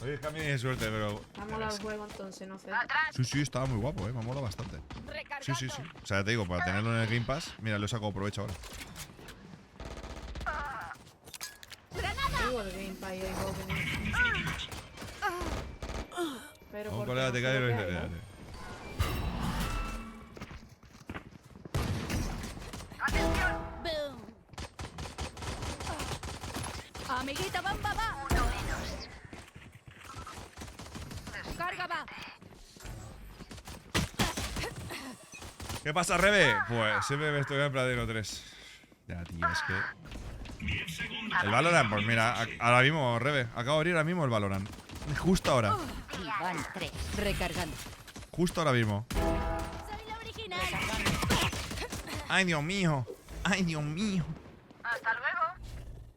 Oye, es que a mí es suerte, pero... Ha molado el juego entonces, no sé. Sí, estaba muy guapo, me ha molado bastante. Sí. O sea, te digo, para tenerlo en el Game Pass, mira, lo he sacado provecho ahora. Tengo el Game Pass y el juego que no. Pero Un porque colega no te sé cae lo y que lo hay, dice, ¿no? Boom. Amiguita, bamba, va. Uno menos. Carga, va. ¿Qué pasa, Rebe? Pues siempre me estoy en Platino 3. Ya, tío, es que... El Valorant, pues mira, ahora mismo, Rebe, acabo de abrir ahora mismo el Valorant. Justo ahora. Y van 3. Recargando. Justo ahora mismo. Soy la original. Ay, Dios mío. Hasta luego.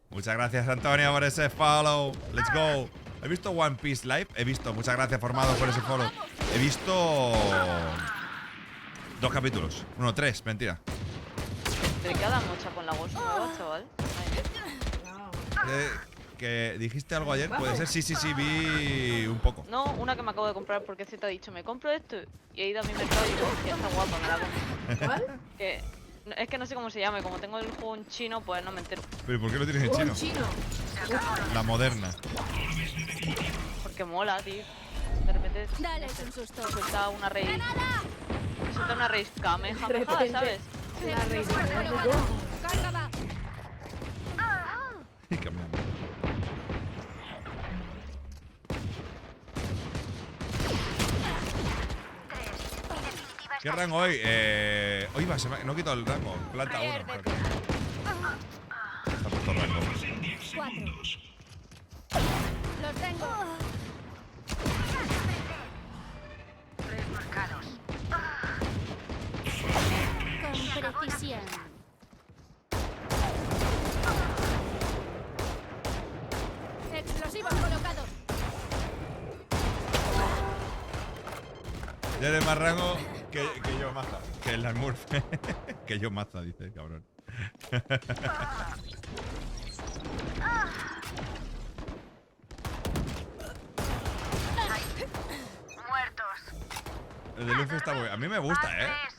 Muchas gracias, Antonio, por ese follow. Let's go. He visto One Piece Live. Muchas gracias, Formado, por ese follow. He visto 2 capítulos. 3, mentira. ¿De qué damos con la voz nueva, chaval? Que dijiste algo ayer, puede ser. Sí, vi un poco. No, una que me acabo de comprar porque Z ha dicho, me compro esto y he ido a mi mercado y digo, hostia, está guapa, me la compro. ¿Cuál? Es que no sé cómo se llama y como tengo el juego en chino, pues no me entero. ¿Pero por qué lo tienes en chino? La moderna. Porque mola, tío. De repente Dale un susto. suelta una raíz. Suelta una raíz kamehameha, repente, ¿sabes? La reina. Carga, va. Y cambiando. ¿Qué rango hoy? Hoy va, no he quitado el rango. Planta 1. Está puesto el rango. 4. Los tengo. Con precisión. Explosivos colocados. Ya eres más rango que yo maza. Que la Smurf. Que yo maza, dice el cabrón. Muertos. El de Luffy está muy... A mí me gusta,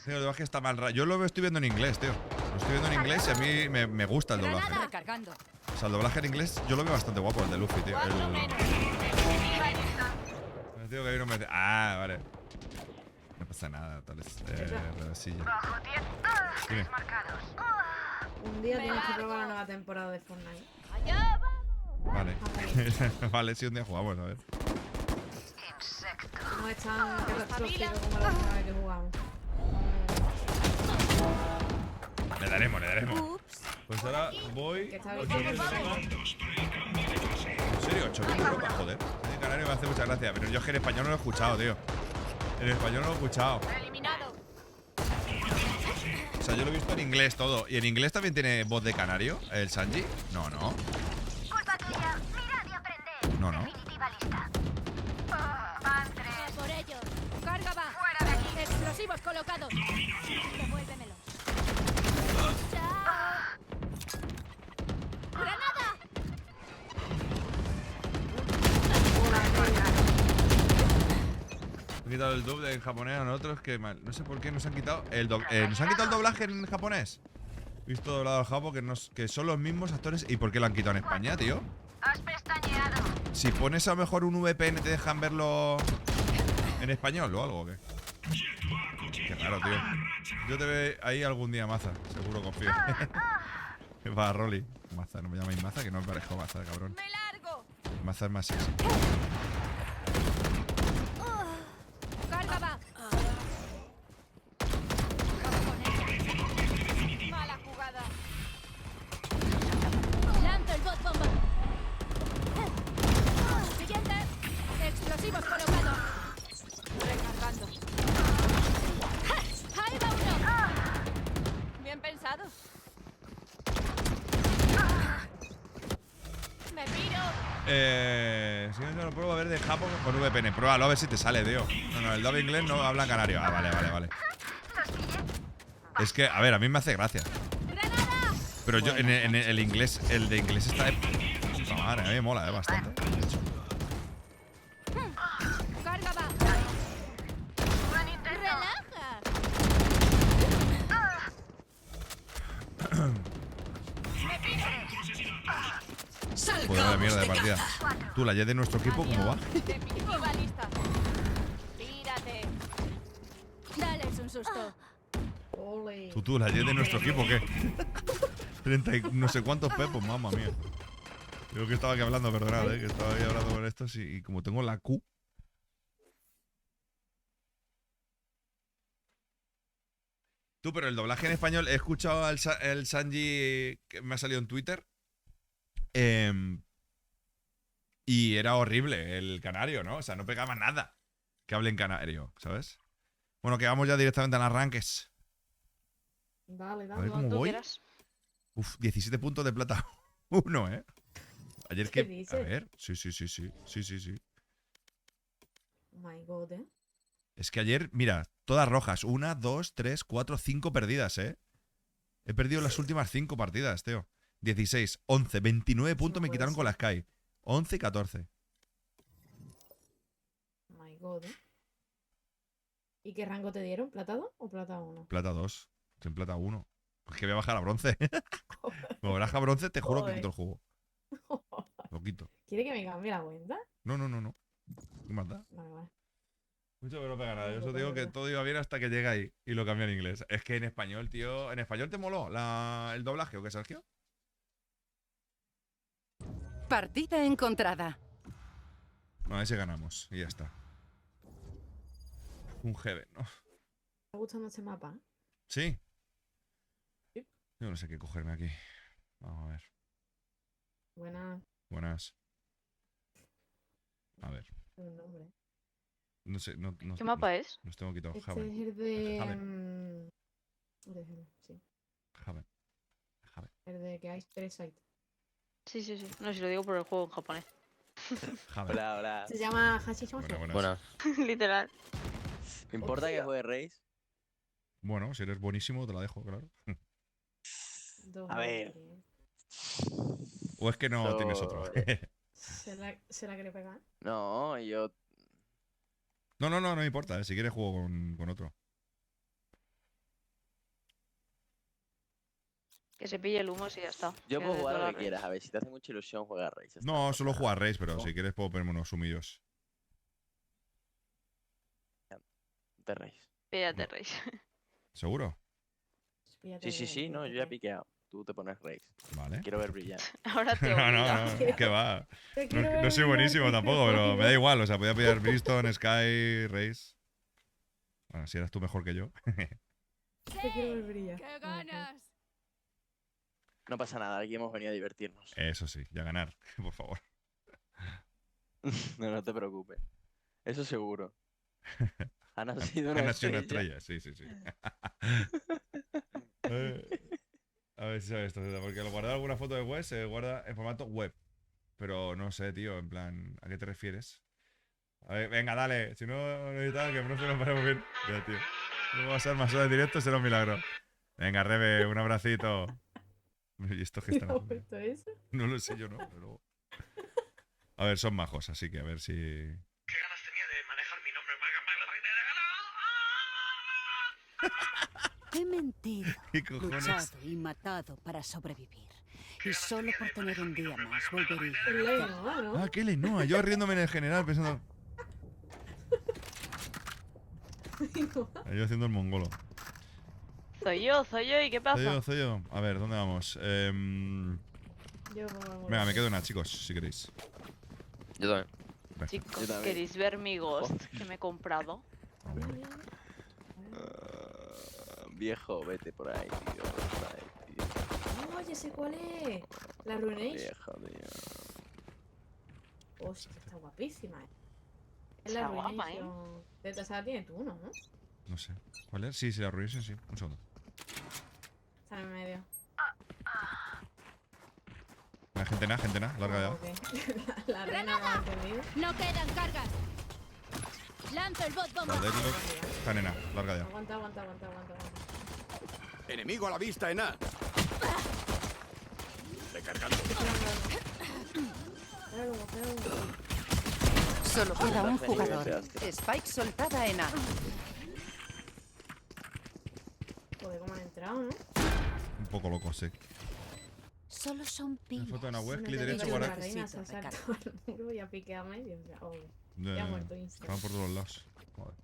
Tío, lo que pasa es que está mal... Yo lo estoy viendo en inglés, tío. Lo estoy viendo en inglés y a mí me gusta el doblaje. Recargando. O sea, el doblaje en inglés yo lo veo bastante guapo, el de Luffy, tío. El tío que vino me dice... Ah, vale. No pasa nada, tal vez. Revesilla. Dime. Un día tienes que probar la nueva temporada de Fortnite. Vale. Vale, sí, un día jugamos, a ver. No es tan catastrófico como la última vez que jugamos. Le daremos, le daremos. Pues ahora voy... Que está 8.000 bien. ¿En serio? 8.000 Europa, joder. En canario me hace mucha gracia, pero yo es que en español no lo he escuchado, tío. En español no lo he escuchado. Eliminado. O sea, yo lo he visto en inglés todo. ¿Y en inglés también tiene voz de canario, el Sanji? No, no. Culpa tuya. Mirad y aprended. No, no. Definitiva lista. Van tres. Por ello. Carga va. Fuera de aquí. Explosivos colocados. Devuélvemelo. ¡Chao! ¡Granada! Han quitado el dub en japonés a nosotros, que mal. No sé por qué nos han quitado el ¿nos han quitado el doblaje en japonés? He visto doblado al japo que son los mismos actores. ¿Y por qué lo han quitado en España, tío? Has pestañeado. Si pones a lo mejor un VPN te dejan verlo en español o algo, ¿o qué? Qué raro, tío. Yo te veo ahí algún día, Maza. Seguro, confío. Va, Rolly. Maza, no me llaméis Maza, que no me parezco Maza, cabrón. ¡Me largo! Maza es más sexy. ¡Carga va! Mala jugada. Lanzo el bot bomba. Siguiente. Explosivos colocados. Recargando. ¡Ja! ¡Ahí va uno! Bien pensado. Me piro. Si no lo pruebo a ver de Japón con VPN. Pruébalo a ver si te sale, tío. No, el dub inglés no habla en canario. Ah, vale. Es que, a ver, a mí me hace gracia. Pero yo, en el inglés, el de inglés está de puta madre. A mí me mola, bastante. Carga va. Relaja. Joder, la mierda de partida. Tú, la Jet de nuestro equipo, ¿cómo va? Definitiva lista. Tírate. Dales un susto. Tú, la Jet de nuestro equipo, ¿qué? 30 y no sé cuántos pepos, mamma mía. Creo que estaba aquí hablando, perdonad, que estaba aquí hablando con estos y como tengo la Q. Tú, pero el doblaje en español, he escuchado el Sanji que me ha salido en Twitter. Y era horrible el canario, ¿no? O sea, no pegaba nada que hable en canario, ¿sabes? Bueno, que vamos ya directamente al arranques. Dale, A ver cómo Tú voy. quieras. Uf, 17 puntos de plata. 1, ¿eh? Ayer ¿Qué que... A dices? ver, sí. Oh my god, ¿eh? Es que ayer, mira, todas rojas. 1, 2, 3, 4, 5 perdidas, ¿eh? He perdido las últimas 5 partidas, tío. 16, 11, 29 puntos me quitaron con la Sky. 11 y 14. Oh my god, ¿eh? ¿Y qué rango te dieron? ¿Plata 2 o plata 1? Plata 2. Estoy en plata 1. Es que voy a bajar a bronce. Me baja a bronce, te juro que Joder. quito el juego. Lo quito. ¿Quiere que me cambie la cuenta? No. ¿Qué más da? Vale. Mucho que no pega nada. Yo eso digo que todo iba bien hasta que llega ahí y lo cambia en inglés. Es que en español, tío. ¿En español te moló el doblaje o qué, Sergio? Partida encontrada. No, ese ganamos y ya está. Un Heaven, ¿no? ¿Me está gustando este mapa? ¿Sí? Sí. Yo no sé qué cogerme aquí. Vamos a ver. Buenas. A ver. Un nombre. No sé. No, ¿Qué mapa es? Los tengo quitados. Este Haven. es el de... Haven. Sí. Haven. El de que hay 3 sites. Sí. No, si lo digo por el juego en japonés. Haven. Hola. Se llama Hashishon. Buenas. Literal. ¿Me importa que juegue Reis? Bueno, si eres buenísimo, te la dejo, claro. A ver. O es que no tienes otro. ¿Se la quiere pegar? No, yo... No me importa, si quieres juego con otro. Que se pille el humo y ya está. Yo Que puedo de jugar toda lo la que quieras, a ver, si te hace mucha ilusión, juega a Race. No, solo juega Race, pero si quieres puedo ponerme unos humillos. De Race. Píllate, Rey. ¿Seguro? Sí, no, yo ya he piqueado. Tú te pones Race. Vale. Quiero ver brillar. Ahora te No, que va. No soy buenísimo tampoco, pero me da igual. O sea, podía pillar Brimstone, Sky, Race. Bueno, si eras tú mejor que yo. Te quiero ver brillar. ¡Qué ganas! No pasa nada, aquí hemos venido a divertirnos. Eso sí, ya ganar, por favor. No te preocupes. Eso seguro. Ha nacido una Ha nacido estrella. una estrella, sí. A ver si sabes esto, porque al guardar alguna foto de web se guarda en formato web. Pero no sé, tío, en plan, ¿a qué te refieres? A ver, venga, dale. Si no necesitas que no se nos paremos bien. Ya, tío. No va a ser más horas de directo, será un milagro. Venga, Rebe, un abracito. ¿Y esto qué están ¿No haciendo? puesto eso? No lo sé yo, no. Pero luego... A ver, son majos, así que a ver si... ¿Qué ganas tenía de manejar mi nombre? He mentido, ¿Qué cojones? luchado y matado para sobrevivir. Y solo por tener un día más volvería. Ah, qué Lenoa. Yo riéndome en el general pensando... Yo haciendo el mongolo. Soy yo, ¿y qué pasa? Soy yo. A ver, ¿dónde vamos? Venga, me quedo una, chicos, si queréis. Yo también. Chicos, ¿queréis ver mi Ghost que me he comprado? Viejo, vete por ahí, tío. No, ya sé cuál es. La Ruination. Viejo, tío. Hostia, está guapísima, Es Está la guapa, Ruination. De esa la tiene tú, ¿no? No sé. ¿Cuál es? Sí, la Ruination, sí. Un segundo. Está en medio. Gente nada, larga ya. La reina no ha entendido. ¡No quedan cargas! ¡Lanzo el bot bomba! La Deadlock. Está nena, larga ya. Aguanta. Enemigo a la vista en A. Recargando. Solo queda un jugador. Spike soltada en A. Joder, cómo han entrado, ¿no? Un poco loco, sí. Solo son La pilas. foto de una web, No clic te derecho, digo, guardar. La reina se ha saltado el muro y ha piqueado medio. O sea, obvio. Ya ha muerto instant. Estaban por todos lados. Joder.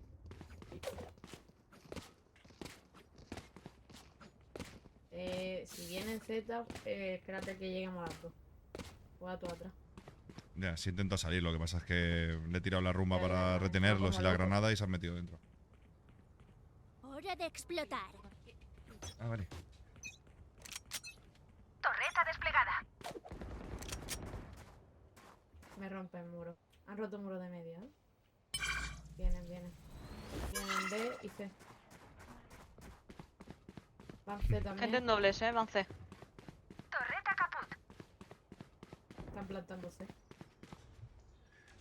Si viene Z, espérate que lleguemos a las 2. Juega tú atrás. Ya, sí intento salir, lo que pasa es que le he tirado la rumba para retenerlos y la granada y se han metido dentro. ¡Hora de explotar! Ah, vale. Torreta desplegada. Me rompe el muro. Han roto el muro de medio, ¿eh? Vienen. Vienen B y C. Van C también. Gente en dobles, van C. Torreta caput. Están plantando C.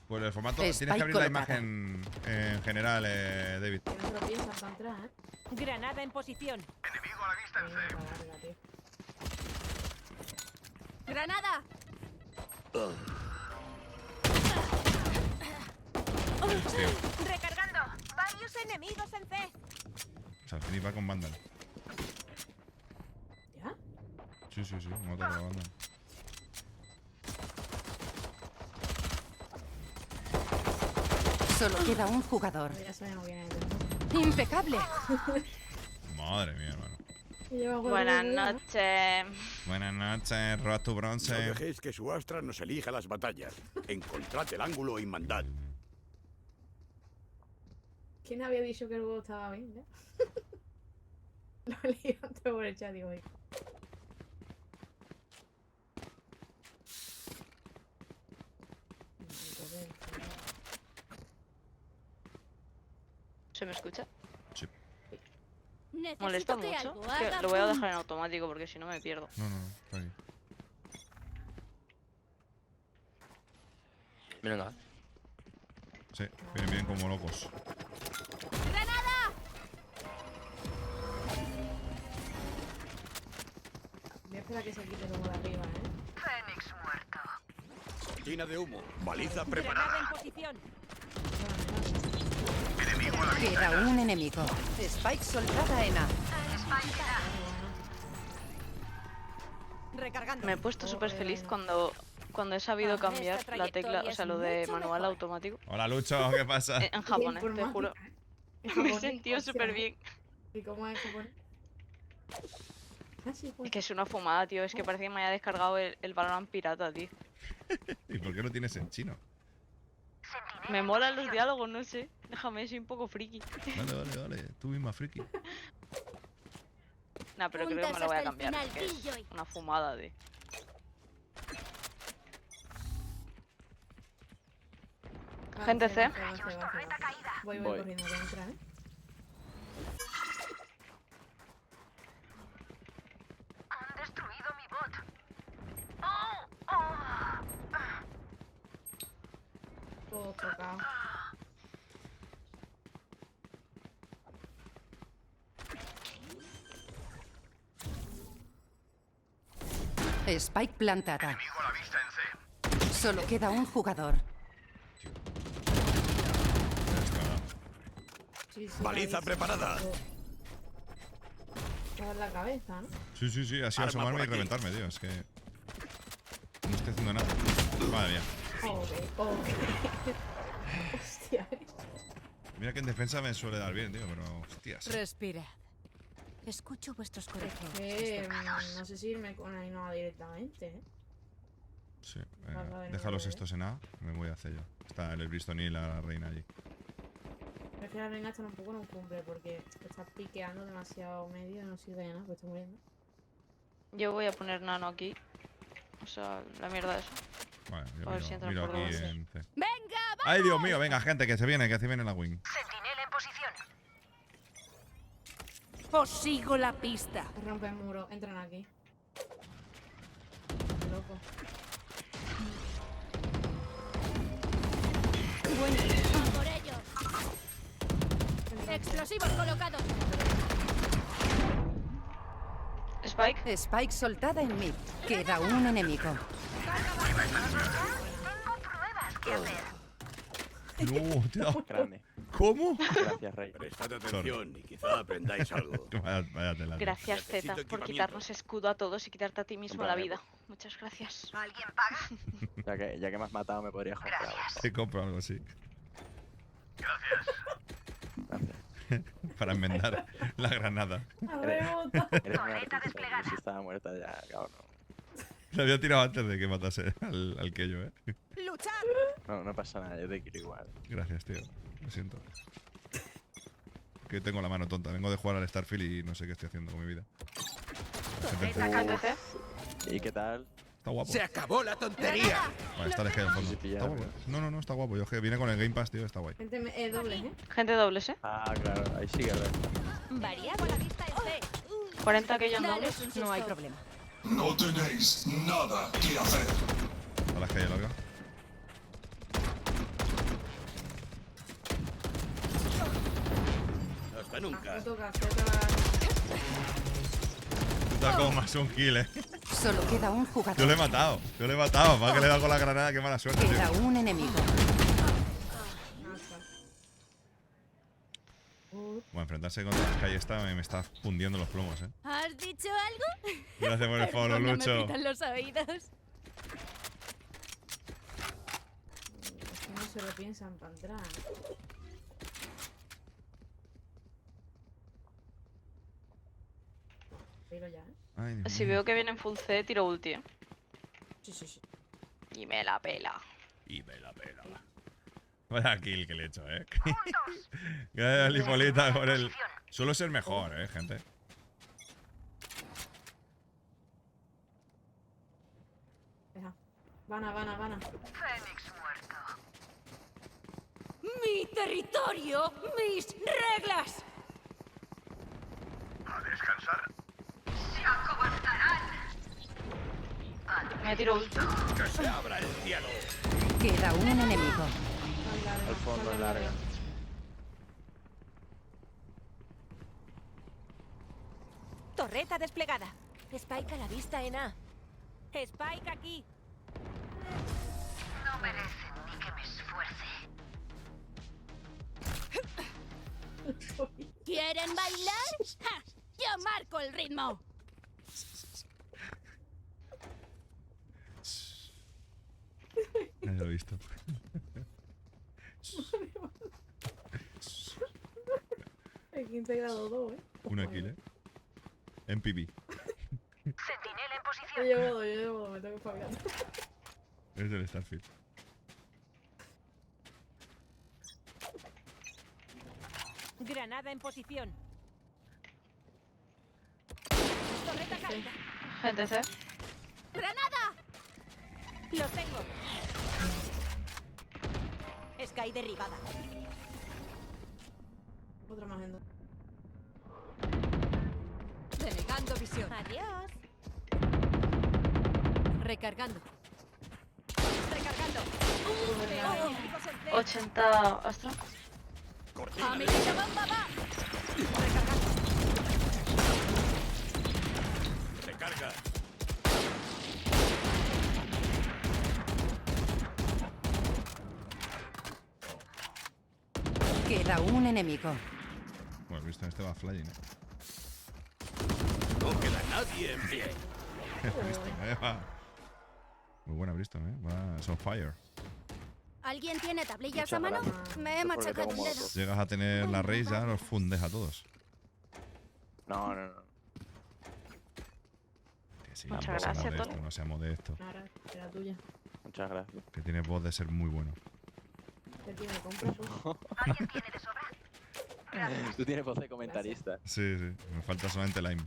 Pues el formato, Spike tienes que abrir la colocada. imagen en general, David. Que no se lo piensan para entrar, ¿eh? Granada en posición. Enemigo a la vista en C. Larga, tío. ¡Granada! Recargando. Varios enemigos en C. O sea, al fin va con Vandal. ¿Ya? Sí, me mata con la Vandal. Solo queda un jugador. Ya sabemos quién es. ¡Impecable! Madre mía, hermano. Buenas noches. Buenas noches, roba tu No bronce. dejéis que su Astra nos elija las batallas. Encontrad el ángulo y mandad. ¿Quién había dicho que el juego estaba bien, ya? Lo leí antes por el chat, digo, ¿Se me escucha? Sí. Necesito ¿Molesta que mucho? algo Es que haga lo voy a boom. dejar en automático porque si no me pierdo. No, está aquí. Venga. Sí, vienen como locos. ¡Granada! Voy a esperar a que se quite el humo de arriba, ¿eh? Fénix muerto. Cortina de humo. Baliza ¡Granada preparada. en posición! Queda un enemigo. Spike soltada en A. Spike en A. Recargando. Me he puesto súper feliz cuando he sabido cambiar la tecla, o sea, lo de manual automático. Hola, Lucho, ¿qué pasa? En japonés, te juro. Me he sentido súper bien. ¿Y cómo es japonés? Es que es una fumada, tío. Es que parece que me haya descargado el Valorant pirata, tío. ¿Y por qué lo tienes en chino? Me molan los diálogos, no sé. Déjame, soy un poco friki. Dale, tú misma friki. Nah, pero creo que me lo voy a cambiar, porque es una fumada, tío. Gente C. Voy Voy. corriendo que entra, ¿eh? Han destruido mi bot. Todo tocado. Spike plantada. Solo queda un jugador. Sí, Baliza preparada. Por la cabeza, ¿no? Sí, así Arma asomarme por y aquí. reventarme, tío. Es que no estoy haciendo nada. Madre mía. Ok. Hostia. Mira que en defensa me suele dar bien, tío, pero hostias. Respirad. Escucho vuestros corazones. No sé si irme con Ainhoa directamente, ¿eh? Sí, Pasa de déjalos nuevo, estos en A, me voy a hacer yo. Está el Bristol y la reina allí. Pero es que la reina está un poco no cumple porque está piqueando demasiado medio y no sirve de nada, pues está muriendo. Yo voy a poner nano aquí. O sea, la mierda esa. Vale, A ver si yo entran miro por aquí debajo. en C. ¡Venga, vamos! ¡Ay, Dios mío! Venga, gente, que se viene la wing. Sentinela en posición. Os sigo la pista. Rompe el muro, entran aquí. Loco. ¡A por ellos! ¡Explosivos colocados! Spike. Spike soltada en mid. Queda un enemigo. Tengo pruebas que hacer. No, tío. Grande. ¿Cómo? Gracias, Rey. Prestad atención y quizá aprendáis algo. Vaya tela, tío. Gracias, Zeta, Necesito por equipamiento. quitarnos escudo a todos y quitarte a ti mismo la Vale, vida. Muchas gracias. ¿Alguien paga? Ya que me has matado, me podrías comprar algo. Sí, compro algo, sí. Gracias. Para enmendar la granada. Eres una Torreta artista, desplegada. Si estaba muerta ya, cabrón. La había tirado antes de que matase al Keyo, ¡Luchad! No pasa nada, yo te quiero igual. Gracias, tío. Lo siento. Que tengo la mano tonta. Vengo de jugar al Starfield y no sé qué estoy haciendo con mi vida. Gente C. ¿Y qué tal? Está guapo. ¡Se acabó la tontería! Vale, está lejos al fondo. Sí, pilla, Está guapo. No, está guapo. Yo que viene con el Game Pass, tío, está guay. Gente doble, ¿eh? Gente dobles, Ah, claro, ahí sigue, Rey. Variado la vista en C. 40 que yo no Dales un No hay susto. problema. No tenéis nada que hacer. A las que hay larga. Hasta nunca. No toca, toca. Está como más un kill, Solo queda un jugador. Yo le he matado. Para que le he dado con la granada. Qué mala suerte, Queda tío. un enemigo. Bueno, enfrentarse contra las calles me está fundiendo los plomos, ¿Has dicho algo? Gracias por el follow, Perdona, Lucho. me pitan los oídos. Es que no se lo piensan para entrar. Tiro ya, ¿eh? Ay, Dios Si mío. veo que vienen full C, tiro ulti, ¿eh? Sí. Y me la pela. Y me la pela. Vaya kill que le he hecho, Gracias, Lipolita, por el... Suelo ser mejor, gente. Deja. Vana. Fénix muerto. ¡Mi territorio! ¡Mis reglas! A descansar. ¡Se acobardarán! Me tiro ulti. ¡Que se abra el cielo! Queda un enemigo. Al fondo, en larga. Torreta desplegada. Spike a la vista en A. Spike aquí. No merecen ni que me esfuerce. ¿Quieren bailar? ¡Ja! ¡Yo marco el ritmo! Ya lo he visto. El 15 grado 2, ¿eh? Una kill, MPB. Sentinela en Yo posición. llevo dos, me tengo que pagar. Es del Starfield. Granada en posición. Torreta caída. Gente C. ¡Granada! Lo tengo. Sky derribada. Otra más en dos. Denegando visión. Adiós. Recargando. Recargando. 80 Astra. Amiguita bomba va. Recargando. Recarga. Queda un enemigo. Bueno, visto este va flying, No queda nadie en pie. Bristol, va. Muy buena Bristol, va so fire. ¿Alguien tiene tablillas Muchas a mano? gracias. Me he Porque machacado tengo un dedo. motos. Llegas a tener la raíz, ya los fundes a todos. No. Que sí, Muchas no sea gracias, modesto, Tony. no sea modesto. Ahora, era tuya. Muchas gracias. Que tienes voz de ser muy bueno. ¿Qué tiene? Compra tú. ¿Alguien tiene de sobra? Tú tienes voz de comentarista. Sí, sí. Me falta solamente lime.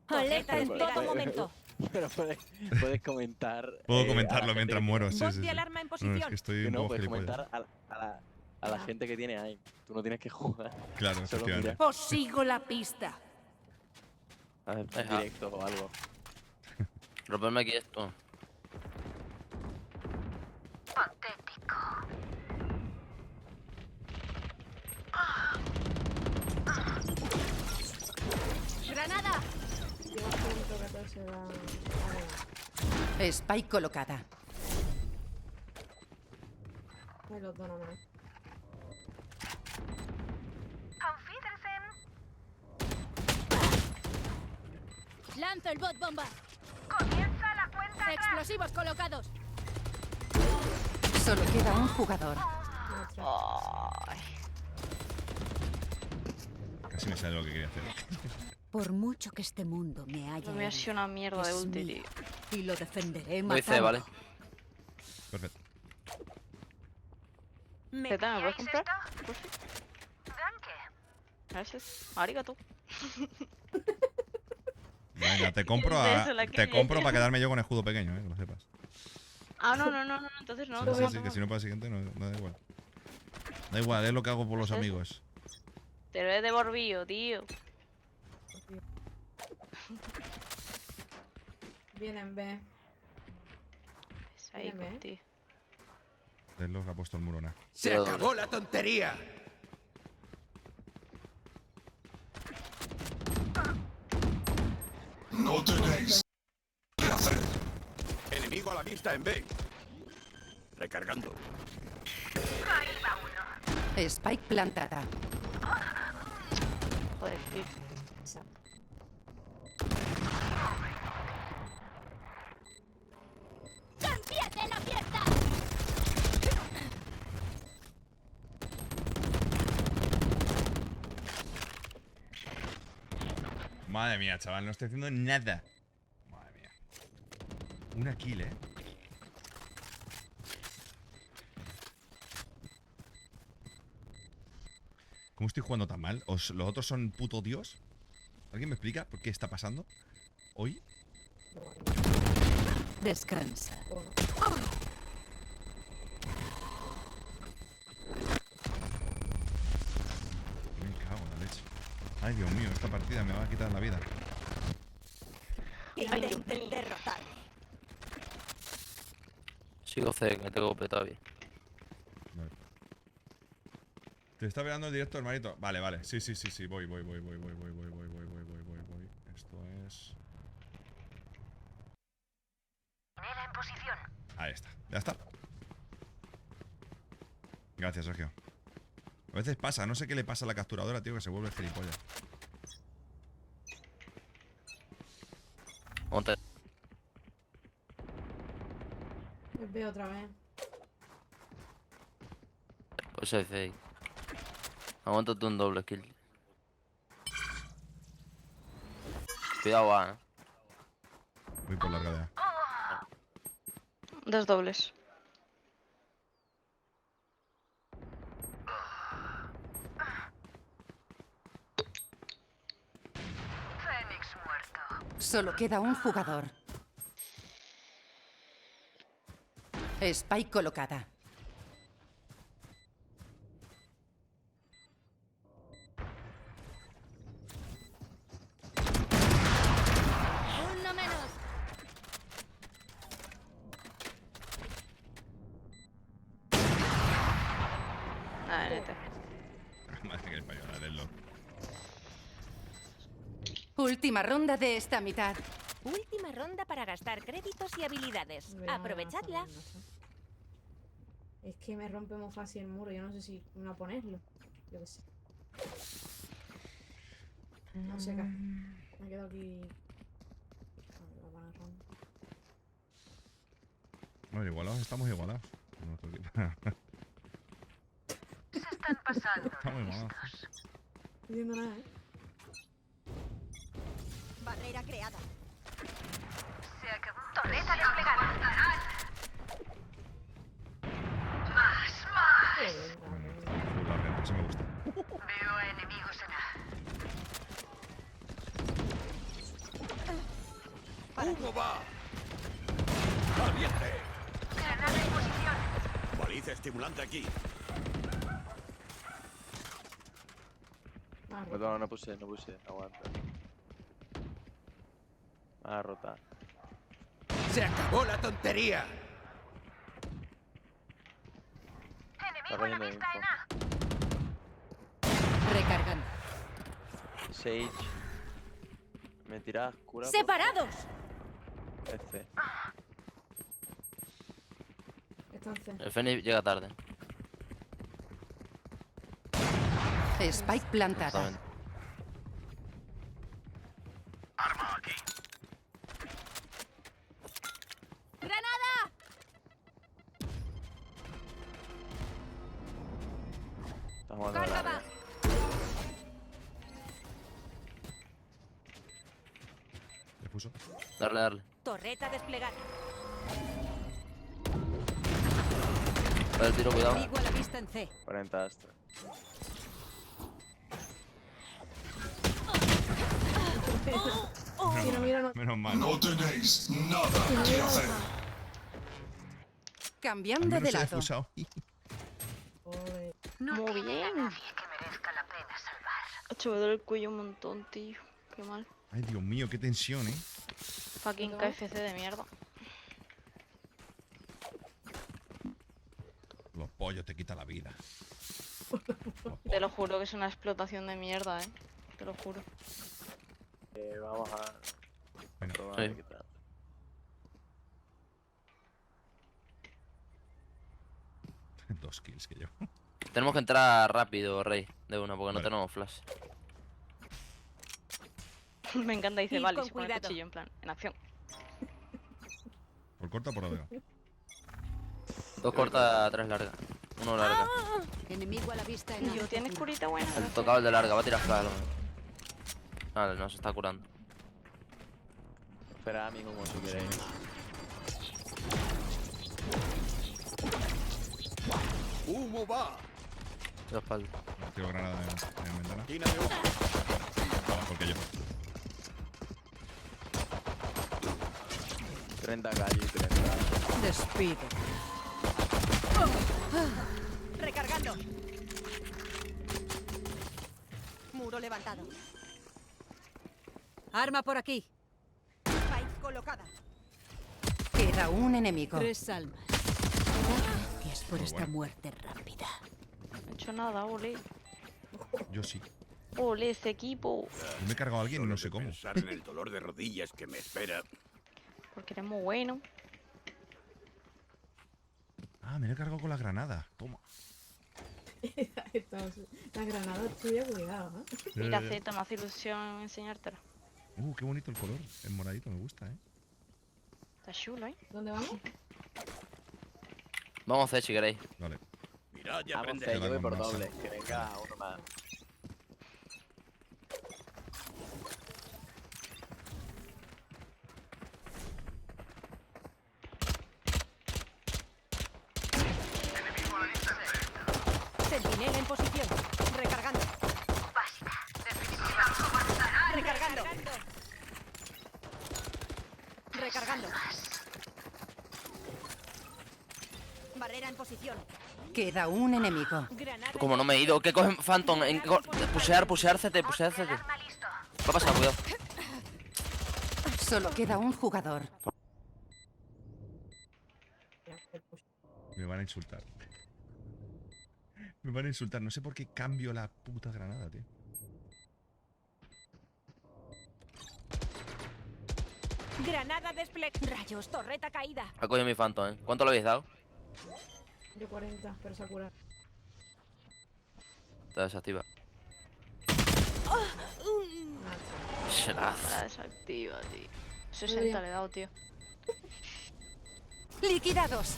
Alerta en Pero- todo momento. Pero puedes comentar. Puedo a la comentarlo gente mientras que- muero, sí, Voz sí, de sí. alarma en No, es posición. que estoy Que un no, poco puedes gilipollas. comentar a la gente que tiene AIM. Tú no tienes que jugar. Claro, Solo efectivamente. mira Os sigo la pista. en Deja. directo o algo. Romperme aquí esto. Patético. ¡Granada! Llevo 114 da. Spike colocada. Ahí los dos nomás. Auf Wiedersehen. ¡Lanzo el bot bomba! Comienza la cuenta atrás. ¡Explosivos colocados! Solo queda un jugador. Ay. Casi me sale lo que quería hacer. Por mucho que este mundo me haya Me ha sido una mierda de es ulti, mío, tío. y lo defenderé Voy C, matando. ¿vale? Perfecto. Me ¿Qué tal? ¿Me puedes ¿Queríais comprar? esto? Por fin. Danke. Gracias. Arigato. Venga, te compro De eso la te quería compro yo. para quedarme yo con escudo pequeño, que lo sepas. Ah, no, entonces no. Sí, toma, sí, sí, toma. que si no para el siguiente no da igual. Da igual, es lo que hago por los Pues eso. amigos. Te lo he devolvido, tío. Vienen B. Es ahí Mírame, por ti. Es lo que ha puesto el Murona. ¡Se acabó la tontería! No tenéis que hacer. Enemigo a la vista en B. Recargando. Ahí va uno. Spike plantada. Joder, tío. ¡Que empiece la fiesta! Madre mía, chaval, no estoy haciendo nada. Madre mía. Una kill, ¿Cómo estoy jugando tan mal? ¿Los otros son puto dios? ¿Alguien me explica por qué está pasando hoy? Descansa. Me cago en la leche. Ay, Dios mío, esta partida me va a quitar la vida. Intenten derrotarme. Sigo C, que tengo petado bien. Te está mirando el directo, hermanito. Vale, vale. Sí, voy. Esto es... Sentinela en posición. Ahí está. Ya está. Gracias, Sergio. A veces pasa, no sé qué le pasa a la capturadora, tío, que se vuelve gilipollas. Monte. Veo otra vez. Pues soy fake. Aguántate un doble kill. Cuidado, ¿eh? Voy por larga de. Dos dobles. Fénix muerto. Solo queda un jugador. Spike colocada. Uno menos. Ah, neta. Madre que española, del LOL. Última ronda de esta mitad. Última ronda para gastar créditos y habilidades. Verá, Aprovechadla. no sé. Es que me rompe muy fácil el muro. Yo no sé si no ponerlo. Yo qué sé. No sé qué hacer. Me quedo aquí. A ver, va a ganar ronda. Bueno, igualados, estamos igualados. Nuestro equipo. Se están pasando. Estamos igualados. No estoy viendo nada, ¿eh? Barrera creada. Se acabó. Torreta desplegada. Más. Full la red, eso me gusta. Veo a enemigos en A. ¡Humo va! ¡Caliente! Granada en posición. Baliza estimulante aquí. Perdón, no puse, aguanta. Me va a rotar. ¡Se acabó la tontería! Está cogiendo info. Recargando. Sage. Me tiras cura. ¡Separados! F. Entonces. El Fénix llega tarde. Spike plantada. Exactamente. Arma aquí. ¡Granada! Está jugando a ¡Carga larga. va! ¿Le puso? Darle. Torreta desplegada. Dale el tiro, cuidado. Amigo a la vista en C. 40 Astra. Si no mira, no. Menos mal. No tenéis nada que hacer. Al Cambiando menos de se ha lado. defusado. Pobre. Muy bien. Que merezca la pena salvar. Ocho, me duele el cuello un montón, tío. Qué mal. Ay, Dios mío, qué tensión, ¿eh? Fucking KFC de mierda. Los pollos te quitan la vida. Te lo juro que es una explotación de mierda, te lo juro. Vamos a Venga. probar Sí. de quitar. Dos kills que llevo. Tenemos que entrar rápido, Rey. De una, porque no Vale. tenemos flash. Me encanta, dice Ir vale, con se pone el cuidado. cuchillo en plan, en acción. ¿Por corta o por larga? Dos cortas, tres largas. Uno larga. Enemigo a la vista en Yo A. tienes curita buena. El tocado el de larga, va a tirar flash. a lo mejor. Vale, no se está curando. Espera a mi humo si queréis. ¡Humo va! De espalda. Tiro granada en ventana. Tina de humo. Porque yo. 30 calle y 30. Despido. Recargando. Muro levantado. Arma por aquí. Spike colocada. Queda un enemigo. 3 almas. Gracias por Muy esta bueno. muerte rápida. No he hecho nada, ole. Yo sí. Ole, ese equipo. Yo me he cargado a alguien y no Solo sé de cómo. pensar en el dolor de rodillas que me espera. Porque eres muy bueno. Ah, me lo he cargado con la granada. Toma. La granada es tuya, cuidado, ¿eh? Mira, Z, me hace ilusión enseñártela. Qué bonito el color. El moradito me gusta, ¿eh? Está chulo, ¿eh? ¿Dónde vamos? Vamos a hacer si queréis. Vale. Mirad y Vamos, aprended. yo voy por Con masa. doble. Que venga uno más. Sentinela en posición. Recargando. Recargando. Recargando. Barrera en posición. Queda un enemigo. Como no me he ido. ¿Qué cogen Phantom? Pusear CT. Va a pasar, cuidado. Solo queda un jugador. Me van a insultar. Me van a insultar. No sé por qué cambio la puta granada, tío. Granada desplegada. Rayos, torreta caída. Ha cogido mi Phantom, ¿eh? ¿Cuánto lo habéis dado? Yo 40, pero se ha curado. Está desactiva. Está desactiva, tío. 60 le he dado, tío. Liquidados.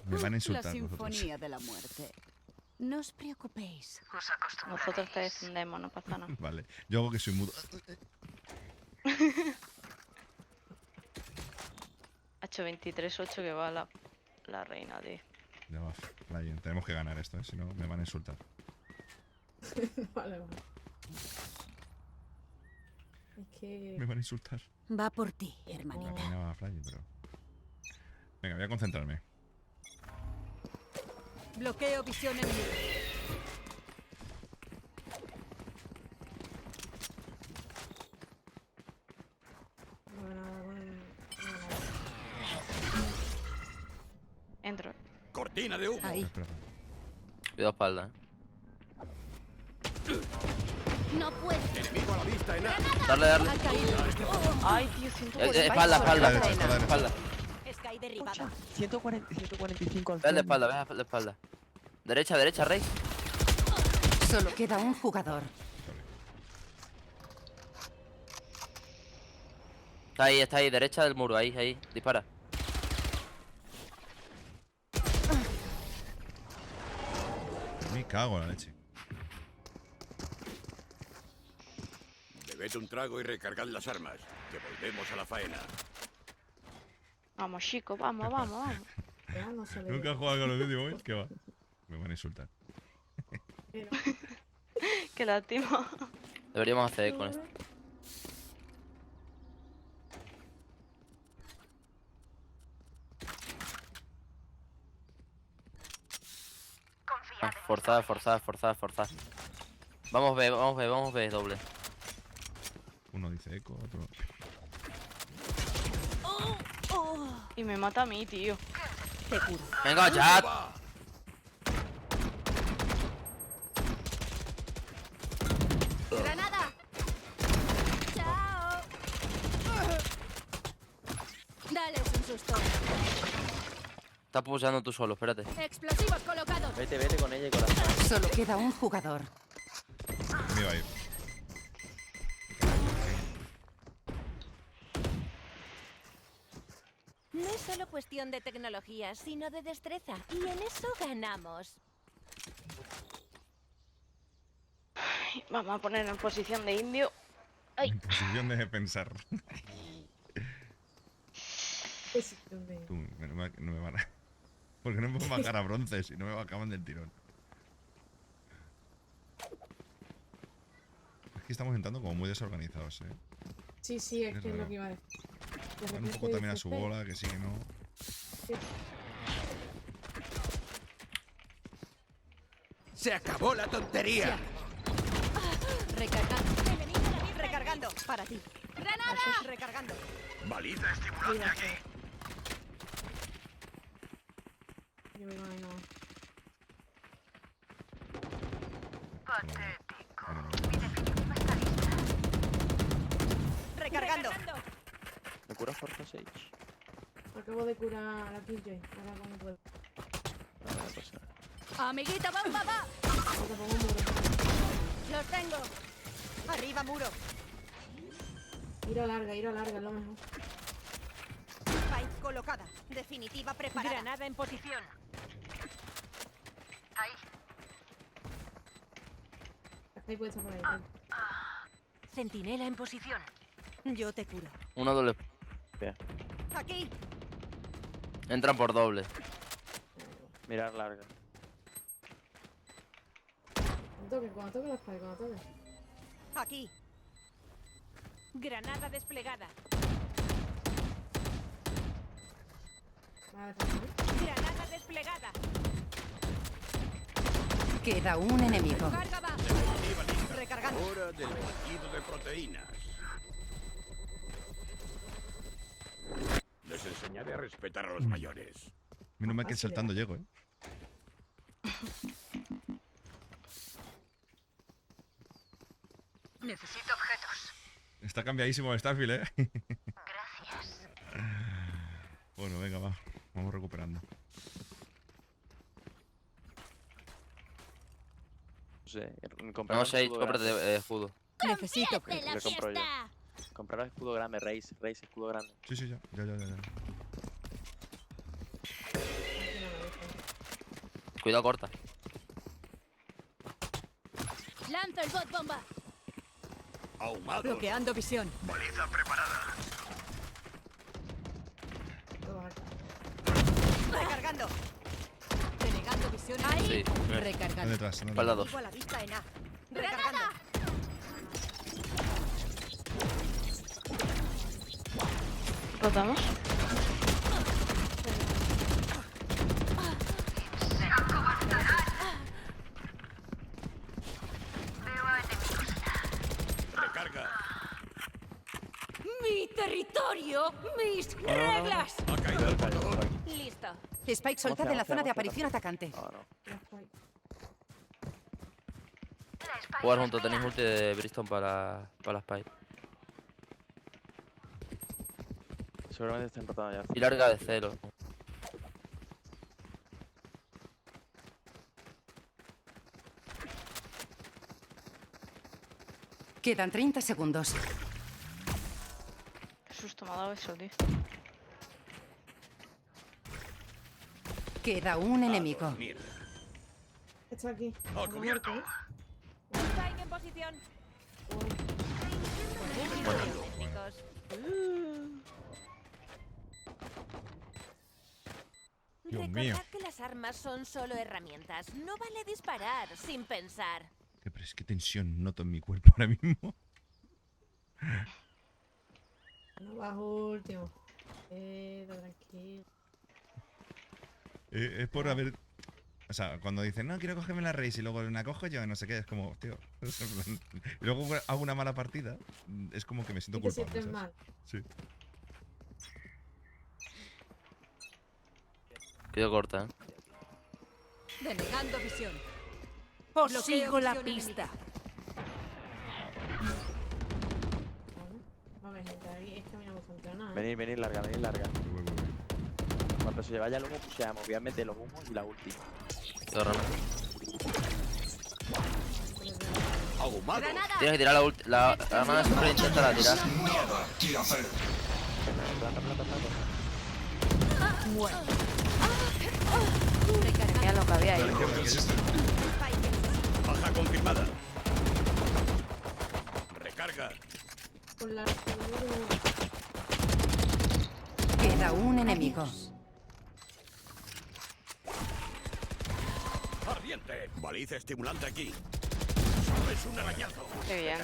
Me van a insultar La vosotros. sinfonía de la muerte. No os preocupéis. Nosotros te defendemos, no pasa nada. Vale. Yo hago que soy mudo. Ha hecho 23-8 que va la reina, tío. Ya va, Flying. Tenemos que ganar esto, ¿eh? Si no, me van a insultar. Vale. Es que... Me van a insultar. Va por ti, hermanita. La reina va a Flying, pero... Venga, voy a concentrarme. Bloqueo visión enemiga. Entro. Cortina de humo. Ahí. Cuidado espalda, No puedo. Enemigo a la vista en A. Darle. Ha caído. Ay, tío, 140. Espalda. Sky derribada. 145 al Ve la frente. espalda, ve la espalda. Derecha, Rey. Solo queda un jugador. Está ahí, derecha del muro, ahí, dispara. Me cago en la leche. Bebed un trago y recargad las armas, que volvemos a la faena. Vamos, chicos, vamos. Nunca he jugado con los Duty Boys. ¿Qué va? Me van a insultar. Qué lástima. Deberíamos hacer con esto. Forzada. Vamos B, doble. Uno dice eco, otro... Y me mata a mí, tío. Te curo. Venga, chat. ¡Granada! ¡Chao! Dales un susto. Estás pulsando tú solo, espérate. Explosivos colocados. Vete con ella y con la... Solo queda un jugador. Me iba a ir. No es solo cuestión de tecnología, sino de destreza. Y en eso ganamos. Vamos a poner en posición de indio. Ay. En posición de pensar. Tú, no me van a... Porque no me puedo bajar a bronce si no me acaban del tirón. Es que estamos entrando como muy desorganizados, ¿eh? Sí, es que es lo que iba a decir. Van un poco también a su bola, que sí, que no. Sí. ¡Se acabó la tontería! Recargando. Recargando. Para ti. ¡Granada! Recargando. Baliza estimulante aquí. Yo me imagino. Recargando. ¿Me curas por Sage? Acabo de curar a la Killjoy. Ahora cuando puedo. Amiguita, va. Ahora pongo un muro. Los tengo. Arriba, muro. Ir a larga, es lo mejor. Spike colocada. Definitiva preparada. Granada en posición. Ahí. Ahí puede estar por ahí. Centinela en posición. Yo te curo. Uno doble. Aquí. Entran por doble. Mirar larga. Cuando toque la Spike, cuando toque. Aquí. Granada desplegada. Granada desplegada. Queda un enemigo. Carga va. Recargando. Hora del batido de proteínas. Les enseñaré a respetar a los mayores. Menos mal que saltando llego, Necesito objetos. Está cambiadísimo el Starfield, Gracias. Bueno, venga, va. Vamos recuperando. No sé, No, 6, cómprate escudo. Necesito objetos. Lo compro yo. Comprar escudo grande, Reis, escudo grande. Sí, ya. Cuidado, corta. Lanzo el bot bomba. Ahumado. Bloqueando visión. Baliza preparada. Recargando. Denegando visión. Sí, Ahí. Ven detrás, no, Espalda 2. Tengo a la vista en A. Recargando. Rotamos. Recarga. Mi territorio, mis reglas. Ha caído el botón. Listo. Spike soltada en la zona de aparición atacante. Jugar juntos, tenéis ulti de Briston para la Spike. Seguramente estén rotando ya. Y larga de cero. Quedan 30 segundos. Qué susto me ha dado eso, tío. Queda un enemigo. Está aquí. ¡Oh, cubierto! Spike en posición. Técnicos. Dios mío. Recordad que las armas son solo herramientas. No vale disparar sin pensar. Qué tensión noto en mi cuerpo ahora mismo. No bajo último. Tranquilo. Es por haber... O sea, cuando dicen, no, quiero cogerme la race y luego la cojo yo, no sé qué, es como, tío... Y luego hago una mala partida, es como que me siento Y te culpable, sientes ¿sabes? mal. Sí. Quedo corta, Denegando visión. Os Bloqueo sigo la visión pista. A ver, gente, ahí es que a mí no me funciona. Venir larga. Cuando se vaya el humo, pusheamos. Voy a meter los humos y la ulti. Ahumado. Tienes que tirar la ulti. La hermana siempre intenta la tirar. Nada que hacer. Planta. Muerto. Mira lo que había ahí. Baja confirmada. Recarga. Con la... Queda un enemigo. Ardiente. Baliza estimulante aquí. Es un arañazo. Qué bien.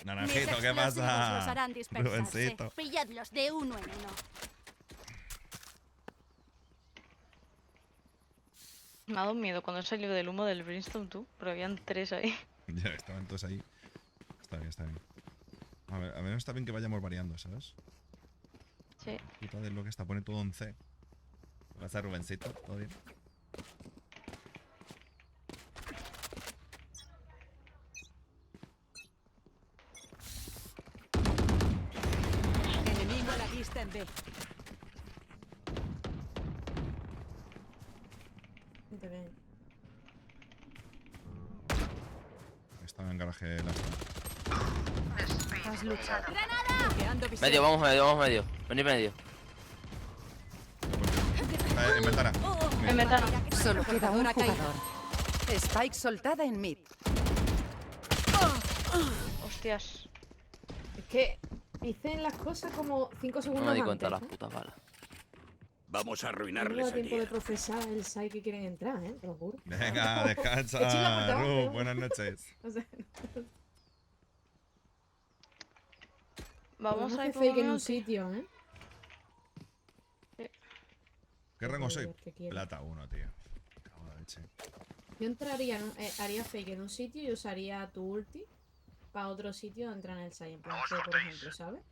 Naranjito, ¿qué Los pasa? harán dispersarse. Rubensito. Pilladlos de uno en uno. Me ha dado miedo cuando he salido del humo del Brimstone, tú. Pero habían 3 ahí. Ya, estaban todos ahí. Está bien. A ver, a menos está bien que vayamos variando, ¿sabes? Sí. Puta de lo que está, pone todo en C. ¿Qué pasa, Rubencito? ¿Todo bien? Enemigo a la vista en B. Gente, ven. bajé la... Has luchado. Medio, vamos medio. Venid medio. En ventana. En ventana. Solo queda un jugador. Spike soltada en mid. Hostias. Es que dicen las cosas como 5 segundos No me di antes. cuenta de las ¿eh? putas balas. Vamos a No me arruinarles da tiempo aquí. de procesar el site que quieren entrar, te lo juro. Venga, Echen la puerta descansa. abajo. Buenas noches. O sea, Vamos podemos a ir hacer por fake en un un ulti. sitio, ¿eh? ¿Qué rango soy? Que quiera. Plata 1, tío. Cago en la leche. Yo entraría, haría fake en un sitio y usaría tu ulti para otro sitio entrar en el site, en plan C, por ejemplo, ¿sabes?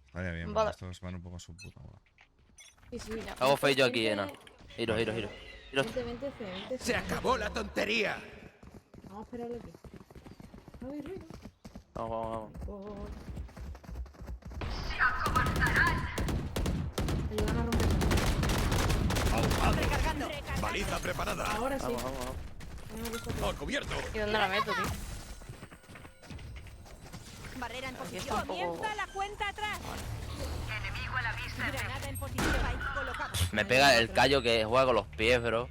Estaría bien, Vale. estos van un poco a su puta moda. Sí, sí. Hago fake yo aquí, Vente- Ena. Giro. Vente, vente, C, vente, C. ¡Se acabó la tontería! Vamos a esperarlo aquí. No hay ruido. Vamos. Por... Ayudan a romper. ¡Recargando! ¡Baliza preparada! Ahora sí. ¡Oh, cubierto! ¿Y dónde la meto, tío? Barrera en Aquí posición. está un poco... Comienza la cuenta atrás. Enemigo a la vista. Granada en posición. Spike colocado. Me pega el callo que juega con los pies, bro.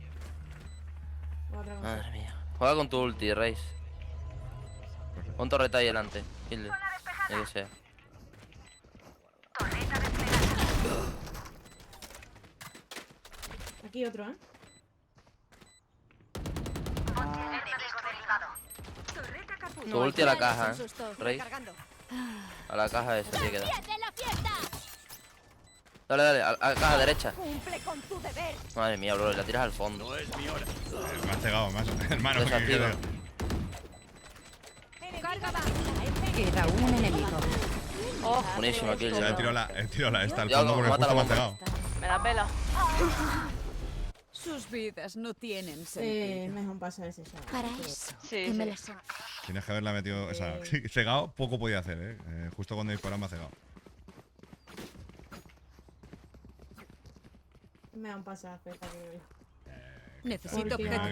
Madre mía. Juega con tu ulti, Reis. Pon torreta ahí delante. Hilde. Ya que sea. Aquí otro, ¿eh? Tu ulti a la caja, Susto. Reis. Recargando. A la caja esa tiene que dar. ¡Siete la fiesta! Dale, a la caja derecha. Cumple con tu deber. Madre mía, bro, la tiras al fondo. No es mi hora. Me ha cegado más, hermano. ¿qué Desactiva. quieres? Carga va. Queda un enemigo. Oh, Buenísimo, kill. He tirado la esta al Ya, fondo porque mata justo la me ha bomba. cegado. me da pela. Sus vidas no tienen sentido. Mejor pasar ese shot. Para eso. Sí, que me sí. la sé. Tienes que haberla metido, o sea, cegado, poco podía hacer, justo cuando he disparado me ha cegado. Mejor pasar, espera que Necesito Porque- objetos.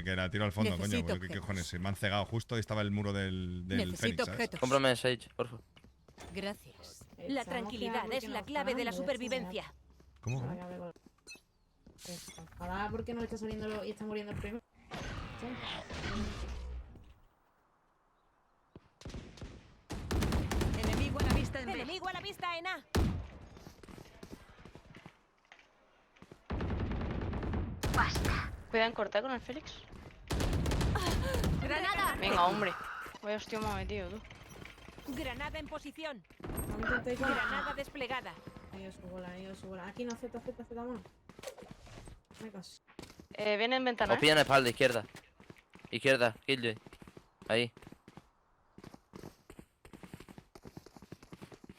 Que la tiro al fondo, coño, Necesito porque qué objetos. cojones, me han cegado justo y estaba el muro del Necesito Fénix, ¿sabes? objetos. Cómprame Sage, porfa. Gracias. La tranquilidad es la clave de la supervivencia. ¿Cómo? Ojalá porque no le está saliendo y está muriendo el primero. Enemigo a la vista en B. Enemigo a la vista en A. ¿Pueden cortar con el Félix? Granada. Venga, hombre. Vaya hostia me ha metido, tú. Granada en posición. No intentéis con- Granada desplegada. Ahí os subo la, ahí os subo la. Aquí no, Z, mano. Venga. Viene en ventana. Os pillan la espalda, izquierda. Izquierda, Killjoy. Ahí.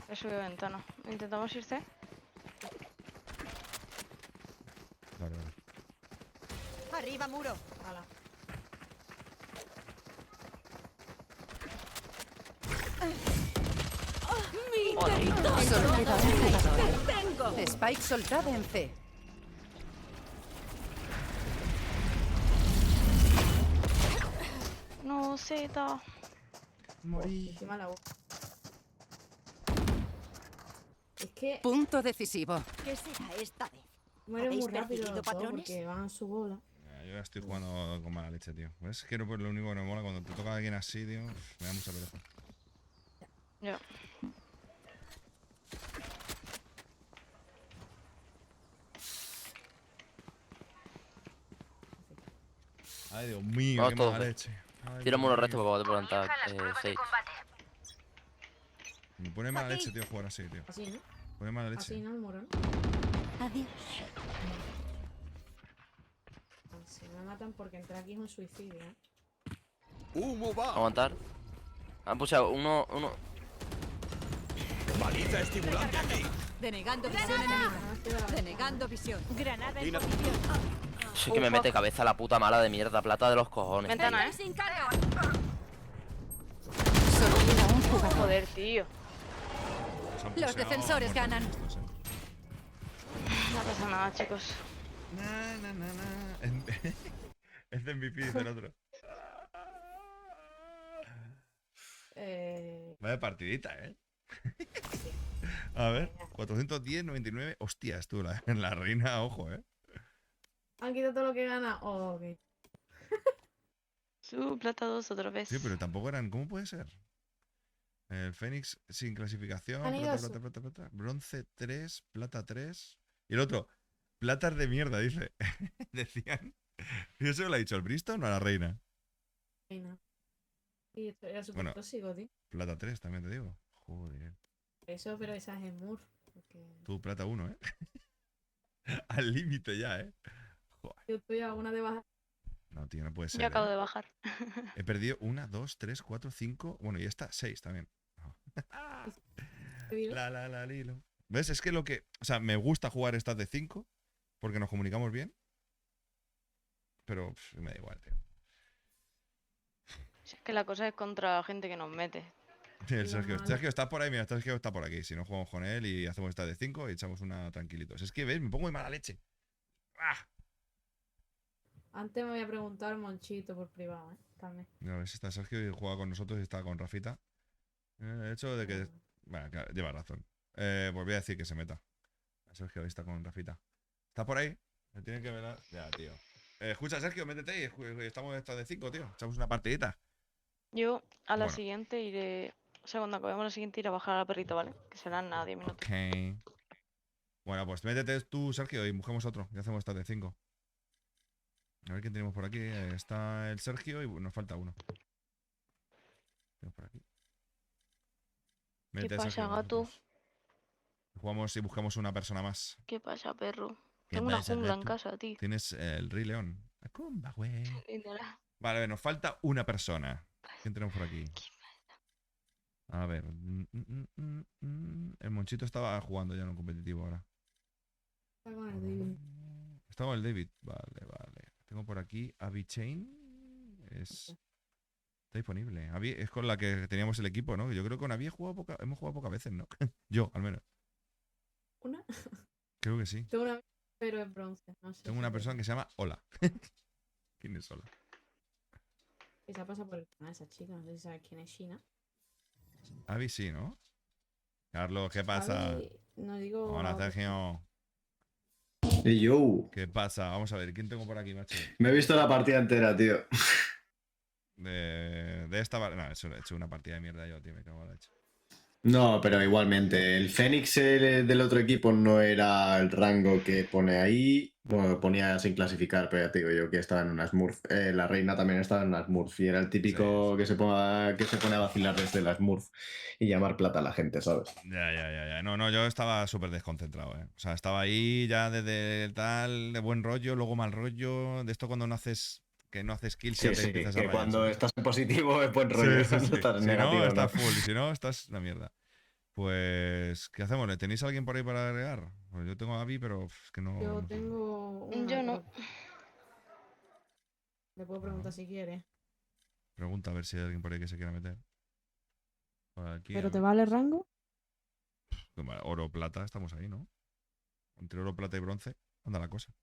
He subido ventana. Intentamos irse. Vale, vale. Arriba muro. Hala. ¡Mi Hola. territorio! Solo queda un jugador. ¡Te tengo! Spike soltada en C. No, Z. Morí. Encima la boca. Es que Punto decisivo. ¿Qué será esta vez? mueren ¿Habéis muy rápido percibido los dos patrones? porque van a su bola. Yo ya estoy jugando con mala leche, tío. ¿Ves? Que no, pues, lo único que me mola cuando te toca a alguien así, tío, me da mucha pereza. Ya. Ay, Dios mío, Vamos qué todos, mala ve. leche. Ay, Tírame Dios unos restos mío. para poder plantar Sage. Me pone mala leche, tío, jugar así, tío. Así, ¿no? Me pone mala leche. Así, ¿no? El muro, ¿no? Adiós. Si me matan porque entrar aquí es un suicidio, ¿eh? ¡Humo va! Aguantar. Han pushado uno. ¡Baliza estimulante aquí! Denegando visión enemiga. Denegando visión. Granada en Mira. posición. Sí que me mete cabeza la puta mala de mierda, plata de los cojones. Ventana, Sin carga. Solo queda un jugador. Joder, tío. Se han Los puseado defensores a muerte ganan. estos, No pasa nada, chicos. Na, na. Es de MVP, dice el otro. Vaya partidita, ¿eh? A ver, 410, 99. Hostias, tú, la reina, ojo, ¿eh? ¿Han quitado todo lo que gana? Oh, ok. Su plata 2 otra vez. Sí, pero tampoco eran... ¿Cómo puede ser? El Fénix sin clasificación. Han ido Plata, plata, plata, plata. Bronce 3, plata 3. Y el otro, platas de mierda, dice. Decían. ¿Y eso lo ha dicho el Bristol o a la reina? Reina. Y esto era súper Bueno, tóxico, tío. Plata 3, también te digo. Joder. Eso, pero esa es Emur. Porque... Tú, plata 1, ¿eh? Al límite ya, ¿eh? Joder. Yo estoy a una de baja. No, tío, no puede ser. Yo acabo ¿eh? de bajar. He perdido 1, 2, 3, 4, 5. Bueno, y esta, 6 también. Lilo. ¿Ves? Es que lo que... O sea, me gusta jugar estas de 5 porque nos comunicamos bien. Pero me da igual, tío. Si es que la cosa es contra gente que nos mete. Sí, el Sergio está por ahí, mira, Sergio está por aquí. Si no, jugamos con él y hacemos esta de 5 y echamos una tranquilitos. Es que, ¿ves? Me pongo de mala leche. ¡Ah! Antes me había preguntado el Monchito por privado, ¿eh? También. No, ves, está Sergio y juega con nosotros y está con Rafita. El hecho de que... Bueno, claro, lleva razón. Pues voy a decir que se meta. Sergio ahí está con Rafita. ¿Está por ahí? Me tienen que ver. Ya, tío. Escucha, Sergio, métete y estamos esta de 5, tío. Echamos una partidita. Yo a la Bueno. siguiente iré... O sea, cuando acabemos la siguiente iré a bajar a la perrita, ¿vale? Que serán nada 10 minutos. Ok. Bueno, pues métete tú, Sergio, y busquemos otro. Y hacemos esta de 5. A ver quién tenemos por aquí. Está el Sergio y nos falta uno. Tenemos por aquí. ¿Qué Métete, pasa, Sergio, gato? nosotros. Jugamos y buscamos una persona más. ¿Qué pasa, perro? ¿Qué Tengo una pasa, jungla en gato? casa, tío. Tienes el Rey León. La comba, güey. Literal. Vale, a ver, nos falta una persona. ¿Quién tenemos por aquí? A ver. El Monchito estaba jugando ya en un competitivo ahora. Está con el David. Está con el David. Vale, vale. Tengo por aquí Abby Chain. Está disponible. Abby es con la que teníamos el equipo, ¿no? Yo creo que con Abby hemos jugado pocas veces, ¿no? Yo, al menos. ¿Una? Creo que sí. Tengo una, pero en bronce. No sé Tengo si una es persona que se llama Hola. ¿Quién es Hola? que se ha pasado por el canal esa chica. No sé si sabes quién es China. Abby sí, ¿no? Carlos, ¿qué pasa? Abby, no digo. Hola, Sergio. Y yo. ¿Qué pasa? Vamos a ver, ¿quién tengo por aquí, macho? Me he visto la partida entera, tío. De esta... No, he hecho una partida de mierda yo, tío. Me cago en la leche. No, pero igualmente. El Fénix del otro equipo no era el rango que pone ahí. Bueno, ponía sin clasificar, pero ya te digo yo que estaba en una Smurf. La reina también estaba en una Smurf. Y era el típico que se pone a vacilar desde la Smurf y llamar plata a la gente, ¿sabes? Ya. No, yo estaba súper desconcentrado, ¿eh? O sea, estaba ahí ya desde tal, de buen rollo, luego mal rollo. De esto cuando no haces... Que no haces kills y Sí, ya te sí, empiezas a que rayar, cuando ¿sabes? estás en positivo es buen rollo. Sí. Cuando estás en Si negativo, no, no. estás full. Y si no, estás la mierda. Pues, ¿qué hacemos? ¿Le tenéis a alguien por ahí para agregar? Pues yo tengo a Abby, pero es que no... Yo no sé. tengo. Yo no. Le puedo preguntar si quiere. Pregunta a ver si hay alguien por ahí que se quiera meter. Por aquí, ¿Pero a te ver. vale el rango? Vale, oro, plata, estamos ahí, ¿no? Entre oro, plata y bronce, anda la cosa.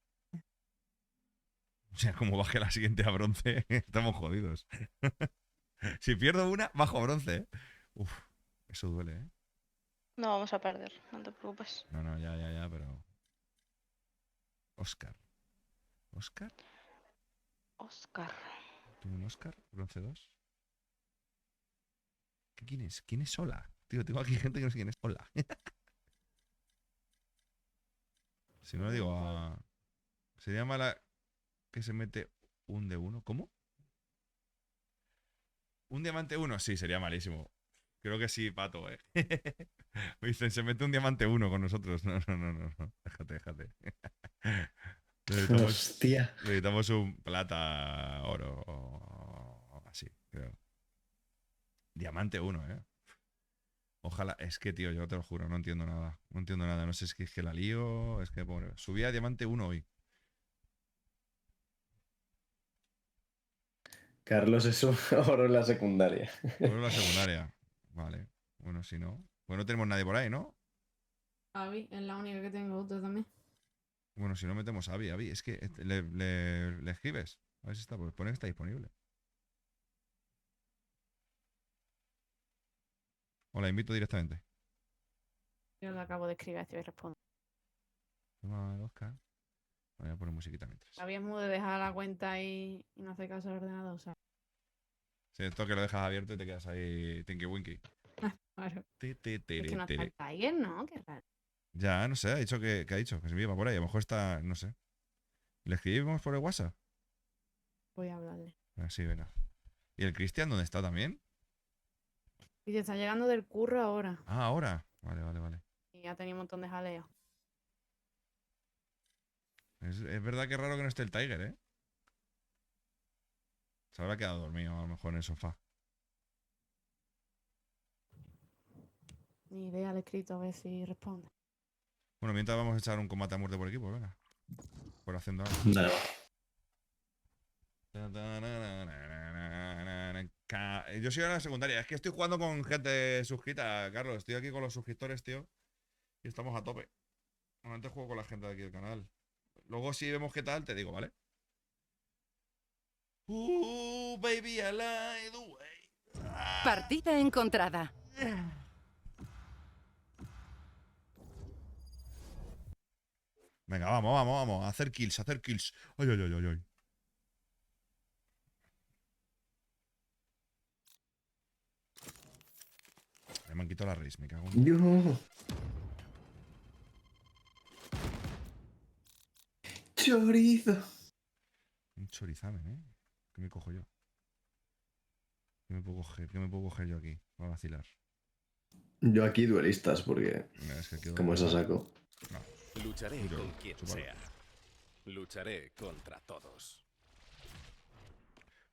O sea, como baje la siguiente a bronce, estamos jodidos. Si pierdo una, bajo a bronce, ¿eh? Uf, eso duele, ¿eh? No vamos a perder, no te preocupes. No, ya, pero... Oscar. ¿Oscar? Oscar. ¿Tengo un Oscar? ¿Bronce 2? ¿Quién es? ¿Quién es Hola? Tío, tengo aquí gente que no sé quién es Hola. Si no le digo a... Sería mala que se mete un de uno. ¿Cómo? ¿Un diamante 1? Sí, sería malísimo. Creo que sí, pato, ¿eh? Me dicen, se mete un diamante 1 con nosotros. No. Déjate. Hostia. Necesitamos un plata, oro o así, creo. Diamante 1, ¿eh? Ojalá, es que, tío, yo te lo juro, no entiendo nada. No sé si es que la lío, es que, pobre. Subí a diamante 1 hoy. Carlos es un oro en la secundaria. Oro en la secundaria. Vale. Bueno, si no. Pues no tenemos nadie por ahí, ¿no? Abby es la única que tengo, tú también. Bueno, si no metemos a Abby. Es que le escribes. A ver si está, pues pone que está disponible. O la invito directamente. Yo le acabo de escribir esto y respondo. Toma el Oscar. Voy a poner musiquita mientras. Habíamos de dejar la cuenta ahí y no hacer caso al ordenador, o sea. Sí, esto que lo dejas abierto y te quedas ahí tinky winky. Claro. Ti, ti, Es tiri, que no está tiri. el Tiger, ¿no? Qué raro. Ya, no sé, ha dicho que ha dicho, que se me iba por ahí. A lo mejor está, no sé. ¿Le escribimos por el WhatsApp? Voy a hablarle. Sí, venga. ¿Y el Cristian dónde está también? Y se está llegando del curro ahora. Ah, ahora. Vale, vale, vale. Y ya tenía un montón de jaleo. Es verdad que es raro que no esté el Tiger, ¿eh? Se habrá quedado dormido a lo mejor en el sofá. Ni idea, le he escrito a ver si responde. Bueno, mientras vamos a echar un combate a muerte por equipo, venga. Por haciendo algo. Dale, Yo soy ahora la secundaria. Es que estoy jugando con gente suscrita, Carlos. Estoy aquí con los suscriptores, tío. Y estamos a tope. Normalmente juego con la gente de aquí del canal. Luego si vemos qué tal, te digo, ¿vale? Baby, I like the way. Partida encontrada. Venga, vamos. A hacer kills, Ay. Me han quitado la raíz, me cago en... Yo. Chorizo. Un chorizamen, ¿eh? ¿Qué me cojo yo? ¿Qué me puedo coger yo aquí? Voy a vacilar. Yo aquí duelistas, porque Mira, es que quedo... como esa saco. No. Lucharé Yo, con quien chúpalo. sea. Lucharé contra todos.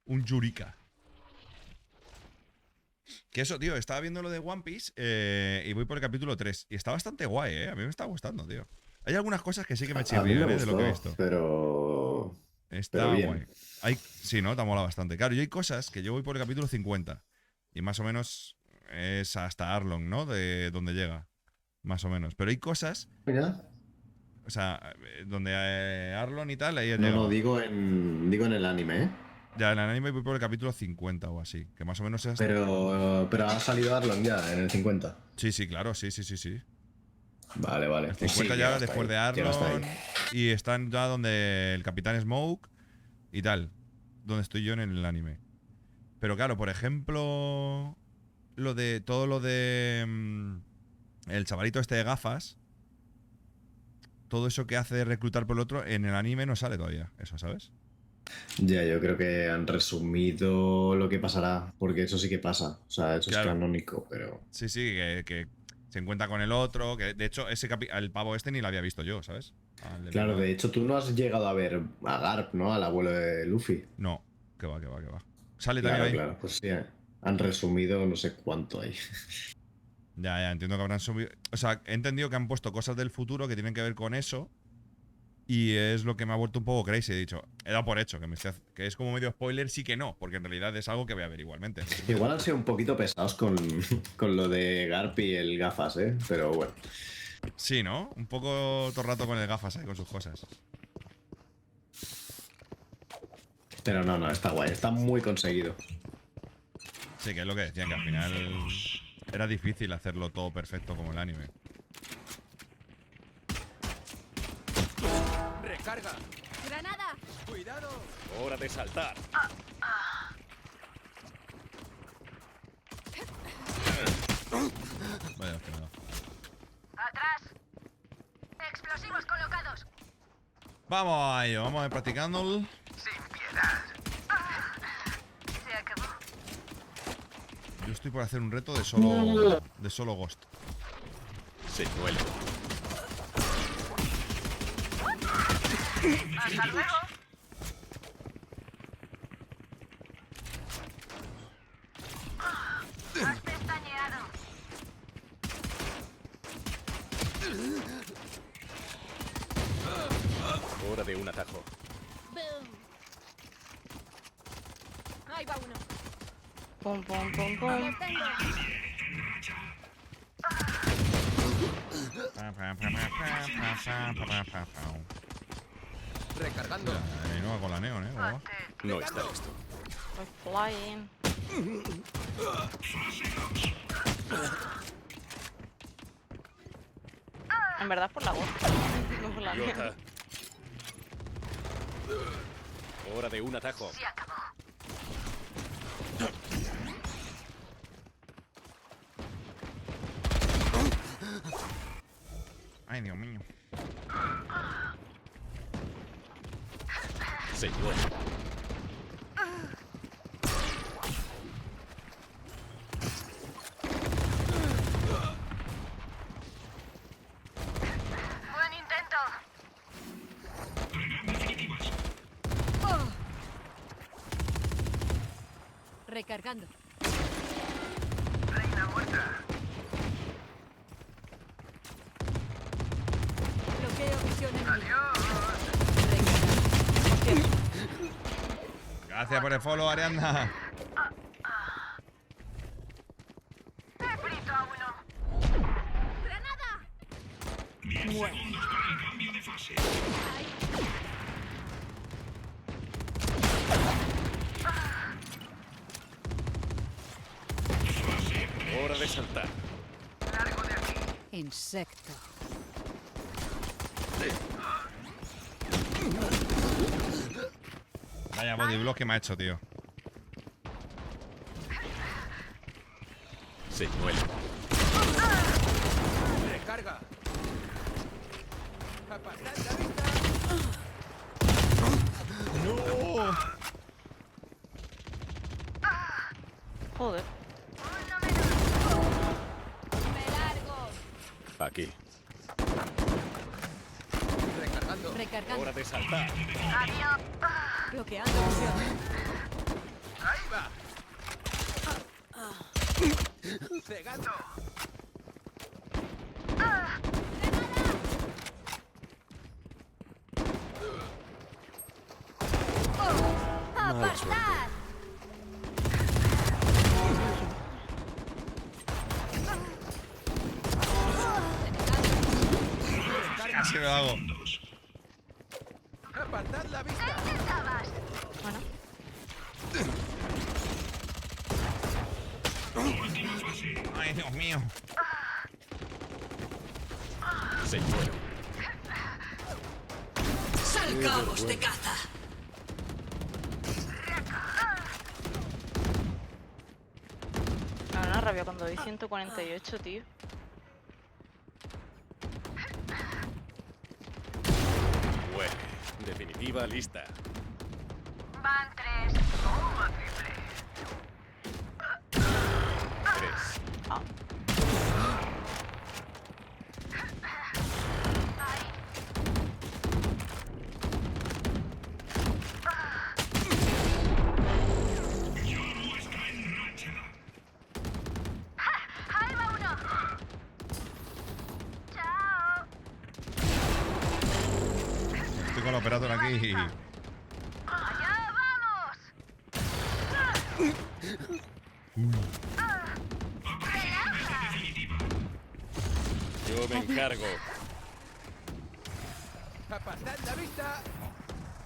Un Yurika. Que eso, tío, estaba viendo lo de One Piece y voy por el capítulo 3. Y está bastante guay, ¿eh? A mí me está gustando, tío. Hay algunas cosas que sí que me A mí chirrían, me de lo que he gustó, visto. pero Está bien. guay. Sí, ¿no? Te mola bastante. Claro, yo hay cosas que yo voy por el capítulo 50. Y más o menos es hasta Arlong, ¿no? De donde llega. Más o menos. Pero hay cosas... Mira. O sea, donde Arlong y tal, ahí he No, llegado. no, digo en el anime, ¿eh? Ya, en el anime voy por el capítulo 50 o así. Que más o menos es... Pero ha salido Arlong ya, en el 50. Sí, claro, sí. Vale. El 50 Sí, ya llega después hasta de ahí, llega hasta Arlong. ahí. Y están ya donde el Capitán Smoke y tal. Donde estoy yo en el anime. Pero claro, por ejemplo, todo lo de el chavalito este de gafas, todo eso que hace de reclutar por el otro, en el anime no sale todavía, eso, ¿sabes? Ya, yo creo que han resumido lo que pasará, porque eso sí que pasa. O sea, eso Claro. es canónico, pero... Sí, que se encuentra con el otro, que de hecho el pavo este ni lo había visto yo, ¿sabes? Claro, de hecho tú no has llegado a ver a Garp, ¿no? Al abuelo de Luffy. No, que va. Sale Claro, también ahí. claro, pues sí, han resumido no sé cuánto ahí. Ya, entiendo que habrán subido. O sea, he entendido que han puesto cosas del futuro que tienen que ver con eso. Y es lo que me ha vuelto un poco crazy. He dicho, he dado por hecho, que es como medio spoiler, sí que no, porque en realidad es algo que voy a ver igualmente. Igual han sido un poquito pesados con lo de Garp y el gafas, ¿eh? Pero bueno. Sí, ¿no? Un poco todo el rato con el gafas ahí, con sus cosas. Pero no, está guay, está muy conseguido. Sí, que es lo que decían, que al final era difícil hacerlo todo perfecto como el anime. ¡Recarga! ¡Granada! ¡Cuidado! ¡Hora de saltar! Vaya, hostia, me ha dado. ¡Atrás! ¡Explosivos colocados! Vamos a ello, vamos a ir practicando. ¡Sin piedad! Se acabó. Yo estoy por hacer un reto de solo Ghost. Señuelo. ¡Hasta luego! ¡Has pestañeado! Hora de un atajo. ¡Boom! Ahí va uno. Pum. ¡Los tengo! Recargando. No con la neon, guapa. No está listo. Flying. En verdad por la voz. No por la mía. Idiota. Hora de un atajo. Se acabó. Ay, Dios mío. Señor. Buen intento. Recargando. Reina muerta. Bloqueo visión enemiga. Gracias por el follow, Ariadna. He frito a uno. ¡Granada! 10 segundos para el cambio de fase. Hora de saltar. Largo de aquí. Insecto. Vaya bodyblock que me ha hecho, tío. Señuelo. Recarga. ¡No! Joder. ¡Me largo! Aquí. Recargando. Recargando. Hora de saltar. Adiós. Bloqueando visión. Ahí va. Cegando. ¡Apartad! Casi me lo hago. Apartad la vista. Bueno. Ay, Dios mío. Señuelo. ¡Salgamos de caza! Me da una rabia cuando vi 148, tío. Bueno, definitiva lista. Van 3. Toma triple. 3. Ahí va uno. Chao. Estoy con el operador aquí. Allá vamos. Yo me encargo. ¡Apartad la vista!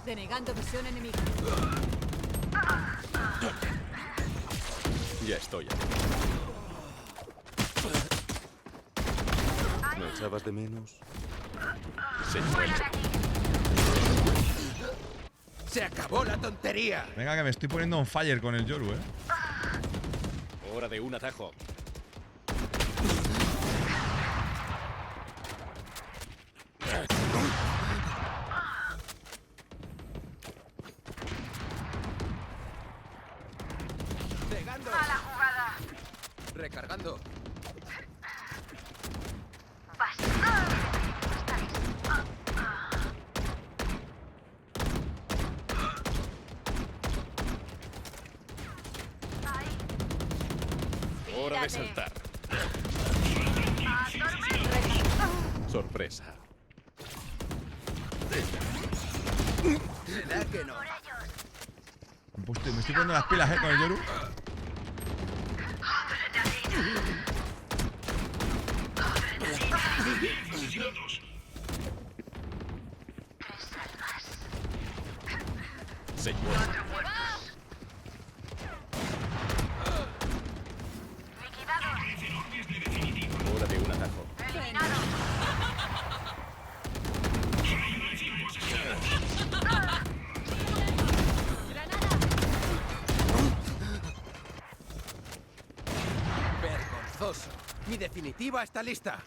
Denegando visión enemiga. Ya estoy aquí. ¿Me echabas de menos? Señuelo. ¡Se acabó la tontería! Venga, que me estoy poniendo on fire con el Yoru, Hora de un atajo. ¡Pegando! Mala jugada. ¡Recargando! Hora de saltar. Sorpresa. ¿Será que no? Me estoy poniendo las pilas, con el Yoru. Señuelo. Hora de un atajo. Eliminado. definitiva está lista.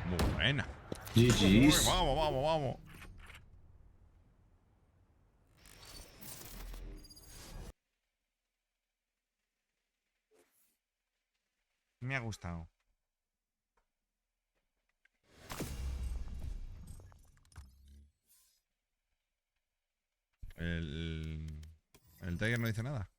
Muy buena. GG's. Vamos, vamos, vamos. Me ha gustado. El Tiger no dice nada.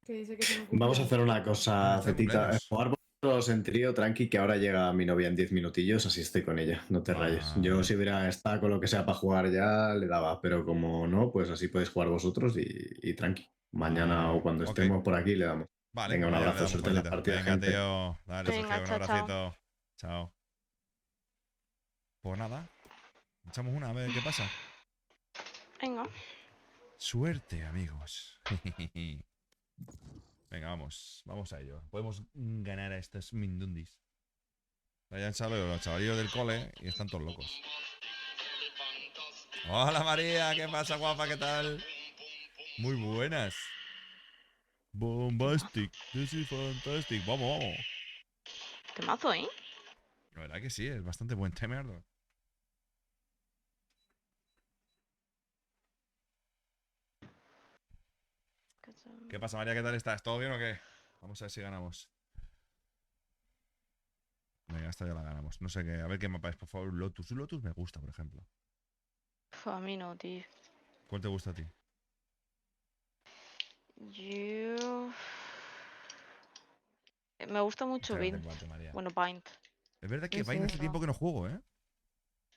Que dice que tengo Vamos a hacer una Ah, cosa, está de Cetita. cumpleaños. Jugar vosotros en trío, tranqui, que ahora llega mi novia en 10 minutillos, así estoy con ella, no te rayes. Yo si hubiera estado con lo que sea para jugar ya, le daba, pero como no, pues así podéis jugar vosotros y tranqui. Mañana o cuando ok. estemos por aquí le damos. Vale, Venga, un pues ya le abrazo, damos suerte en la cosita. partida, Venga, gente. tío. Dale, Venga, Sergio, un chao, chao. abracito. Chao. Pues nada. Echamos una, a ver qué pasa. Venga. Suerte, amigos. Venga, vamos. Vamos a ello. Podemos ganar a estos mindundis. Ya han salido los chavalillos del cole y están todos locos. Hola, María. ¿Qué pasa, guapa? ¿Qué tal? Muy buenas. Bombastic. This is fantastic. Vamos, vamos. Temazo, ¿eh? La verdad que sí, es bastante buen tema. ¿Qué pasa, María? ¿Qué tal estás? ¿Todo bien o qué? Vamos a ver si ganamos. Venga, esta ya la ganamos. No sé qué. A ver qué mapa es, por favor. Lotus. Lotus me gusta, por ejemplo. A mí no, tío. ¿Cuál te gusta a ti? Yo... Me gusta mucho Espérate, Paint. espérate, María. Bueno, Paint. Es verdad que Es Vine hace verdad. tiempo que no juego, ¿eh?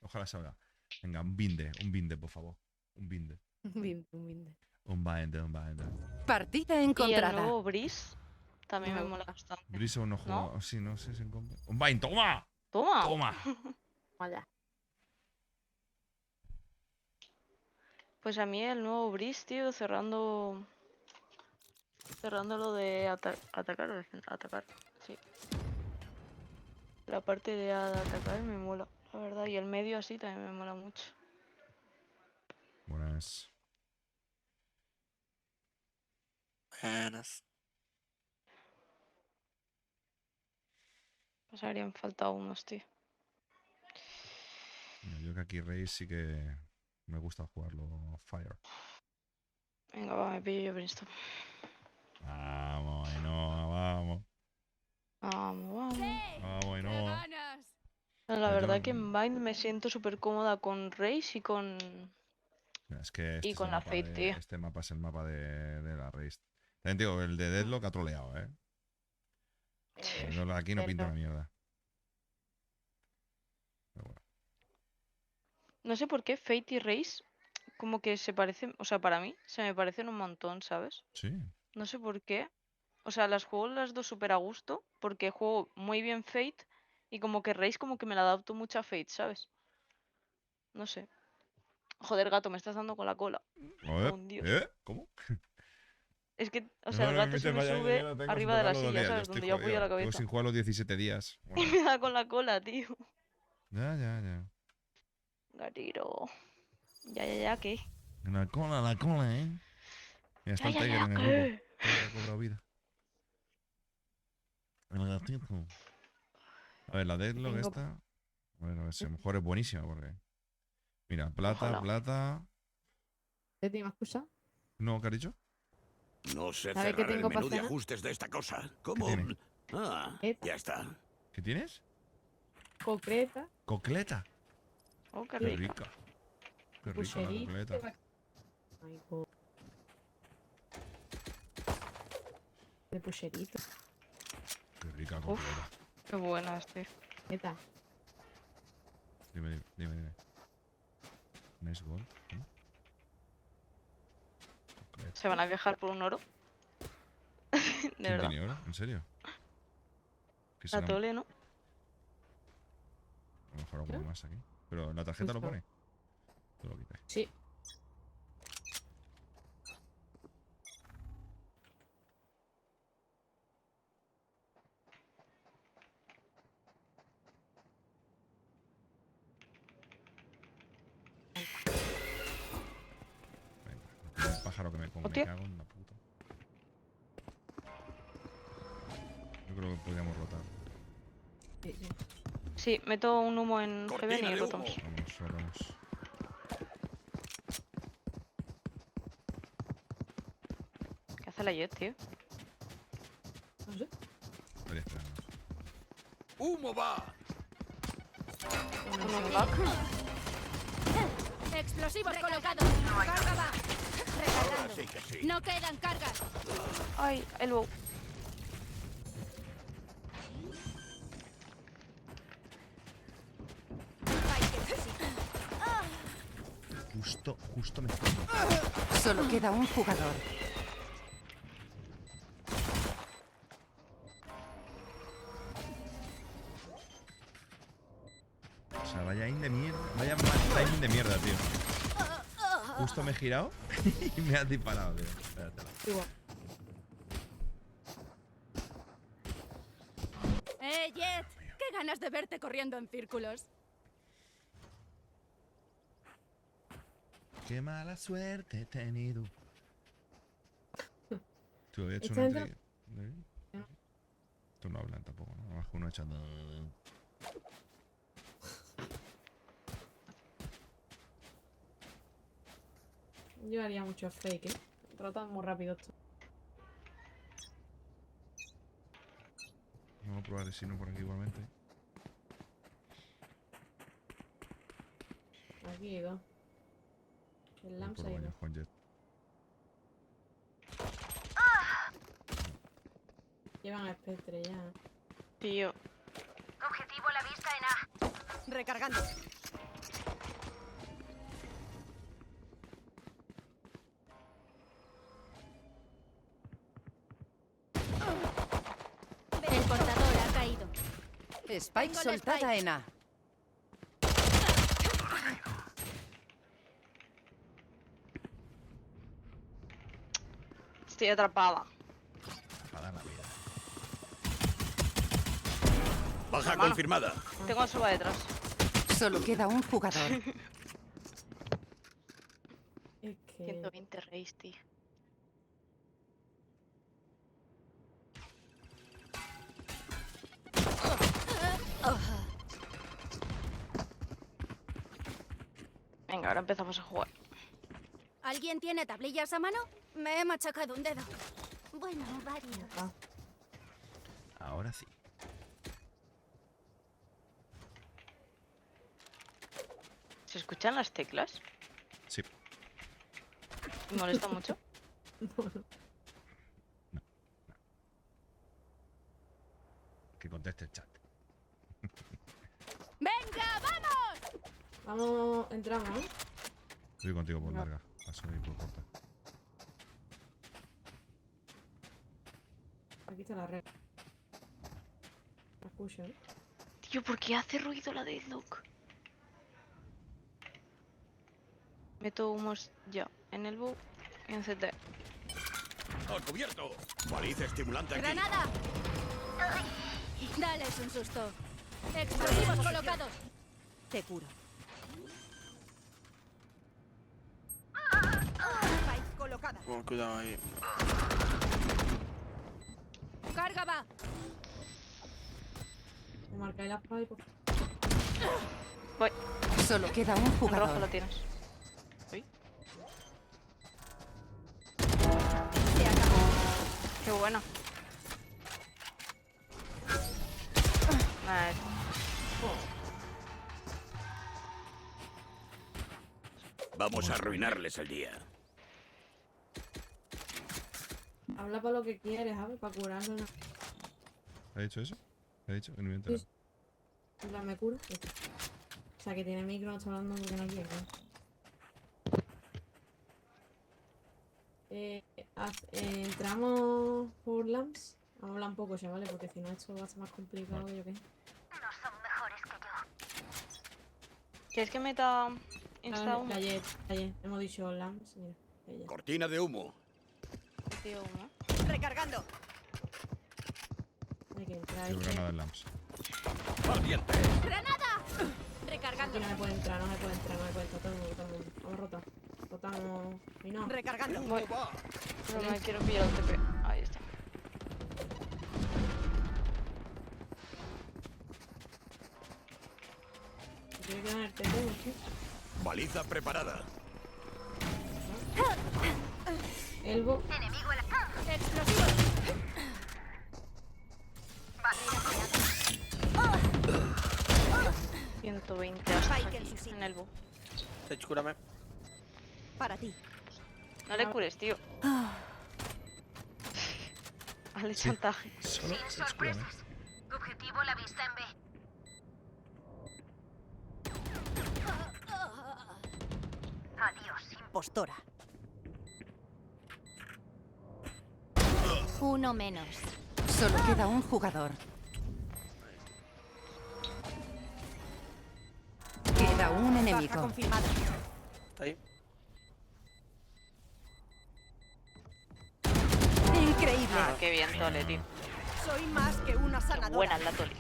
Ojalá salga. Venga, un binde, por favor. Un binde. Un binde, un binde. Un binde. Partida Y el encontrada. nuevo Breeze también me mola bastante. Briso no juega. ¿No? Oh, sí, no sé si en compra. ¡Un Vine! ¡Toma! ¡Toma! ¡Toma! Vaya. Pues a mí el nuevo Breeze, tío, cerrando lo de atacar o atacar, sí. La parte de atacar me mola, la verdad, y el medio así también me mola mucho. Buenas. Buenas. Pues harían falta unos, tío. Yo que aquí Rey sí que me gusta jugarlo Fire. Venga, va, me pillo yo Brimstone. Vamos, Ainhoa, vamos. Vamos. Vamos, Ainhoa. Pero la Yo verdad no- que en Bind me siento súper cómoda con Raze y con... Es que este, Y es con el la mapa Fate, de- tío. este mapa es el mapa de la Race. También digo, el de Deadlock ha troleado, ¿eh? Aquí no pinta una mierda. No sé por qué Fate y Raze como que se parecen, o sea, para mí se me parecen un montón, ¿sabes? Sí. No sé por qué. O sea, las juego las dos súper a gusto porque juego muy bien Fate y como que Raze como que me la adapto mucho a Fate, ¿sabes? No sé. Joder, gato, me estás dando con la cola. A ver, Oh, Dios. ¿Cómo? Es que, o sea, No, el no gato me se invites me para allá, que sube yo lo tengo sin arriba de la tocarlo 2 silla, días. ¿sabes? Yo Donde estoy yo apoyo jodido. la Llevo cabeza. sin jugarlo 17 días. Y me da con la cola, tío. Ya. Gatiro. Ya, ¿qué? La cola, ¿eh? Mira, está el Ya, Tiger en el ¿qué? grupo. Tiger ha cobrado vida. El gatito. A ver, la Deadlock Tengo- esta. Bueno, a ver si a lo mejor es buenísima porque... Mira, plata, Ojalá. plata... ¿Te me excusa? No, ¿qué has dicho? No sé ¿Sabe qué cerrar el tengo para menú de cenar? ajustes de esta cosa. ¿Cómo? tiene? Ah, ya está. ¿Qué tienes? Concreta. Cocleta. Oh, qué Qué rico. rica. Qué rica la Pucherito. cocleta. Ay, de pucherito. Qué rica Uf, cocleta. qué buena este. Neta. Dime. Nice gold. ¿no? Cocleta. ¿Se van a quejar por un oro? De ¿Quién verdad. tiene oro? ¿En serio? Que La será- tole, ¿no? A lo mejor algo más aquí. Pero la tarjeta lo Justo. pone. Tú lo quitas. Sí. como me Hostia. cago en la puta. Yo creo que podríamos rotar. Sí, meto un humo en Heaven y rotamos. Vamos, rotamos. ¿Qué hace la Jet, tío? No sé. Estaría esperando. ¡Humo va! Explosivos colocados. Carga va. Recargando. sí que sí. No quedan cargas. Ay, el bow. Justo me... Solo queda un jugador. O sea, vaya in de mierda. Vaya timing de mierda, tío. Justo me he girado y me has disparado, tío. Espérate. Igual. Jet. Qué ganas de verte corriendo en círculos. Qué mala suerte he tenido. Tú habías hecho Esta una gente- entrega. Tú no hablan tampoco, ¿no? Abajo uno echando. Yo haría mucho fake, ¿eh? Rotan muy rápido esto. Vamos a probar el sino por aquí igualmente. Aquí hay dos. El Voy Lamps por hay baño, dos. Juan Jet. Llevan a Spectre ya. Tío. Objetivo a la vista en A. Recargando. El portador ha caído. Spike Tengo la soltada Spike. en A. Estoy atrapada. Para dar la vida. Baja Hermano. confirmada. Tengo a Soba detrás. Solo queda un jugador. Es que... 120 reis, tío. Venga, ahora empezamos a jugar. ¿Alguien tiene tablillas a mano? Me he machacado un dedo. Bueno, varios. Ahora sí. ¿Se escuchan las teclas? Sí. ¿Me molesta mucho? Que conteste el chat. ¡Venga, vamos! Vamos, entramos, ¿no? Estoy contigo por larga. Paso ahí por corta. Aquí está la red. La escucho, ¿eh? Tío, ¿por qué hace ruido la Deadlock? Meto humos ya en el bow y en CT. ¡Al cubierto! Baliza estimulante aquí. ¡Granada! Dales un susto. Explosivos colocados. Te curo. Spike colocada. Cuidado ahí. Carga va. Me marcáis la spike, por Voy. Solo queda un En rojo jugador. lo tienes. Uy. Qué bueno. Nice. Vamos a arruinarles el día. Habla para lo que quieres, ¿sabes? Para curarlo. ¿Ha dicho eso? ¿Ha dicho? Que no me he enterado. En plan, me curo. O sea, que tiene micro, no está hablando porque no quiere, ¿no? Entramos por Lamps. Vamos a hablar un poco ya, ¿vale? Porque si no esto va a ser más complicado, yo qué. No son mejores que yo. ¿Quieres que meta insta humo? Ayer, hemos dicho Lamps. Mira, ella. Cortina de humo. Tío, humo. Recargando. Hay que entrar. Tengo granada en lamps. ¡Valiente! ¡Granada! Recargando. Aquí no me puede entrar, no me puede entrar, no me puede entrar. Todo el mundo, todo el mundo. Vamos a rotar. Botamos. Y no. Recargando. Voy. No me quiero pillar el TP. Ahí está. Tiene que dar el TP, ¿no? Baliza preparada. Elbow. Enemigo en la... ¡Explosivo! 120 hasta aquí, en el bu. Sage, cúrame. Para ti. No le cures, tío. Hazle chantaje. Solo Sin sorpresas. Objetivo la vista en B. Adiós. Impostora. Uno menos. Solo queda un jugador. Queda un enemigo. Está ahí. Increíble. Ah, qué bien, Tole, tío. Soy más que una sanadora. Buena la Tole.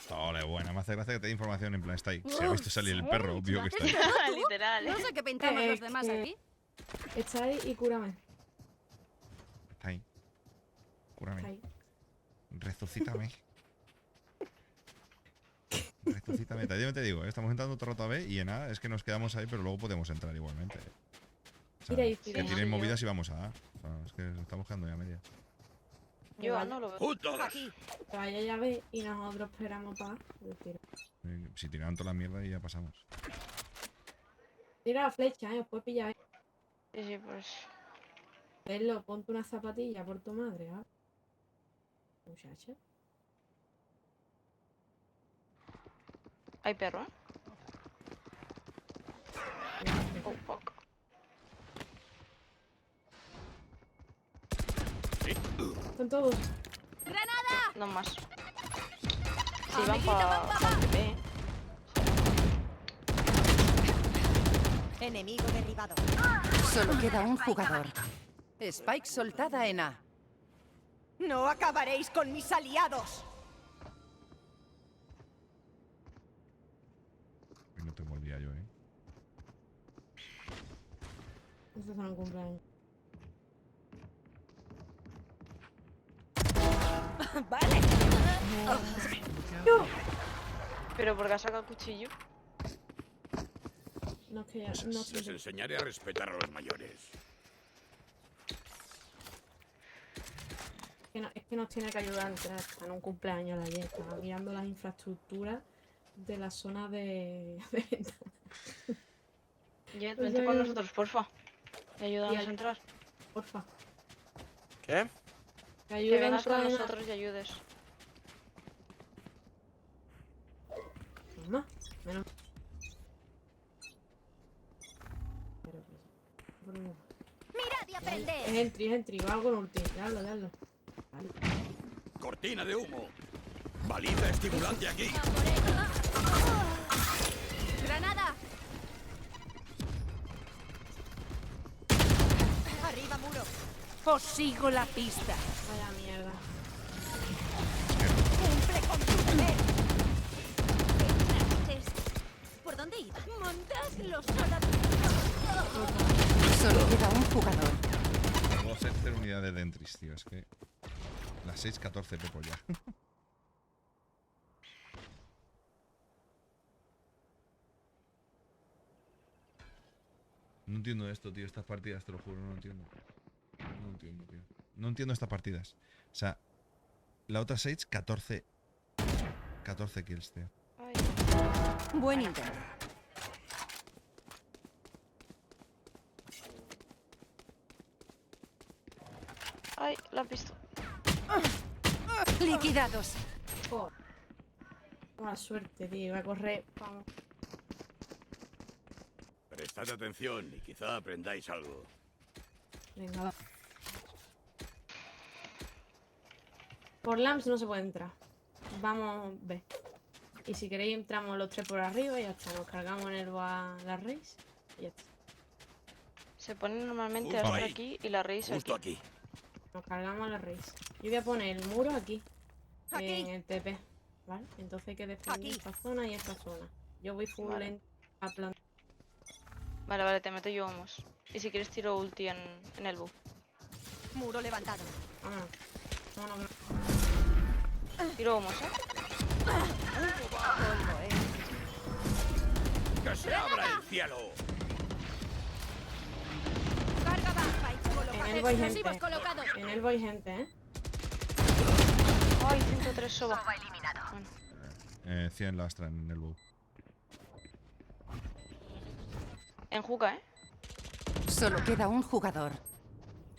Tole, buena. Me hace gracia que te dé información en plan, está ahí. Si ha visto salir el perro, obvio que está ahí. Literal, No sé qué pintamos los demás aquí. Está ahí y cúrame. Está ahí. Está Cúrame. ahí. Resucítame. Resucítame. Te digo, estamos entrando otro rato a B y en A es que nos quedamos ahí, pero luego podemos entrar igualmente. O sea, Mira ahí, que mira. tienen movidas y vamos a A. O sea, es que estamos quedando ya a media. Yo no lo veo. ¡Juntos! Que vaya ya ve y nosotros esperamos para decir. Si tiraron toda la mierda y ya pasamos. Tira la flecha, os puede pillar. Sí, pues. Verlo, ponte una zapatilla por tu madre, ¿ah? Muchacha. Hay perro, ¿eh? Oh, fuck. Están todos. ¡Granada! No más. Sí, van para TP. Enemigo derribado. Solo queda un jugador. Spike soltada en A. No acabaréis con mis aliados. Y no tengo el día yo, ¿eh? Estos son un cumpleaños. Vale. No. Pero porque ha sacado cuchillo. No, que ya. No, Les enseñaré a respetar a los mayores. Es que nos tiene que ayudar a entrar. Está en un cumpleaños la ayer. Estaba mirando las infraestructuras de la zona de venta. Jet, vente con nosotros, porfa. Y ayúdanos a entrar. Porfa. ¿Qué? Que Que ayude a vengas con entrar en la- nosotros y ayudes. Mamá, menos. ¡Mirad y aprended! Es entry, va con ulti. Dale. Vale. Cortina de humo. Baliza estimulante aquí. ¡Granada! Arriba muro. Os sigo la pista. Vaya mierda. Cumple con tu deber. ¿Por dónde iba? ¡Montadlo sola! Solo queda un jugador. Tengo 6 unidades de entries, tío. Es que. Las 6:14 pepo ya. No entiendo esto, tío. Estas partidas, te lo juro, no entiendo. No entiendo, tío. No entiendo estas partidas. O sea, la otra Sage, 14 kills, tío. Ay. Buen intento. Ay, la he visto. Liquidados. Oh. Mala suerte, tío. Iba a correr. Vamos. Prestad atención y quizá aprendáis algo. Venga, va. Por LAMPS no se puede entrar. Vamos, ve. Y si queréis entramos los 3 por arriba y ya está. Nos cargamos en el la race y ya está. Se pone normalmente Justo hasta ahí. aquí y la raíz Justo aquí. aquí. Nos cargamos la race. Yo voy a poner el muro aquí. Aquí. En el TP. ¿Vale? Entonces hay que defender Aquí. esta zona y esta zona. Yo voy full Vale. en a plantar. Vale, vale, te meto yo homos. Y si quieres tiro ulti en elbow. Muro levantado. Tiro homos, ¡Que se abra el cielo! Carga baja. En él voy Explosivos gente. colocados. En él voy gente, Ay, 103 soba. Bueno. 100 lastra en el bow. En juca, Solo queda un jugador.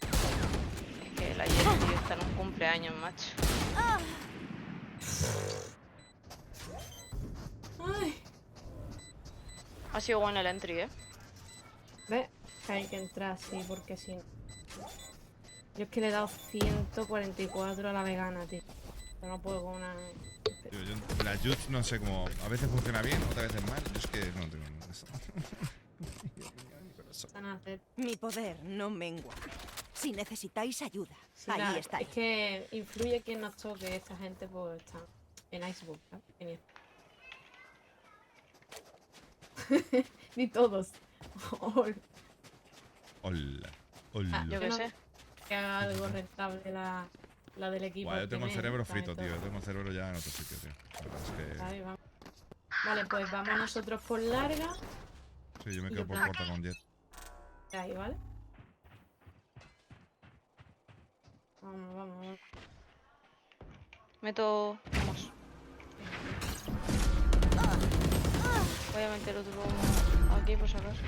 Es que la Jet, tío, está en un cumpleaños, macho. Ay. Ha sido bueno el entry, Ve, que hay que entrar, sí, porque sí. Yo es que le he dado 144 a la vegana, tío. Yo no puedo con una... Yo, la Jutz no sé cómo. A veces funciona bien, otras veces mal. Yo es que no tengo eso. Mi poder no mengua. Si necesitáis ayuda, Sí, ahí está. Es que influye quien nos toque. Esta gente pues está en Icebook, ¿no? Genial. Ni todos. Hola. Yo qué sé. Que haga algo rentable la del equipo. Buah, yo tengo el primero, cerebro ¿sabes? frito, tío. Yo tengo el cerebro ya en otro sitio, tío. La verdad es que... Ahí vamos. Vale, pues vamos nosotros por larga. Sí, yo me Y quedo yo por plan- corta con Jet. Ahí, ¿vale? Vamos. Meto homos. Voy a meter otro homo aquí por si acaso.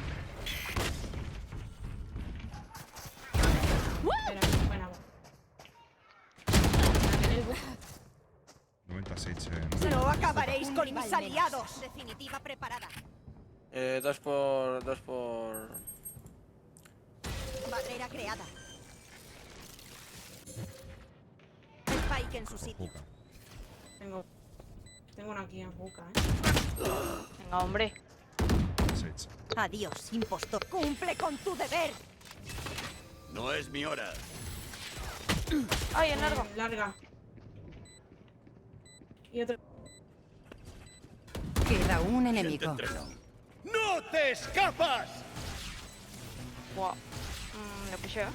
Espera, buena. 96, No acabaréis con mis aliados. Definitiva preparada. 2 por... Barrera creada. Spike en su sitio. Tengo uno aquí en Juca, Venga, hombre. Adiós, impostor. Cumple con tu deber. No es mi hora. Ay, en largo. Larga. Y otro. Queda un enemigo. ¡No te escapas! Buah. Le pusheo.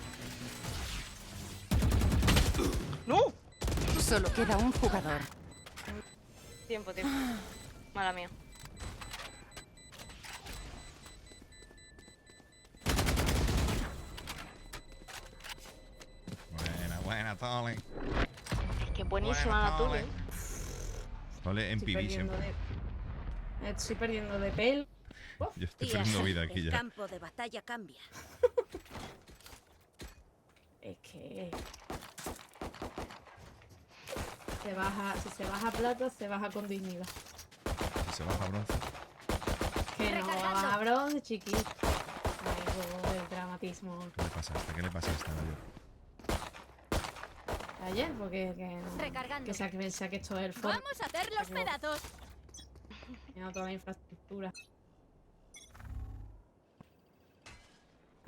¡No! Solo queda un jugador. Tiempo. Mala mía. Buena, Tole. Qué buenísima la tuya. Tole en PB siempre. Estoy perdiendo de pelo. Yo estoy perdiendo vida aquí El ya. campo de batalla cambia. Es que... Si se baja plata, se baja con dignidad. Se baja bronce. Que no baja bronce, chiquito. Ay, el dramatismo. ¿Qué le pasa a esta? ¿Qué le pasa a esta? Ayer, porque Recargando. que se piensa que esto es el foro. Vamos a hacer los pedazos. Tiene toda la infraestructura.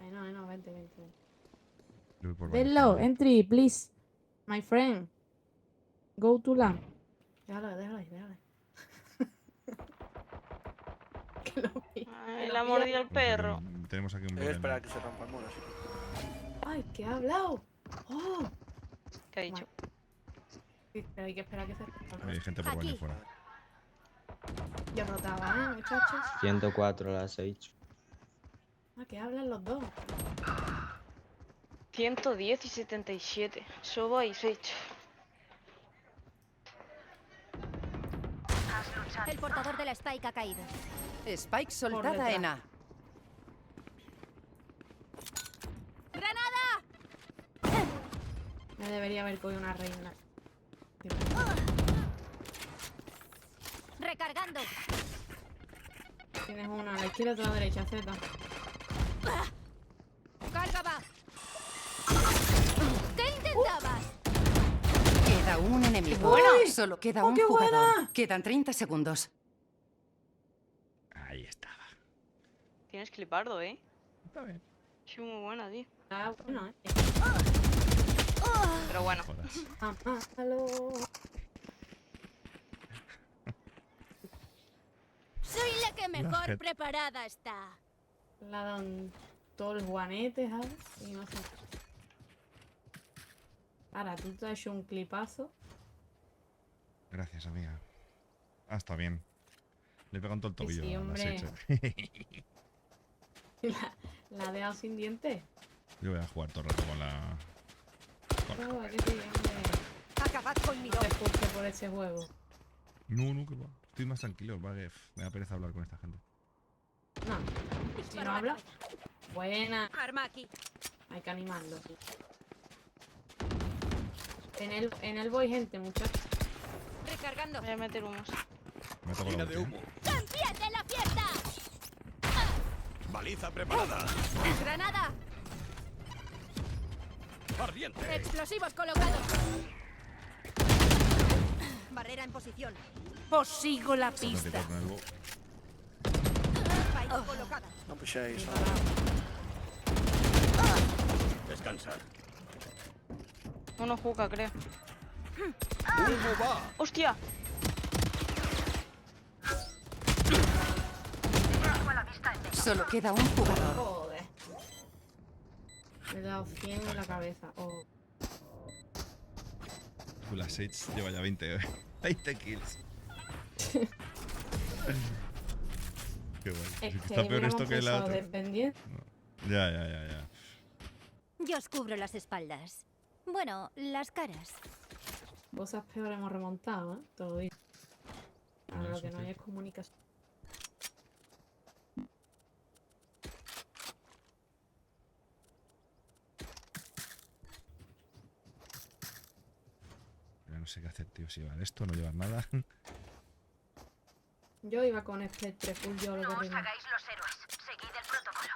Ay, no, vente. Voy por Venlo, entry, please. My friend. Go to LAN. Déjalo ahí. Que lo Ay, la mordió el perro. Tenemos aquí un Voy a buen. esperar a que se rompa el muro, así. Ay, ¿qué ha hablado? Oh. ¿Qué ha dicho? Sí, pero hay que esperar a que se Hay gente por baño fuera. Yo rotaba, muchachos. 104 las he dicho. Ah, que hablan los dos. 110 y 77. Soba y Sage. El portador de la Spike ha caído. Spike soltada en A. ¡Granada! Me debería haber cogido una reina. Recargando. Tienes una a la izquierda, otra a la derecha, Z. Carga va. ¿Qué intentabas? Queda un enemigo. Bueno. Solo queda ¡Oh, un qué jugador. buena! Quedan 30 segundos. Ahí estaba. Tienes clipardo, Está bien. Sí, muy buena, tío. Ah, bueno, Pero bueno. Aló. Soy la que mejor gente. preparada está. Le ha dado todo el guanete, ¿sabes? Y no sé. Ahora, tú te has hecho un clipazo. Gracias, amiga. Ah, está bien. Le he pegado en todo el tobillo. Sí, a la hombre. Sage. La ha dejado sin dientes. Yo voy a jugar todo el rato con la... Oh, que sí, hombre. Acabad conmigo. No te juzgue por ese juego. No, que va. Estoy más tranquilo. Va que me da pereza hablar con esta gente. No. Si no habla. Buena. Arma aquí. Hay que animarlo. En el voy gente, muchachos. Recargando. Voy a meter humos. Me toco la ulti, ¿eh? ¡Empiece la fiesta! Baliza preparada. ¡Granada! Ardiente. ¡Explosivos colocados! Barrera en posición. Os sigo la Me meto con el bow. Spike colocada. No pushéis. Descansar. Uno juca, creo. ¡Humo va! ¡Hostia! Solo queda un jugador. Joder. Me he dado 100 en la cabeza. Oh. La Sage lleva ya 20 kills. Qué guay. Es que Está peor esto que la otra. dependiente. Ya. Yo os cubro las espaldas. Bueno, las caras. Cosas peores hemos remontado, ¿eh? Todo bien. Ahora lo que no hay es comunicación. Ya no sé qué hacer, tío. Si llevar esto, no llevar nada. Yo iba con Spectre full yo lo que los héroes. Seguid el protocolo.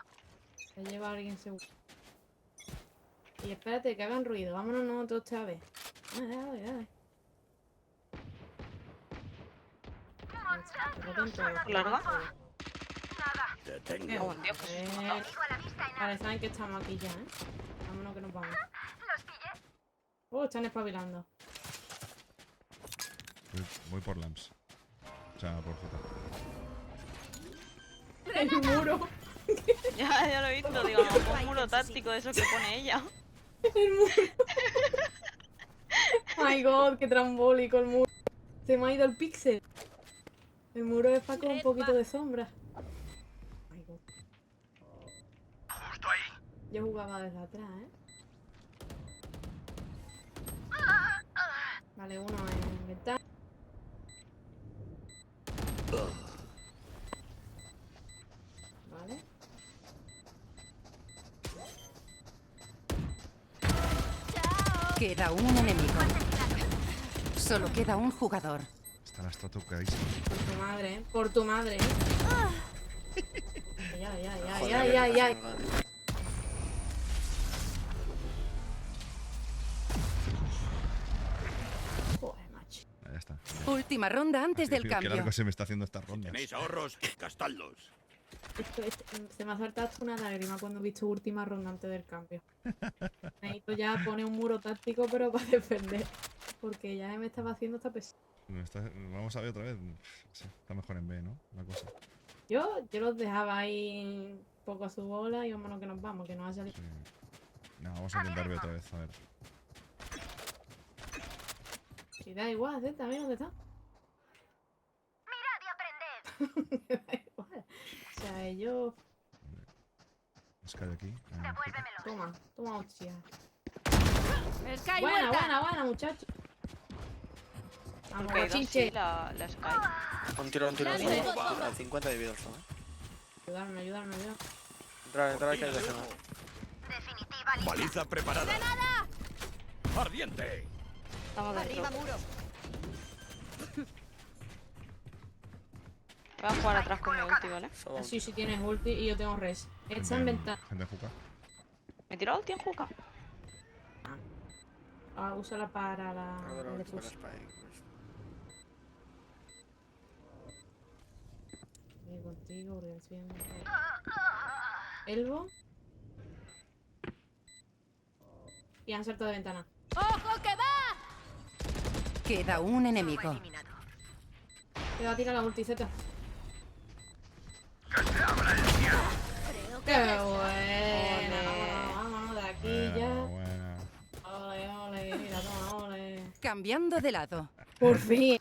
Se lleva a alguien seguro. Y espérate, que hagan ruido. Vámonos nosotros esta vez. Dale. ¿Larga? Te tengo. Qué buen tío, pues. Vale, saben que estamos aquí ya, ¿eh? Vámonos que nos vamos. Los pillé. Están espabilando. Voy por Lamps. O sea, por J. El muro. Ya lo he visto, digo, un muro táctico de eso que pone ella. El muro. My god, qué trambólico el muro. Se me ha ido el píxel. El muro es para con un poquito de sombra. My god. Justo ahí. Yo jugaba desde atrás, ¿eh? Vale, uno en ventana. Vale. Queda un enemigo. Solo queda un jugador. Está la estatua tocadísima. Por tu madre, ¿eh? Por tu madre, ¿eh? Ya. Joder, macho. Ya está. Última ronda antes del Qué cambio. largo se me está haciendo esta ronda. Tenéis ahorros, gastadlos. Se me ha saltado hasta una lágrima cuando he visto última ronda antes del cambio. Necesito ya poner un muro táctico, pero para defender. Porque ya me estaba haciendo esta pesada. Vamos a ver otra vez. Sí, está mejor en B, ¿no? La cosa. Yo los dejaba ahí un poco a su bola y vámonos que nos vamos, que no ha salido. Sí. No, vamos a intentar B otra vez, a ver. Si da igual, Z, mira dónde está. Mirad y aprended. Da igual. O sea, ellos. Sky aquí. Devuélvemelo. Toma, hostia. Sky Buena, muerta. muchacho. Vamos, Porque chinche. la Sky. Un tiro. Dale. A 50 de vida solo, Ayudarme. Entrar que es de zona. Definitiva lista. Baliza preparada. Ardiente. Estamos dentro. Arriba muro. Voy a jugar atrás con mi ulti, ¿vale? Sí, tienes ulti y yo tengo res. Está en ventana. Gente juca. ¿Me tiró ulti en juca? Úsala para el defuse. Voy contigo, porque estoy en... Elbow. Y han saltado de ventana. ¡Ojo que va! Queda un enemigo. Te va a tirar la ulti, Z. Creo buena! Vámonos de aquí ya. Buena. Ole, ole, mira, toma, ole. Cambiando de lado. Por fin.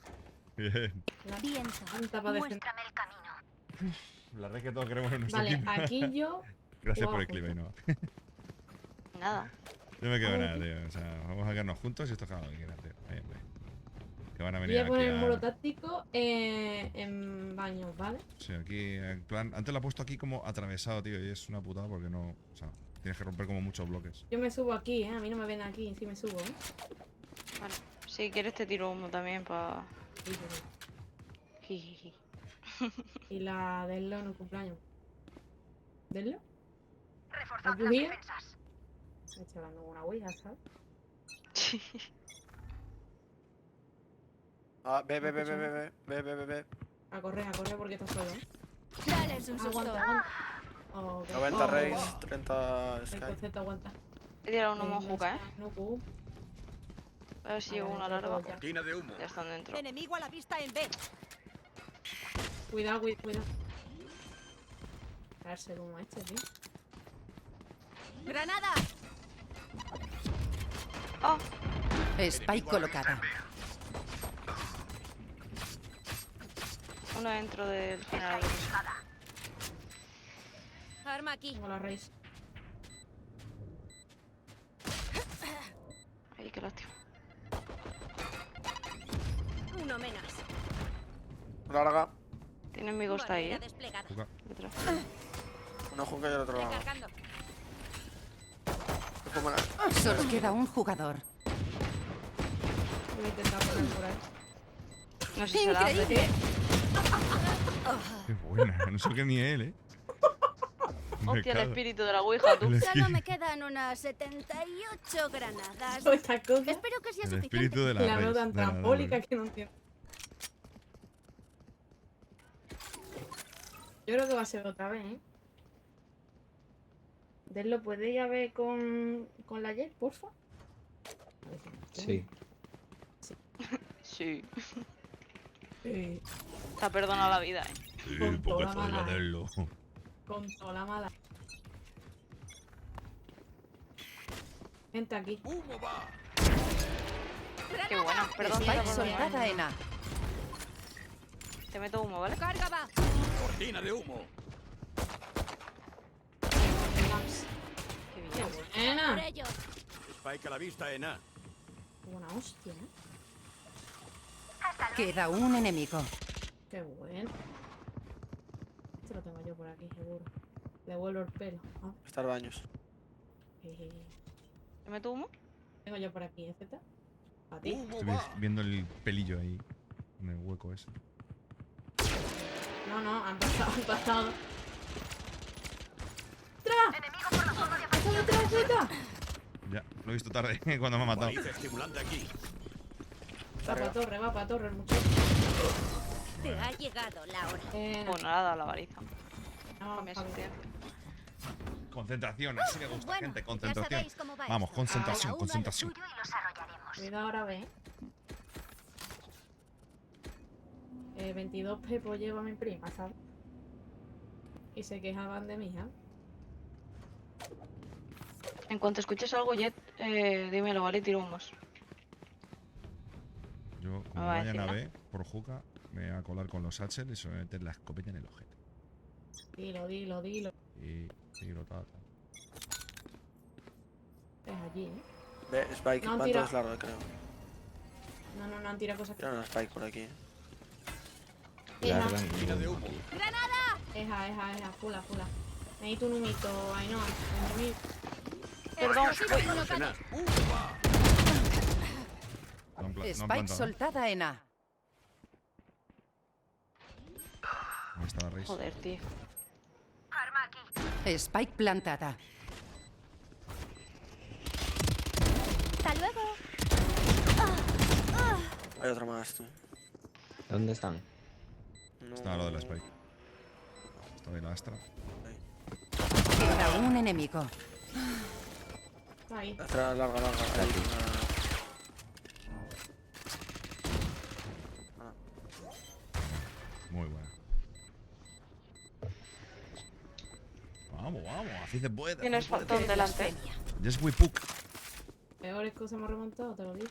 Bien. Viento, Tanta para defender. muéstrame el camino. La red que todos queremos en nuestro Vale, equipo. aquí yo. Gracias por Guau, el clip, Ainhoa. Nada. Yo me quedo nada, tío. O sea, vamos a quedarnos juntos y esto es lo que quieran, tío. Bien, bien. Que van a venir Voy a poner aquí el muro táctico en baños, ¿vale? Sí, aquí, en plan, antes lo he puesto aquí como atravesado, tío, y es una putada porque no, o sea, tienes que romper como muchos bloques. Yo me subo aquí, A mí no me ven aquí, sí me subo, Vale. Si quieres te tiro humo también para... Y la Denlo en un cumpleaños. ¿Denlo? Reforzad las defensas. Me estoy dando una huella, ¿sabes? Ah, ve. A correr porque está solo, Dales un susto. Aguanta. Oh, 90 Raze, 30 Sky. El concepto aguanta. He tirado un humo juca, No, Q. A ver si llego una larga. Cortina de humo. Ya están dentro. Enemigo a la vista en B. Cuidado. Darse el humo este, tío. ¡Granada! ¡Oh! Spike colocada. Uno dentro del general. Arma aquí. Tengo la raíz. Ay, qué lástima. Uno menos. Larga. Tienen mi ghost ahí, Juca. Detrás. Una juca y el otro lado. Recargando. Solo queda un jugador. Voy a intentar poner por ahí. No sé si se la hace, tío. Qué buena, no sé qué ni él, Me Hostia, el cago. espíritu de la ouija, tú. El Solo me quedan unas 78 granadas. Esta cosa. Espero que sea El suficiente. espíritu de la La raíz, nota de la- antrapólica que no entiendo. Yo creo que va a ser otra vez, Denlo, ¿puede ir a ver con la Jet, porfa? Sí. Sí. Sí. Te ha perdonado la vida, Sí, Con porque toda fue mala. la Denlo. Con toda la mala. Vente aquí. ¡Humo va! Qué buena. Perdón, Spike perdón. soltada en A. Te meto humo, ¿vale? Carga va. Cortina de humo. Qué Qué bien. Por buena. ellos. Spike a la vista en A. Qué buena hostia, Queda un enemigo. Qué bueno. Este lo tengo yo por aquí, seguro. Le vuelvo el pelo. Estar baños. ¿Te meto humo? Tengo yo por aquí, Z. A ti. Estoy viendo el pelillo ahí, en el hueco ese. No, han pasado. ¡Detrás, Z! Ya, lo he visto tarde, cuando me ha matado. Baliza estimulante aquí. Va pa' torre el muchacho. Te ha llegado la hora. Pues nada, la baliza. No, Con mi asistencia. Concentración, así me gusta, Bueno, gente, ya concentración. sabéis cómo va Vamos, esto. concentración, Cada uno a lo concentración. suyo y los arrollaremos. Cuidado ahora, ve. 22 pepos lleva mi prima, ¿sabes? Y se quejaban de mí, ¿sabes? En cuanto escuches algo, Jet, dímelo, ¿vale? Y tiro humos. Yo, como va a vayan a decir, ver, por Juca, me voy a colar con los Satchel y se me voy a meter la escopeta en el ojete. Dilo. Y tiro, ta. Es allí, Ve, Spike, No han ¿cuánto tirado. es largo, creo? No han tirado cosas que... Tira una Spike por aquí. Larga. Cortina de humo. ¡Granada! Eja, fula. Necesito un humito, ahí no. Un humito. Perdón, Explosivos colocados. Cenar. ¡Humo va! No han Spike plantado. soltada en A. Ahí está la raíz. joder, tío. Arma aquí. Spike plantada. Hasta luego. Hay otro más, tú. ¿Dónde están? No. Está lo de la Spike. Está de la Astra. Queda un enemigo. Está ahí. Atrás, larga. Ahí. Muy buena. Vamos. vamos, así se puede. Tienes Phantom delante. Yes, we puck. Peores cosas hemos remontado, te lo digo.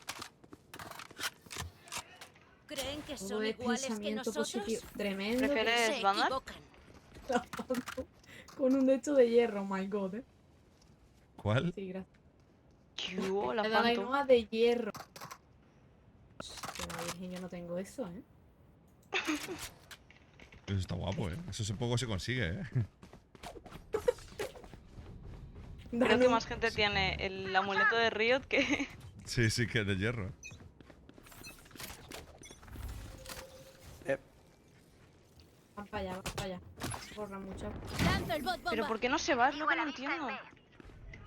¿Creen que Todo son es iguales que pensamiento nosotros? positivo. Tremendo. ¿Prefieres Se Vandal? equivocan. Con un de estos de hierro, my god, ¿Cuál? Sí, gracias. La La Phantom. Ainhoa de hierro. Hostia, Virgen, yo no tengo eso, Eso está guapo, Eso poco se consigue, Creo que más gente tiene el amuleto de Riot que... Sí, sí, que es de hierro. Van para allá, van para allá. Borra mucho. Lanzo el bot bomba. Pero ¿por qué no se va? Es lo que no entiendo.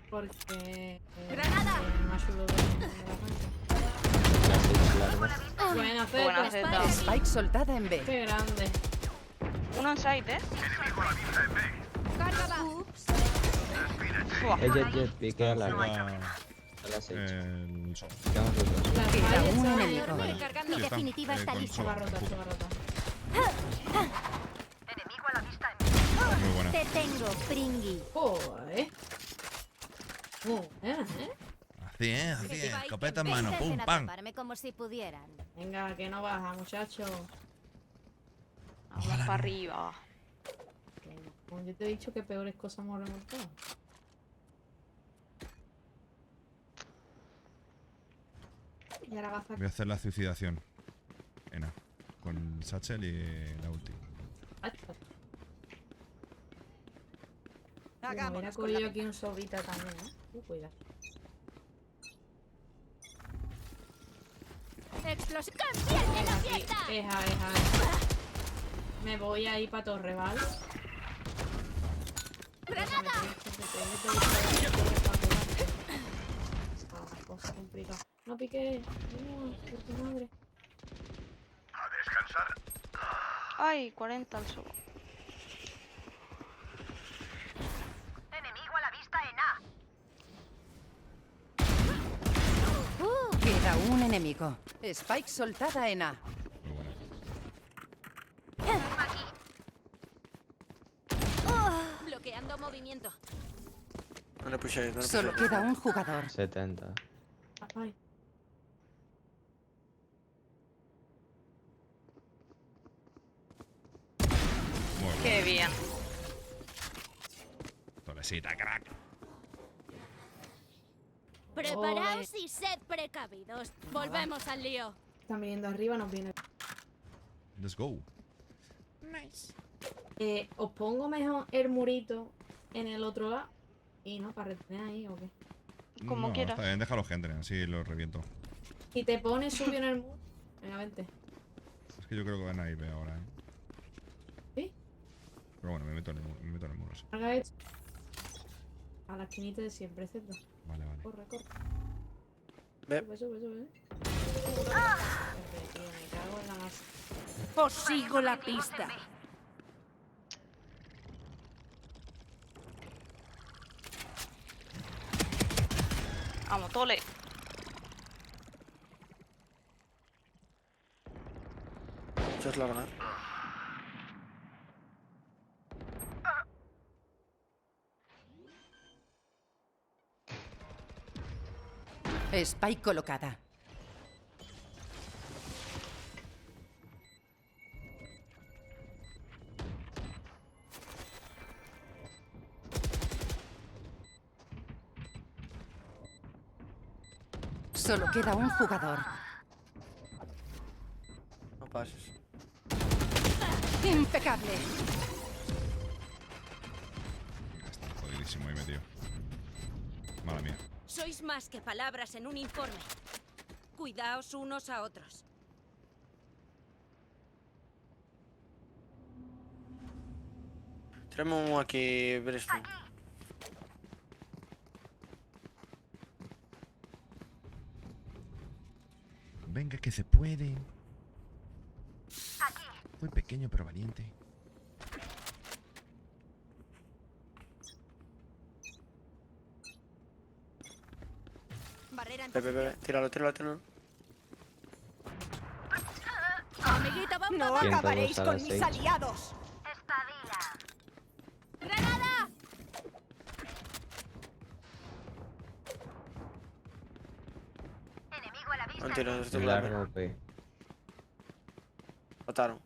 Porque... ¡Granada! me ayudó de la Buena Buena Zeta. Zeta. Spike soltada en B. Qué grande. Uno en site, Carga va. Jet, pique a la Sage. El sol. Quedamos los dos. Queda un enemigo. Recargando. Sí, Definitiva está con lista. sol. Se va rota, se va rota. Muy buena. Te tengo, Pringui. Joder. Así es. Escopeta en mano, pum, pam. Atraparme como si pudieran. Venga, que no baja, muchacho. Vamos para arriba. Como yo te he dicho que peores cosas hemos remontado. Y ahora vas a... Voy a hacer la suicidación. Ena. Con Satchel y la ulti. Me hubiera cogido aquí un sobrita también, cuidado. ¡Explosión! ¡Convierte la Aquí, fiesta! eja. Me voy ahí para Torre, ¿vale? ¡Granada! Cosa complicada. No pique. No, por tu madre. A descansar. Ay, 40 al solo. Enemigo a la vista en A. Queda un enemigo. Spike soltada en A. Bloqueando movimiento. No le pushéis, no le Solo pushéis. queda un jugador. 70. Ay. Qué bien. Toresita, crack. Preparaos y sed precavidos. Volvemos al lío. Están viniendo arriba, nos viene. Let's go. Nice. Os pongo mejor el murito en el otro lado. Y no, para retener ahí o qué. Como no, quieras. Está bien, déjalo gente, así lo reviento. Si te pones subio en el muro. Venga, vente. Es que yo creo que van a ir B ahora, ¿Sí? Pero bueno, me meto en el muro, sí. Haga esto. A la esquinita de siempre, etc. Vale. Corre. Ve. Sube. Tío, me cago en la masa. Os sigo la pista. Vamos, tole. Mucho es larga. Spike colocada. Solo queda un jugador. No pases. Impecable. Jodidísimo ahí metido. Mala mía. Sois más que palabras en un informe. Cuidaos unos a otros. Tenemos aquí Brimstone. Venga, que se puede. Muy pequeño pero valiente. Barrera en Ve. Tíralo. Amiguita, bomba. No acabaréis con mis aliados. Espabila. ¡Granada! Un tiro, estoy Un claro. largo P. Rotaron.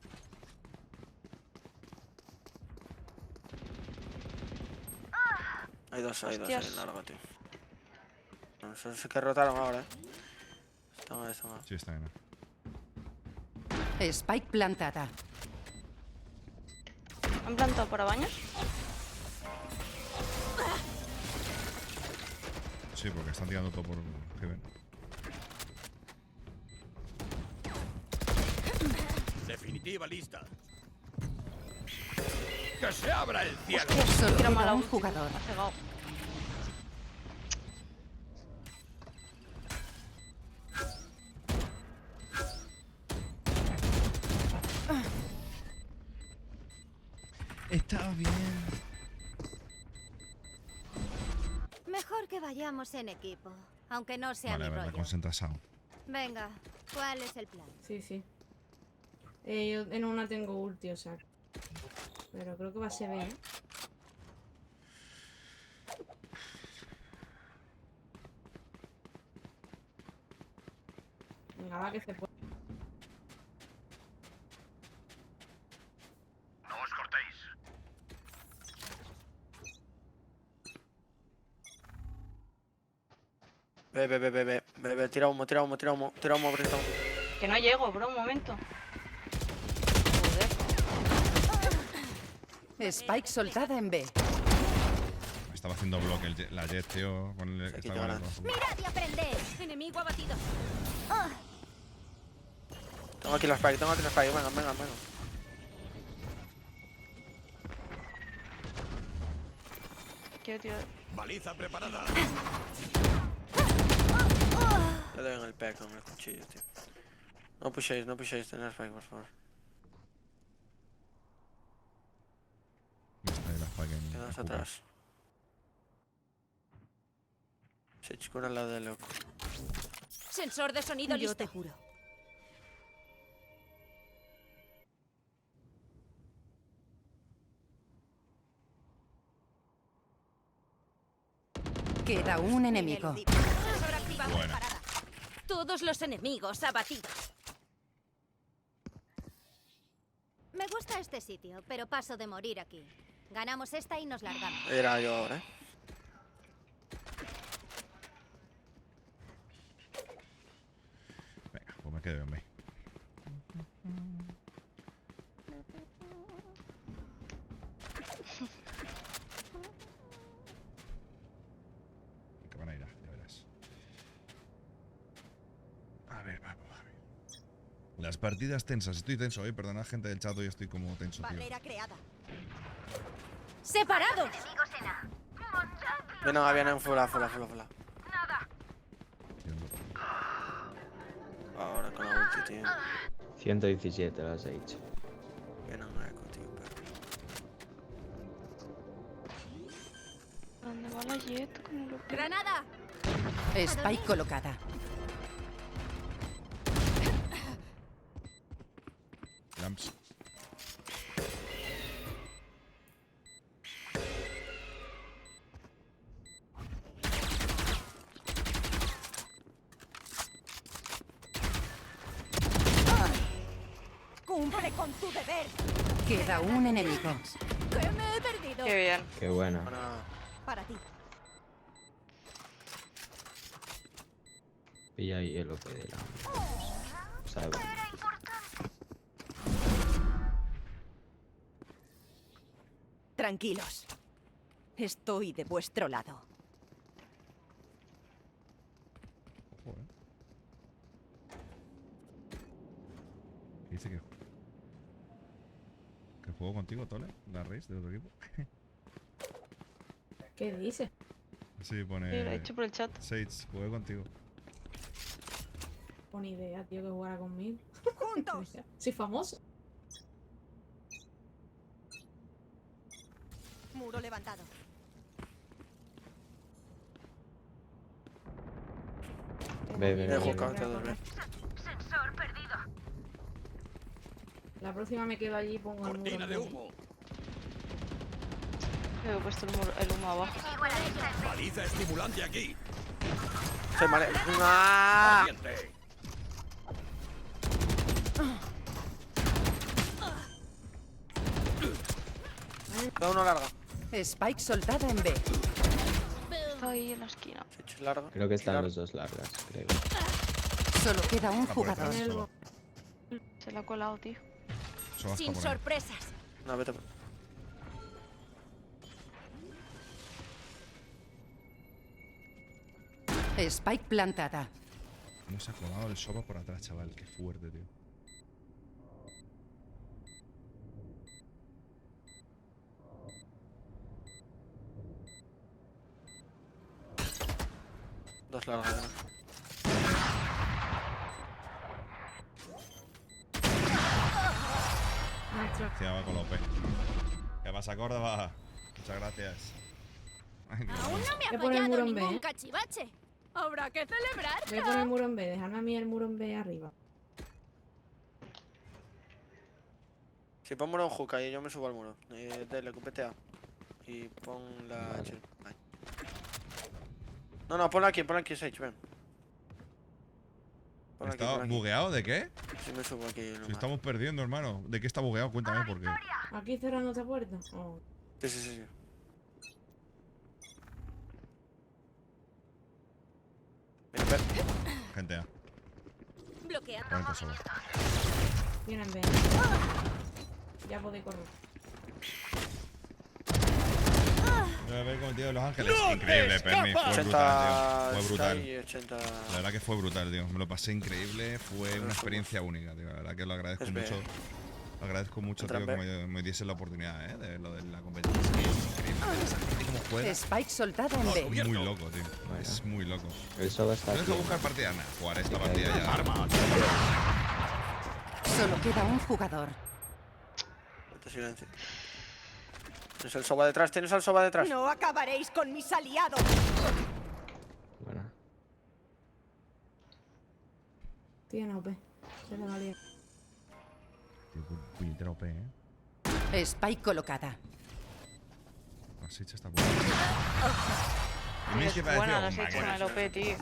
Hay dos ahí largo, tío. No sé que rotaron ahora, Está mal. Sí, está bien. Spike plantada. ¿Han plantado para baños? Sí, porque están tirando todo por Heaven. Definitiva lista. ¡Que se abra el cielo! Solo queda un jugador. Ha cegado. Está bien. Mejor que vayamos en equipo, aunque no sea Vale, mi me he rollo. concentrado. Venga, ¿cuál es el plan? Sí. Yo en una tengo ulti, o sea. Pero creo que va a ser B, Venga, va que se puede. No os cortéis. Ve, tira humo, Brimstone. Que no llego, bro, un momento. Spike soltada en B. Estaba haciendo bloque la Jet, tío. Con el, estaba con el- ¡Mirad y aprended! Enemigo abatido. ¡Ah! Tengo aquí la Spike, venga. Quiero tirar. Baliza preparada. Le doy en el P con el cuchillo, tío. No pushéis, tened Spike, por favor. Está ahí la Spike en Quedas Cuba. atrás. Se cura la de loco. Sensor de sonido Yo listo. te juro. Queda un enemigo. Sensor activado. Buena. Parada. Todos los enemigos abatidos. Me gusta este sitio, pero paso de morir aquí. Ganamos esta y nos largamos. Era yo ahora, Venga, pues me quedo en B. Que van a ir, ya verás. A ver, vamos, a ver. Las partidas tensas. Estoy tenso hoy, perdonad gente del chat, hoy estoy como tenso, tío. Barrera creada. ¡Separados! Vienen full. Ahora con la ulti, tío. 117 las he hecho. Vienen eco, tío, ¿Dónde va la Jet? ¿Cómo lo pego? ¡Granada! Spike colocada. Lamps. ¡Cumple con tu deber! Queda un enemigo. ¡Que me he perdido! Qué bien. Qué buena. Para ti. Pilla ahí el OP de la... ¿Sabes? Tranquilos. Estoy de vuestro lado. Joder. ¿Qué dice que juego contigo, Tole? ¿La raíz del otro equipo? ¿Qué dice? Sí, pone... Sí, lo he hecho por el chat. Sage, jugué contigo. Buena idea, tío, que jugara conmigo. ¡Juntos! Soy famoso. Muro levantado. Ve. Sensor perdido. La próxima me quedo allí y pongo el Cortina de muro. humo. He puesto el humo abajo. Baliza estimulante aquí. Soy mal. ¡Ah! Valiente. Da uno larga. Spike soltada en B. Está ahí en la esquina. Sage larga. Creo que están los dos largas, creo. Solo queda un Está por jugador. detrás, solo. Se la ha colado, tío. Solo está Sin por ahí. sorpresas. No, vete. Spike plantada. No se ha colado el sopa por atrás, chaval. Qué fuerte, tío. Dos largas. Encima va con López. ¿Qué pasa, Córdoba? Muchas gracias. Ay, Dios Aún mío. no me ha Voy a poner el fallado muro en B, ningún ¿eh? cachivache. Habrá que celebrar. Voy a poner el muro en B. Dejadme a mí el muro en B arriba. Si pon muro en hook y yo me subo al muro. Dale, QPTA. Y pon la... Vale. Ahí. No, ponla aquí, Sage, ven. Ponla aquí, ¿Está ponla aquí. bugueado de qué? Si me subo aquí. Si normal. estamos perdiendo, hermano. ¿De qué está bugueado? Cuéntame, porque. Aquí cerrando esta puerta. Oh. Sí. Gente A. Bloqueando 40 solo. Tienen B. Ya podéis correr. Voy a ver como el tío de Los Ángeles. Increíble, Permi. Fue brutal, tío. Fue brutal. Sky y 80... La verdad que fue brutal, tío. Me lo pasé increíble. Fue una experiencia única, tío. La verdad que lo agradezco Es B. mucho. Lo agradezco mucho, tío, Entran que B. me diese la oportunidad, de lo de la competencia. Es que es increíble. Esa gente como juega. Spike soltada en B. Es muy loco, tío. Es muy loco. El soba está No aquí. dejo buscar partida. Nah, jugar esta partida ya. Arma. Solo queda un jugador. Silencio. ¿Tienes el soba detrás? No acabaréis con mis aliados. Bueno. Tiene OP. Se le va a liar. Tío, puñetero OP, Spike colocada. Así está bueno. El Mix que Es buena pareció la un Sage con el máquina. OP, tío.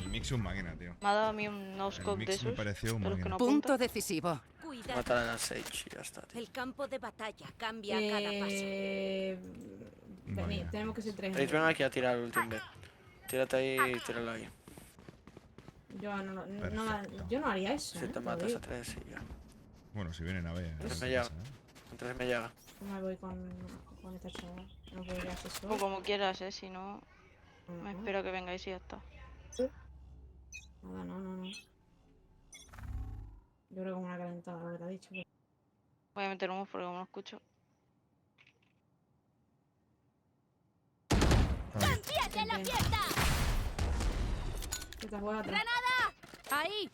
El Mix es un máquina, tío. Me ha dado a mí un El no-scope de Mix me esos. pareció un de los que máquina. no Punto apuntan. decisivo. Cuidado. Matar a la Sage y ya está, tío. El campo de batalla cambia a cada paso. Venid, Vaya. tenemos que ser tres. Sage, ven aquí a tirar el último B. Tírate ahí y tíralo ahí. Yo no haría eso. Si te lo matas digo. a 3 y ya. Bueno, si vienen a ver. Entonces me llega. Entonces me llega. No me voy con esta chava. No puedo ir a ese O solo. como quieras, si no. Me Ujú. espero que vengáis y ya está. Nada, no. Yo creo que es una calentada, lo que te ha dicho. Voy a meter humo porque como no escucho. ¡Empieza la fiesta! ¿Qué te juega atrás? ¡Granada! ¡Ahí!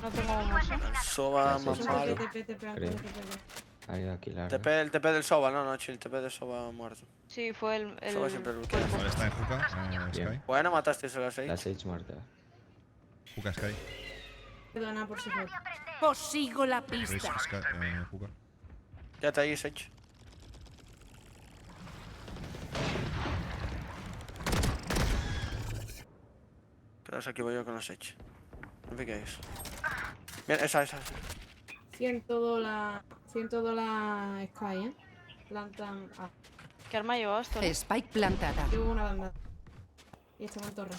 No tengo humos, El soba Sí, más sí, malo. Creo. Hay aquí larga. El TP del soba, no, chill, TP del soba muerto. Sí, fue el. Soba siempre luquea. Vale, está en Juca, Bien. Sky. Bueno, mataste a la La 6. Sage muerta. Juca, Sky. Perdona por si fuera. Os sigo la Raze, pista. Sky, Juca. Quédate ahí, Sage. Quedaos aquí, voy yo con la Sage. No piquéis. Bien, esa. 100 todo la Sky, ¿eh? Plantan. Ah, ¿Qué arma llevaba esto? Spike plantada. llevo una banda. Y está en torre.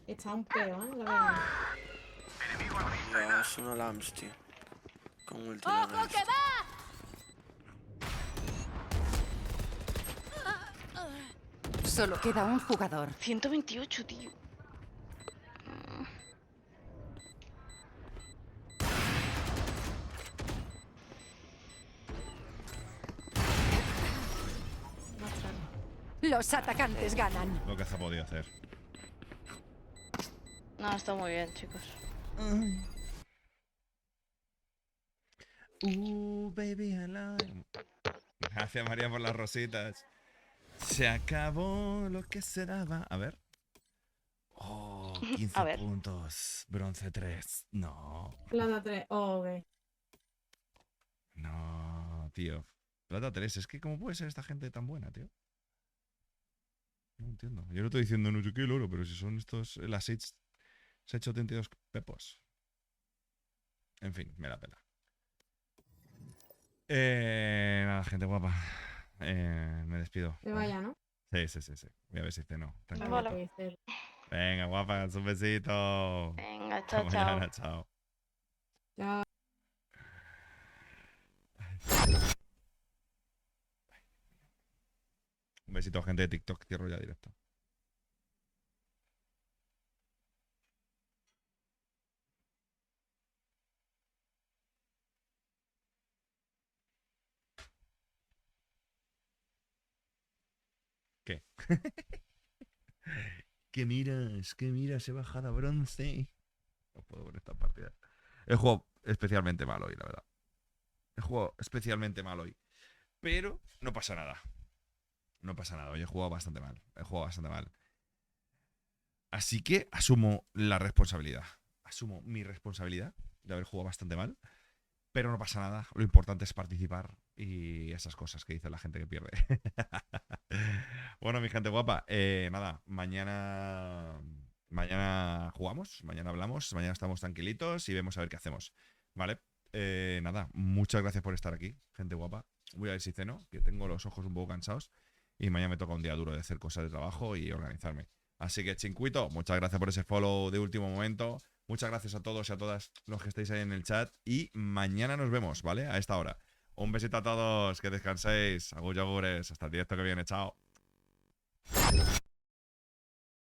Está un peo, ¿eh? La verdad. Dios, uno Lams, tío. Con ulti. ¡Ojo que va! Solo queda un jugador. 128, tío. Los atacantes ganan. Lo que se ha podido hacer. No, está muy bien, chicos. Baby, I like. Gracias, María, por las rositas. Se acabó lo que se daba. A ver. Oh, 15 A ver. puntos. Bronce 3. No. Plata 3. Oh, ok. No, tío. Plata 3. Es que, ¿cómo puede ser esta gente tan buena, tío? No entiendo. Yo no estoy diciendo no sé qué, loro, pero si son estos. Las 682 pepos. En fin, me la pela. Nada, gente guapa. Me despido. Te vaya, ¿no? Sí. Voy a ver si ceno. Tranquilo. Vale. Venga, guapas, un besito. Venga, Hasta chao, chao. mañana, chao. Chao. Un besito, gente de TikTok. Cierro ya directo. ¿Qué? ¿Qué miras? ¿Qué miras? He bajado a bronce. No puedo ver esta partida. He jugado especialmente mal hoy, la verdad. He jugado especialmente mal hoy. Pero no pasa nada. No pasa nada. Hoy he jugado bastante mal. Así que asumo la responsabilidad. Asumo mi responsabilidad de haber jugado bastante mal. Pero no pasa nada. Lo importante es participar y esas cosas que dice la gente que pierde. Bueno, mi gente guapa, nada, mañana jugamos, mañana hablamos, mañana estamos tranquilitos y vemos a ver qué hacemos, ¿vale? Nada, muchas gracias por estar aquí, gente guapa. Voy a ver si ceno, que tengo los ojos un poco cansados y mañana me toca un día duro de hacer cosas de trabajo y organizarme. Así que, Chincuito, muchas gracias por ese follow de último momento. Muchas gracias a todos y a todas los que estáis ahí en el chat. Y mañana nos vemos, ¿vale? A esta hora. Un besito a todos, que descanséis. Agur, yogures. Hasta el directo que viene. Chao.